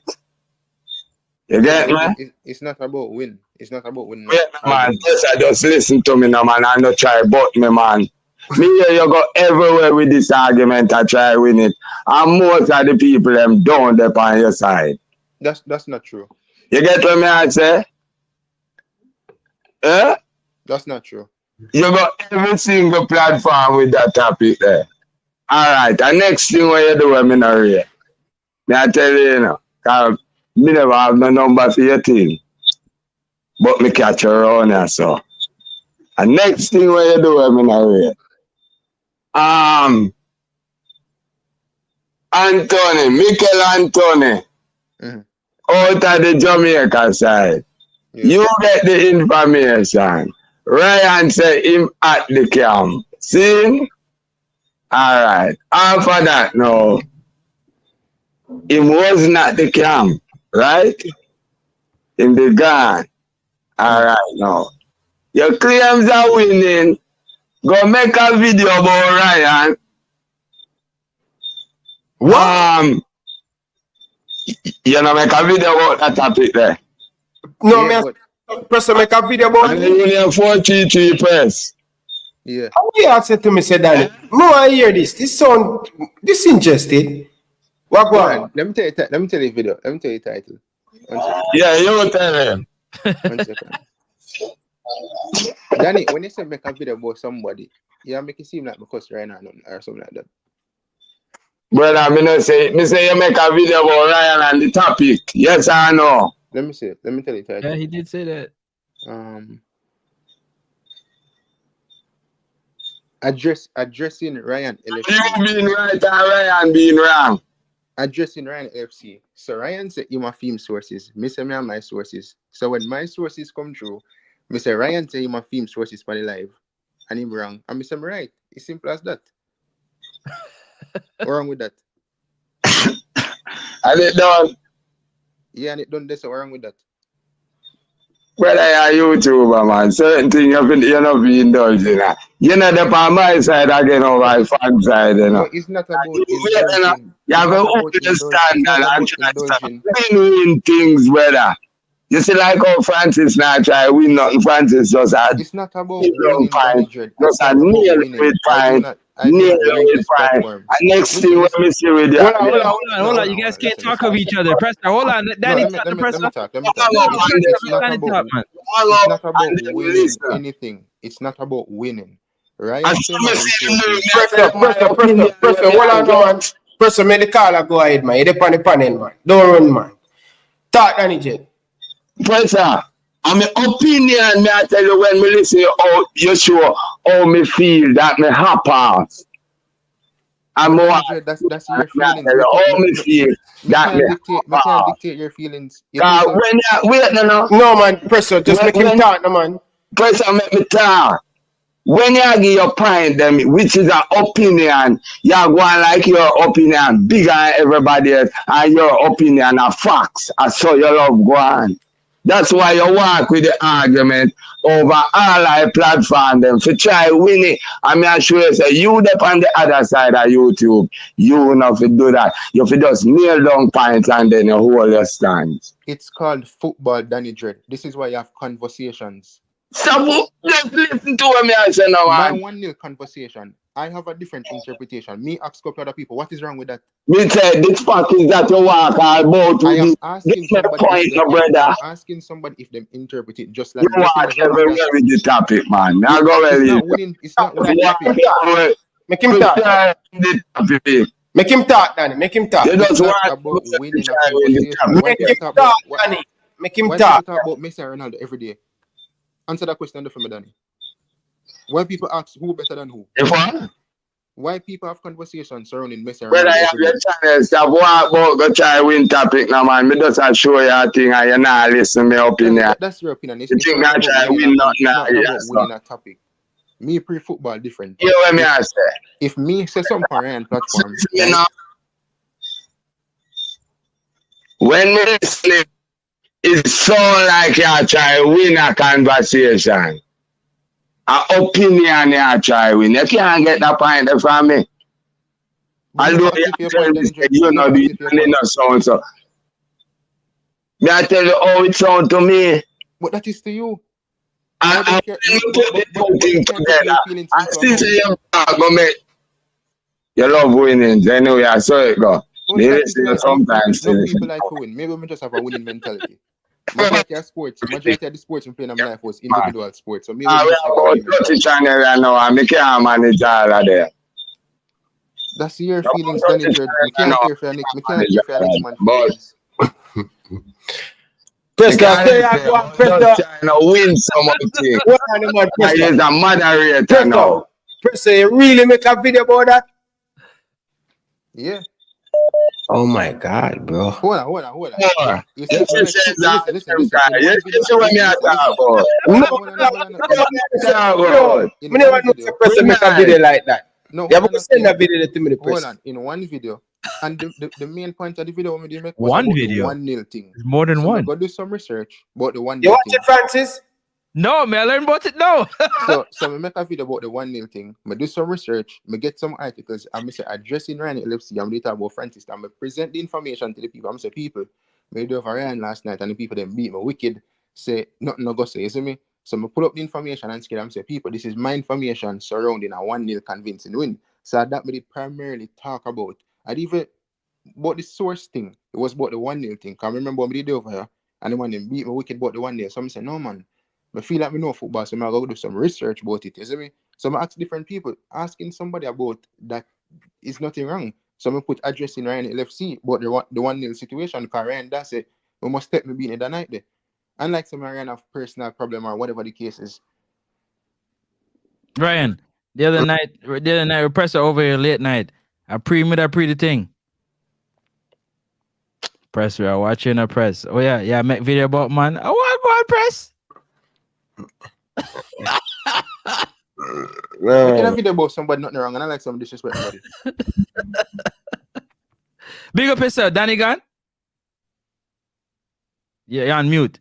You get me? It's not about win. It's not about winning. Wait, man, just listen to me now, man. I don't try but me, man. Me here, you go everywhere with this argument. I try win it, and most of the people them don't dep on your side. That's not true. You get what me I say? Eh? That's not true. You got every single platform with that topic there. Alright, the next thing what you do, I'm in a rate. Me I tell you, because me never have no number for your team. But me catch you around here, so. The next thing what you do, I'm in a rate. Anthony, Mikel Anthony, out of the Jamaica side. You get the information. Ryan said him at the camp. See? Alright. After that, no. He was not the camp, right? In the gun. Alright, no. Your claims are winning. Go make a video about Ryan. What? You know, make a video about that topic there. No, me Press make a video about And the Union 433 press. Yeah. How you have said to me, say Danny? No, I hear this. This interested. What go on? Let me tell you. Let me tell you the video. Let me tell you the title. 1 second. Yeah, you tell him. 1 second. Danny, when you say make a video about somebody, you make it seem like because right now or something like that. Brother, me say you make a video about Ryan and the topic. Yes or no? Let me see. Let me tell you the title. Yeah, he did say that. Addressing Ryan LFC. You being right and Ryan being wrong. Addressing Ryan LFC. So Ryan said you my theme sources. Me say me and my sources. So when my sources come through, me say Ryan say you my theme sources for the live. And him wrong. And me say I'm right. It's simple as that. What's wrong with that? And it done. Yeah, and it done this. What's wrong with that? Brother, you're a YouTuber, man. Certain things you're not being indulged in. You're not up on my side again or my fan side, you know. No, it's not about indulging. You have to understand that and try to win things, brother. You see, like how Francis now try to win nothing. Francis just had. It's not about winning, Danny Dread. Just a nail with fine. Nail with fine. And next thing when we see with you. Hold on. You guys can't talk of each other. Presser, hold on. Danny, let me talk. It's not about winning anything. It's not about winning. Right? Presser, hold on, man. Presser, make the caller go ahead, man. You're on the panel, man. Don't run, man. Talk, Danny J. Presser, I'm an opinion, me I tell you when me listen how you show how me feel that me happy. I'm more. That's your feelings. How me feel that me can't dictate your feelings. No man, Presser, just make him talk, no man. Presser, make me talk. When you give your point, them, which is an opinion, you're going like your opinion bigger than everybody else, and your opinion are facts. I saw your love go on. That's why you walk with the argument over all our platform them to try win it. I mean, I sure you say you up on the other side of YouTube. You not to do that. You have just kneel down points and then you hold your stance. It's called football, Danny Dread. This is why you have conversations. So just listen to what I say now. My 1-0 conversation, I have a different interpretation. Me ask a couple other people, what is wrong with that? Me say this fuck is that you walk all about I am asking somebody if they interpret it just like you watch every with the topic, man. Now go ahead. It's not winning topic. Make him talk. Make him talk, Danny. Make him talk. You just about winning a conversation. Make him talk, Danny. Make him talk. Why people talk about Messi and Ronaldo every day? Answer that question for me, Danny. Why people ask who better than who? Why people have conversations surrounding Messi and Ronaldo? Brother, I have your channel. Stop walk about go try win topic now, man. Me just show you a thing and you not listen to my opinion. That's your opinion. You think I try win not now? It's not about winning a topic. Me pre-football different. You know what me I say? If me say something on Ryan platform, you know, when me listen, it sound like you try win a conversation. An opinion you try win. You can't get that point from me. Although you know the sound so. Me I tell you how it sound to me. But that is to you. And you put the two things together. I still say you go make. You love winning. Anyway, I saw it go. Maybe sometimes. Some people like to win. Maybe we just have a winning mentality. Majority of the sports we play in my life was individual sports. So maybe we have about 30 channels right now and I can't manage all of them. That's your feelings, Danny. We can't hear for next man. Presser, trying to win something. He's a moderator now. Presser, you really make a video about that? Yeah. Oh my God, bro. Hold on. Listen what me I talk about. Me never know if Presser make a video like that. No, you have to send that video to me, Hold on, in one video. And the main point of the video we make was one video. 1-0 thing. There's more than one. Go do some research about the 1-0 You watch it, Francis? No, man, I learned about it now. so we make a video about the 1-0 thing. I do some research, I get some articles, and I say addressing Ryan LFC, I'm talk about Francis, and I present the information to the people. I'm say people, I do over Ryan last night, and the people them beat me wicked. say nothing no go say, you see me? So I pull up the information and scale and say, people, this is my information surrounding a 1-0 convincing win. So that we did primarily talk about. And even about the source thing, it was about the 1-0 thing. Cause I remember when we did over here and the one them beat me wicked about the 1-0. So I say, no man, I feel like we know football, so I go do some research about it, you see me? So I ask different people, asking somebody about that is nothing wrong. So I put address in Ryan LFC about the 1-0 situation, because Ryan that say we must take me beating the night there. Unlike some Ryan have personal problem or whatever the case is. Ryan, the other night, repressor over here late night. I pre the thing. Press, we are watching a press. Oh yeah, I make video about man. Oh, I go on press. Making a video about somebody nothing wrong, and I like some disrespect somebody. Big up yourself, Danny Gunn. Yeah, you're on mute.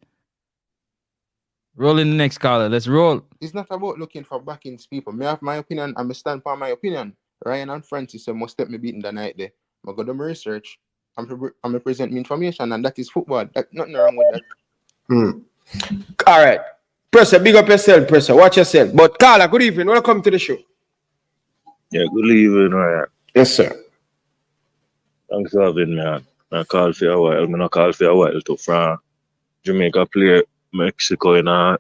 Roll in the next caller. Let's roll. It's not about looking for backings, people. Me have my opinion and me stand for my opinion. Ryan and Francis must step me beating the night there. I go do my research. I'm present me information, and that is football. Nothing wrong with that. All right. Presser, big up yourself, Presser. Watch yourself. But Carla, good evening. Welcome to the show. Yeah, good evening, Ryan. Yes, sir. Thanks for having me on. I call for a while. I'm not call for a while to from Jamaica play Mexico in a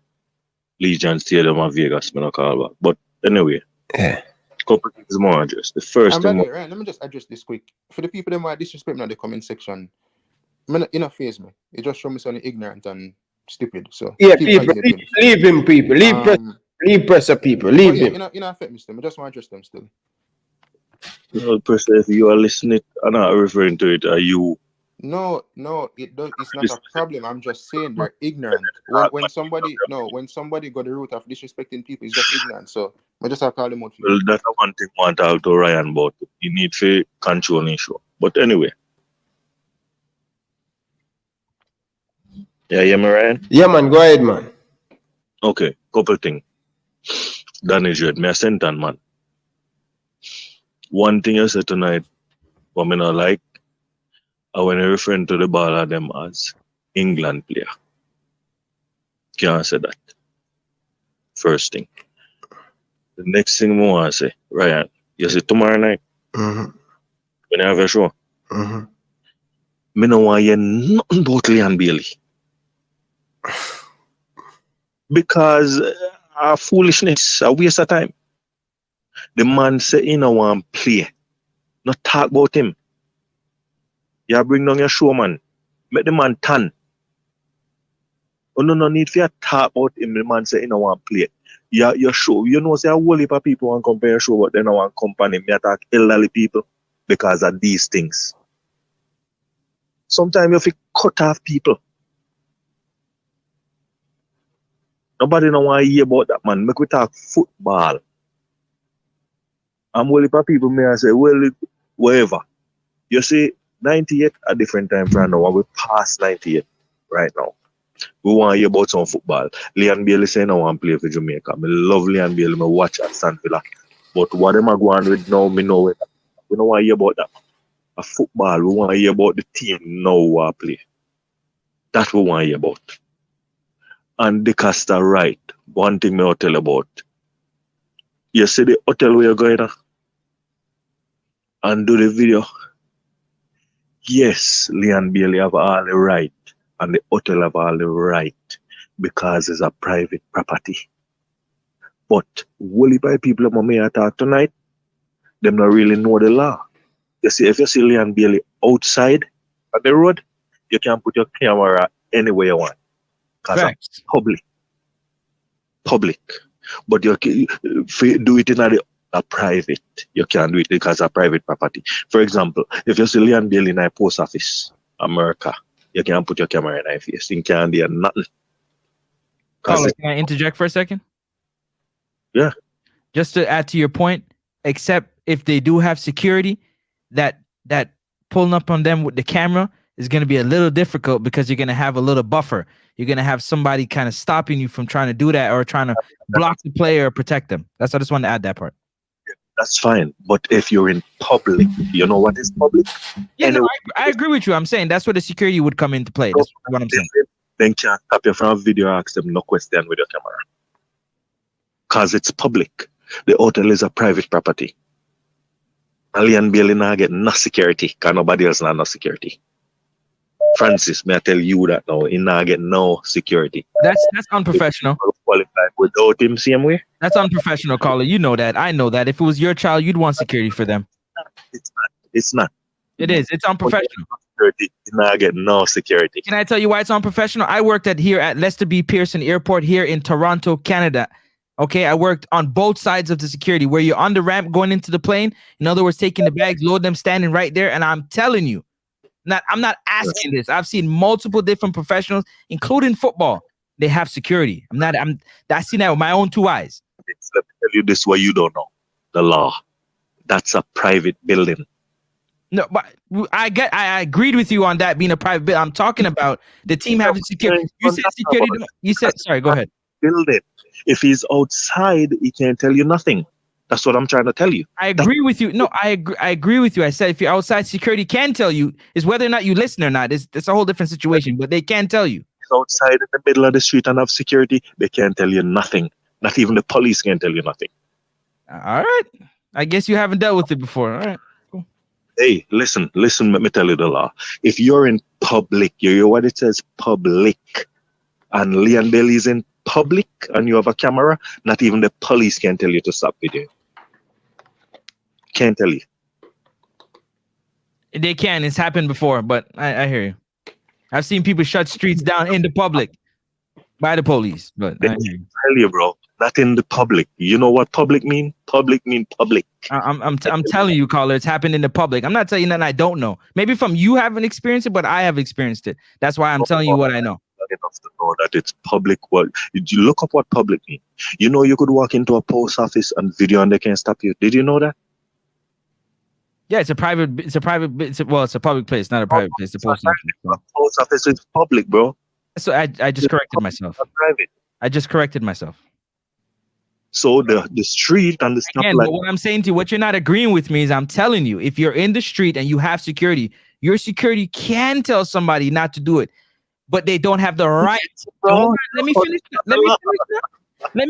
Legion Stadium of Vegas. I'm not call back. But anyway, couple things more address. The first thing. Right, let me just address this quick. For the people that might disrespect me in the comment section, it not face me. It just show me something ignorant and stupid. So yeah, people, leave him, people. Leave Presser, people. Leave him. You know, affect me still. I just want to address them still. No, Presser, if you are listening and not referring to it, are you? No, it does. It's not a problem. I'm just saying they're ignorant. When somebody got the root of disrespecting people, it's just ignorant. So I just have to call them out. Well, that's one thing I want to talk to Ryan about. You need to control the issue. But anyway. Yeah, me, Ryan? Yeah, man. Go ahead, man. Okay, couple things. Danny Jed, me a sentence, man. One thing I said tonight, what me not like, I when I referring to the ball of them as England player. Can't say that. First thing. The next thing I want to say, Ryan, you see tomorrow night, when I have a show, me no want to hear nothing about Leon Bailey. Because foolishness, a waste of time. The man say he no want play. Not talk about him. You bring down your show, man. Make the man turn. Oh, no need for you to talk about him. The man say he no want play. Your show, you know, say a whole heap of people want to compare your show, but they don't want to compare him. You attack elderly people because of these things. Sometimes you have to cut off people. Nobody don't want to hear about that, man. Make we talk football. I'm whole heap of people may say, well, whatever. You see, 98 a different time from now. We past 98 right now. We want to hear about some football. Leon Bailey saying I want to play for Jamaica. I love Leon Bailey. I watch at St. Villa. But what am I going with now? Me know it. We don't want to hear about that. A football, we want to hear about the team now we play. That's what we want to hear about. And the Costa right. One thing me will tell about. You see the hotel where you're going to? And do the video. Yes, Leon Bailey have all the right. And the hotel have all the right. Because it's a private property. But only by people who may talk tonight, them not really know the law. You see, if you see Leon Bailey outside at the road, you can put your camera anywhere you want. Because it's public. But you can do it in a private. You can't do it because of private property. For example, if you see Leon Bailey in a post office, America, you can put your camera in your face. You can't do nothing. Carla, can I interject for a second? Yeah. Just to add to your point, except if they do have security, that pulling up on them with the camera is going to be a little difficult because you're going to have a little buffer. You're going to have somebody kind of stopping you from trying to do that or trying to block the player or protect them. I just want to add that part. That's fine. But if you're in public, you know what is public? Yeah, anyway, no, I agree with you. I'm saying that's where the security would come into play. That's what I'm saying. then can't tap you from a video or ask them no question with your camera. Because it's public. The hotel is a private property. Alien Bailey now get no security because nobody else not no security. Francis, may I tell you that now? He now get no security. That's unprofessional. Qualified without him same way? That's unprofessional, caller. You know that. I know that. If it was your child, you'd want security for them. It's not. It's not. It is. It's unprofessional. Security. He now get no security. Can I tell you why it's unprofessional? I worked here at Lester B. Pearson Airport here in Toronto, Canada. Okay, I worked on both sides of the security where you're on the ramp going into the plane. In other words, taking the bags, load them, standing right there. And I'm telling you, I'm not asking this. I've seen multiple different professionals, including football. They have security. I seen that with my own two eyes. Let me tell you this what you don't know. The law. That's a private building. No, but I agreed with you on that being a private building. I'm talking about the team having security. You said security. You said, sorry, go ahead. Building. If he's outside, he can't tell you nothing. That's what I'm trying to tell you. I agree with you. No, I agree with you. I said if you're outside, security can tell you. Is whether or not you listen or not. It's a whole different situation, but they can tell you. Outside in the middle of the street and have security, they can't tell you nothing. Not even the police can tell you nothing. All right. I guess you haven't dealt with it before. All right. Cool. Hey, listen, let me tell you the law. If you're in public, you hear what it says, public, and Leon Bailey's in public and you have a camera, not even the police can tell you to stop video. Can't tell you. They can. It's happened before, but I hear you. I've seen people shut streets down in the public by the police, but I hear you. Tell you, bro, not in the public. You know what public mean? Public mean public. I'm telling you, caller, it's happened in the public. I'm not telling you that I don't know. Maybe from you haven't experienced it, but I have experienced it. That's why I'm telling you what I know. Enough to know that it's public. What you look up what public mean? You know, you could walk into a post office and video and they can't stop you. Did you know that? Yeah, it's a public place, not a private place. The post office. Post office is public, bro. So I just corrected myself. Private. I just corrected myself. So the street and the stuff Again, like but what I'm saying to you, what you're not agreeing with me is I'm telling you, if you're in the street and you have security, your security can tell somebody not to do it, but they don't have the right. Let me finish. Let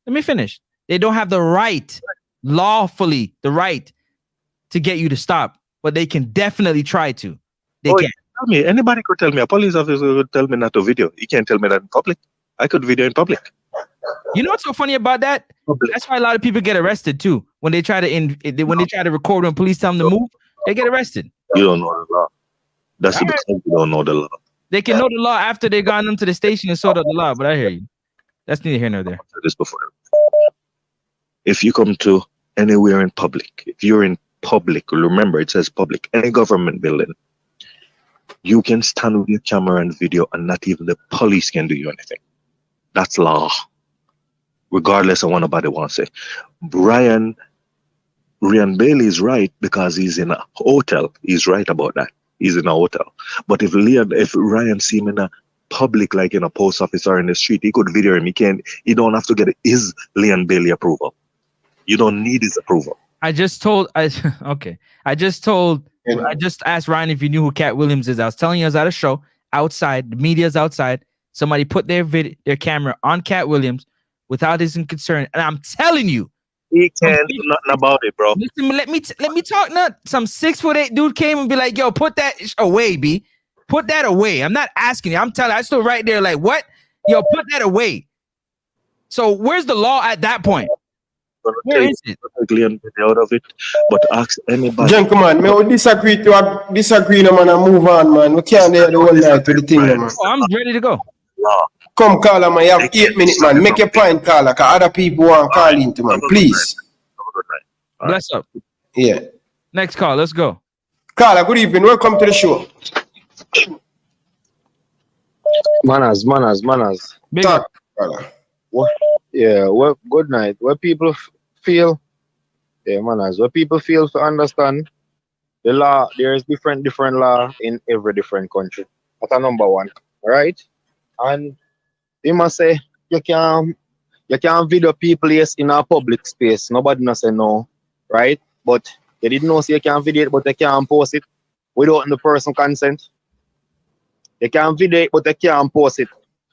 me finish. They don't have the right, lawfully, the right to get you to stop, but they can definitely try to. They can. Tell me, anybody could tell me. A police officer would tell me not to video. He can't tell me that in public. I could video in public. You know what's so funny about that? That's why a lot of people get arrested too. When they try to record when police tell them to move, they get arrested. You don't know the law. That's because you don't know the law. They can know the law after they gone into the station and sort out the law, but I hear you. That's neither here nor there. This before. If you come to anywhere in public, if you're in public, remember it says public, any government building, you can stand with your camera and video and not even the police can do you anything. That's law. Regardless of what nobody wants to say. Ryan Bailey is right because he's in a hotel. He's right about that. He's in a hotel. But if Ryan see him in a public, like in a post office or in the street, he could video him. He don't have to get his Leon Bailey approval. You don't need his approval. I just asked Ryan if you knew who Cat Williams is. I was telling you I was at a show outside. The media's outside. Somebody put their camera on Cat Williams without his concern. And I'm telling you, he can't do nothing about it, bro. Listen, let me talk. Not some 6'8" dude came and be like, "Yo, put that away, B. Put that away." I'm not asking you. I'm telling you, I stood right there like, "What? Yo, put that away." So where's the law at that point? Where is it? Out of it, but ask anybody. Gentlemen, may we disagree no man and move on, man. We can't hear the whole night to the thing, man. Oh, I'm ready to go. Come, caller, man. You have 8 minutes, man. Make your point, caller, because other people want to call into, man. Please. Bless up. Yeah. Next call. Let's go. Caller, good evening. Welcome to the show. Manners. Big talk, caller. What? Yeah. Well, good night. What people feel? Yeah, manners. What people feel to understand the law? There is different law in every different country. That's number one, right? And they must say you can video people yes in a public space. Nobody not say no, right? But you didn't know say you can video it, but you can't post it without the person consent. They can video it, but they can't post it.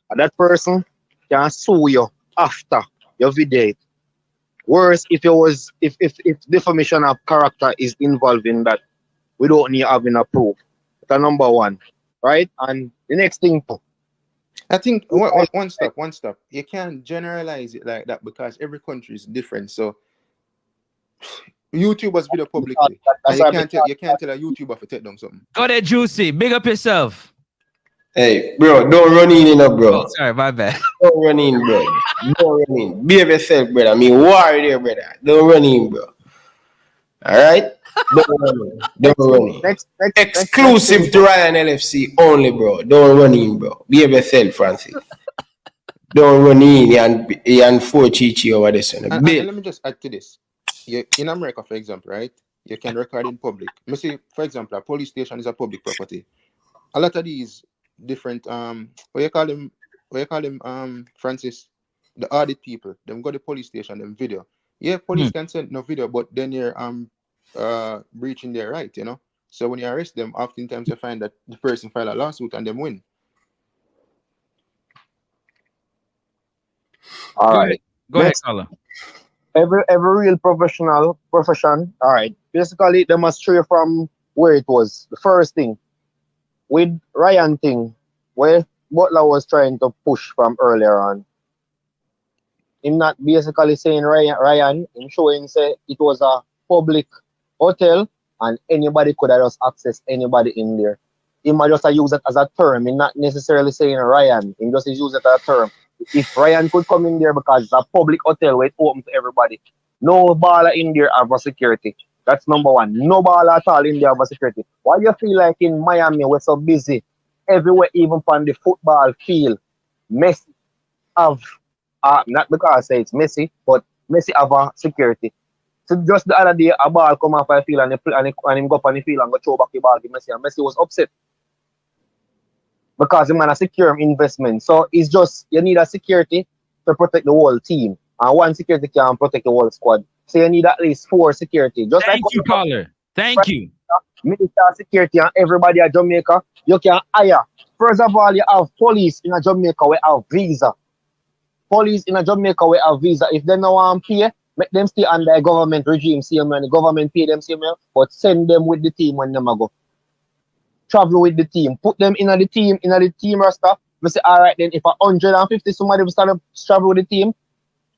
And that person can sue you after you video it. Worse, if defamation of character is involved in that, we don't need having a proof. That's number one, right? And the next thing, I think one stop. You can't generalize it like that because every country is different. So YouTubers video publicly, and you can't tell a YouTuber to take down something. Go there, Juicy. Big up yourself. Hey, bro, don't run in, bro. Oh, sorry, my bad. Don't run in, bro. Don't run in. Behave yourself, brother. I mean, war there, brother. Don't run in, bro. All right? Don't run in. Don't run in. Exclusive to Ryan LFC only, bro. Don't run in, bro. Behave yourself, Francis. Don't run in and for Chichi over this one. And let me just add to this. In America, for example, right? You can record in public. Let me say, for example, a police station is a public property. A lot of these different what you call them, Francis, the audit people, them go to the police station, them video. Yeah, police can send no video, but then you're breaching their right, you know. So when you arrest them, oftentimes you find that the person filed a lawsuit and them win. All right. Go ahead, caller. Every real profession, all right. Basically, they must stray from where it was. The first thing, with Ryan thing, where Butler was trying to push from earlier on. Him not basically saying Ryan, him showing say it was a public hotel and anybody could have just access anybody in there. He might just use it as a term. He's not necessarily saying Ryan. He just use it as a term. If Ryan could come in there because it's a public hotel where it's open to everybody, no baller in there have a security. That's number one. No baller at all in there have a security. Why you feel like in Miami we're so busy everywhere, even on the football field, Messi have not because I say it's Messi, but Messi have a security. So just the other day, a ball come off the field and him go up on the field and go throw back the ball to Messi, and Messi was upset because him man a secure investment. So it's just you need a security to protect the whole team, and one security can protect the whole squad. So you need at least 4 security. Just Thank you, caller. Thank you. Military security and everybody at Jamaica, you can hire. First of all, you have police in a Jamaica we have visa. Police in a Jamaica we have visa. If they no want to pay, make them stay under a government regime, same when the government pay them same way, but send them with the team when them go. Travel with the team. Put them in the team roster. We say, all right then, if 150 somebody will start to travel with the team,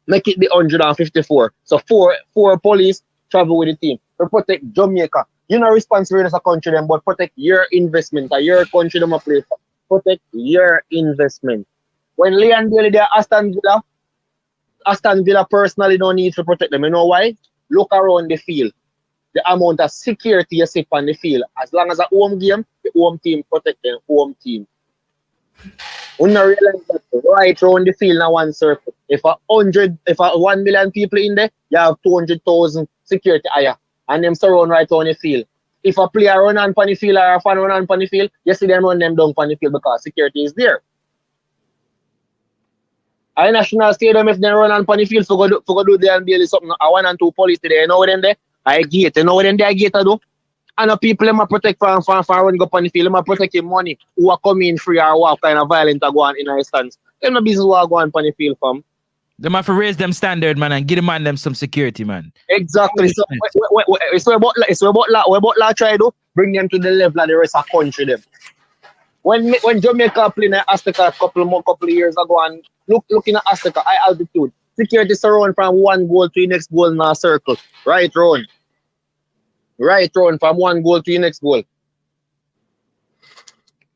make it the 154. So four police travel with the team. We protect Jamaica. You're not responsible as a country then, but protect your investment. Your country them a place. Protect your investment. When Leon Bailey there, Aston Villa personally don't need to protect them. You know why? Look around the field. The amount of security you see on the field. As long as a home game, the home team protect the home team. We not realize that right around the field in one circle. If 1 million people in there, you have 200,000 security higher. And them surround right on the field. If a player run on the field or a fan run on the field, you see them run them down on the field because security is there. At National Stadium, if they run on the field, for go do the NBA something, 1 and 2 police today, you know what them there? I gate, you know what them there gate do? And the people them protect from run go on the field, them protect your money who are coming free or what kind of violent are going in our stands. Them no business who are going on the field from. They have to raise them standard, man, and give them some security, man. Exactly. So it's what I try to bring them to the level of the rest of the country. Them. When Jamaica played in Azteca a couple of years ago, and looking at Azteca, high altitude, security surround from one goal to the next goal in a circle. Right round from one goal to the next goal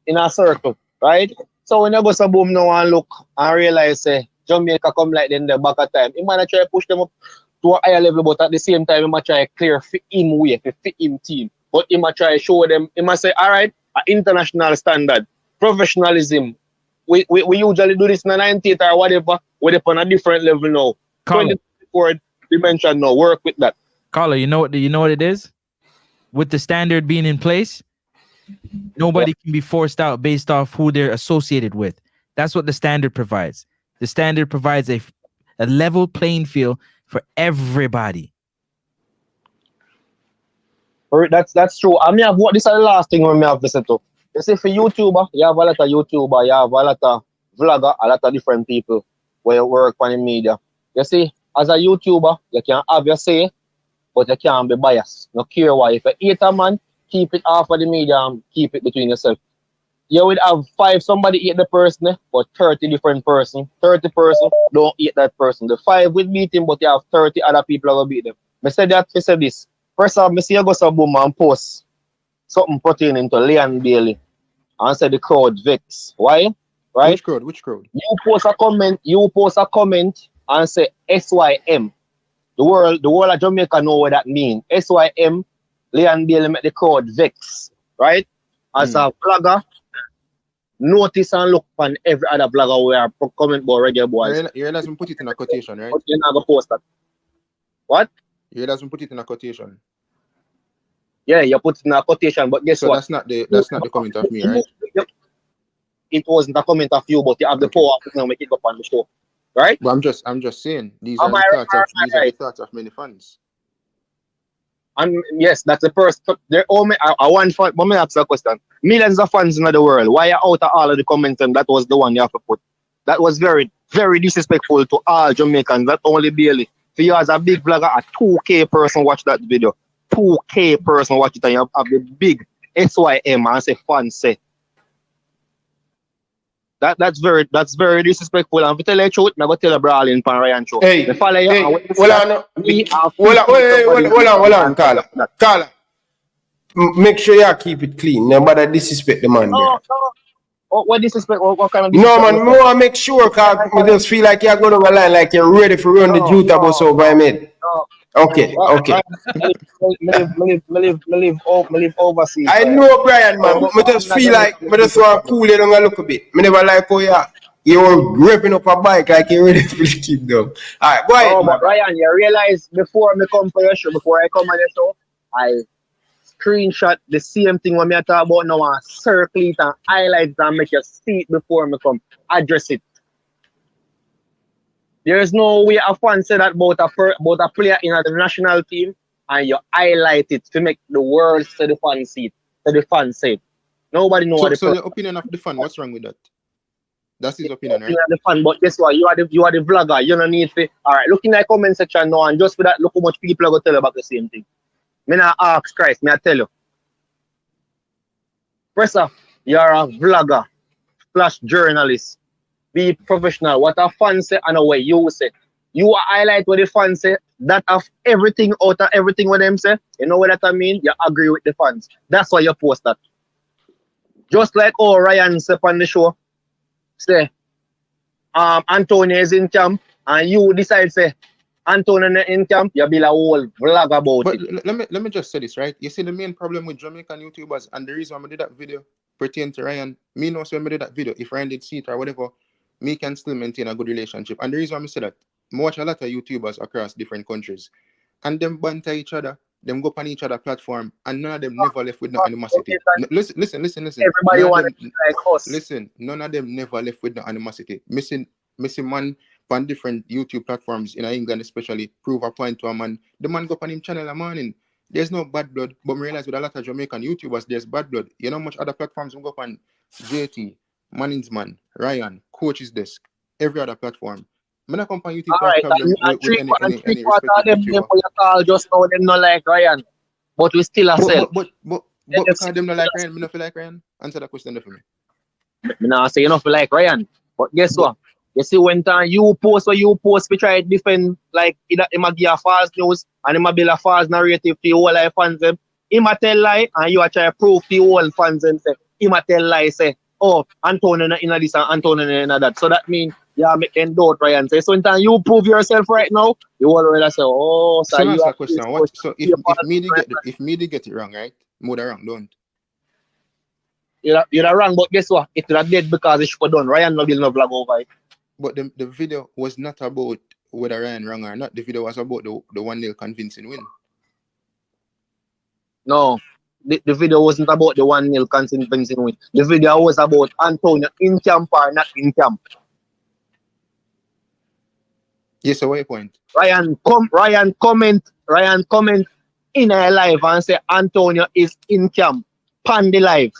in a circle. Right. So when I go to boom now and look and realize, Jamaica come like them the back of time. He might try to push them up to a higher level, but at the same time, he might try to clear fit him way, fit him team. But he might try to show them, he might say, all right, international standard, professionalism. We usually do this in the 90th or whatever, we're up on a different level now. 24th dimension now, work with that. Caller, you know what it is? With the standard being in place, nobody can be forced out based off who they're associated with. That's what the standard provides. The standard provides a level playing field for everybody. That's true. I mean, this is the last thing we have to say to. You see, for YouTuber, you have a lot of YouTuber, you have a lot of vlogger, a lot of different people where you work on the media. You see, as a YouTuber, you can have your say, but you can't be biased. No care why. If you hate a man, keep it off of the media and keep it between yourself. You would have somebody hate the person, but 30 different person. 30 person don't hate that person. The 5 will beat him, but you have 30 other people that will beat them. I said that, I said this. First off, I see you go to boom and post something pertaining to Leon Bailey. And say the crowd vex. Why? Right? Which crowd? Which crowd? You post a comment and say SYM. The world of Jamaica know what that means. SYM, Leon Bailey make the crowd vex. Right? As a vlogger, notice and look on every other vlogger where I comment about reggae boys. You realize we put it in a quotation, right? But you're not gonna post that. What? You realize we put it in a quotation. Yeah, you put it in a quotation, but guess so what? That's not the comment of me, right? It wasn't a comment of you, but you have the power to make it up on the show. Right? But I'm just saying these are the thoughts of many fans. And yes, that's the first. I want fun. Let me ask you a question. Millions of fans in the world. Why are out of all of the comments? And that was the one you have to put. That was very, very disrespectful to all Jamaicans. Not only Bailey. For you as a big vlogger, a 2K person watch that video. 2K person watch it, and you have the big SYM and say fans say. That's very disrespectful. And if you tell the truth, I'm going to tell a brawling pan Ryan show. Hey, the follow you. Hold on, Carla. Make sure you keep it clean. Nobody disrespect the man. No. What disrespect? What kind of disrespect? No, man, I want to make sure because I just feel like you're going over the line, like you're ready for run the Juta bus over my head. Okay. Me live overseas. I know, Brian, man, but I just feel like I just want to cool it down a little bit. I never like how you're gripping up a bike like you're ready to keep them. All right, go ahead. Oh, but Ryan, you realize before I come for your show, before I come on your show, I screenshot the same thing when I talk about now and circle it and highlight it and make you see it before I come address it. There is no way a fan say that about a player in the national team and you highlight it to make the world say the fan see it. So the fan say it. Nobody knows So the opinion of the fan, what's wrong with that? That's his opinion, right? The fan, but guess what? You are the vlogger. You don't need to. All right, look in the comment section now, and just for that, look how much people are going to tell about the same thing. Me not ask Christ, me I tell you. First off, you are a vlogger / journalist. Be professional. What a fan say and a way you say. You highlight what the fans say. That of everything out of everything what them say. You know what that I mean? You agree with the fans. That's why you post that. Just like Ryan said on the show. Say, Antonio is in camp, and you decide say Antonio in camp, you be a whole vlog about it. Let me just say this, right? You see the main problem with Jamaican YouTubers, and the reason why I did that video pertain to Ryan, me know so when I did that video, if Ryan did see it or whatever, me can still maintain a good relationship. And the reason why I say that, I watch a lot of YouTubers across different countries, and them banter each other, them go on each other platform, and none of them never left with no animosity. Listen. Everybody want to be like us. Listen, none of them never left with no animosity. Missing man on different YouTube platforms in England especially prove a point to a man. The man go on him channel a morning. There's no bad blood, but I realize with a lot of Jamaican YouTubers, there's bad blood. You know how much other platforms we go on? JT, Manningsman, Ryan, Coach's Desk, every other platform. I'm not come on YouTube Alright, with any respect to them for your call just now them not like Ryan. But we still sell. But because them not like Ryan, me not feel like Ryan. Answer that question for me. Me not say you not feel like Ryan. But guess what? You see when time you post we try to defend like it might give a false news and it might build a false narrative to all our fans them. He might tell lie and you are trying to prove to all fans them say he might tell lie say, oh, Antonio in this and Antonio in that. So that means yeah, make them doubt Ryan. Say so when time you prove yourself right now, you already say, oh, so you a question. What so if me get it wrong, right? More than wrong, don't. You're wrong, but guess what? It's not dead because it's done. Ryan no build no vlog over it. But the video was not about whether Ryan wrong or not. The video was about the 1-0 convincing win. No, the video wasn't about the 1-0 convincing win. The video was about Antonio in camp or not in camp. Yes, so what your point? Ryan comment in a live and say Antonio is in camp. Pan the live.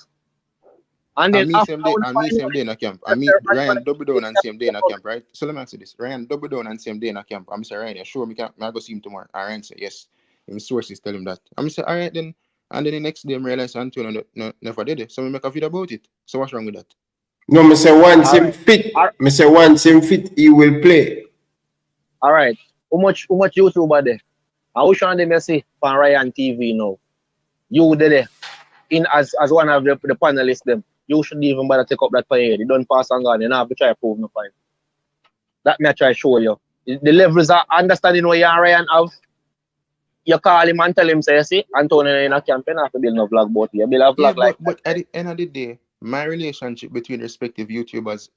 And then And me after same day, we and me find same out day in a camp. the And me Ryan double down and same day in a camp, right? So let me ask you this. Ryan double down and same day in a camp. I'm say Ryan, yeah, sure me can I go see him tomorrow. And Ryan say yes. His sources tell him that. I'm say, all right then. And then the next day I realize Antonio never did it. So we make a video about it. So what's wrong with that? No, me say once him Alright. fit, me say once him fit, he will play. All right. How much YouTube are there? And which one them you see on Ryan TV now? You did it in as one of the panelists them. You should even bother take up that for you. You don't pass on God, you don't have to try to prove no point. That me I try to show you. The levels of understanding what you and Ryan have. You call him and tell him, say, see, Antonio in a campaign have to build no vlog about you. Build a Yeah, vlog like but at the end of the day, my relationship between respective YouTubers,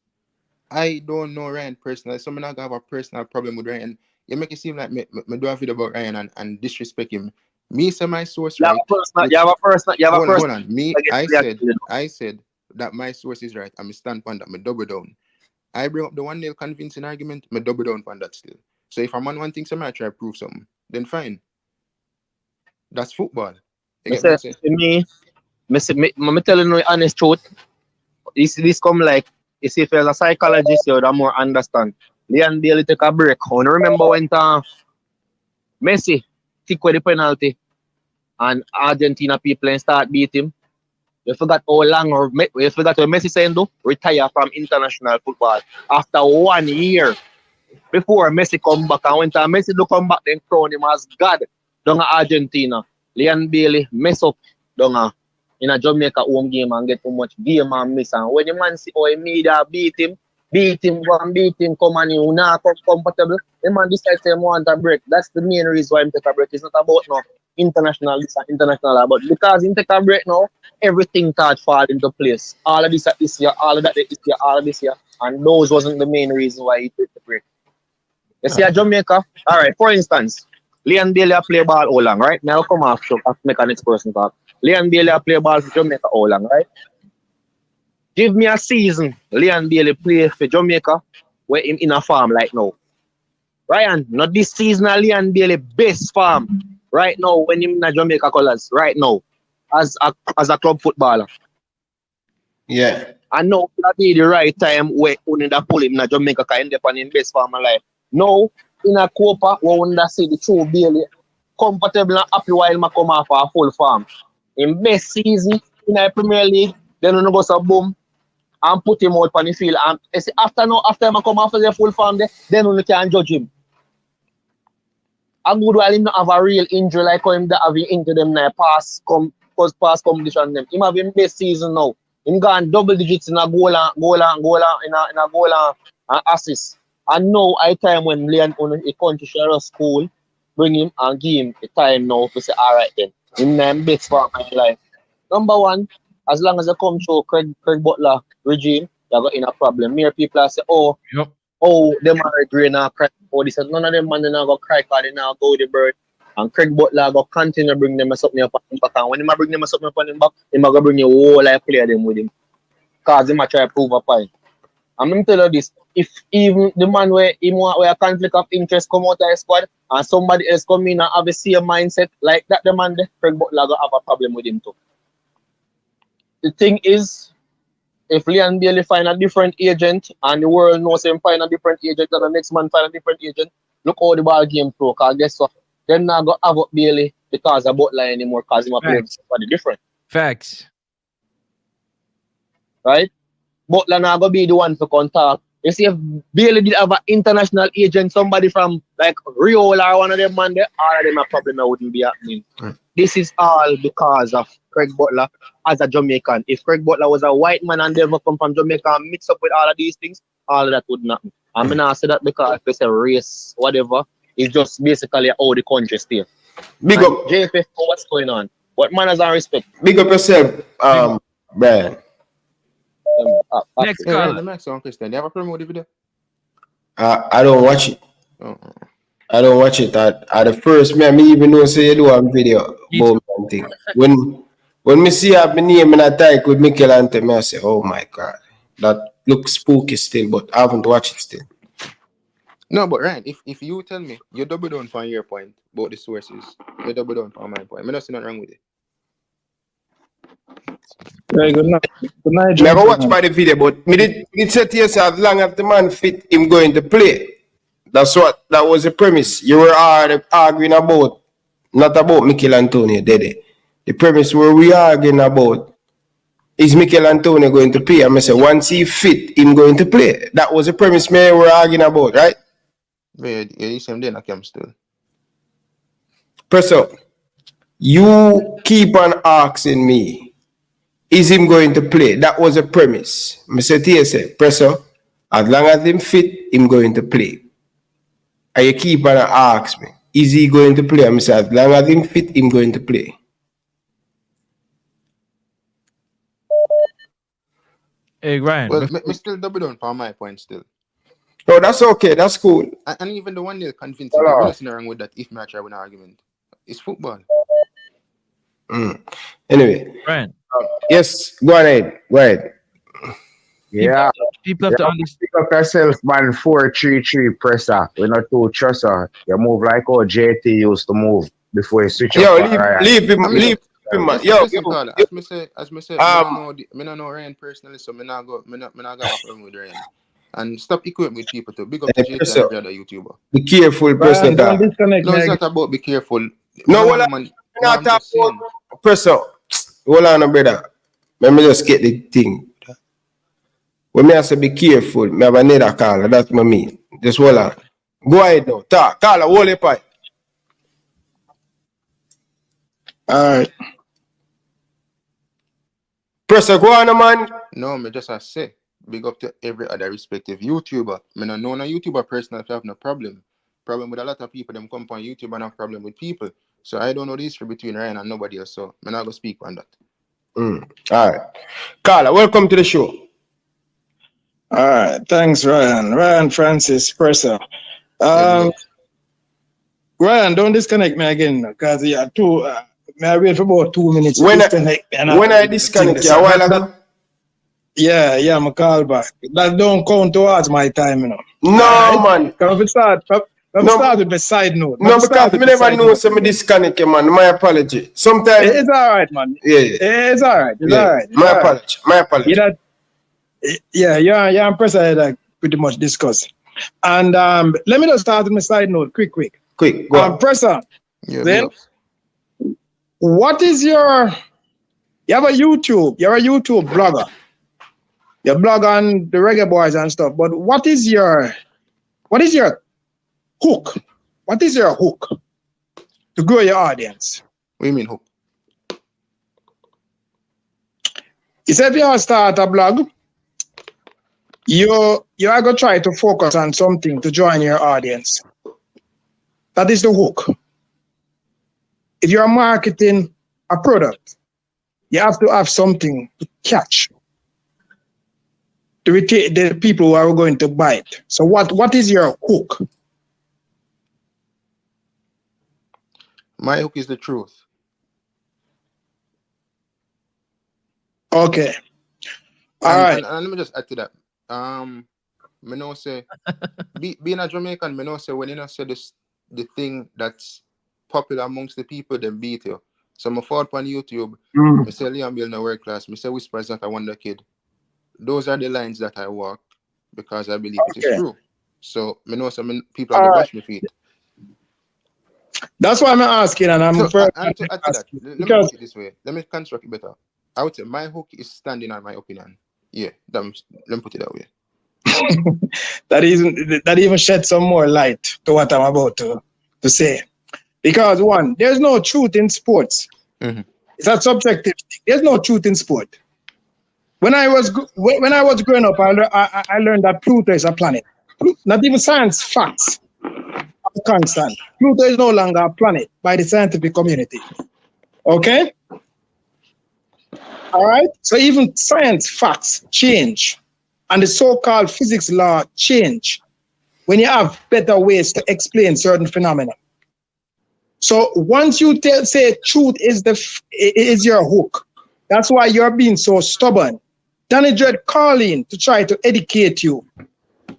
I don't know Ryan personally. So I'm not gonna have a personal problem with Ryan. You make it seem like me do a video about Ryan and disrespect him. Me say my source you have right. a personal, Which, hold person on. Me, against reaction. I said that my source is right. I'm stand on that. Me double down. I bring up the one nail convincing argument. Me double down on that still. So if I'm on one thing, somebody try to prove something, then fine. That's football. You Me get me? say, to me telling you the honest truth. This come like, you see, if you're a psychologist, you would have more understand. Leon Bailey take a break. I remember when Messi took away the penalty and Argentina people start beat him. You forgot how long, or you forgot what Messi saying do? Retire from international football after 1 year. Before Messi come back, and when Messi do come back, then crown him as God down at Argentina. Leon Bailey mess up down in a Jamaica home game and get too much game and miss. And when the man see how media beat him, come and you not comfortable, the man decides to want a break. That's the main reason why him take a break. It's not about no international this and international, but because him take a break now, everything start fall into place. All of this year, all of that this year, all of this year, and those wasn't the main reason why he took the break. You see, at Jamaica, all right, for instance, Leon Bailey play ball how long, right? Now come off show after make a next person talk. Leon Bailey play ball for Jamaica how long, right? Give me a season Leon Bailey play for Jamaica where him in a farm like now. Ryan, not this season Leon Bailey best farm right now when him in a Jamaica colours, right now, as a club footballer. Yeah. And now that be the right time where only that pull him in a Jamaica can end up on him best farm alive. Now, in a Copa, we wonder see the true Bailey comfortable and happy while I come off a full farm. In best season in the Premier League, then we go some boom and put him out on the field. And after I come off the full farm, then we can judge him. A good while him not have a real injury like how him that have into them now past competition them. Him have him best season now. Him gone double digits in a goal and assist. And now I time when Leon on a country share school, bring him and give him the time now to say, all right then. Him name best for my life. Number one, as long as I come through Craig Butler regime, you got in a problem. Mere people are say, oh, them are agree now cry. Oh, this is none of them man now go cry because they now go with the bird. And Craig Butler go continue to bring them something up on him back. And when he bring them something up on him back, he go bring a whole life player them with him. Because he might try to prove a point. I'm going to tell you this, if even the man where a conflict of interest come out of the squad and somebody else come in and have the same mindset like that, the man there, Craig Butler go have a problem with him too. The thing is, if Leon Bailey find a different agent and the world knows him find a different agent and the next man find a different agent, look how the ball game pro. Because guess what? Them not go have up Bailey because of Butler anymore because him a play somebody different. Facts. Right? Butler not go be the one to contact. You see, if Bailey did have an international agent, somebody from like Rio or one of them man there, all of them a problem that wouldn't be happening. This is all because of Craig Butler as a Jamaican. If Craig Butler was a white man and never come from Jamaica and mix up with all of these things, all of that wouldn't happen. I'm not say that because it's a race, whatever. It's just basically how the country stay. Big and up. JFF, what's going on? What manners and respect? Big up yourself, Brian. Next caller. Let me ask you one question. Do you have a problem with the video? I don't watch it. I don't watch it. At the first, me even know say you do a video about one thing. When me see my name and I type with Mikel Ante, I say, oh my God, that looks spooky still, but I haven't watched it still. No, but Ryan, if you tell me you double down on your point about the sources, you double down on my point. I don't see nothing wrong with it. Very good night. Good night, Me I go watch gentlemen. by the video, but me did say to yourself, as long as the man fit, him going to play. That was the premise. You were arguing about, not about Mikel Antonio, Dede. The premise where we arguing about is Mikel Antonio going to play? And I say once he fit, him going to play. That was the premise me we're arguing about, right? Yeah, you see him there, I can still. Press up. You keep on asking me, is him going to play? That was a premise. I say to you, press up. As long as him fit, him going to play. And you keep on ask me, is he going to play? I say, as long as him fit, him going to play. Hey, Ryan. Well, me still double down for my point still. No, that's okay. That's cool. And even the one they'll convince you, there's nothing wrong with that if me try with an argument. It's football. Anyway. Ryan. Yes, go ahead. Go ahead. Yeah. People have to understand. Pick up yourself, man. 4-3-3 presser. We're not too trusser. You move like how JT used to move before you switch Yo, up. leave him, man. Yo, As me say, I don't know Ryan personally, so me not go problem with Ryan. And stop equating with people to big up the JT and every other YouTuber. Be careful, person. Don't disconnect. No, it's not about be careful. No, well, I'm not talking about pressure. Hold on, brother. Let me just get the thing. When me I say be careful, me have another caller. That's what I mean. Just hold on. Go ahead now. Talk. Caller, hold it pipe. Alright. Pressure, go on, man. No, me just I say, big up to every other respective YouTuber. Me no know no YouTuber personally if you have no problem. Problem with a lot of people, them come on YouTube and have problem with people. So I don't know the history between Ryan and nobody else, so I'm not going to speak on that. Alright. Carla, welcome to the show. All right, thanks, Ryan. Ryan Francis Presser. Ryan, don't disconnect me again because yeah, may I wait for about 2 minutes? When I disconnect you a while ago? Yeah, I'm a call back. That don't count towards my time, you know. No, man. Come if start with the side note. No, because me never know so me disconnect you, man. My apology. Sometimes it's all right, man. Yeah. It's all right. It's all right. My apology. My apology. Yeah, you're impressed. I pretty much discuss. And let me just start with my side note, quick. Go on. Presser. Yeah, then, what is your? You have a YouTube. You're a YouTube blogger. You blog on the reggae boys and stuff. But what is your hook? What is your hook to grow your audience? What do you mean hook? You said you start a blog. You are going to try to focus on something to join your audience. That is the hook. If you are marketing a product, you have to have something to catch to retain the people who are going to buy it. So what is your hook? My hook is the truth. Okay. All right. And let me just add to that. Me know say being a Jamaican, me know say when you know say this the thing that's popular amongst the people, then beat you. So I fought on YouTube. Me say Liam Bill no work class. Me say Whisper is not a wonder kid. Those are the lines that I walk because I believe it is true. So me know some people are gonna bash me for it. That's why I'm asking, and I'm to add to that. Let me put it this way. Let me construct it better. I would say my hook is standing on my opinion. Yeah, let me put it that way. that even shed some more light to what I'm about to say. Because one, there's no truth in sports. It's a subjective thing. There's no truth in sport. When I was growing up, I learned that Pluto is a planet. Not even science facts are constant. Pluto is no longer a planet by the scientific community. Okay? All right? So even science facts change. And the so-called physics law change when you have better ways to explain certain phenomena. So once you say truth is your hook, that's why you're being so stubborn. Danny Dread calling to try to educate you.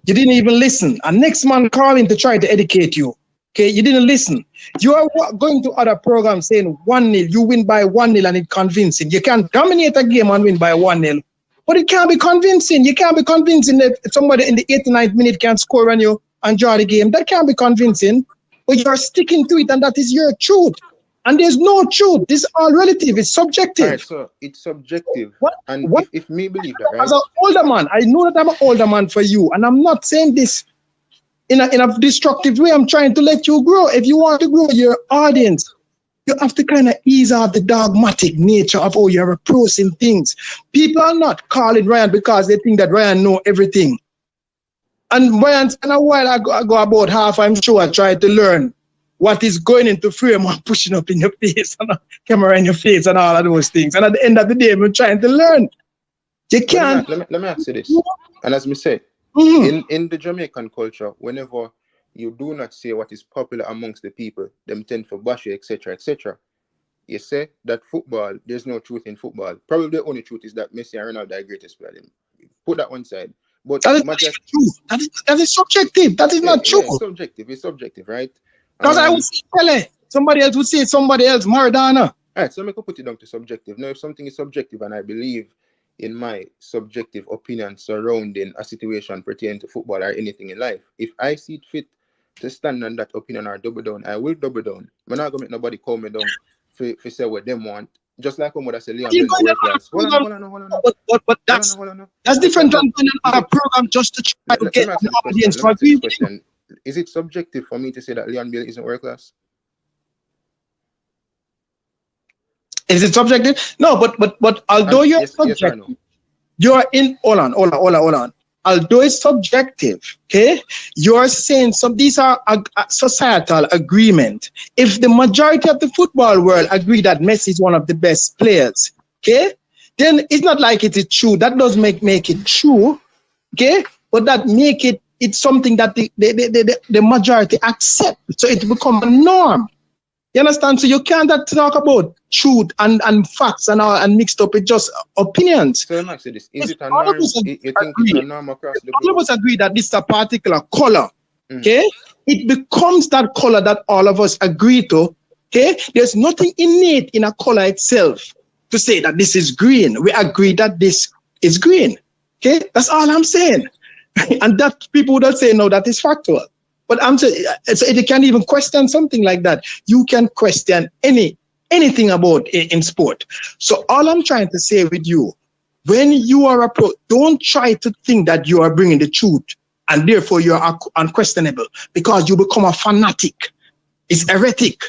You didn't even listen. And next man calling to try to educate you. Okay, you didn't listen. You are going to other programs saying 1-0, you win by 1-0 and it's convincing. You can dominate a game and win by 1-0. But it can't be convincing. You can't be convincing that somebody in the 89th minute can score on you and draw the game. That can't be convincing. But you're sticking to it, and that is your truth. And there's no truth. This is all relative. It's subjective. All right, so it's subjective. And if me believe that, right? As an older man, I know that I'm an older man for you, and I'm not saying this in a destructive way. I'm trying to let you grow. If you want to grow your audience, you have to kind of ease off the dogmatic nature of how you're approaching things. People are not calling Ryan because they think that Ryan know everything. And Ryan, and a while ago, about half, I'm sure I tried to learn what is going into frame and pushing up in your face and a camera in your face and all of those things. And at the end of the day, we're trying to learn. You can't. Let me ask you this. And as me say, in the Jamaican culture, whenever you do not say what is popular amongst the people, them tend to bash you, etc., etc. You say that football, there's no truth in football. Probably the only truth is that Messi and Ronaldo are the greatest player. Put that one side. But that is not true. That is subjective. That is not true. Yeah, subjective. It's subjective, right? Because I would say Pele. Somebody else would say somebody else, Maradona. All right, so I could put it down to subjective. Now, if something is subjective and I believe in my subjective opinion surrounding a situation pertaining to football or anything in life, if I see it fit to stand on that opinion or double down, I will double down. I'm not going to make nobody call me down for say what them want. Just like when I say Liam Bell work class. Hold on. But that's different than a program just to try to get the audience for people. Is it subjective for me to say that Leon Bill isn't world class? Is it subjective? No, but although you're subjective, you're in. Hold on. Although it's subjective, okay, you're saying these are a societal agreement. If the majority of the football world agree that Messi is one of the best players, okay, then it's not like it is true. That does make it true, okay, but that make it's something that the majority accept. So it become a norm. You understand? So you can't talk about truth and facts and all and mixed up with just opinions. So let me ask you this. Is it a norm? You think it's a norm across the board? All of us agree that this is a particular color. Okay? It becomes that color that all of us agree to. Okay? There's nothing innate in a color itself to say that this is green. We agree that this is green. Okay? That's all I'm saying. And that people would say, no, that is factual. But I'm saying, so you can't even question something like that. You can question anything about in sport. So all I'm trying to say with you, when you are don't try to think that you are bringing the truth and therefore you are unquestionable because you become a fanatic. It's heretic.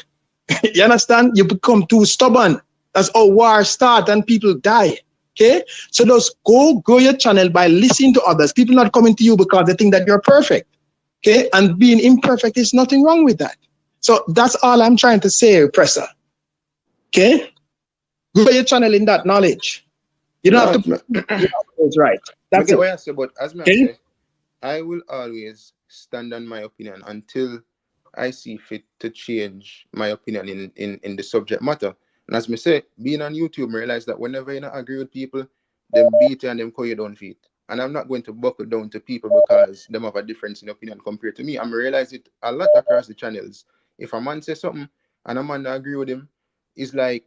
You understand? You become too stubborn. That's how wars start and people die. Okay? So just go grow your channel by listening to others. People not coming to you because they think that you're perfect. Okay, and being imperfect is nothing wrong with that. So that's all I'm trying to say, Presser. Okay, grow your channel in that knowledge. You don't have to. It's right. That's it. What I say, but as I say, I will always stand on my opinion until I see fit to change my opinion in the subject matter. And as I say, being on YouTube, I realize that whenever you don't agree with people, them beat you and them call you down feet. And I'm not going to buckle down to people because them have a difference in opinion compared to me. I'm realize it a lot across the channels. If a man says something and a man don't agree with him, it's like,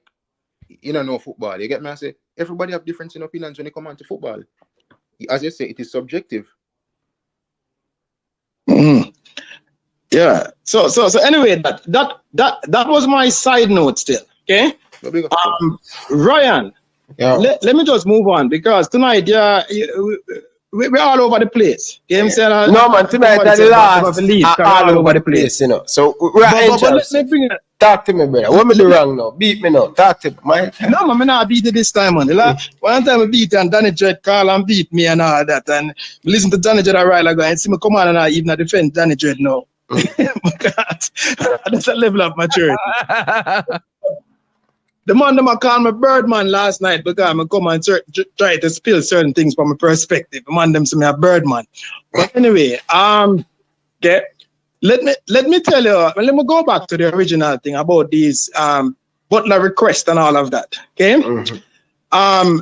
you don't know football. You get me? I say, everybody have difference in opinions when they come on to football. As you say, it is subjective. Yeah. So anyway, that was my side note still. Okay. Ryan. Yeah. Let me just move on because tonight, we're all over the place. You know what I'm saying? No, man, tonight at the last, all over the place, you know. So we're anxious. Talk to me, brother. What me do wrong now? Beat me now. Talk to me, man. No, man, I'm not beat it this time, man. One time I beat and Danny Dread call and beat me and all that. And listen to Danny Dread a while ago and see me come on and I even defend Danny Dread now. Because that's a level of maturity. The man that call me Birdman last night because I come and try to spill certain things from my perspective. The man them say me a Birdman. But anyway, okay, let me tell you, let me go back to the original thing about these Butler requests and all of that. Okay. I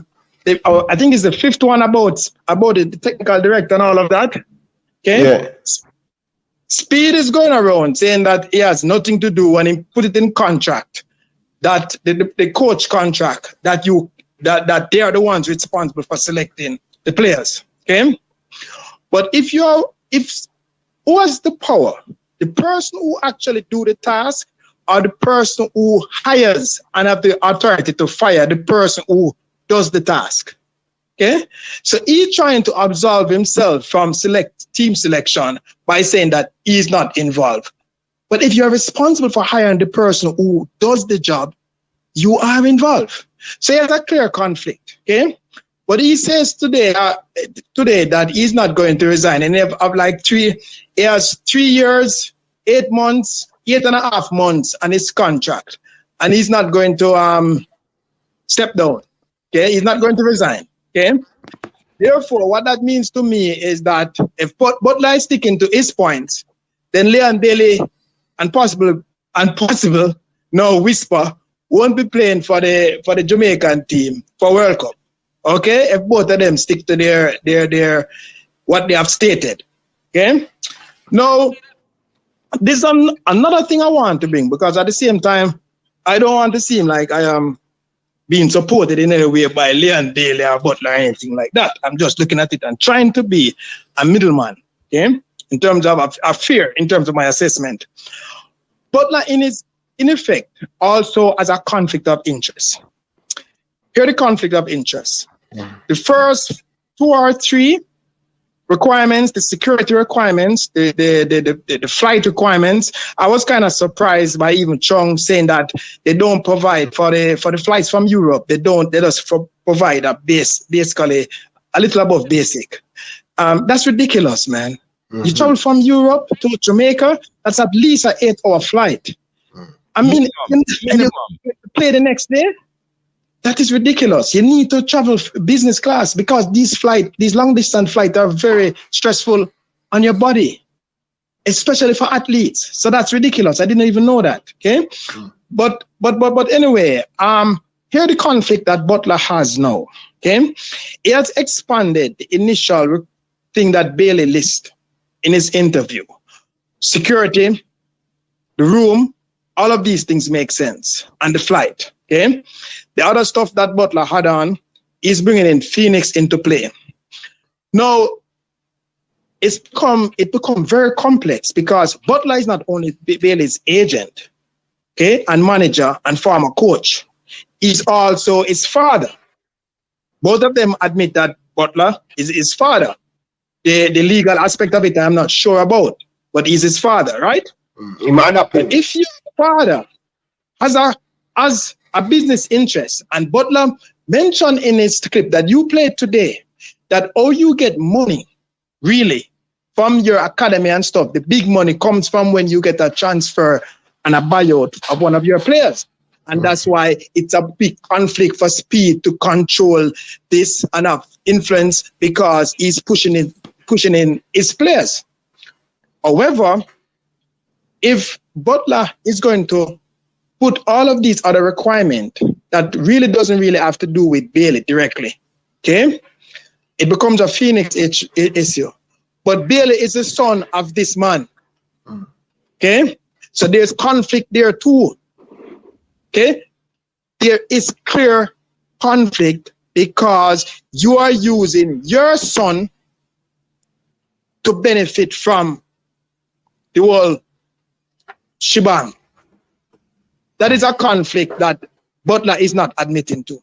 think it's the fifth one about the technical director and all of that. Okay. Yeah. Speed is going around saying that he has nothing to do, and he put it in contract, that the coach contract, that they are the ones responsible for selecting the players. Okay, but if who has the power? The person who actually do the task, or the person who hires and have the authority to fire the person who does the task? Okay, so he's trying to absolve himself from team selection by saying that he's not involved. But if you're responsible for hiring the person who does the job, you are involved. So he has a clear conflict. Okay, but he says today that he's not going to resign, and he has 3 years, 8 months, 8.5 months on his contract, and he's not going to step down. Okay, he's not going to resign. Okay, therefore, what that means to me is that if Butler is sticking to his points, then Leon Bailey and possible no Whisper won't be playing for the Jamaican team for World Cup. Okay, if both of them stick to their what they have stated. Okay, now this is another thing I want to bring, because at the same time I don't want to seem like I am being supported in any way by Leon Bailey or Butler or anything like that. I'm just looking at it and trying to be a middleman, okay, in terms of a fair, in terms of my assessment. Butler, in effect, also has a conflict of interest. Here the conflict of interest. The first 2 or 3 requirements, the security requirements, the flight requirements. I was kind of surprised by even Chong saying that they don't provide for the flights from Europe. They just provide basically a little above basic. That's ridiculous, man. Mm-hmm. You travel from Europe to Jamaica, that's at least an 8-hour flight. I mean, you play the next day. That is ridiculous. You need to travel business class, because these long distance flights are very stressful on your body, especially for athletes. So that's ridiculous. I didn't even know that. Okay, but anyway, here the conflict that Butler has now. Okay, he has expanded the initial thing that Bailey lists in his interview. Security, the room, all of these things make sense, and the flight. Okay. The other stuff that Butler had on is bringing in Phoenix into play. Now, it become very complex, because Butler is not only Bailey's agent, okay, and manager and former coach. He's also his father. Both of them admit that Butler is his father. The legal aspect of it, I'm not sure about, but he's his father, right? If your father has a business interest, and Butler mentioned in his clip that you played today, that you get money really from your academy and stuff. The big money comes from when you get a transfer and a buyout of one of your players. And that's why it's a big conflict for Speed to control this enough influence, because he's pushing in his players. However, if Butler is going to put all of these other requirements that really doesn't really have to do with Bailey directly, okay, it becomes a Phoenix issue. But Bailey is the son of this man, okay? So there's conflict there too, okay? There is clear conflict, because you are using your son to benefit from the whole shebang. That is a conflict that Butler is not admitting to.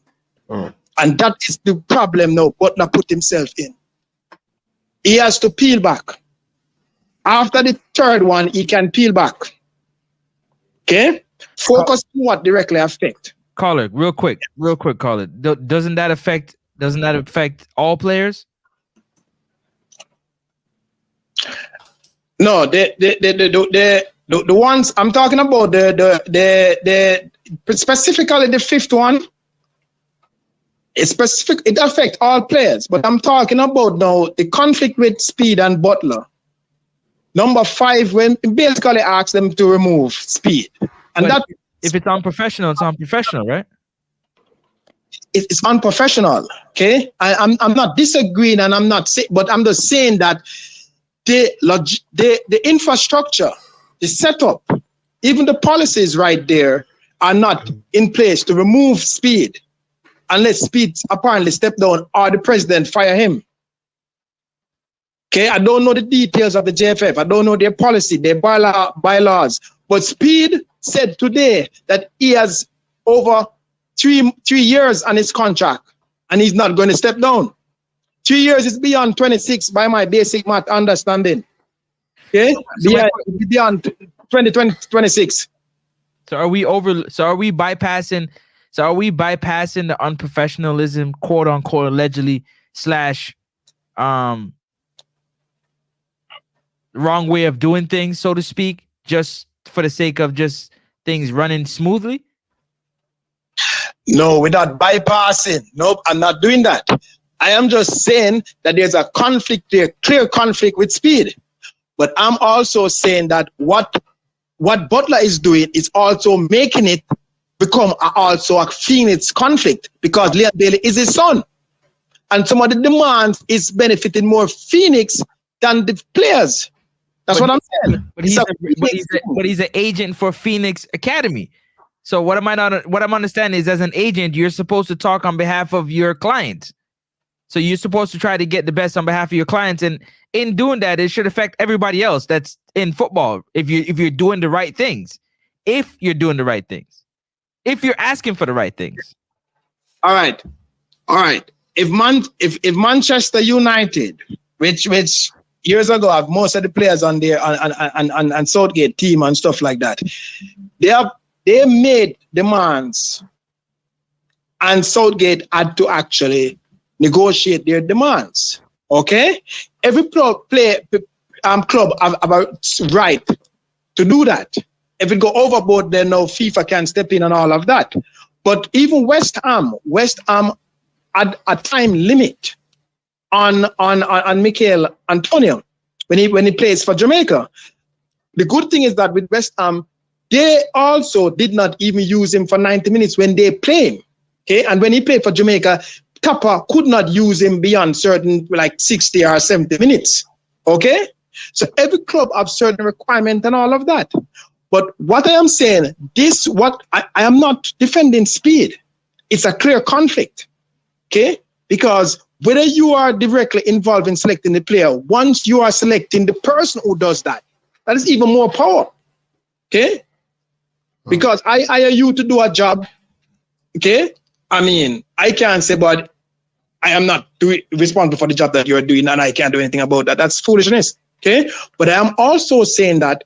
And that is the problem now Butler put himself in. He has to peel back. After the third one, he can peel back. Okay? Focus on what directly affect. Caller, real quick, caller. Doesn't that affect all players? No, the ones I'm talking about, the specifically the fifth one, it's specific. It affects all players, but I'm talking about now the conflict with Speed and Butler. Number 5, when basically asks them to remove Speed, and but that if it's unprofessional, it's unprofessional, right? It's unprofessional. Okay, I'm not disagreeing, and I'm not saying, but I'm just saying that the infrastructure, the setup, even the policies right there are not in place to remove Speed unless Speed apparently step down or the president fire him. Okay, I don't know the details of the JFF. I don't know their policy, their bylaws. But Speed said today that he has over three years on his contract and he's not going to step down. 3 years is beyond 26 by my basic math understanding. Okay, beyond 2026. So are we bypassing the unprofessionalism, quote unquote, allegedly / wrong way of doing things, so to speak, just for the sake of just things running smoothly? No, we're not bypassing. Nope, I'm not doing that. I am just saying that there's a conflict there, clear conflict with Speed. But I'm also saying that what Butler is doing is also making it become also a Phoenix conflict because Leon Bailey is his son. And some of the demands is benefiting more Phoenix than the players. That's what I'm saying. But he's an agent for Phoenix Academy. So what I'm understanding is, as an agent, you're supposed to talk on behalf of your clients. So you're supposed to try to get the best on behalf of your clients, and in doing that, it should affect everybody else that's in football. If you're doing the right things, if you're asking for the right things. All right. If Manchester United, which years ago have most of the players on their and Southgate team and stuff like that, they made demands, and Southgate had to actually negotiate their demands. Okay, every club have a right to do that. If it go overboard, then no FIFA can step in and all of that. But even West Ham had a time limit on Mikel Antonio when he plays for Jamaica. The good thing is that with West Ham, they also did not even use him for 90 minutes when they play him. Okay, and when he played for Jamaica, Copa could not use him beyond certain, like 60 or 70 minutes. Okay? So every club have certain requirement and all of that. But what I am saying, I am not defending Speed. It's a clear conflict. Okay? Because whether you are directly involved in selecting the player, once you are selecting the person who does that, that is even more power. Okay? Because I hire you to do a job. Okay? I mean, I can't say, but I am not responsible for the job that you're doing and I can't do anything about that. That's foolishness. Okay? But I am also saying that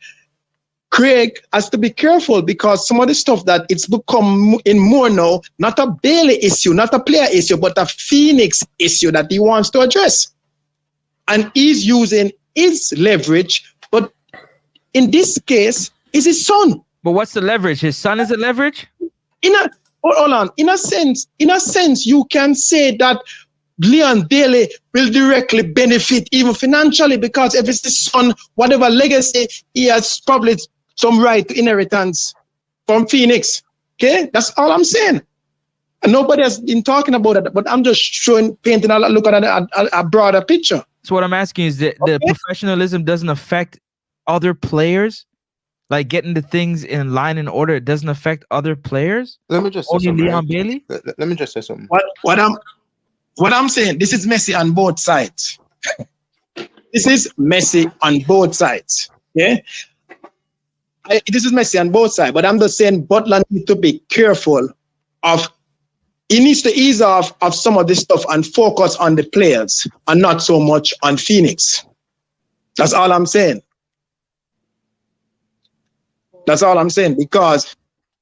Craig has to be careful because some of the stuff that it's become in more now, not a Bailey issue, not a player issue, but a Phoenix issue that he wants to address. And he's using his leverage, but in this case, it's his son. But what's the leverage? His son is a leverage? Hold on. In a sense, you can say that Leon Bailey will directly benefit even financially because if it's his son, whatever legacy, he has probably some right to inheritance from Phoenix. Okay? That's all I'm saying. And nobody has been talking about it, but I'm just painting look at a broader picture. So what I'm asking is that the professionalism doesn't affect other players? Like getting the things in line and order, it doesn't affect other players? Let me just say only something. Leon Bailey? Let me just say something. What I'm saying, this is messy on both sides. This is messy on both sides. Yeah? This is messy on both sides, but I'm just saying Butler needs to be careful he needs to ease off of some of this stuff and focus on the players and not so much on Phoenix. That's all I'm saying. That's all I'm saying, because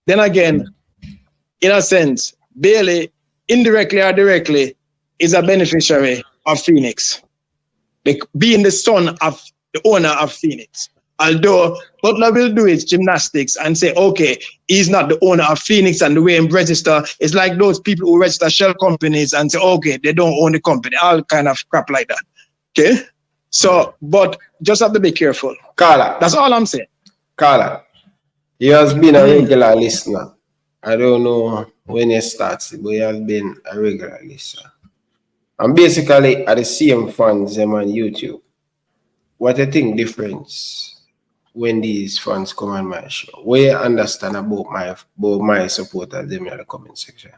then again, in a sense, Bailey, indirectly or directly, is a beneficiary of Phoenix, being the son of the owner of Phoenix. Although Butler will do his gymnastics and say, okay, he's not the owner of Phoenix, and the way he register is like those people who register shell companies and say, okay, they don't own the company, all kind of crap like that. Okay? So, but just have to be careful. Carla. That's all I'm saying. Carla. He has been a regular listener. I don't know when he starts, but he has been a regular listener. And basically, at the same fans them on YouTube. what I think difference when these fans come on my show? What you understand about my supporters them in the comment section?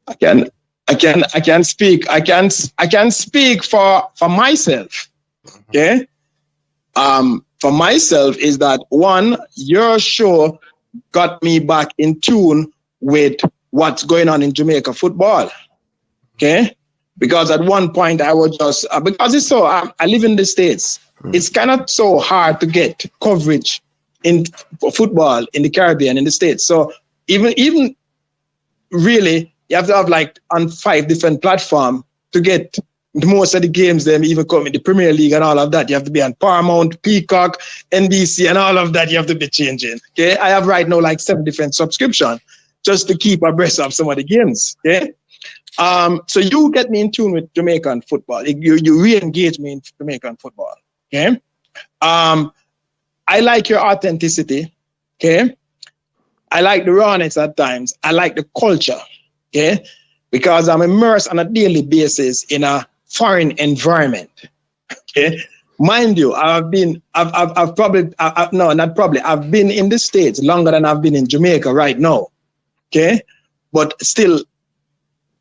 I can speak for myself. Okay. For myself is that one, your show got me back in tune with what's going on in Jamaica football. Okay. Because at one point I was just because it's so I live in the States. It's kind of so hard to get coverage for football in the Caribbean in the States. So even really you have to have like on 5 different platforms to get most of the games. Them even come in the Premier League and all of that. You have to be on Paramount, Peacock, NBC, and all of that. You have to be changing. Okay, I have right now like 7 different subscriptions just to keep abreast of some of the games. Okay. So you get me in tune with Jamaican football. You re-engage me in Jamaican football. Okay. I like your authenticity. Okay. I like the rawness at times. I like the culture. Okay. Because I'm immersed on a daily basis in a foreign environment. Okay. Mind you, I've been in the States longer than I've been in Jamaica right now. Okay. But still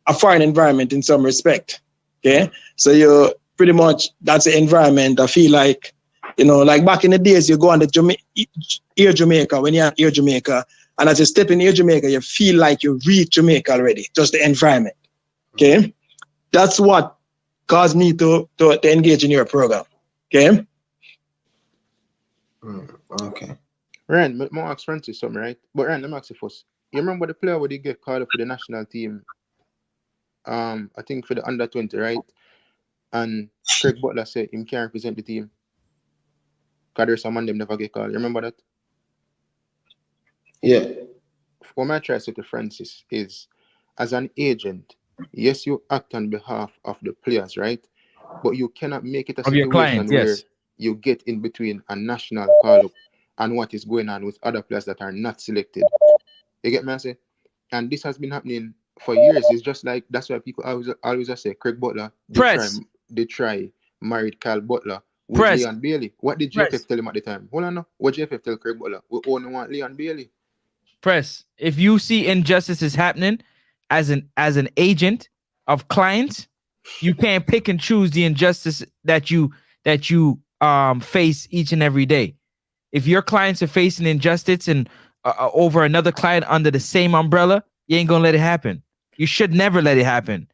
a foreign environment in some respect. Okay. So you pretty much, that's the environment. I feel like, like back in the days, you go on the Air Jamaica, when you're at Air Jamaica, and as you step in Air Jamaica, you feel like you reach Jamaica already, just the environment. Okay. That's what caused me to engage in your program. Okay. Okay. Ryan, I'm ask Francis something, right? But Ryan, let me ask you first. You remember the player where they get called up for the national team? I think for the under 20, right? And Craig Butler said him can't represent the team because there's someone them never get called. You remember that? Yeah. What I try to say to Francis is, as an agent, yes, you act on behalf of the players, right? But you cannot make it a Of your situation client, where yes. you get in between a national call-up and what is going on with other players that are not selected. You get me? I say? And this has been happening for years. It's just like, that's why people always say Craig Butler, they try married Kyle Butler with Leon Bailey. What did JFF tell him at the time? Hold on now. What JFF tell Craig Butler? We only want Leon Bailey. Press, if you see injustices happening as an agent of clients, you can't pick and choose the injustice that you face each and every day. If your clients are facing injustice and over another client under the same umbrella, you ain't gonna let it happen. You should never let it happen.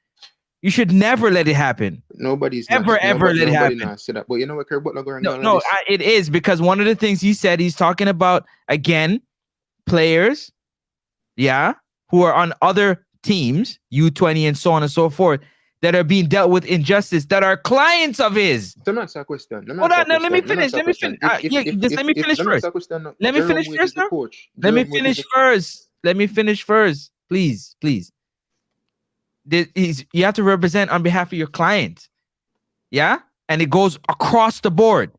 You should never let it happen. Nobody's ever let it happen. Not say that. But you know what Craig Butler going No, it is because one of the things he said, he's talking about again players, who are on other teams, U20 and so on and so forth, that are being dealt with injustice, that are clients of his. Let me ask a question. Hold on, let me finish. Let me finish. Let me finish first. Let me finish first now. Let me finish first. Let me finish first. Please. You have to represent on behalf of your client. Yeah? And it goes across the board.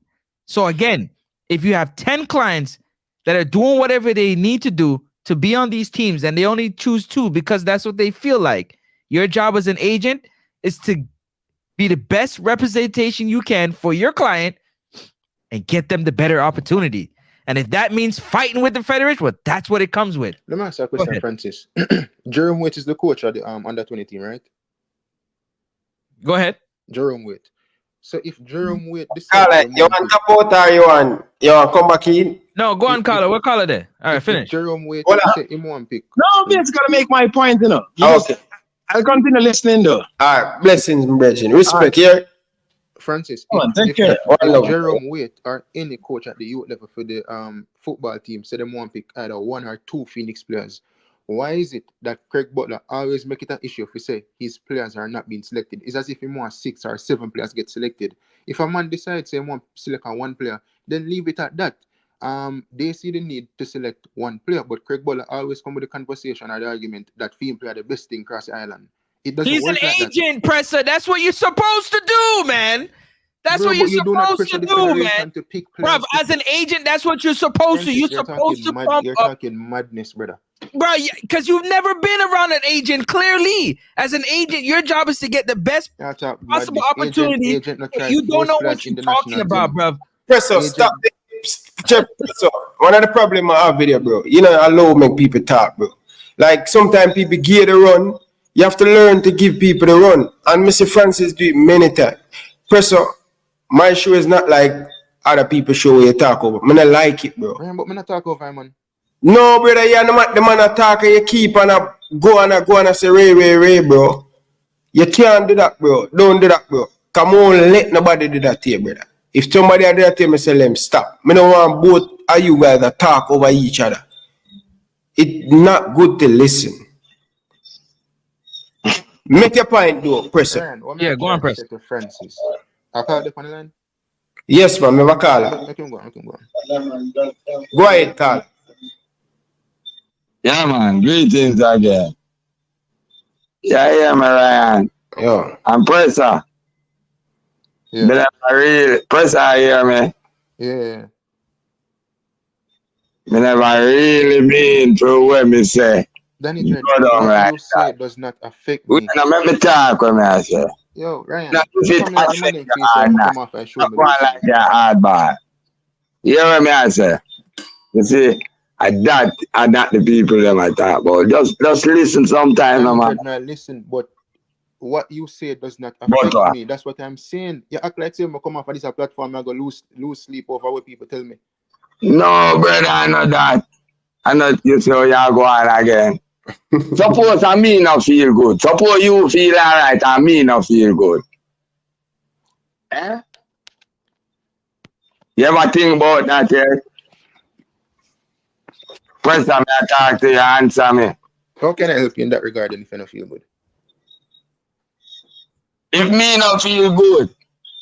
So again, if you have 10 clients that are doing whatever they need to do to be on these teams and they only choose 2 because that's what they feel like, your job as an agent is to be the best representation you can for your client and get them the better opportunity. And if that means fighting with the Federation, well, that's what it comes with. Let me ask you a question, Francis. Jerome Waite is the coach of the under 20 team, right? Go ahead. Jerome Waite. So if Jerome Waite decides, you want to put or you want come back in? No, go on, Carla. What Carla there? All right, finish. Jerome Waite say him one pick. No, I'm just gonna make my point, Okay. I'll continue listening though. All right, blessings, brethren. Respect here. Francis, if Jerome Waite or any coach at the youth level for the football team say them one pick either 1 or 2 Phoenix players, why is it that Craig Butler always make it an issue if he say his players are not being selected? It's as if he wants 6 or 7 players get selected. If a man decides he want to select 1 player, then leave it at that. They see the need to select 1 player, but Craig Butler always come with the conversation or the argument that female player are the best thing across the island. It doesn't He's work an like agent, Presser. That's what you're supposed to do, man. That's Bro, what you're you do not supposed pressure to the do, federation man. to pick players. Bruv, as an agent, that's what you're supposed to. You're supposed to pump You're up. talking madness, brother. bro, because you've never been around an agent. Clearly, as an agent, your job is to get the best possible opportunity. You don't know what you're talking about, bro. Presso, stop. Presso, one of the problem I have with you, bro. You know, allow make people talk, bro. Like sometimes people give the run. You have to learn to give people the run. And Mr. Francis do it many times. Presso, my show is not like other people's show where you talk over. I don't like it, bro. Man, but me not talk over him, man. No, brother, you're the man attack and you keep on a go and say Ray, bro. You can't do that, bro. Don't do that, bro. Come on, let nobody do that here, brother. If somebody do that here, I say, let him stop. I don't want both of you guys to talk over each other. It's not good to listen. Make your point, though, Presser. Yeah, go on, Presser. To Francis. I call the on the line? Yes, man, never call her. Make him go. Go ahead, Carl. Yeah, man. Greetings again. Yeah, man, Ryan. Yeah. I'm Presser. Yeah. But I'm really Presser hear me. Yeah. Me never really mean to what me say. Danny, Go what down like you say does not affect me. Now let me talk when I say. Yo, Ryan, Now if you it come here, affect you your hard not. come off and show Not me one this. like that hard bar. You hear what me I say? You see, I that the people them I talk about. Just listen sometime, man. I listen, but what you say does not affect me. That's what I'm saying. You act like say I come off of this platform, I go lose sleep over what people tell me. No, brother, I know that. I know you say you go on again. Suppose I me not feel good. Suppose you feel alright and me not feel good. Eh? You ever think about that yet? First time I talk to you, answer me. How can I help you in that regard if you don't feel good? If me not feel good,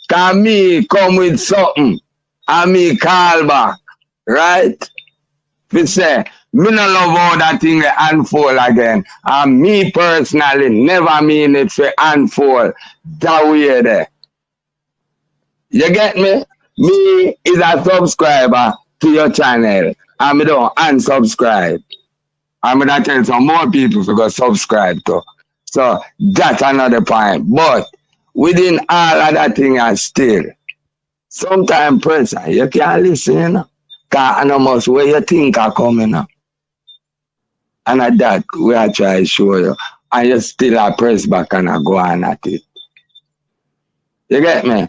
can me come with something and me call back, right? We say, me no love how that thing unfold again. And me personally never mean it to unfold that way there. You get me? Me is a subscriber to your channel. And me don't unsubscribe. And me don't tell some more people to go subscribe to. So that's another point. But within all of that thing and still, sometimes person, you can't listen, you know? Because I know much where you think are coming up. And at that, we are trying to show you. And you still are press back and I go on at it. You get me?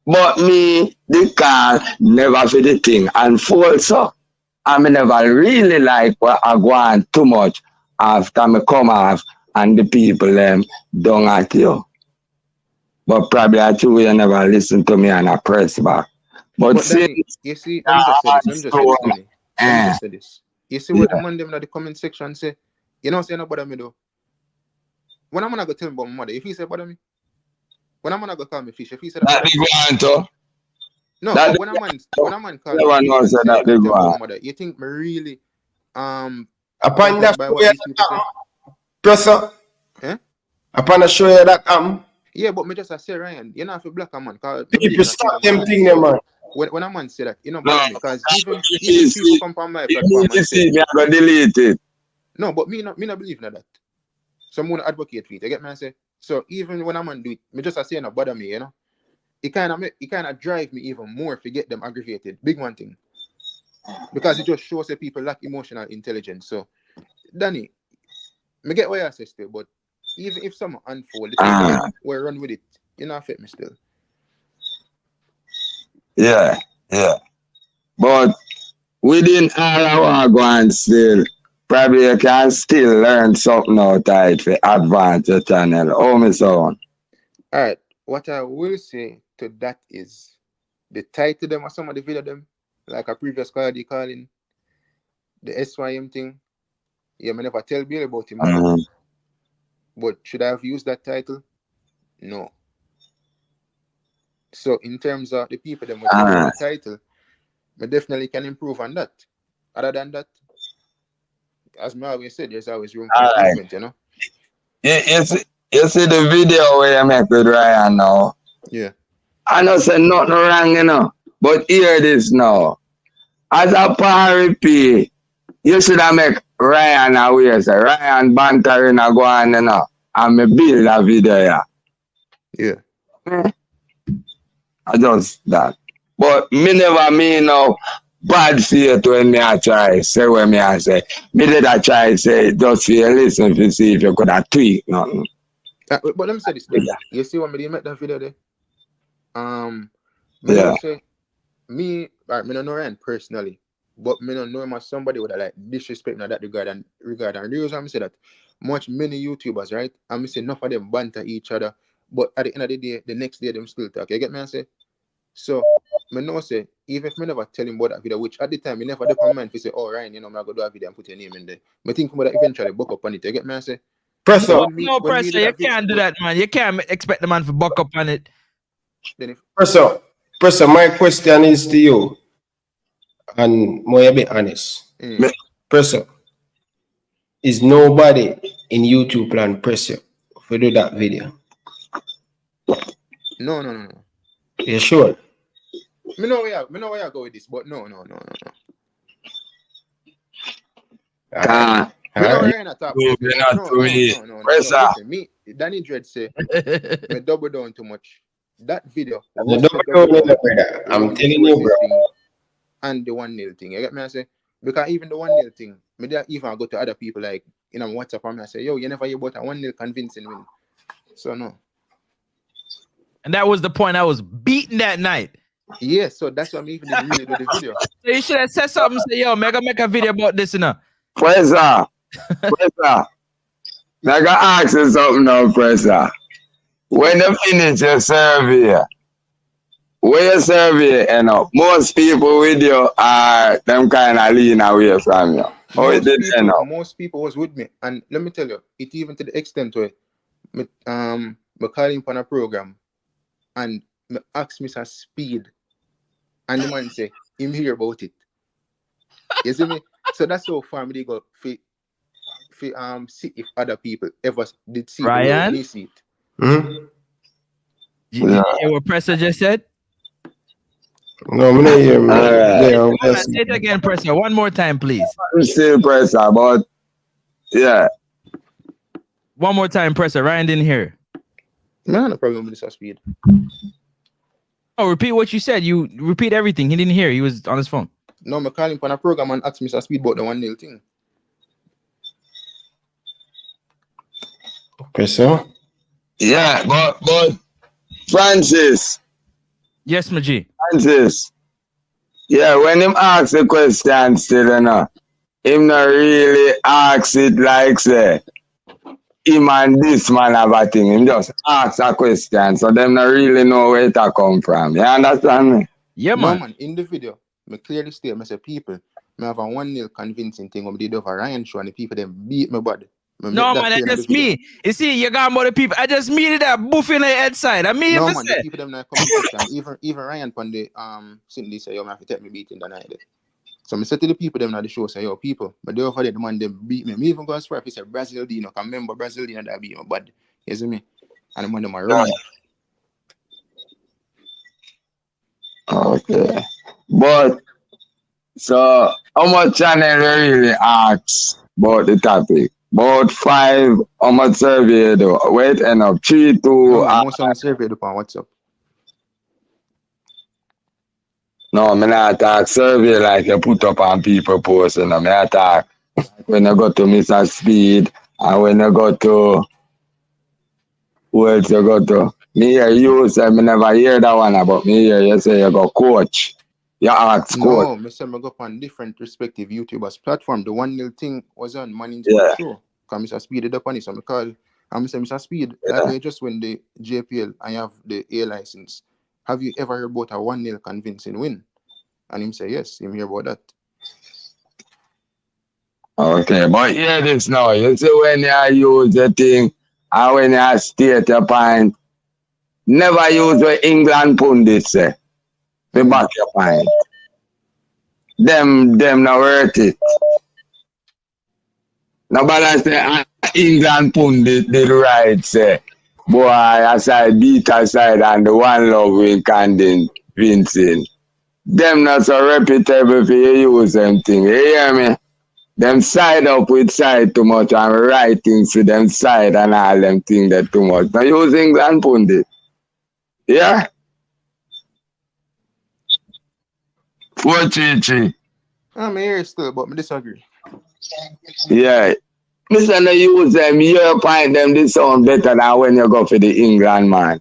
But me, the car never for the thing unfold so. I never really like what I go on too much after me come off and the people don't at you. But probably I too you never listen to me and I press back. But Danny, you see, let me just say this. You see what the man them in the comment section say? You know say no bother me though. When I'm gonna go tell him about my mother, if he say bother me, when I'm gonna go call me fish, if he said that no, that when a man call me about mother, you think me really upon that by what these people say? Presser? Eh? Upon a show you that yeah, but me just say Ryan, you know if you black a man, cause people stop them thing them man. When a man say that, you know, because even people come from my platform and say, me I go delete it. No, but me not believe in that. Someone advocate for it. You get me? I say so. Even when a man do it, me just say no bother me. You know, it kind of drive me even more if you get them aggravated. Big one thing, because it just shows that people lack emotional intelligence. So, Danny, me get what you say still, but even if someone unfold, we run with it. You know, affect me still. Yeah. But within all our going still, probably you can still learn something out of it for advance your channel. Oh, me so on. Alright, what I will say to that is the title them or some of the video them, like a previous call you calling the SYM thing. Yeah, I never tell Bill about him. But should I have used that title? No. So in terms of the people that the title, I definitely can improve on that. Other than that, as I always said, there's always room for improvement, you know. You see the video where you make with Ryan now? Yeah. I don't say nothing wrong, you know. But hear this now. As a party, you should have make Ryan away, so Ryan bantering a go on, you know, and me build a video, Yeah. I just that. But me never mean no bad faith when me a try say when me a say. Me did a try say just for you listen to see if you could have tweak nothing. But let me say this then. You see when me make that video there? Me Yeah. don't say me don't know Ryan personally, but me don't know him as somebody with a like disrespect in that regard. And the reason I'm say that many YouTubers, right? I'm say enough of them banter each other, but at the end of the day, the next day them still talk. You get me? I say so. Me know say even if me never tell him about that video, which at the time me never did my mind to say, oh Ryan, you know, I'm gonna go do a video and put your name in there. Me think about that eventually buck up on it. You get me? I say Pressure. so No pressure. You can't do that, man. You can't expect the man to buck up on it. Pressure, my question is to you, and more be honest. Pressure, is nobody in YouTube plan pressure for do that video? No. You sure? Me know where you go with this, but no. Alright. Me know where you talk about. No. Listen, me, Danny Dread say, me double down too much. That video, I'm telling you, bro. And the 1-0 thing. You get me? I say, because even the 1-0 thing, me there even go to other people like, you know, WhatsApp and I say, yo, you never hear about a 1-0 convincing win. So no. And that was the point. I was beaten that night. Yeah, so that's why I even didn't really do the video. So you should have said something. Say, yo, make a video about this, you know. Pressure. I gotta ask you something now, Pressure. When you finish your survey, where your survey end up, most people with you are them kind of lean away from you. Most people was with me. And let me tell you, it even to the extent where me call him on a program and me ask Mr. Speed and the man say, him hear about it. You see me? So that's how far me they go for see if other people ever did see Ryan? me see it. Did you hear what Presser just said? No, I'm not hearing me. Say it again, Presser. One more time, please. I'm still Pressure, but yeah. One more time, Presser. Ryan didn't hear. No problem with this Speed. Oh, repeat what you said. You repeat everything. He didn't hear. He was on his phone. No, I'm calling on a program and ask Mr. Speed about the 1-0 thing. Pressure? Yeah, but Francis. Yes, Maji. Francis. Yeah, when him ask the question still, you know, him not really ask it like say him and this man have a thing. Him just ask a question, so them not really know where it come from. You understand me? Yeah, man. No, man. In the video, me clearly state, I say people, me have a 1-0 convincing thing when we did over Ryan show and the people them beat my body. No, man, that's just me. You see, you got about the people. I just mean that buffing the head side. I mean, no, man, the people them not competition. even Ryan on the Cindy say, yo, man, have to take me beating the night. So I said to the people them at the show, say, yo, people, but they over there, the man them beat me. Me even go as far as he said Brazil Dino, can remember Brazil Dino that beat my body. You see me? And the man them are run. Okay. But so how much channel really asks about the topic? About 5, how much survey though? Wait, end up 3, 2. Most of the survey do on WhatsApp. No, I not talk survey like you put up on people post, you know. I talk when you go to Mr. Speed and when you go to who else you go to? Me hear you say me never hear that one about me hear you say you go coach. You ask coach. No, me say me go on different respective YouTubers platform. The 1-0 thing was on Manning's show. Because Mr. Speed did up on it. So I call and I say, Mr. Speed, like I just win the JPL and you have the A license. Have you ever heard about a 1-0 convincing win? And him say, yes, him hear about that. Okay, but hear this now. You see when you use the thing and when you state your point, never use what England pundits say. Me back your point. Them not worth it. Nobody say England pundit did right say. Boy, aside beat aside and the one love we convincing. Them not so reputable for you use them thing. You hear me? them side up with side too much and write things to them side and all them things that too much. Now use England pundit. Yeah? 4-3-3. I'm here still, but I disagree. Yeah. Listen, they use them, your point them, this sound better than when you go for the England man.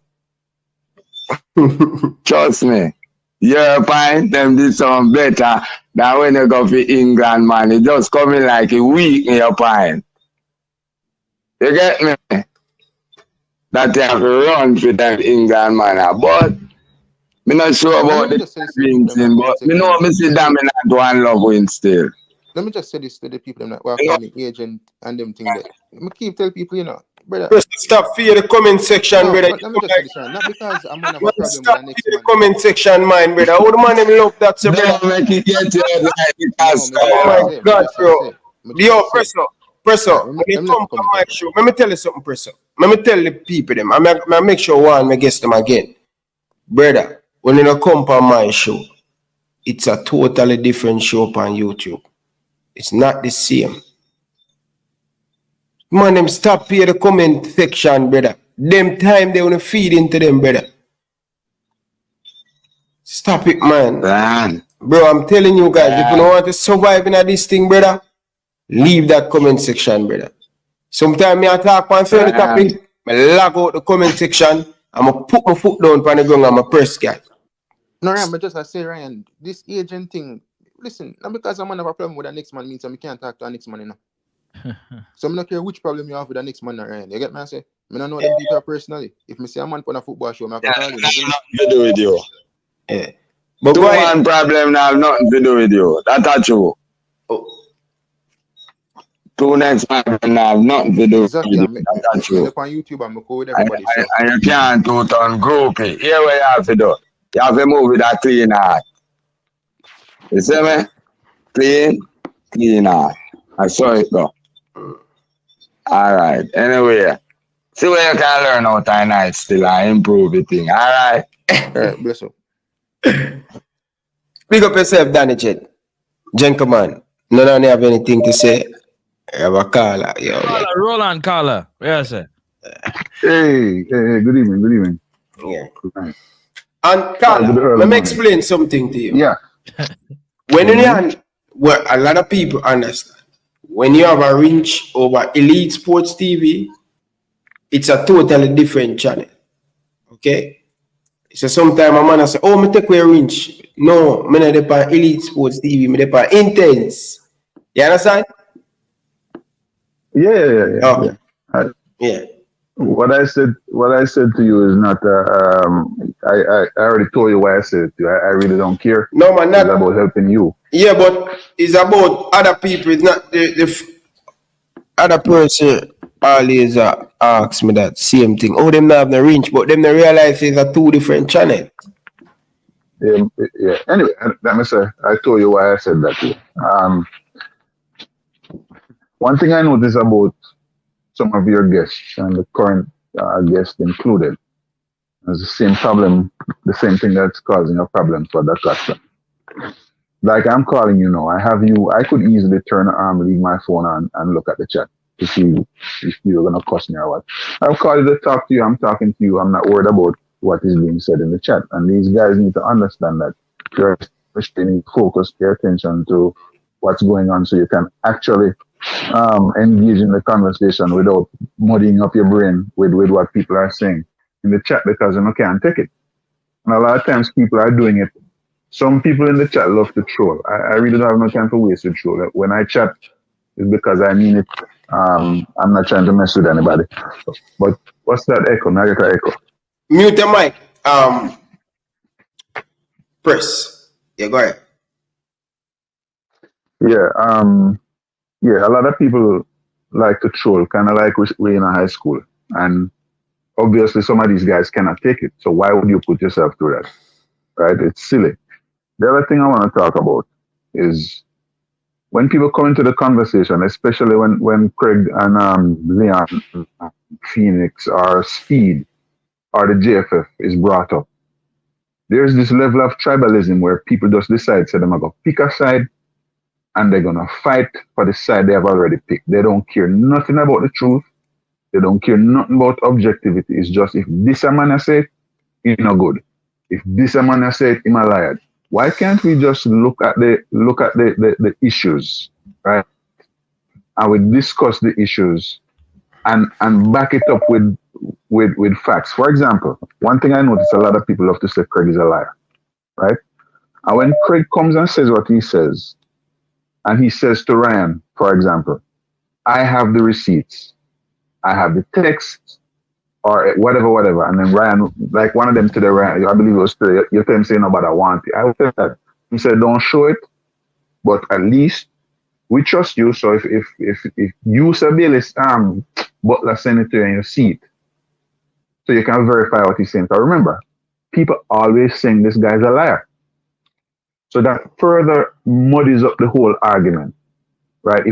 Trust me. Your point them, this sound better than when you go for England man. It just coming like a week in your point. You get me? That you have to run for them England man. But I'm not sure about the thing, but me know me see dominant one love win still. Let me just say this to the people that call me agent and them thing that I keep tell people, you know, brother. First, stop fear the comment section, No, brother. let me just say this, right? Not because I'm gonna have a problem Stop with the next fear the man. comment section, man, brother. How the man them love that, so brother? Don't make it get you like because oh my God, bro. Yo, Presso, when you come to my show, let me tell you something, Presso. Let me tell the people them. I make sure one me guess them again. Brother, when you come to my show, it's a totally different show on YouTube. It's not the same. Man, them stop here the comment section, brother. Them time they wanna feed into them, brother. Stop it, man. Bro, I'm telling you guys, if you don't want to survive in this thing, brother, leave that comment section, brother. Sometimes I talk on the topic, I log out the comment section, I'm gonna put my foot down on the ground and I'm press guy. No, Ryan, but just I say, Ryan, this agent thing, listen, not because I'm gonna have a problem with the next man means I can't talk to the next man, you know. So I'm not care which problem you have with the next man, Ryan. You get me? I say, I don't know them people personally. If I see a man on a football show, I can call you. Nothing to do with you. Yeah. But two man problem now have nothing to do with you. That's true. Oh. Two next man now have nothing to do exactly. with you. That's true. I'm on YouTube, I'm go with everybody. And you can't do it on groupie. Here what you have to do. You have to move with a clean heart. You see me? Clean heart. I saw it go. Alright. Anyway. See where you can learn out of night still and improve the thing. Alright. Alright, bless you. Big up yourself, Danny Chet. Gentleman, none of you have anything to say. I have a caller. Roll on, caller. Yes, sir. Hey, good evening. Yeah. And caller, let me explain something to you. Yeah. When you have, well, a lot of people understand. When you have a reach over Elite Sports TV, it's a totally different channel. Okay? So sometimes a man say, oh, me take away reach. No, me not depend Elite Sports TV, me depend Intense. You understand? Yeah. Yeah. What I said to you is not. I already told you why I said it to you. I really don't care. No, man, not it's about helping you. Yeah, but it's about other people. It's not the other person always asks me that same thing. Oh, them not have no reach, but them not realize it's a two different channels. Yeah. Anyway, let me say, I told you why I said that to you. One thing I noticed about some of your guests and the current guest included is the same problem, the same thing that's causing a problem for that question. Like I'm calling you now, I could easily leave my phone on and look at the chat to see if you're going to cuss me or what. I've called you to talk to you, I'm talking to you, I'm not worried about what is being said in the chat. And these guys need to understand that you're need to focus, pay attention to what's going on so you can actually engage in the conversation without muddying up your brain with what people are saying in the chat because you can't take it. And a lot of times people are doing it. Some people in the chat love to troll. I really don't have no time for wasted troll. When I chat, it's because I mean it. I'm not trying to mess with anybody. But what's that echo? Now I get an echo. Mute the mic. Press. Yeah, go ahead. Yeah, a lot of people like to troll, kind of like we in high school. And obviously some of these guys cannot take it. So why would you put yourself through that? Right? It's silly. The other thing I want to talk about is when people come into the conversation, especially when Craig and Leon, Phoenix, or Speed, or the JFF is brought up, there's this level of tribalism where people just decide, say, they're going to pick a side and they're gonna fight for the side they have already picked. They don't care nothing about the truth. They don't care nothing about objectivity. It's just if this a man I say it, it's not good. If this a man I say it, I'm a liar. Why can't we just look at the issues, right? And we discuss the issues and back it up with facts. For example, one thing I notice a lot of people love to say Craig is a liar, right? And when Craig comes and says what he says, and he says to Ryan, for example, I have the receipts, I have the text, or whatever, and then Ryan, like one of them today, Ryan, I believe it was today, you tell him saying about I want it. I would say that. He said, don't show it, but at least we trust you. So if you Bailey Butler send it to you and you see it, so you can verify what he's saying. So remember, people always saying this guy's a liar. So that further muddies up the whole argument, right?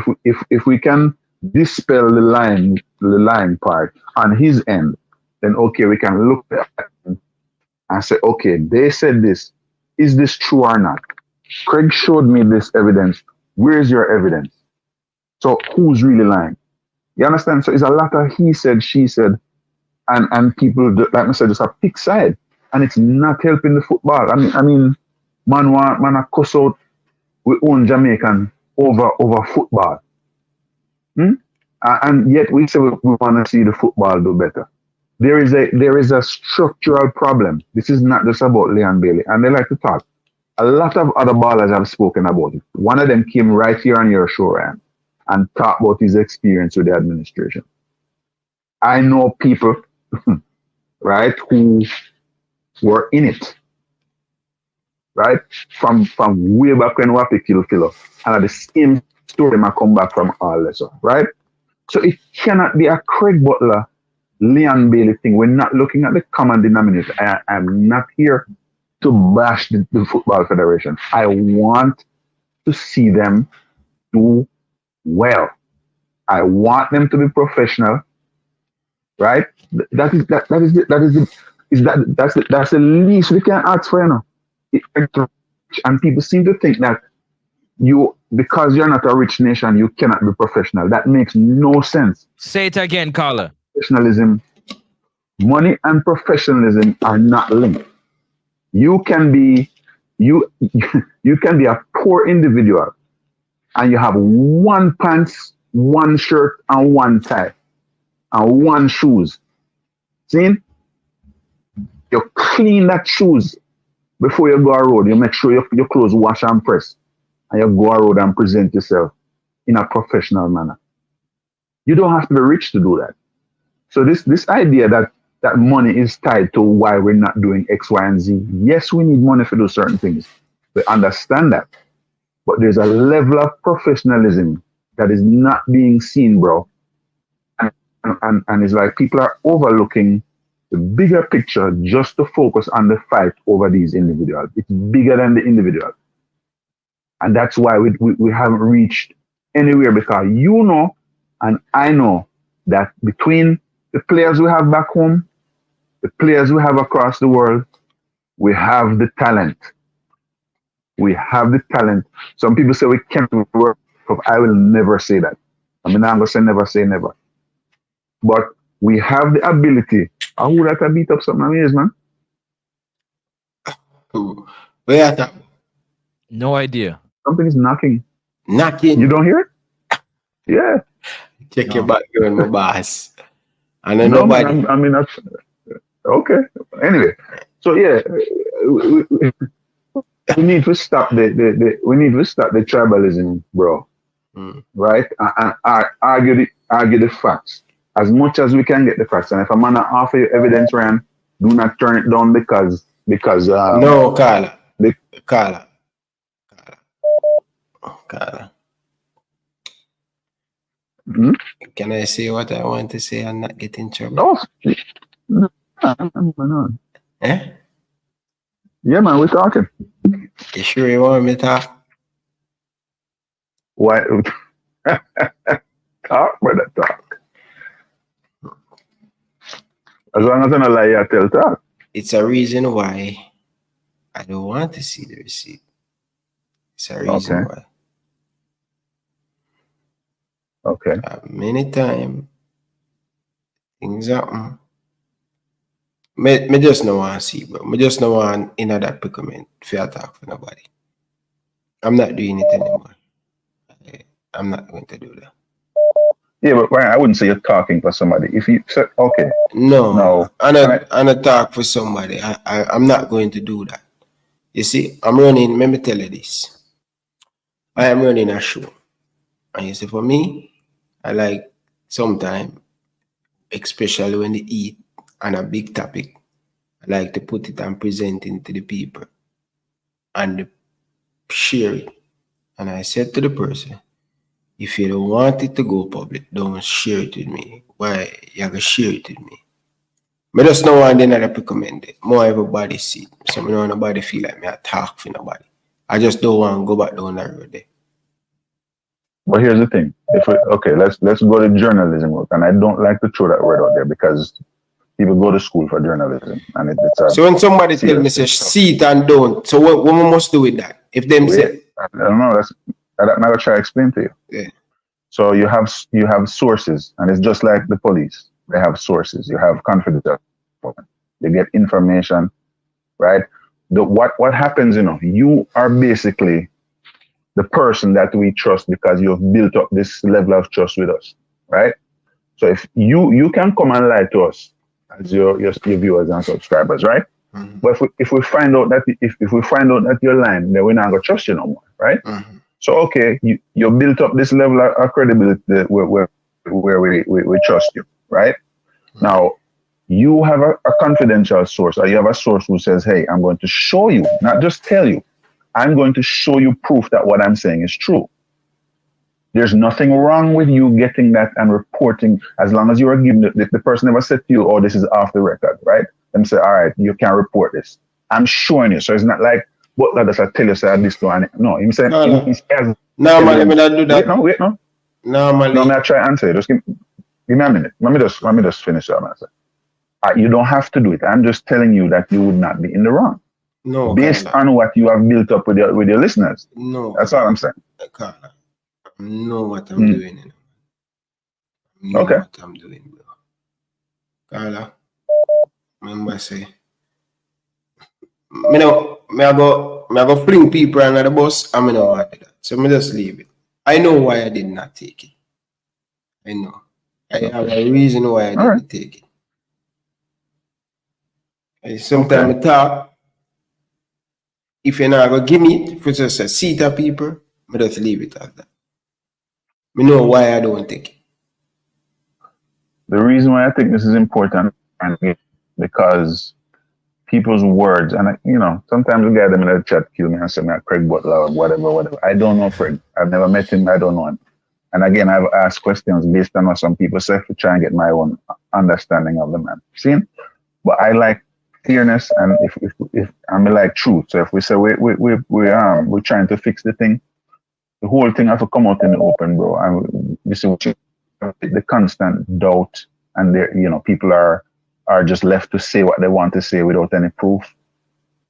If we can dispel the lying part on his end, then okay, we can look at it and say, okay, they said this. Is this true or not? Craig showed me this evidence. Where's your evidence? So who's really lying? You understand? So it's a lot of he said, she said, and people, like I said, just a pick side, and it's not helping the football. I mean, man a cuss out we own Jamaican over football. And yet we say we want to see the football do better. There is a structural problem. This is not just about Leon Bailey, and they like to talk. A lot of other ballers have spoken about it. One of them came right here on your show, Ryan, and talked about his experience with the administration. I know people, right, who were in it, right, from way back when we have to kill Philo, and the same story might come back from all this, right? So it cannot be a Craig Butler, Leon Bailey thing. We're not looking at the common denominator. I'm not here to bash the Football Federation. I want to see them do well. I want them to be professional, right? That's the least we can ask for, you know. And people seem to think that because you're not a rich nation, you cannot be professional. That makes no sense. Say it again, caller. Professionalism, money and professionalism are not linked. You can be a poor individual and you have one pants, one shirt, and one tie, and one shoes. See? You clean that shoes before you go on road. You make sure your clothes wash and press, and you go on road and present yourself in a professional manner. You don't have to be rich to do that. So this idea that money is tied to why we're not doing X, Y, and Z. Yes, we need money to do certain things. We understand that. But there's a level of professionalism that is not being seen, bro. And it's like people are overlooking the bigger picture just to focus on the fight over these individuals. It's bigger than the individual. And that's why we haven't reached anywhere, because you know and I know that between the players we have back home, the players we have across the world, we have the talent. We have the talent. Some people say we can't work. I will never say that. I mean, I'm going to say never. But we have the ability. I would like to beat up something amazing, man. Where at that? No idea. Something is knocking. Knocking? You don't hear it? Yeah. Check your back door, my boss. And then nobody. I mean, that's okay. Anyway, so yeah, we need to stop we need to stop the tribalism, bro. Right? And argue the facts as much as we can get the facts. And if a man offer you evidence, Ryan, do not turn it down because no, Carla. Carla. Can I say what I want to say and not get in trouble? No. Eh? Yeah, man, we're talking. You sure you want me to talk? Why? Talk, brother, talk. As long as I don't lie, I tell talk. It's a reason why I don't want to see the receipt. It's a reason why. Okay. Many times things happen. Me just no want to see, bro. Me just no want in that predicament for attack for nobody. I'm not doing it anymore. I'm not going to do that. Yeah, but Ryan, I wouldn't say you're talking for somebody. If you said, okay, No, I'm not talk for somebody. I'm not going to do that. You see, I'm running. Let me tell you this. I am running a show, and you see, for me, I like sometimes, especially when they eat on a big topic, I like to put it and present it to the people and share it. And I said to the person, if you don't want it to go public, don't share it with me. Why you have to share it with me? I just don't want them to recommend it. More everybody see it. So I don't want nobody feel like me I talk for nobody. I just don't want to go back down that road there. But here's the thing. Let's go to journalism work. And I don't like to throw that word out there because people go to school for journalism. And it's so when somebody tell me say see it and don't, so what we must do with that? If them say I don't know, I'm not try to explain to you. Yeah. So you have sources, and it's just like the police. They have sources. You have confidential. They get information, right? What happens, you are basically the person that we trust because you've built up this level of trust with us, right? So if you can come and lie to us as your viewers and subscribers, right? Mm-hmm. But if we find out that if we find out that you're lying, then we're not gonna trust you no more, right? Mm-hmm. So okay, you built up this level of credibility where we trust you, right? Mm-hmm. Now you have a confidential source, or you have a source who says, hey, I'm going to show you, not just tell you, I'm going to show you proof that what I'm saying is true. There's nothing wrong with you getting that and reporting, as long as you are given the person never said to you, oh, this is off the record, right? Them say, all right, you can report this. I'm showing you. So it's not like, Butler does I tell you, say this to and no, him saying, no, man, let me not do that. Wait, no. No, man. No, I try to answer. Just give me a minute. Let me just finish that answer. You don't have to do it. I'm just telling you that you would not be in the wrong. No. Based on what you have built up with your listeners. No. That's all I'm saying. Carla, I know what I'm doing. Okay. What I'm doing, bro. Carla, remember say, me I go fling people under the bus, and I don't want to do that. So me just leave it. I know why I did not take it. I know. I have a reason why I didn't take it. Sometimes I talk, if you're not going to give me it, for just a seat of people, I just leave it at that. I know why I don't take it. The reason why I think this is important is because people's words, and sometimes the guy them in the chat kill me and say me a Craig Butler or whatever. I don't know Fred. I've never met him. I don't know him. And again, I've asked questions based on what some people say to try and get my own understanding of the man. See? But I like fairness, and if I like truth. So if we say we're trying to fix the thing, the whole thing have to come out in the open, bro. And this is the constant doubt, and people are just left to say what they want to say without any proof.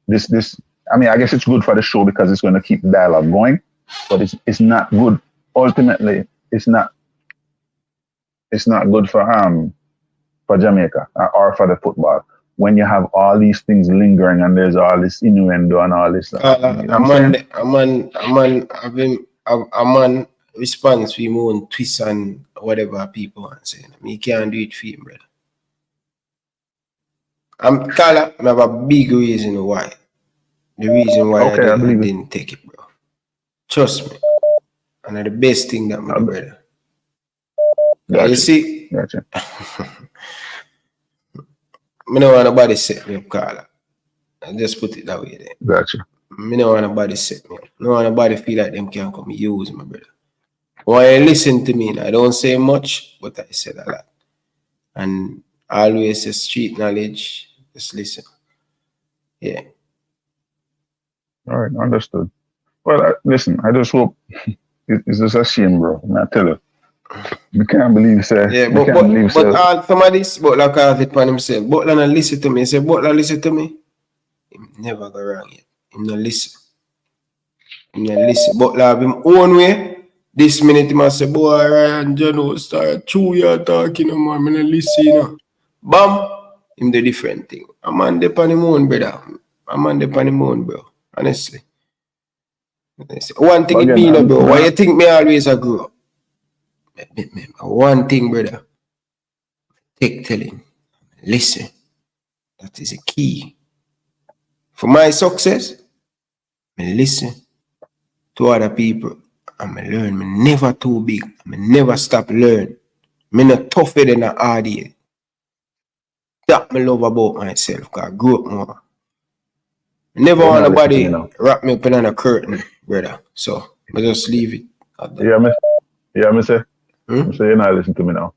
I mean, I guess it's good for the show because it's going to keep the dialogue going, but it's not good. Ultimately, it's not good for Jamaica or for the football when you have all these things lingering and there's all this innuendo and all this. A man responds to him own twists and whatever people want to say. I mean, he can't do it for him, brother. Carla, I have a big reason why. The reason why I didn't take it, bro. Trust me. And the best thing that my brother. Gotcha. You see? Gotcha. I don't want nobody set me up, Carla. I just put it that way there. Gotcha. I don't want nobody set me up. I don't want nobody feel like them can come use my brother. Why you listen to me? I don't say much, but I said a lot. And always a street knowledge. Just listen. Yeah. All right, understood. Well, listen, I just hope it's just a shame, bro. I tell you. You can't believe, sir. Yeah, but all some of this, Butler calls it upon himself. Butler not listen to me. He say, Butler listen to me. He never go wrong yet. He not listen. Butler have him own way, This minute, he must say, boy, Ryan Jano start true you talking, man. I'm gonna listen, you know. Bam, him the different thing. I'm on the pan him own, brother. I'm on the pan him own, bro. Honestly. One thing But it again, mean, bro. Why you think me always a grow up? One thing, brother. Take telling. Listen. That is a key. For my success, I listen to other people. I'm learn. I'm never too big. I'm never stop learn. I'm not tougher than an audience. That me love about myself. Cause I grew up more. I never You're want not listening to me nobody now. wrap me up in a curtain, brother. So I just leave it at that. Me say, me say you're not listening to me now.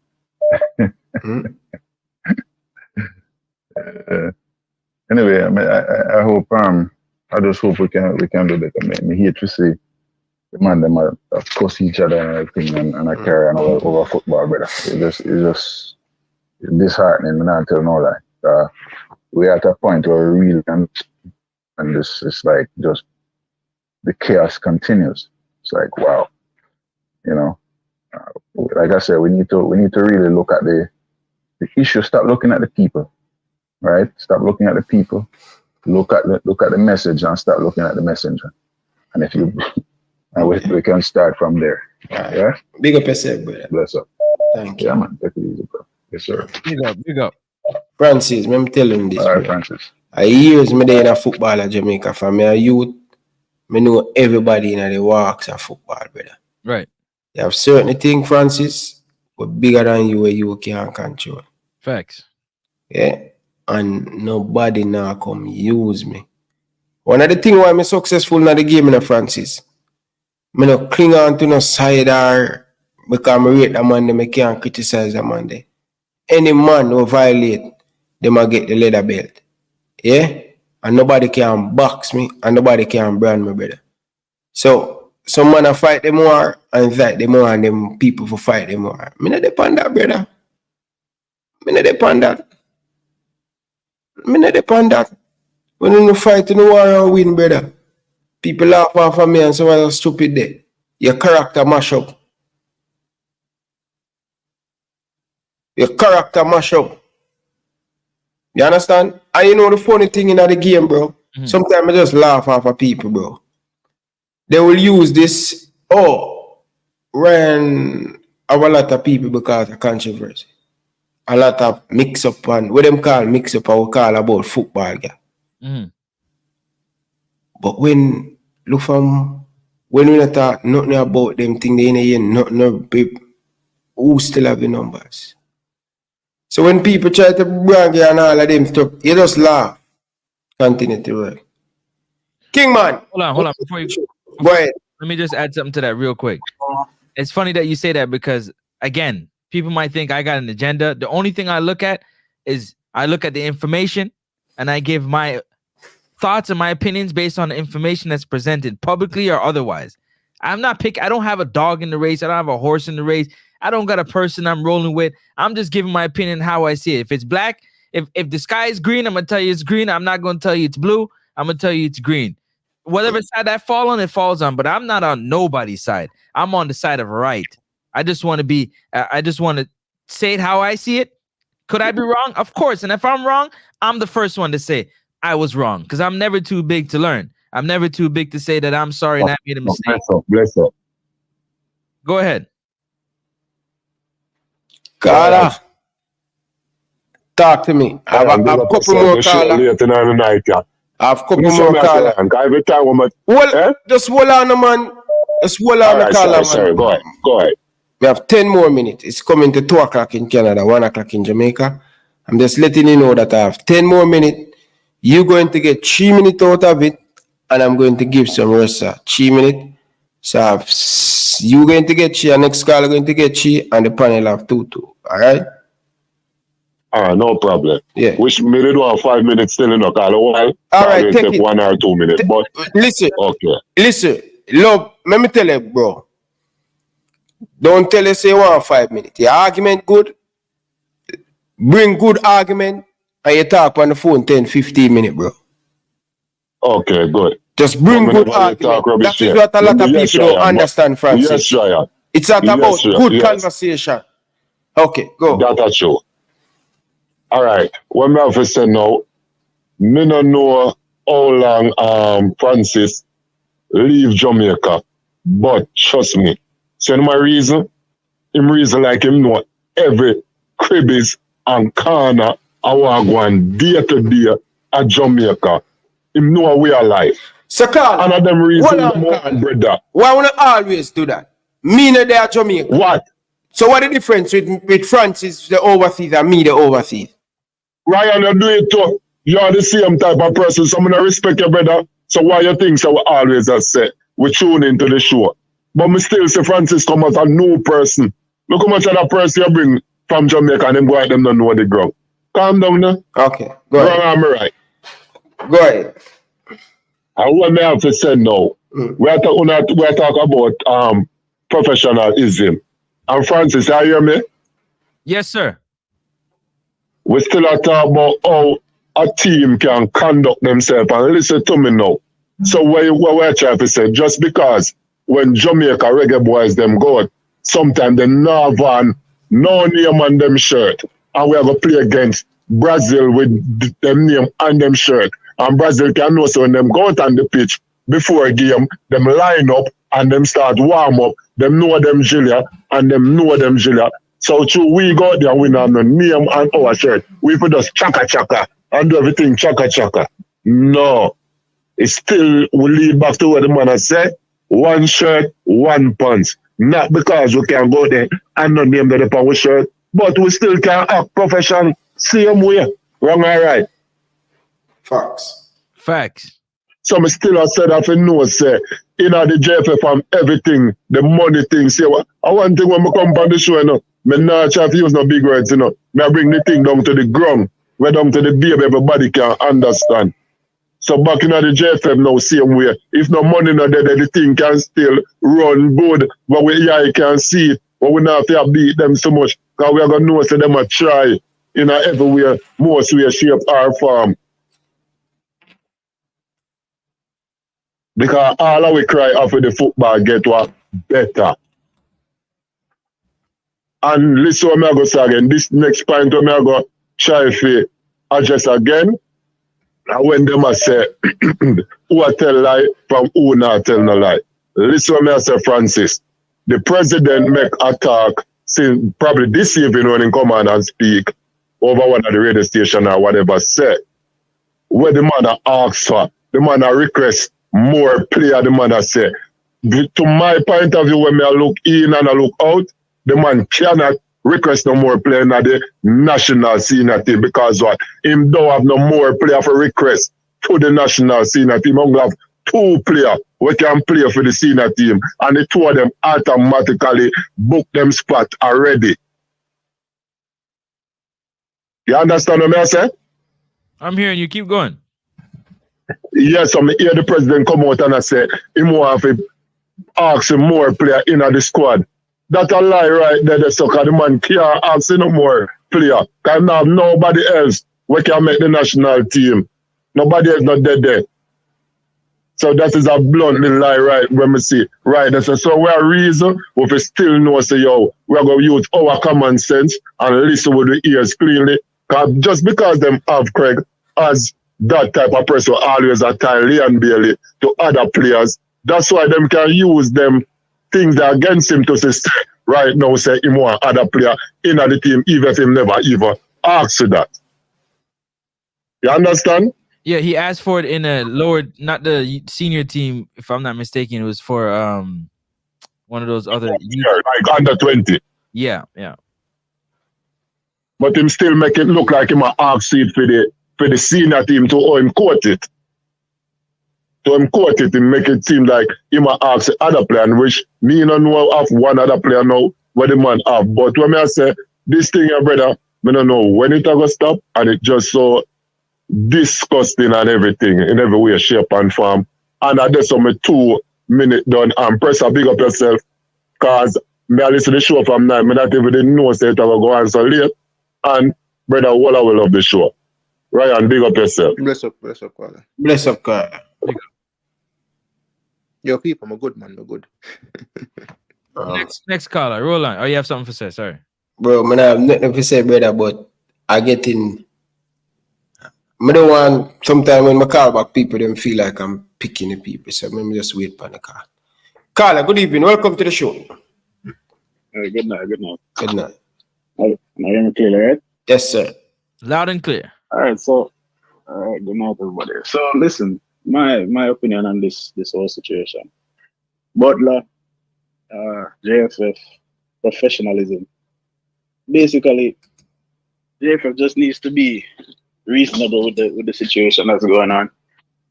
Anyway, I hope I just hope we can do better. Me hate to see the man them cuss each other and everything and I carry on over football, brother. It's just disheartening. Me not tell no lie. We're at a point where we really can, and this is like just the chaos continues. It's like wow, you know. Like I said, we need to really look at the issue. Stop looking at the people, right? Stop looking at the people. Look at the message and start looking at the messenger. And if you, and we can start from there. Yeah. Big up yourself, brother. Bless up. Thank you. Yeah, man. Take it easy, bro. Yes, sir. Big up. Francis, let me tell him this. All right, bro. Francis. I years me there in a football in Jamaica. From me a youth, me know everybody in the walks of football, brother. Right. You have certain things, Francis, but bigger than you where you can't control. Facts. Yeah. And nobody now come use me. One of the things why I'm successful in the game in Francis, I no cling on to no side or because I rate the man, I can't criticize the man there. Any man who violate, they might get the leather belt. Yeah? And nobody can box me and nobody can brand me, brother. So, some man fight them more and fight them more and them people for fight them more. I not depend that, brother. I not depend that. I not depend that. When you fight in the war and win, brother, people laugh off of me and say, well, stupid there. Your character mash up. Your character mash up. You understand? And you know the funny thing in the game, bro? Sometimes I just laugh off of people, bro. They will use this, when a lot of people because of controversy. A lot of mix up and what them call mix up, I will call about football, guy. But when look from when we not talk nothing about them thing they in the end, nothing who still have the numbers. So when people try to brag you and all of them stuff, you just laugh. Continue to work. Kingman. Hold on. Before you go ahead. Let me just add something to that real quick. It's funny that you say that because again, people might think I got an agenda. The only thing I look at is I look at the information and I give my thoughts and my opinions based on the information that's presented publicly or otherwise. I don't have a dog in the race. I don't have a horse in the race. I don't got a person I'm rolling with. I'm just giving my opinion how I see it. If it's black, if the sky is green, I'm going to tell you it's green. I'm not going to tell you it's blue. I'm going to tell you it's green. Whatever side that fall on, it falls on. But I'm not on nobody's side. I'm on the side of right. I just want to say it how I see it. Could I be wrong? Of course. And if I'm wrong, I'm the first one to say I was wrong because I'm never too big to learn. I'm never too big to say that I'm sorry and I made a mistake. Bless up. Go ahead. Carla, talk to me. I have a couple more callers. I have a couple more callers. Well, just hold on, man. Just hold on, caller, man. Go ahead. We have 10 more minutes. It's coming to 2 o'clock in Canada, 1 o'clock in Jamaica. I'm just letting you know that I have 10 more minutes. You're going to get 3 minutes out of it, and I'm going to give some rest, 3 minutes. So you're going to get 3, and next caller going to get 3, and the panel have 2. All right? No problem. Yeah. Which minute or 5 minutes still in a call a while? All right, take it. 1 or 2 minutes. But listen. Okay. Listen, love, let me tell you, bro. Don't tell us you want 5 minutes. Your argument good. Bring good argument, and you talk on the phone 10, 15 minutes, bro. Okay, good. Just bring But good me never talk argument. rubbish That is here. what a lot of Yes, people don't Ryan. understand, Francis. Yes, Ryan. It's not Yes, about Ryan. good Yes. conversation. Okay, go. That's true. All right. What me have to say now, me no know how long Francis leave Jamaica, but trust me, so my reason, him reason like him know every cribbies and corner I want go on day to day at Jamaica. Him know we are life. So Carl, and of them reason hold on, more Carl. brother. Why wanna always do that? Me no there at Jamaica. What? So what the difference with Francis the overseas and me the overseas? Ryan, you do it too. You are the same type of person. So I'm gonna respect your brother. So why you think so we always have said we tune into the show? But me still say Francis come as a new person. Look how much of that person you bring from Jamaica and them go out them don't know the ground. Calm down now. Okay, go Wrong ahead. am I right? Go ahead. And what me have to say now, we are talk about professionalism. And Francis, you hear me? Yes, sir. We still are talking about how a team can conduct themselves. And listen to me now. So what we're trying to say, just because when Jamaica reggae boys them go out, sometimes they not have no name on them shirt. And we have to play against Brazil with them name on them shirt. And Brazil can know so when them go out on the pitch before a game, them line up and them start warm up. Them know them Julia and them know them Julia. So true, we go out there, we not have no name on our shirt. We put us chaka chaka and do everything chaka chaka. No. It's still, we lead back to what the man has said. One shirt, one pants. Not because we can go there and not name that upon our shirt, but we still can act professional same way. Wrong or right? Facts. Facts. So I still have said that for no say, the JFF and everything, the money thing, say what I want thing when I come on the show, you know, me not try to use no big words, you know. Me bring the thing down to the ground, where down to the baby, everybody can understand. So back in the JFF now, same way. If no money not there, the thing can still run good, but we can see it, but we not have to beat them so much, because we are going to know so them a try, you know, everywhere, most way, shape, or form. Because all of we cry after the football get what better. And listen what I'm going to say again. This next point I'm going to try to address again. And when them a say, who a tell lie from who not tell no lie. Listen what I say, Francis. The president make a talk since probably this evening when he come on and speak over one of the radio station or whatever say. Where the man asks for, the man request more player, the man say. To my point of view, when I look in and I look out, the man cannot request no more player in the national senior team because what? Him don't have no more player for request to the national senior team. He have 2 players who can play for the senior team and the 2 of them automatically book them spot already. You understand what I say? I'm hearing you. Keep going. Yes, I hear the president come out and I say he want to ask him more player in the squad. That's a lie right there, so the man can't ask no more player. Can have nobody else we can make the national team. Nobody else not dead there. So that is a bluntly lie right when we see right there. So we are reason we still know say yo, we are gonna use our common sense and listen with the ears cleanly. Just because them have Craig as that type of person always tie Leon Bailey to other players. That's why them can use them things that against him to say right now say him want other player in the team even if him never even ask for that. You understand? Yeah, he asked for it in a lower, not the senior team, if I'm not mistaken. It was for one of those other like under 20. Yeah. But him still make it look like him a ask it for the senior team to him quote it. To him quote it and make it seem like him a ask the other player, which me no know of one other player now what the man have. But when I say this thing, brother, I don't know when it gonna stop, and it just so disgusting and everything in every way, shape and form. And I just some 2 minutes done and press a big up yourself because me I listen to the show from 9. Me not even know say it will go on so late. And brother, all I will love the show. Ryan, big up yourself. Bless up, Carla. Bless up, Carla. Yo, people, I'm a good man, I'm good. Next caller, roll on. Oh, you have something to say? Sorry, bro. Man, I have nothing to say, brother, but I get in. I don't want sometimes when I call back people, them feel like I'm picking the people. So let me just wait for the call. Caller, good evening. Welcome to the show. Good night. Good night. Good night. Am I hearing clear, right? Yes, sir. Loud and clear. All right. So, all right. Good night, everybody. So, listen. My opinion on this whole situation. Butler, JFF, professionalism. Basically, JFF just needs to be reasonable with the situation that's going on.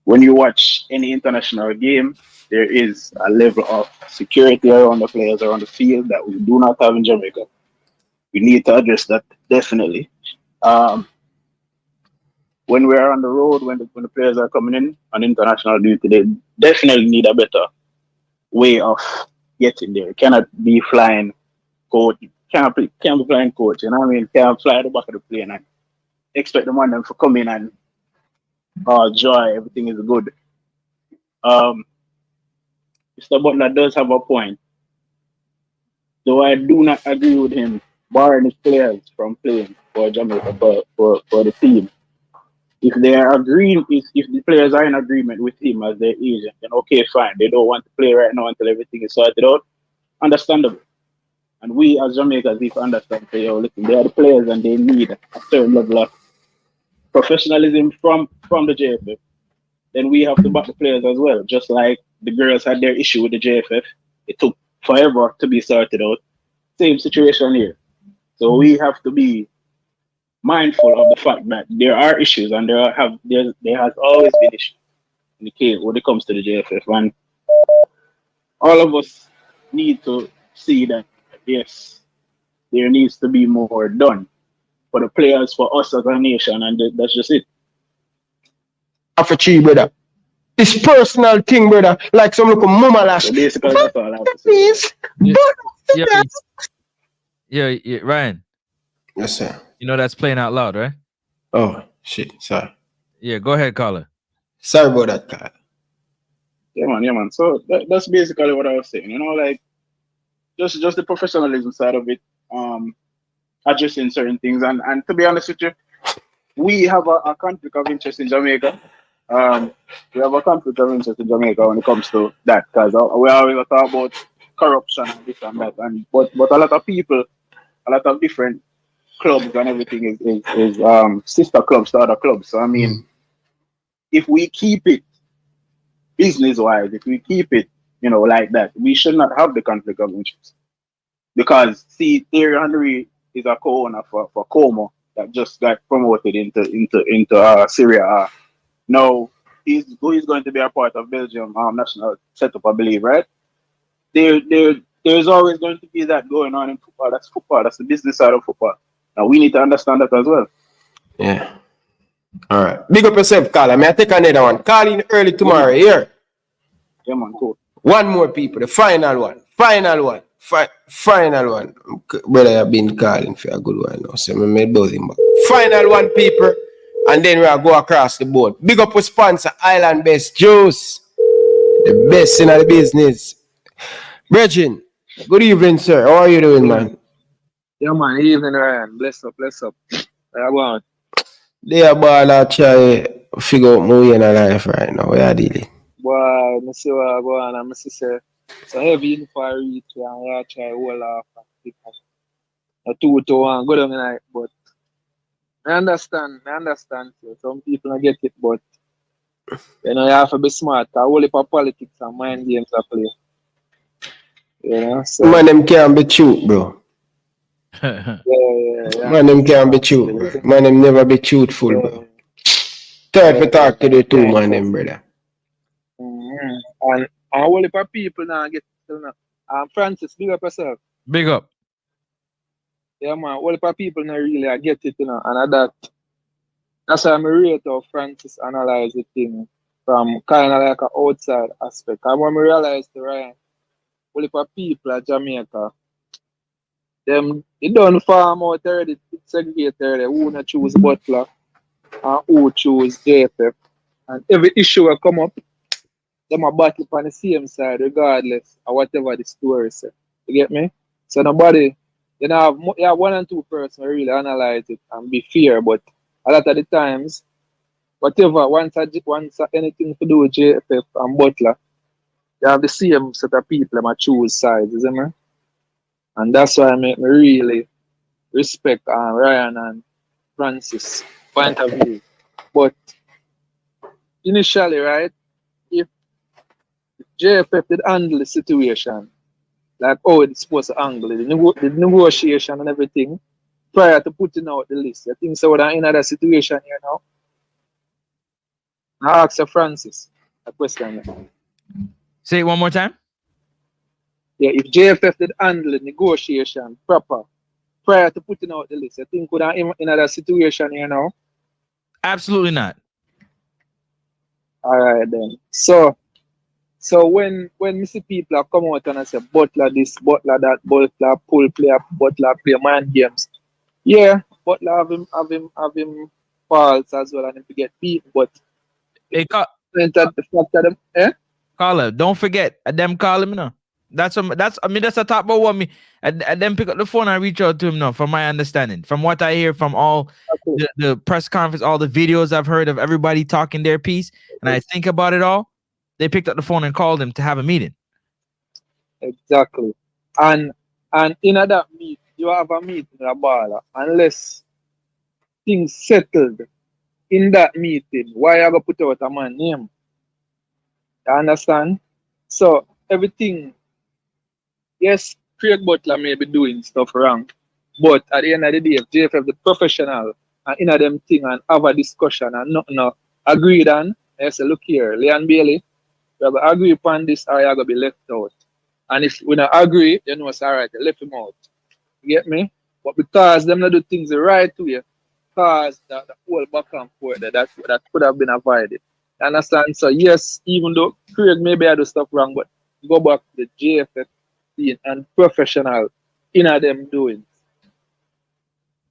When you watch any international game, there is a level of security around the players around the field that we do not have in Jamaica. We need to address that definitely. When we are on the road, when the players are coming in on international duty, they definitely need a better way of getting there. Cannot be flying coach, can't be flying coach, you know what I mean? Can't fly at the back of the plane and expect the man them to come in and joy, everything is good. Mr. Butler does have a point. Though I do not agree with him barring his players from playing for Jamaica for the team. If they are agreeing, if the players are in agreement with him as their agent, then okay, fine. They don't want to play right now until everything is sorted out. Understandable. And we as Jamaicans need to understand, say, oh, listen, they are the players and they need a certain level of professionalism from the JFF. Then we have to back the players as well. Just like the girls had their issue with the JFF. It took forever to be sorted out. Same situation here. So we have to be mindful of the fact that there are issues and there has always been issues in the case when it comes to the JFF. And all of us need to see that, yes, there needs to be more done for the players, for us as a nation, and that's just it. For chi, brother. It's personal thing, brother. Like some look mama last. So basically, that's all I have to say. Yeah, Ryan. Yes, sir. You know that's playing out loud, right? Oh shit, sorry. Yeah, go ahead, caller. Sorry about that, caller. Yeah, man. So that's basically what I was saying. You know, like just the professionalism side of it, addressing certain things, and to be honest with you, we have a conflict of interest in Jamaica. We have a conflict of interest in Jamaica when it comes to that, because we always talk about corruption and this and that, but a lot of people, a lot of different clubs and everything is sister clubs to other clubs. So I mean, if we keep it business-wise, if we keep it, like that, we should not have the conflict of interest. Because see, Thierry Henry is a co-owner for Como that just got promoted into Syria A. Now he's going to be a part of Belgium national setup, I believe, right? There's always going to be that going on in football. That's football. That's the business side of football. Now we need to understand that as well. Yeah. All right. Big up yourself, caller. May I take another one? Call in early tomorrow. Here. Yeah, man. Cool. One more, people. The final one. Final one. Brother, I've been calling for a good one now. So I made both him back. Final one, people. And then we'll go across the board. Big up with sponsor, Island Best Juice. The best in the business. Brethren, good evening, sir. How are you doing, man? Yeah, man. Evening, Ryan. Bless up. How about? They are ball out try figure out my way in life right now. Where are you dealing? Boy, I see what I go on. I'm say it's a heavy in for reach and I try hold off and pick up a 2-1 go down tonight, but I understand. So some people don't get it, but you have to be smart. I only for politics and mind games I play. So Man, them can't be truth, bro. yeah. Man, them can't be truth, bro. Man, them never be truthful, bro. Try to talk to the two man, them, brother. And only for people now get it. Francis, big up yourself. Big up. Yeah, man. Only for people now really get it, and that's why I'm rate how Francis analyze the thing from kind of like an outside aspect. And when I realize the Ryan, only for people at Jamaica, they don't farm out already, segregate already, who not choose Butler and who choose JFF. And every issue will come up, them a battle on the same side regardless of whatever the story say. You get me? So nobody, you know, you have one and two person really analyze it and be fair, but a lot of the times, whatever, once anything to do with JFF and Butler, you have the same set of people that choose sides, you see me? And that's why I make me really respect Ryan and Francis' point of view. But initially, right, if JFF did handle the situation, like oh it's supposed to handle it, the negotiation and everything, prior to putting out the list, I think so we're in another situation here now. I ask Francis a question. Say it one more time. Yeah, if JFF did handle the negotiation proper prior to putting out the list, I think we're in another situation here now. Absolutely not. All right then. So when we see people are come out and I say Butler this, Butler that, Butler pull player, Butler play mind games. Yeah, Butler have him faults as well and him to get beat, but hey, the fact that them, Caller, don't forget them call him now. That's a top about what me and then pick up the phone and reach out to him now, from my understanding. From what I hear from all the press conference, all the videos I've heard of everybody talking their piece, and I think about it all, they picked up the phone and called him to have a meeting. Exactly. And in that meet, you have a meeting in a bar, unless things settled in that meeting, why you gonna put out a man's name? You understand? So everything, yes, Craig Butler may be doing stuff wrong, but at the end of the day, if JFF the professional and in them thing and have a discussion and nothing agreed on, I say, look here, Leon Bailey, we have to agree upon this or you're gonna be left out. And if we don't agree, you know it's alright, you left him out. You get me? But because them not do things the right way, cause the whole back and forth that could have been avoided. You understand? So yes, even though Craig maybe I do stuff wrong, but go back to the JFF team and professional in them doing.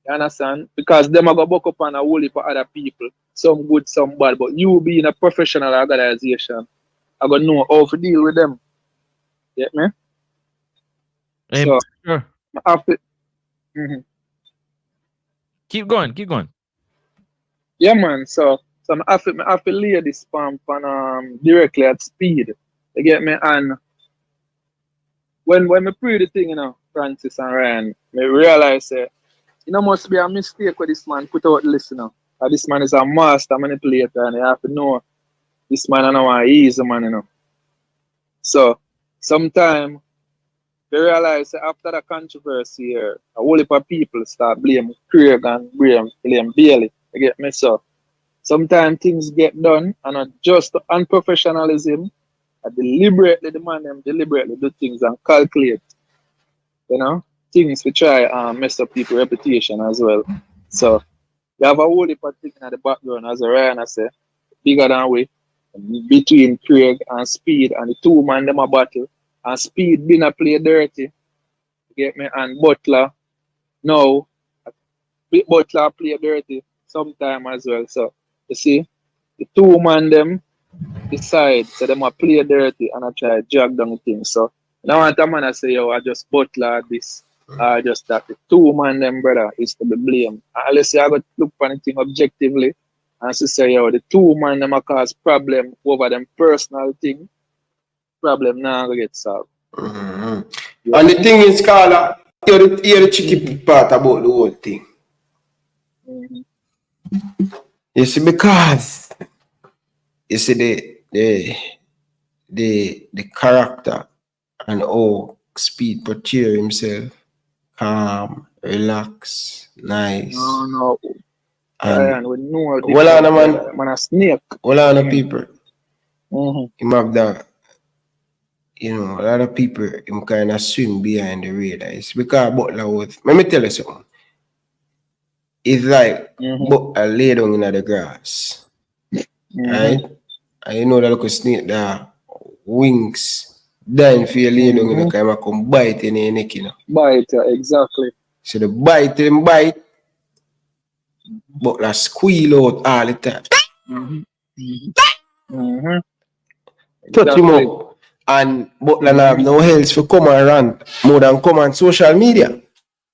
You understand? Because them are gonna buck up on a whole heap of other people, some good, some bad. But you being a professional organization, I gonna know how to deal with them. Get me? So sure. after, Keep going. yeah, man. So I have to lay this pump directly at speed. You get me? And when we pre the thing, Francis and Ryan, me realize must be a mistake with this man put out the list, this man is a master manipulator and you have to know this man and how he is a man, So sometimes they realize after the controversy here, a whole heap of people start blame Craig and blame Bailey. You get me? So sometimes things get done and not just unprofessionalism. Deliberately do things and calculate, things to try mess up people's reputation as well. So you have a whole heap of things in the background, as Ryan I say, bigger than we, between Craig and Speed and the two man them a battle. And Speed been a play dirty, you get me? And Butler, now, Butler play dirty sometime as well. So, you see, the two man them decide, so them a play dirty and I try to jog down things. So, now a man I say, yo, I just Butler this, just that. The two man them, brother, is to be blamed. Unless you have to look for anything objectively and to say, yo, the two man them a cause problem over them personal thing. Problem now go get solved. Yeah. And the thing is, Carla, hear the tricky part about the whole thing. You see, because you see the character and how Speed portray himself, calm, relax, nice. No. And we know well on man a snake. Well on people. Mm-hmm. Him have that. A lot of people him kind of swim behind the radar. It's because Butler was. Let me tell you something. It's like Butler lay down in the grass, right? And you know that little snake that wings dying for you lay down in the kind of come bite in your neck, Bite, exactly. So the bite, Butler squeal out all the time. touch him Exactly. up. And Butler have no else for come and rant more than come on social media.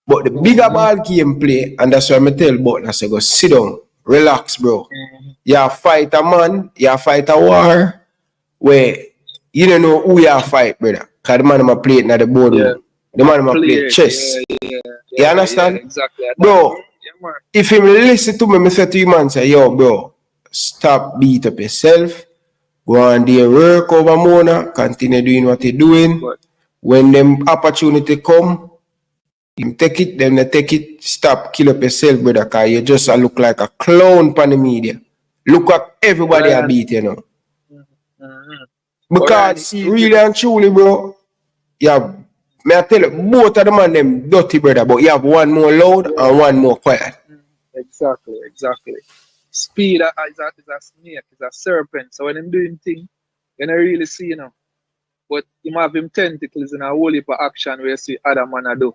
But the bigger ball game play, and that's why I tell Butler, say go sit down, relax, bro. You fight a man, you fight a war where you don't know who you fight, brother. Cause the man ma play it in the boardroom. The man ma play chess. You understand? Exactly. Bro, Yeah, man. if him listen to me, I say to him and say, yo, bro, stop beat up yourself. Go on there, work over Mona, continue doing what you're doing. When them opportunity come, you take it, then they take it. Stop kill up yourself, brother, cause you just look like a clown on the media. Look at everybody I beat, you know. Because really and truly, bro, you have, may I tell you, both of them and them dirty, brother, but you have one more loud and one more quiet. Exactly. Speed is a snake, is a serpent. So when I'm doing things, you don't really see, you know. But him have him tentacles in a whole heap of action where you see other man a do.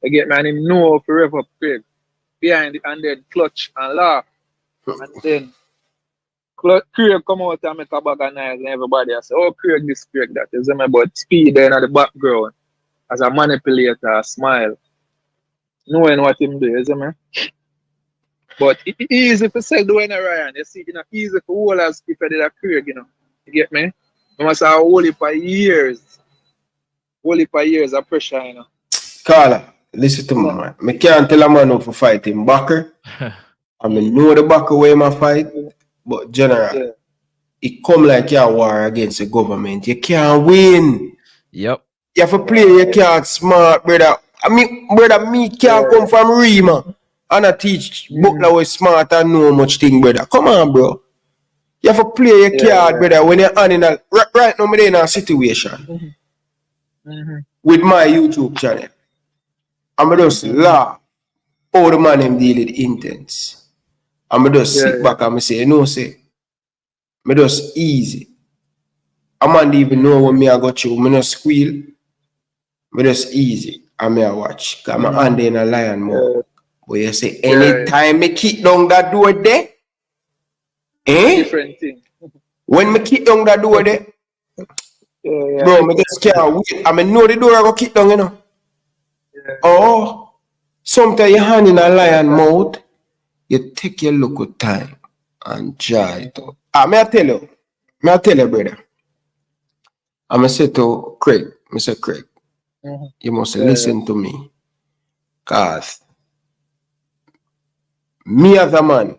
You get me? And him know forever Craig. Behind it and then clutch and laugh. And then Craig come out and make a bag of noise and everybody say, oh, Craig this, Craig that. You see me? But speed there in the background as a manipulator, a smile. Knowing what him do, you see me? But it's easy for say doing it, Ryan. You see, it's not easy for all as if I did a Craig, you know. You get me? You must have a whole heap of years. Whole heap of years of pressure, you know. Carla, listen to me, man. I can't tell a man how to fight him backer. I mean, know the backer where I fight, but general, it come like you war against the government. You can't win. Yep. You have to play your card smart, brother. I mean, brother, me can't come from Rima and I teach Butler was smart and know much thing, brother. Come on, bro. You have to play your card, brother, when you're on in a right now, I'm in a situation with my YouTube channel. I'm just laugh. All the man them deal with intense. I'm just sit back and say, you know, say, me just easy. I man even know when me I got you. Me no squeal. Me just easy. And me I watch. Cause my hand in a lion mode. But you say, anytime me kick down that door there, Different thing. when me kick down that door there, bro, me just can't wait. I mean, know the door I go kick down, you know. Oh, sometimes your hand in a lion mouth, you take your local time and try it out. May I tell you, brother. I'm going to say to Craig, Mr. Craig, you must listen to me. Because me as a man,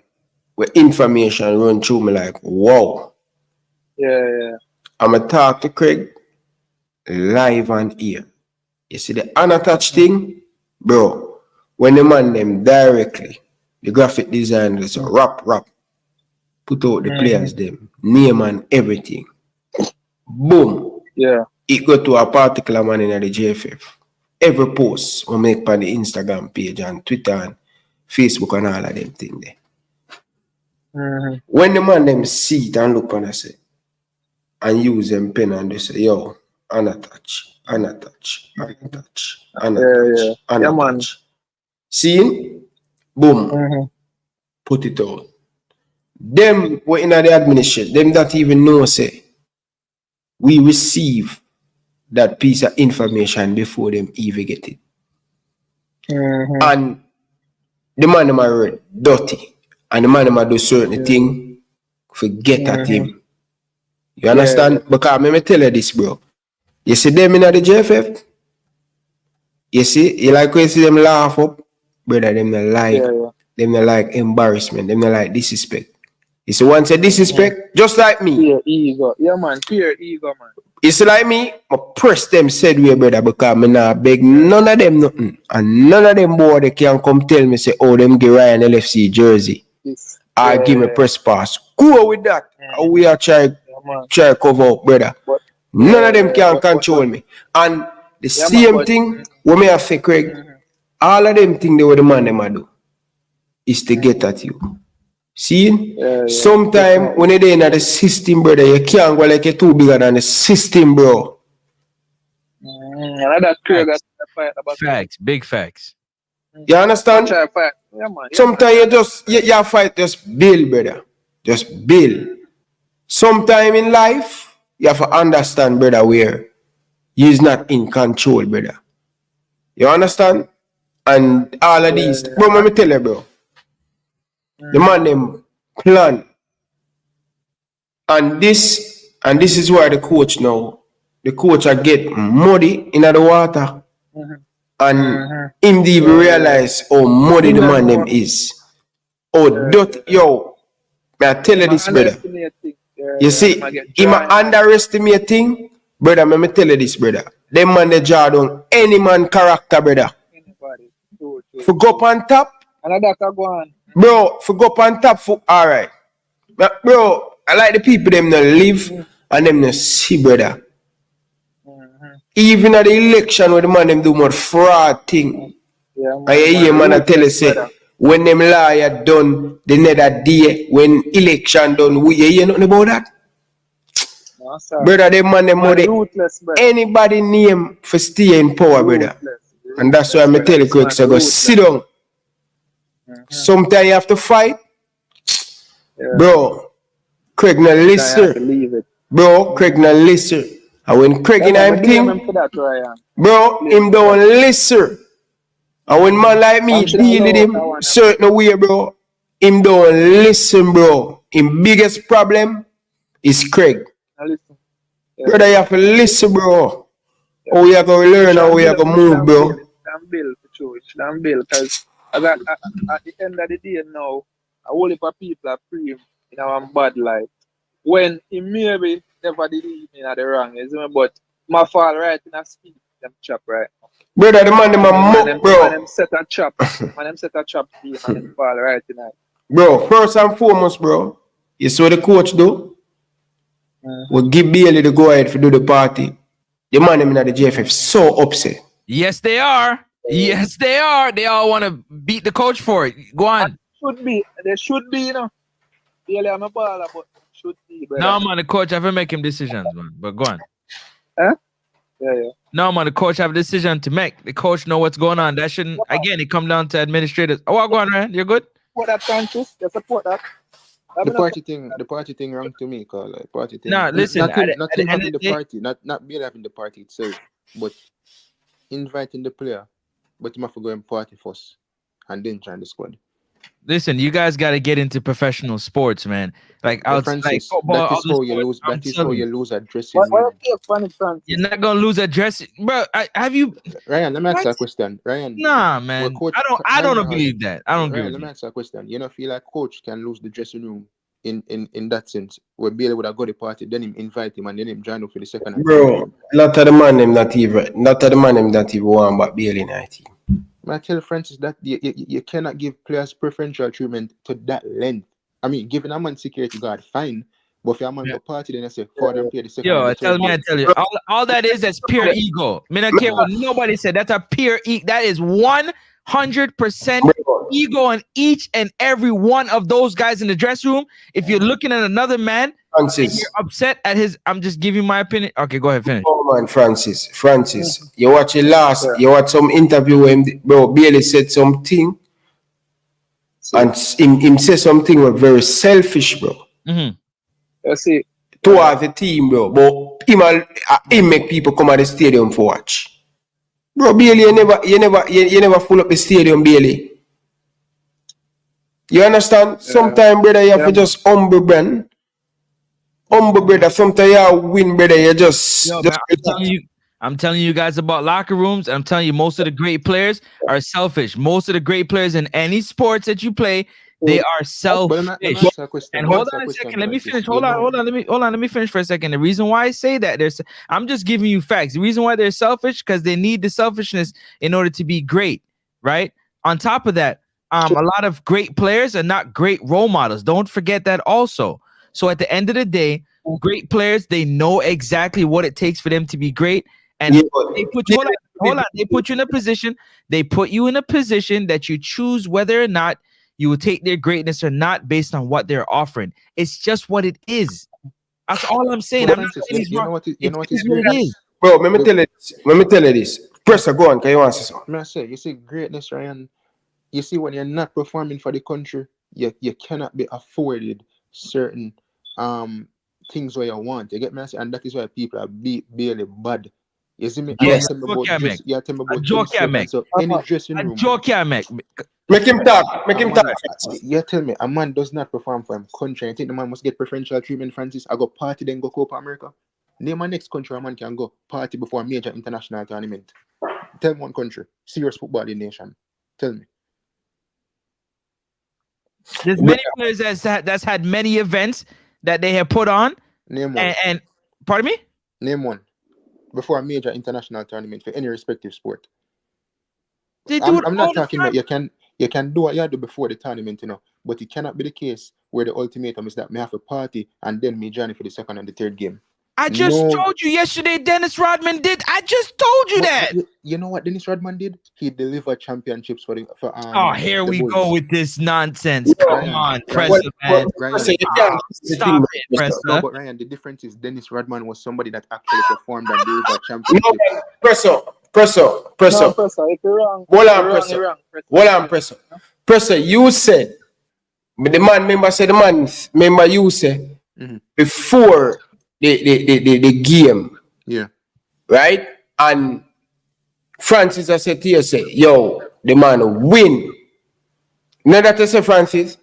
with information run through me like, wow. I'm going to talk to Craig live and here. You see the unattached thing? Bro, when the man them directly, the graphic designers rap, put out the players them, name and everything. Boom. It go to a particular man in the JFF. Every post we make on the Instagram page and Twitter and Facebook and all of them things there. When the man them see it and look on us and use them pen and they say, yo, unattach. See? Boom. Put it out. Them were in the administration, them that even know say we receive that piece of information before them even get it. And the man them are dirty. And the man them do certain thing forget at him. You understand? Because let me tell you this, bro. You see them in the JFF? You see? You like when you see them laugh up? Brother, them not like them not like embarrassment. Them not like disrespect. You see, once a disrespect, just like me. Pure ego. Yeah, man. Pure ego, man. You see, like me, I press them said way, brother, because I not beg none of them nothing. And none of them boy they can come tell me, say, oh, them give Ryan LFC jersey. Or give me press pass. Go with that. We are try cover up, brother. None of them can control me. And the same thing, when me have say, Craig, all of them thing they were the man them do is to get at you. See? Sometimes when you're in the system, brother, you can't go like you're too bigger than the system, bro. Facts, big facts. You understand? Sometimes you fight just build, brother. Just build. Sometime in life, you have to understand, brother, where you's not in control, brother. You understand? And all of these, bro, let me tell you, bro. The man them plan. And this is why the coach now, the coach I get muddy in the water. And him even realize how muddy the man them is. Oh, yo, may I tell you this, brother. You see, him underestimating, brother, let me tell you this, brother. Them man they draw down any man character, brother. For go up on top, bro, for go up on top, for alright. Bro, I like the people them that live and them not see, brother. Even at the election where the man them do more fraud thing. I hear man I tell you say when them liar done the nether day when election done, we hear nothing about that. Brother, them man them money anybody name for stay in power, brother. And that's why I'm tell you quick, so go sit down. Sometimes you have to fight. Bro, Craig not listen. Bro, Craig not listen. And when Craig in him thing, bro, him don't listen. And when man like me deal with him certain way, bro, him don't listen, bro. Him biggest problem is Craig. Brother, you have to listen, bro. How you going to learn, how you going to move, bro. Damn bill, because at the end of the day now, a whole heap of people are praying in our bad life. When he maybe never did anything at the wrong, you see me? But my fall right in a speed, them chop right. Brother, the man them a mock, bro. Man, them set a trap. Man, them set a trap for you, and them fall right tonight. Bro, first and foremost, bro, you see what the coach do? We give Bailey the go ahead to do the party. The man them in the JFF so upset. Yes, they are. Yes, they are. They all want to beat the coach for it. Go on. There should be, you know. Bailey, I'm a baller, but should be, brother. No, man, the coach have to make him decisions, man. But go on. Huh? Yeah. No, man, the coach have a decision to make. The coach know what's going on. That shouldn't, again, it come down to administrators. Oh, what go on, Ryan? You're good? Support that, Francis. You support that. The party thing wrong to me, call like party thing. Nah, listen, not at the having end the of the day- party, not being having the party itself, but inviting the player, but you have to go and party first, and then join the squad. Listen, you guys got to get into professional sports, man. Like, Francis, football, that is how you lose. That is how you lose a dressing room. You're not gonna lose a dress, bro. Have you, Ryan? Let me ask you a What? question, Ryan. Nah, man. I don't believe that. I don't agree Ryan, with let you. me ask you a question. You don't feel like coach can lose the dressing room in that sense, where Bailey would have got the party, then him invite him, and then him join up for the second. Bro, lot of the man them not even want but Bailey night. I tell Francis that you cannot give players preferential treatment to that length. I mean, giving a man security guard, fine. But if a man go party, then I say, for them play the second. Yo, and the third I tell you, all that is pure ego. I don't care what nobody said. That's a pure ego. That is 100% ego on each and every one of those guys in the dressing room. If you're looking at another man, and you're upset at his, I'm just giving my opinion. Okay, go ahead, finish. Oh man, Francis, you watch it last. You watch some interview where him, bro, Bailey said something, and him say something was very selfish, bro. You see, towards the team, bro. But him make people come at the stadium for watch. Bro, Bailey, you never full up the stadium, Bailey. You understand? Sometimes, brother, you have to just humble, brother. Sometimes you win, brother. You just. Yo, man, I'm telling you guys about locker rooms. I'm telling you, most of the great players are selfish. Most of the great players in any sports that you play, they are selfish. And hold on a second. Let me finish. Hold on. Let me finish for a second. The reason why I say that, I'm just giving you facts. The reason why they're selfish, because they need the selfishness in order to be great, right? On top of that, a lot of great players are not great role models. Don't forget that also. So at the end of the day, great players, they know exactly what it takes for them to be great. And they put you, hold on. They put you in a position. They put you in a position that you choose whether or not you will take their greatness or not based on what they're offering. It's just what it is. That's all I'm saying. I'm not saying you know what it is. Bro, let me tell you this. Presser, go on. Can you answer something? I say, you see greatness, Ryan. You see, when you're not performing for the country, you cannot be afforded certain things where you want. You get me? And that is why people are barely bad. You see me? Yes. Tell me about dress, yeah, tell me about joke dress and so any dressing room. Joke yeah, make. Make him talk. Make him talk. Yeah, tell me, a man does not perform for him country. I think the man must get preferential treatment, Francis. I go party, then go Copa America. Name my next country a man can go party before a major international tournament. Tell me one country, serious footballing nation. Tell me. There's many players that's had many events that they have put on. Name one. And pardon me? Name one. Before a major international tournament for any respective sport. They do I'm not talking about you can do what you do before the tournament, you know, but it cannot be the case where the ultimatum is that me have a party and then me journey for the second and the third game. I just told you yesterday Dennis Rodman did. I just told you that. You know what Dennis Rodman did? He delivered championships for here we Bulls. go with this nonsense. Come on, Presser, man. Stop it, Presser. No, but Ryan, the difference is Dennis Rodman was somebody that actually performed and delivered championships. No, Presser. No, Presser, if you're wrong. Hold on, Presser. Presser, you said, but the man member you said before the game. Yeah. Right? And Francis, I said to you, say, yo, the man win. Now that I say, Francis.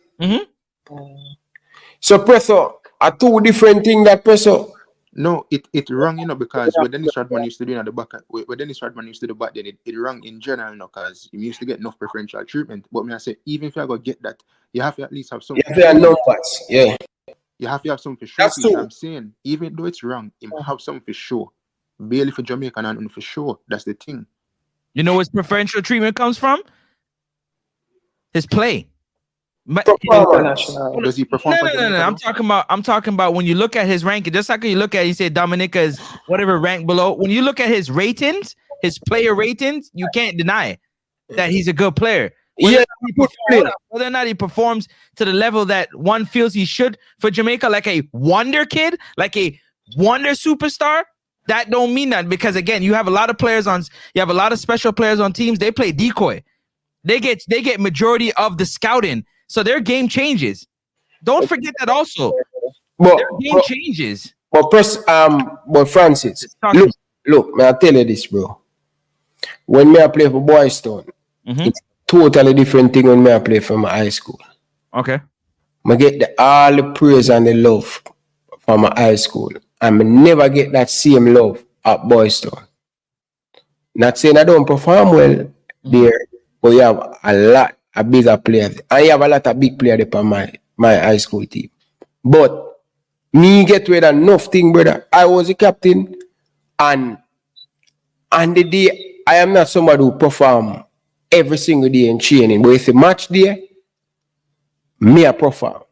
So, Presser, are two different things that Presser. No, it wrong, you know, because when Dennis Rodman used to do at the back, when Dennis Rodman used to do back then, it wrong in general, you know, because you used to get enough preferential treatment. But me, I say, even if you go get that, you have to at least have something. You have to have numbers, yeah. You have to have something for sure. That's true. I'm saying, even though it's wrong, you have something for sure. Barely for Jamaica and for sure. That's the thing. You know where his preferential treatment comes from? His play. Does he perform? No. I'm talking about when you look at his ranking, just like you look at, you say Dominica is whatever rank below. When you look at his ratings, his player ratings, you can't deny that he's a good player. Whether or not he performs to the level that one feels he should for Jamaica, like a wonder kid, like a wonder superstar, that don't mean that, because again, you have a lot of players you have a lot of special players on teams. They play decoy. They get majority of the scouting, so their game changes. Don't forget that also. Their game changes. But Francis, look, man, I tell you this, bro. When I play for Boystone, it's totally different thing when I play for my high school. Okay. I get all the praise and the love from my high school. And I never get that same love at Boystone. Not saying I don't perform well there, but you have a bigger player. And you have a lot of big players on my high school team. But me get with enough thing, brother. I was a captain, and the day I am not somebody who perform every single day in training. But if a match there, me I perform.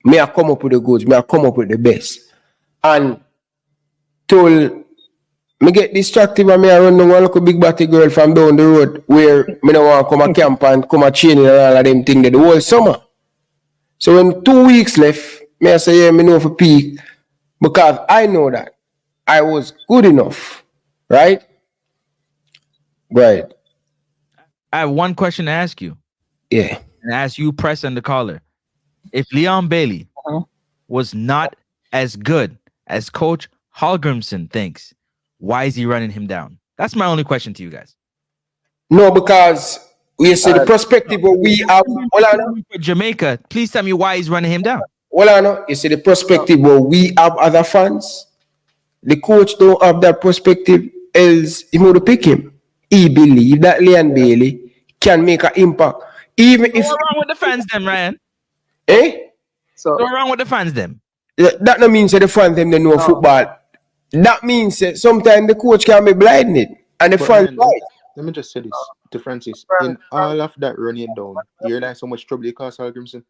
Me I come up with the goods. Me I come up with the best. And told me get distracted and me I run down one little big body girl from down the road where me don't want to come a camp and come a training and all of them things the whole summer. So when 2 weeks left, me I say, yeah, me know for peak, because I know that I was good enough, right? Right. I have one question to ask you. Yeah. And ask you, Press, and the caller. If Leon Bailey was not as good as Coach Hallgrímsson thinks, why is he running him down? That's my only question to you guys. No, because we see the perspective where we have. For Jamaica, please tell me why he's running him down. You see the perspective where we have other fans. The coach don't have that perspective, else he would pick him. He believe that Leon Bailey can make an impact. Even if what's wrong with the fans then, Ryan? So what's wrong with the fans then? That no means that the fans them they know football. That means that sometimes the coach can be blinded and the fans right. Let me just say this to Francis. In all of that running down, you realize how much trouble it cost Hallgrímsson?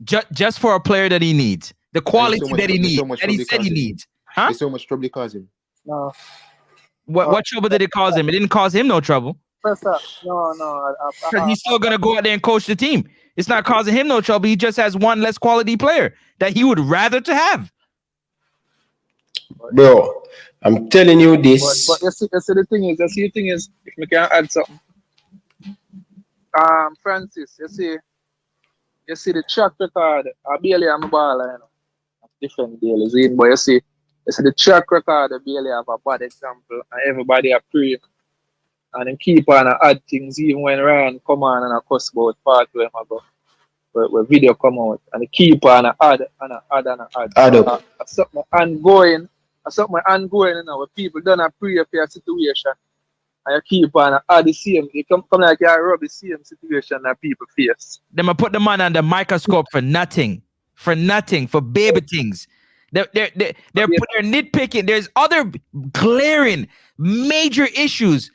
Just for a player that he needs. The quality that he needs. That he said he needs. Huh? There's so much trouble it caused him. No. What trouble did it cause him? It didn't cause him no trouble. No. Because he's still going to go out there and coach the team. It's not causing him no trouble. He just has one less quality player that he would rather to have. Bro, I'm telling you this. But you see the thing is, if we can add something. Francis, you see the track record, I barely am a baller, you know. different Bailey's in. But you see the track record of Bailey have a bad example, and everybody are praying. And then keep on add things even when Ryan come on and I cuss about part where I go. Where video come out and keep on add and add and add. Add up. Something ongoing, you know, where people don't pray for a situation and you keep on add the same. You come like you rub the same situation that people face. Them I put the man under microscope for nothing, for baby things. They're nitpicking. There's other glaring major issues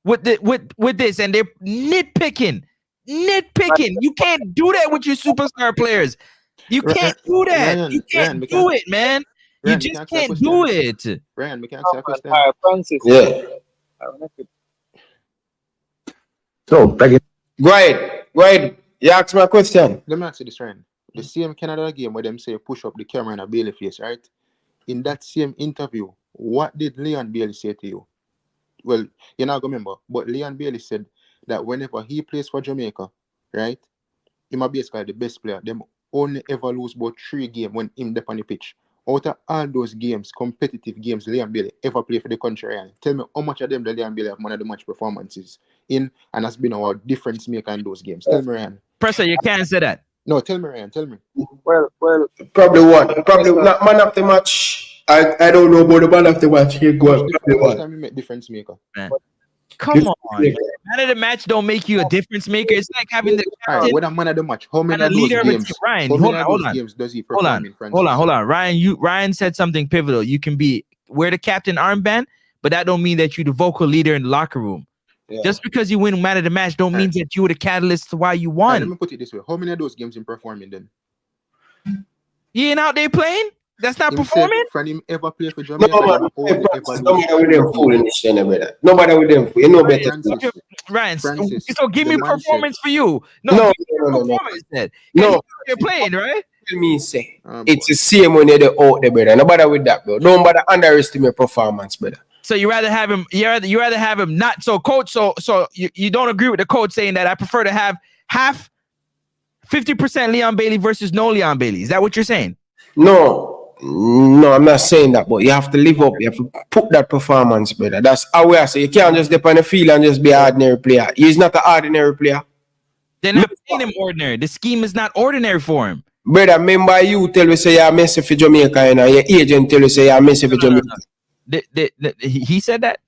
with this, and they're nitpicking. You can't do that with your superstar players. You can't do that. Ryan, you can't Ryan, do it, man. You Ryan, just can't do it. Ryan, we can't say a question. Francis. Yeah. So, back in. Go ahead. You ask me a question. Let me ask you this, Ryan. The same Canada game where them say push up the camera in a Bailey face, right? In that same interview, what did Leon Bailey say to you? Well, you're not gonna remember, but Leon Bailey said that whenever he plays for Jamaica, right, he might basically the best player. Them only ever lose about 3 games when him up on the pitch. Out of all those games, competitive games, Leon Bailey ever play for the country, Ryan. Tell me how much of them the Leon Bailey have one of the match performances in and has been our difference maker in those games. Tell me, Ryan. Pressure, you can't say that. No, tell me, Ryan. Tell me. Well, Probably one. Probably not man of the match. I don't know about the man of the match. Here go. First time we make difference maker. Man. Come on. Man of the match don't make you a difference maker. It's like having the Alright, when I'm man of the match, how many of those games? Ryan, how many hold of those on. games does he perform in France? Hold on. Ryan said something pivotal. You can wear the captain armband, but that don't mean that you're the vocal leader in the locker room. Yeah. Just because you win man of the match don't mean that you were the catalyst to why you won. Let me put it this way. How many of those games in performing then? He ain't out there playing? That's not performing? Can him ever play for Jamaica? Nobody with them fooling this thing, brother. Nobody with them. You know better. Ryan, Francis, so give me performance for you. No. You're playing, right? Tell me, say it's the same when they're out there, brother. Nobody with that, bro. Don't bother underestimate performance, brother. So you rather have him? You rather have him not? So coach, so you don't agree with the coach saying that I prefer to have half, 50% Leon Bailey versus no Leon Bailey. Is that what you're saying? No, I'm not saying that, but you have to live up. You have to put that performance, brother. That's how we are. So you can't just dip on the field and just be an ordinary player. He's not an ordinary player. They're not playing him ordinary. The scheme is not ordinary for him. Brother, remember you tell me say you're messing for Jamaica, and your agent tell you say you're messing for Jamaica. He said that?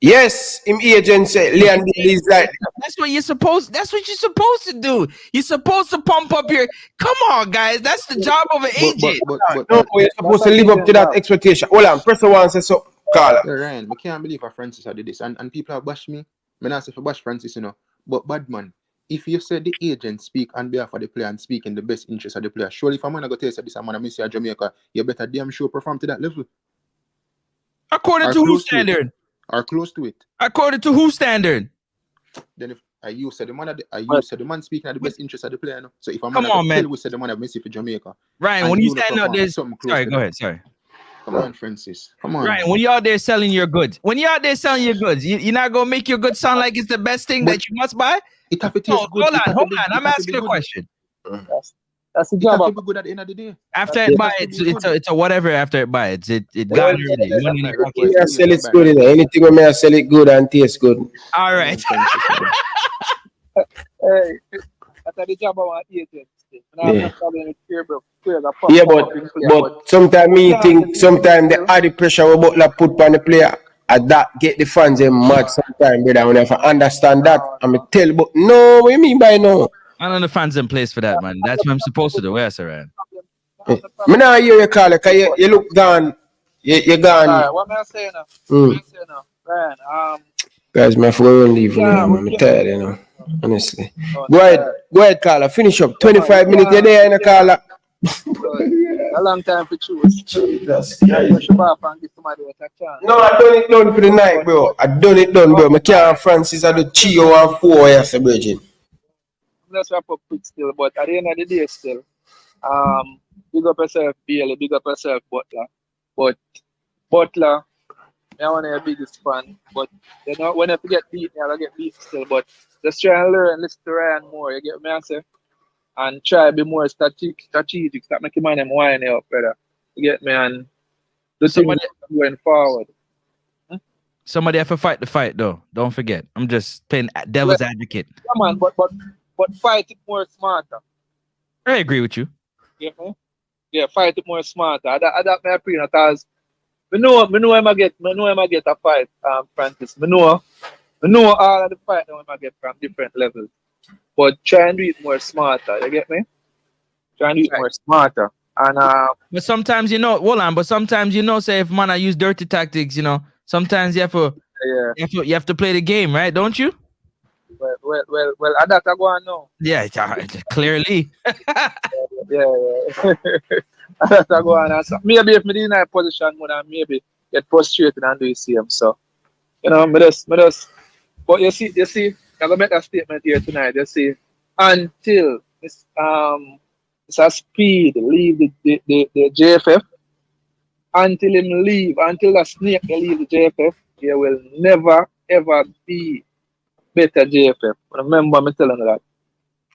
Yes, him agent said Leon Bailey is like. That's what you're supposed to do. You're supposed to pump up your. Come on, guys. That's the job of an agent. No, you're supposed to live up to that expectation. Hold on, press the one says so. Carla. Ryan, I can't believe how Francis did this, and people have bashed me. I not say for bash Francis, you know. But bad man, if you said the agent speak on behalf of the player and speak in the best interest of the player, surely if I'm gonna go tell you this, I'm gonna miss you at Jamaica, you better damn sure perform to that level. According to whose standard? Or close to it. According to whose standard? Then if you said the man speaking at the best interest of the player, no? So if I'm gonna tell you said the man have Messi for Jamaica. Ryan, when you stand out there, sorry, go ahead, sorry. Come on, Francis. Come on. Ryan, when you're out there selling your goods, you're not gonna make your goods sound like it's the best thing that you must buy. It have to taste good. Hold on. I'm asking a question. That's the job. It be good at the end of the day. After it buy, it's a whatever. After it buy, it got already. I sell it good. Anything when I sell it good and taste good. All right. Hey, that's the job of an agent. Yeah, but sometimes me think the added pressure we Butler put on the player, and that get the fans them mad sometimes, brother. When I understand that, I'm a tell, but no, what you mean by no? I don't know the fans in place for that, man. That's what I'm supposed to do. Yes, Ryan. Me now hear you call it, cause you look gone. You're gone. Alright, what am I saying now? Ryan, guys, my phone leave me. I'm tired, you know. Honestly. Go ahead, Carla. Finish up. 25 minutes you're there in a Carla. A long time to choose. Jesus. No, I done it done for the night, bro. I done it done, bro. I can't Francis at the 3 or 4 years, virgin. Let's wrap up quick still, but at the end of the day still, big up yourself, Bailey, big up yourself, Butler. But Butler, I'm one of your biggest fan. But you know, when I get beat, I'll get beat still. But just try and learn, listen to Ryan more, you get me, I say? And try to be more strategic. Stop making my name wine up, brother. You get me? And the Somebody, thing going forward. somebody have to fight the fight, though. Don't forget. I'm just playing devil's advocate. Yeah, man, but fight it more smarter. I agree with you. You know? Yeah, fight it more smarter. That my opinion, because me know him I get a fight, Francis. Me know all of the fight that I get from different levels. But try and do it more smarter, you get me? Try and do it more smarter. And but sometimes hold on, but sometimes say if man I use dirty tactics, sometimes you have to play the game, right? Don't you? Well, that I go on now. Yeah, clearly. Yeah. That I go on. So maybe if me in that position, I maybe get frustrated and do the same. So, me just. But you see, I'm gonna make a statement here tonight. You see, until it's a speed leave the JFF, until him leave, until the snake leave the JFF, there will never ever be better JFF. Remember me telling you that.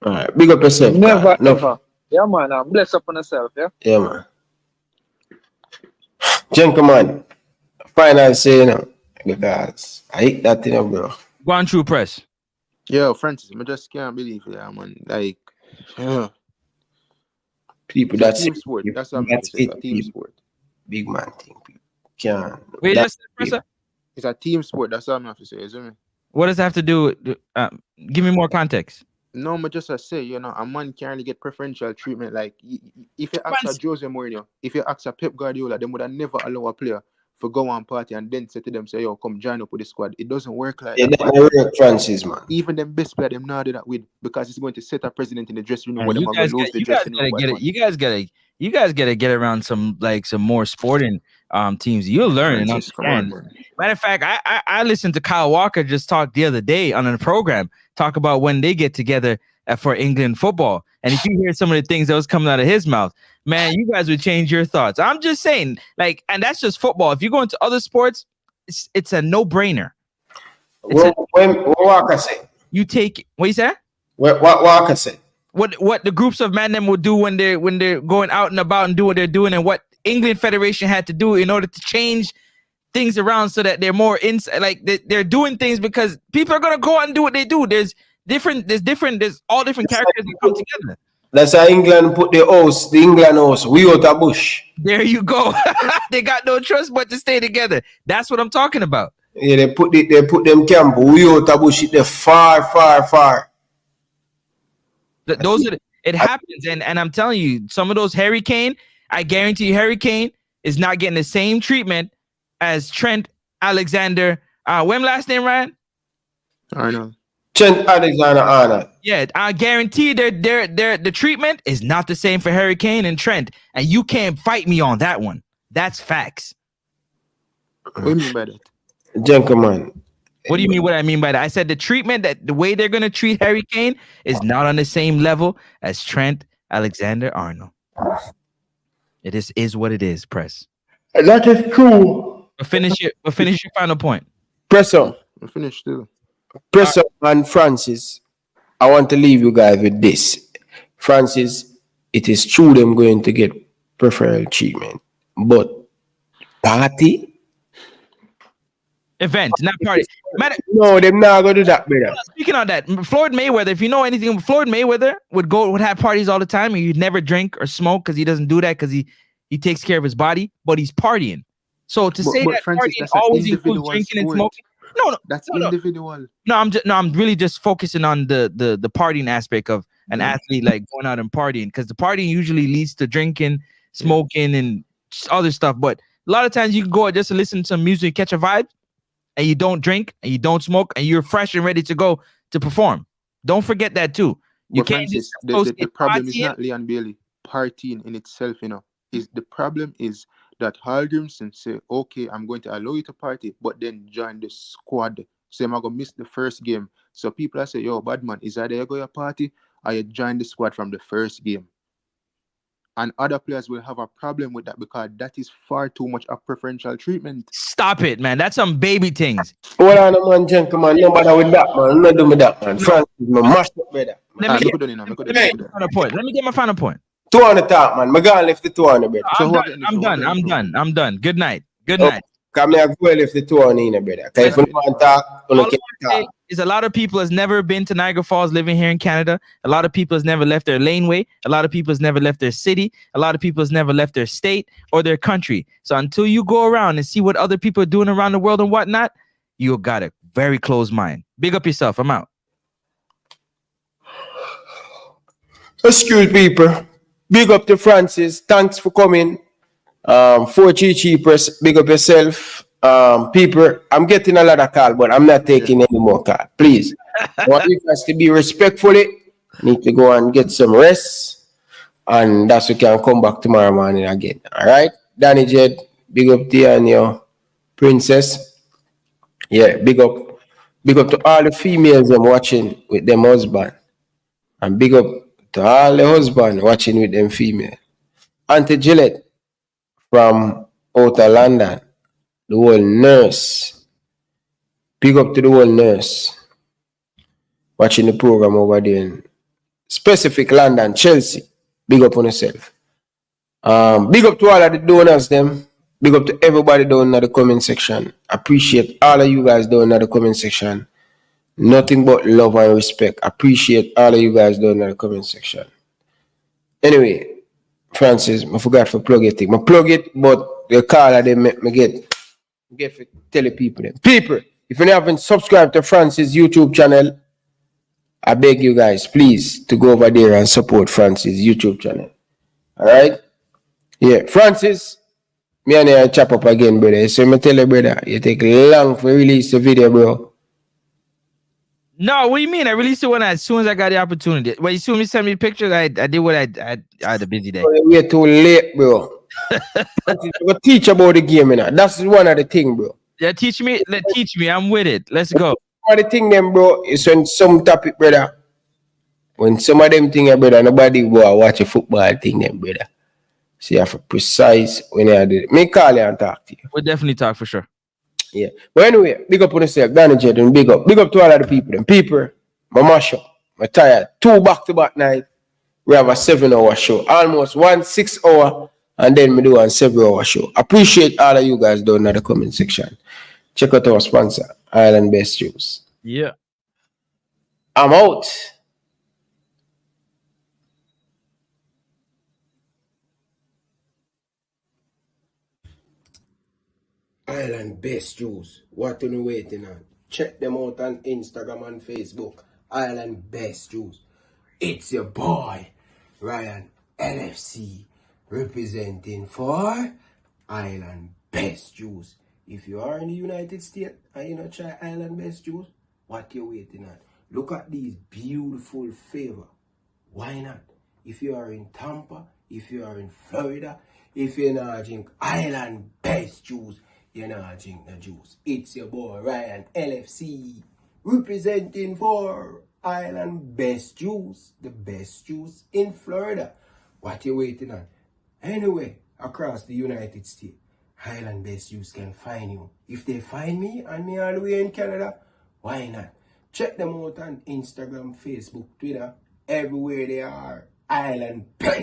Alright, big up yourself. Never No. ever. Yeah, man. I'm blessed up on yourself. Yeah. Yeah, man. Gentlemen, final say, because I hate that thing, bro. Go on through press. Yo, Francis, I just can't believe it, man. Like, people it's a that's team sport. That's what I'm that's saying. It's it, a team people. sport. Big man thing. People can't. Wait, That's just it. It's a team sport. That's all I'm have to say, isn't it? what does that have to do with? Give me more context. No, but just to say, a man can't really get preferential treatment. Like, if you ask a Jose Mourinho, if you ask a Pep Guardiola, they would have never allow a player to go on party and then say to them, say, yo, come join up with the squad. It doesn't work like Yeah, that. that's not real Francis, man. Even them best player, them not do that with, because it's going to set a precedent in the dressing room Man, where them you are going guys to lose got- the you guys dressing room. gotta get it. You guys gotta get around some more sporting teams. You'll learn and Francis, come on, understand. man. Matter of fact, I listened to Kyle Walker just talk the other day on a program, talk about when they get together for England football. And if you hear some of the things that was coming out of his mouth, man, you guys would change your thoughts. I'm just saying, and that's just football. If you go into other sports, it's a no-brainer. What Walker say? You take what you said? What Walker say? What the groups of men them would do when they're going out and about and do what they're doing, and what England Federation had to do in order to change things around so that they're more they're doing things because people are gonna go out and do what they do. There's all different characters that come together. That's how England put the England house. We out a bush. There you go. They got no choice but to stay together. That's what I'm talking about. Yeah, they put them camp. We out a bush. They're far. It happens, and I'm telling you, some of those Harry Kane, I guarantee you, Harry Kane is not getting the same treatment as Trent Alexander. When last name, Ryan? Arnold. Trent Alexander-Arnold. Yeah, I guarantee the treatment is not the same for Harry Kane and Trent, and you can't fight me on that one. That's facts. What do you mean by that? Gentlemen. What do you mean? What I mean by that? I said the way they're gonna treat Harry Kane is not on the same level as Trent Alexander-Arnold. It is what it is. Press. That is true. But finish your final point. Presser. I'm finished too. Presser and Francis, I want to leave you guys with this. Francis, it is true them going to get preferential treatment, but party? Event, not party. No, them not gonna do that, brother. Speaking on that, Floyd Mayweather, if you know anything, Floyd Mayweather would have parties all the time, and he'd never drink or smoke because he doesn't do that because he takes care of his body, but he's partying. So to say that Francis, partying always includes drinking and smoking, no, that's individual. No, I'm really just focusing on the partying aspect of an athlete, like going out and partying, because the partying usually leads to drinking, smoking, and other stuff. But a lot of times you can go out just to listen to some music, catch a vibe, and you don't drink and you don't smoke, and you're fresh and ready to go to perform. Don't forget that too. You But can't Francis, just the problem is not Leon Bailey partying in itself, Is the problem is that Hallgrímsson say, okay, I'm going to allow you to party, but then join the squad. So I'm going to miss the first game. So people are say, yo, bad man, is either you go to party or you join the squad from the first game. And other players will have a problem with that because that is far too much of preferential treatment. Stop it, man. That's some baby things. Hold on, man, gentlemen. No matter with that, man. No do with that, man. Francis, man, mash up, brother. Let me get my final point. Two on the top, man. I'm gonna left the two on the brother. I'm done. Good night. Good Oh, night. come here, go left the two on in, brother. Cause if you want to talk, you All I can want to say talk. is a lot of people has never been to Niagara Falls living here in Canada. A lot of people has never left their laneway. A lot of people has never left their city. A lot of people has never left their state or their country. So until you go around and see what other people are doing around the world and whatnot, you got a very closed mind. Big up yourself. I'm out. Excuse people. Big up to Francis. Thanks for coming. 4G Cheapers, big up yourself. People, I'm getting a lot of call, but I'm not taking any more call. Please. I want you guys to be respectfully. Need to go and get some rest. And that's we can come back tomorrow morning again. All right? Danny Jed, big up to you and your princess. Yeah, big up. Big up to all the females I'm watching with them husband. And big up to all the husband watching with them female. Auntie Gillette from outer London, the whole nurse. Big up to the whole nurse watching the program over there in specific London, Chelsea. Big up on yourself. Big up to all of the donors, them. Big up to everybody down in the comment section. Appreciate all of you guys down in the comment section. Nothing but love and respect. Appreciate all of you guys down in the comment section. Anyway, Francis, I forgot to plug it. I plug it, but the call they make me get for tell people them. People, if you haven't subscribed to Francis YouTube channel, I beg you guys, please, to go over there and support Francis YouTube channel. All right? Yeah, Francis, me and I chop up again, brother. So me tell you, brother, you take long to release the video, bro. No, what do you mean? I released it as soon as I got the opportunity. When you soon as send me pictures, I did what I had a busy day. We're too late, bro. We'll teach about the game, you know. That's one of the things, bro. Yeah, teach me. I'm with it. Let's go. One of the thing, them, bro, is when some topic, brother. When some of them things, brother, nobody go watch a football thing, them, brother. So you have to precise when you do it. Me call you and talk to you. We'll definitely talk for sure. Yeah. But anyway, big up on yourself, Danny Jed, big up. Big up to all of the people. Them people, my mash up. I'm tired. 2 back-to-back night. We have a 7-hour show. Almost 1 6-hour. And then we do a 7-hour show. Appreciate all of you guys down in the comment section. Check out our sponsor, Island Best Juice. Yeah. I'm out. Island Best Juice. What are you waiting on? Check them out on Instagram and Facebook. Island Best Juice. It's your boy, Ryan LFC, representing for Island Best Juice. If you are in the United States and you not try Island Best Juice, what you waiting on? Look at these beautiful flavor. Why not? If you are in Tampa, if you are in Florida, if you're not drink Island Best Juice, you're not drink the juice. It's your boy Ryan LFC, representing for Island Best Juice, the best juice in Florida. What you waiting on? Anyway, across the United States, Island Best Juice can find you. If they find me and me all the way in Canada, why not? Check them out on Instagram, Facebook, Twitter, everywhere they are. Island Best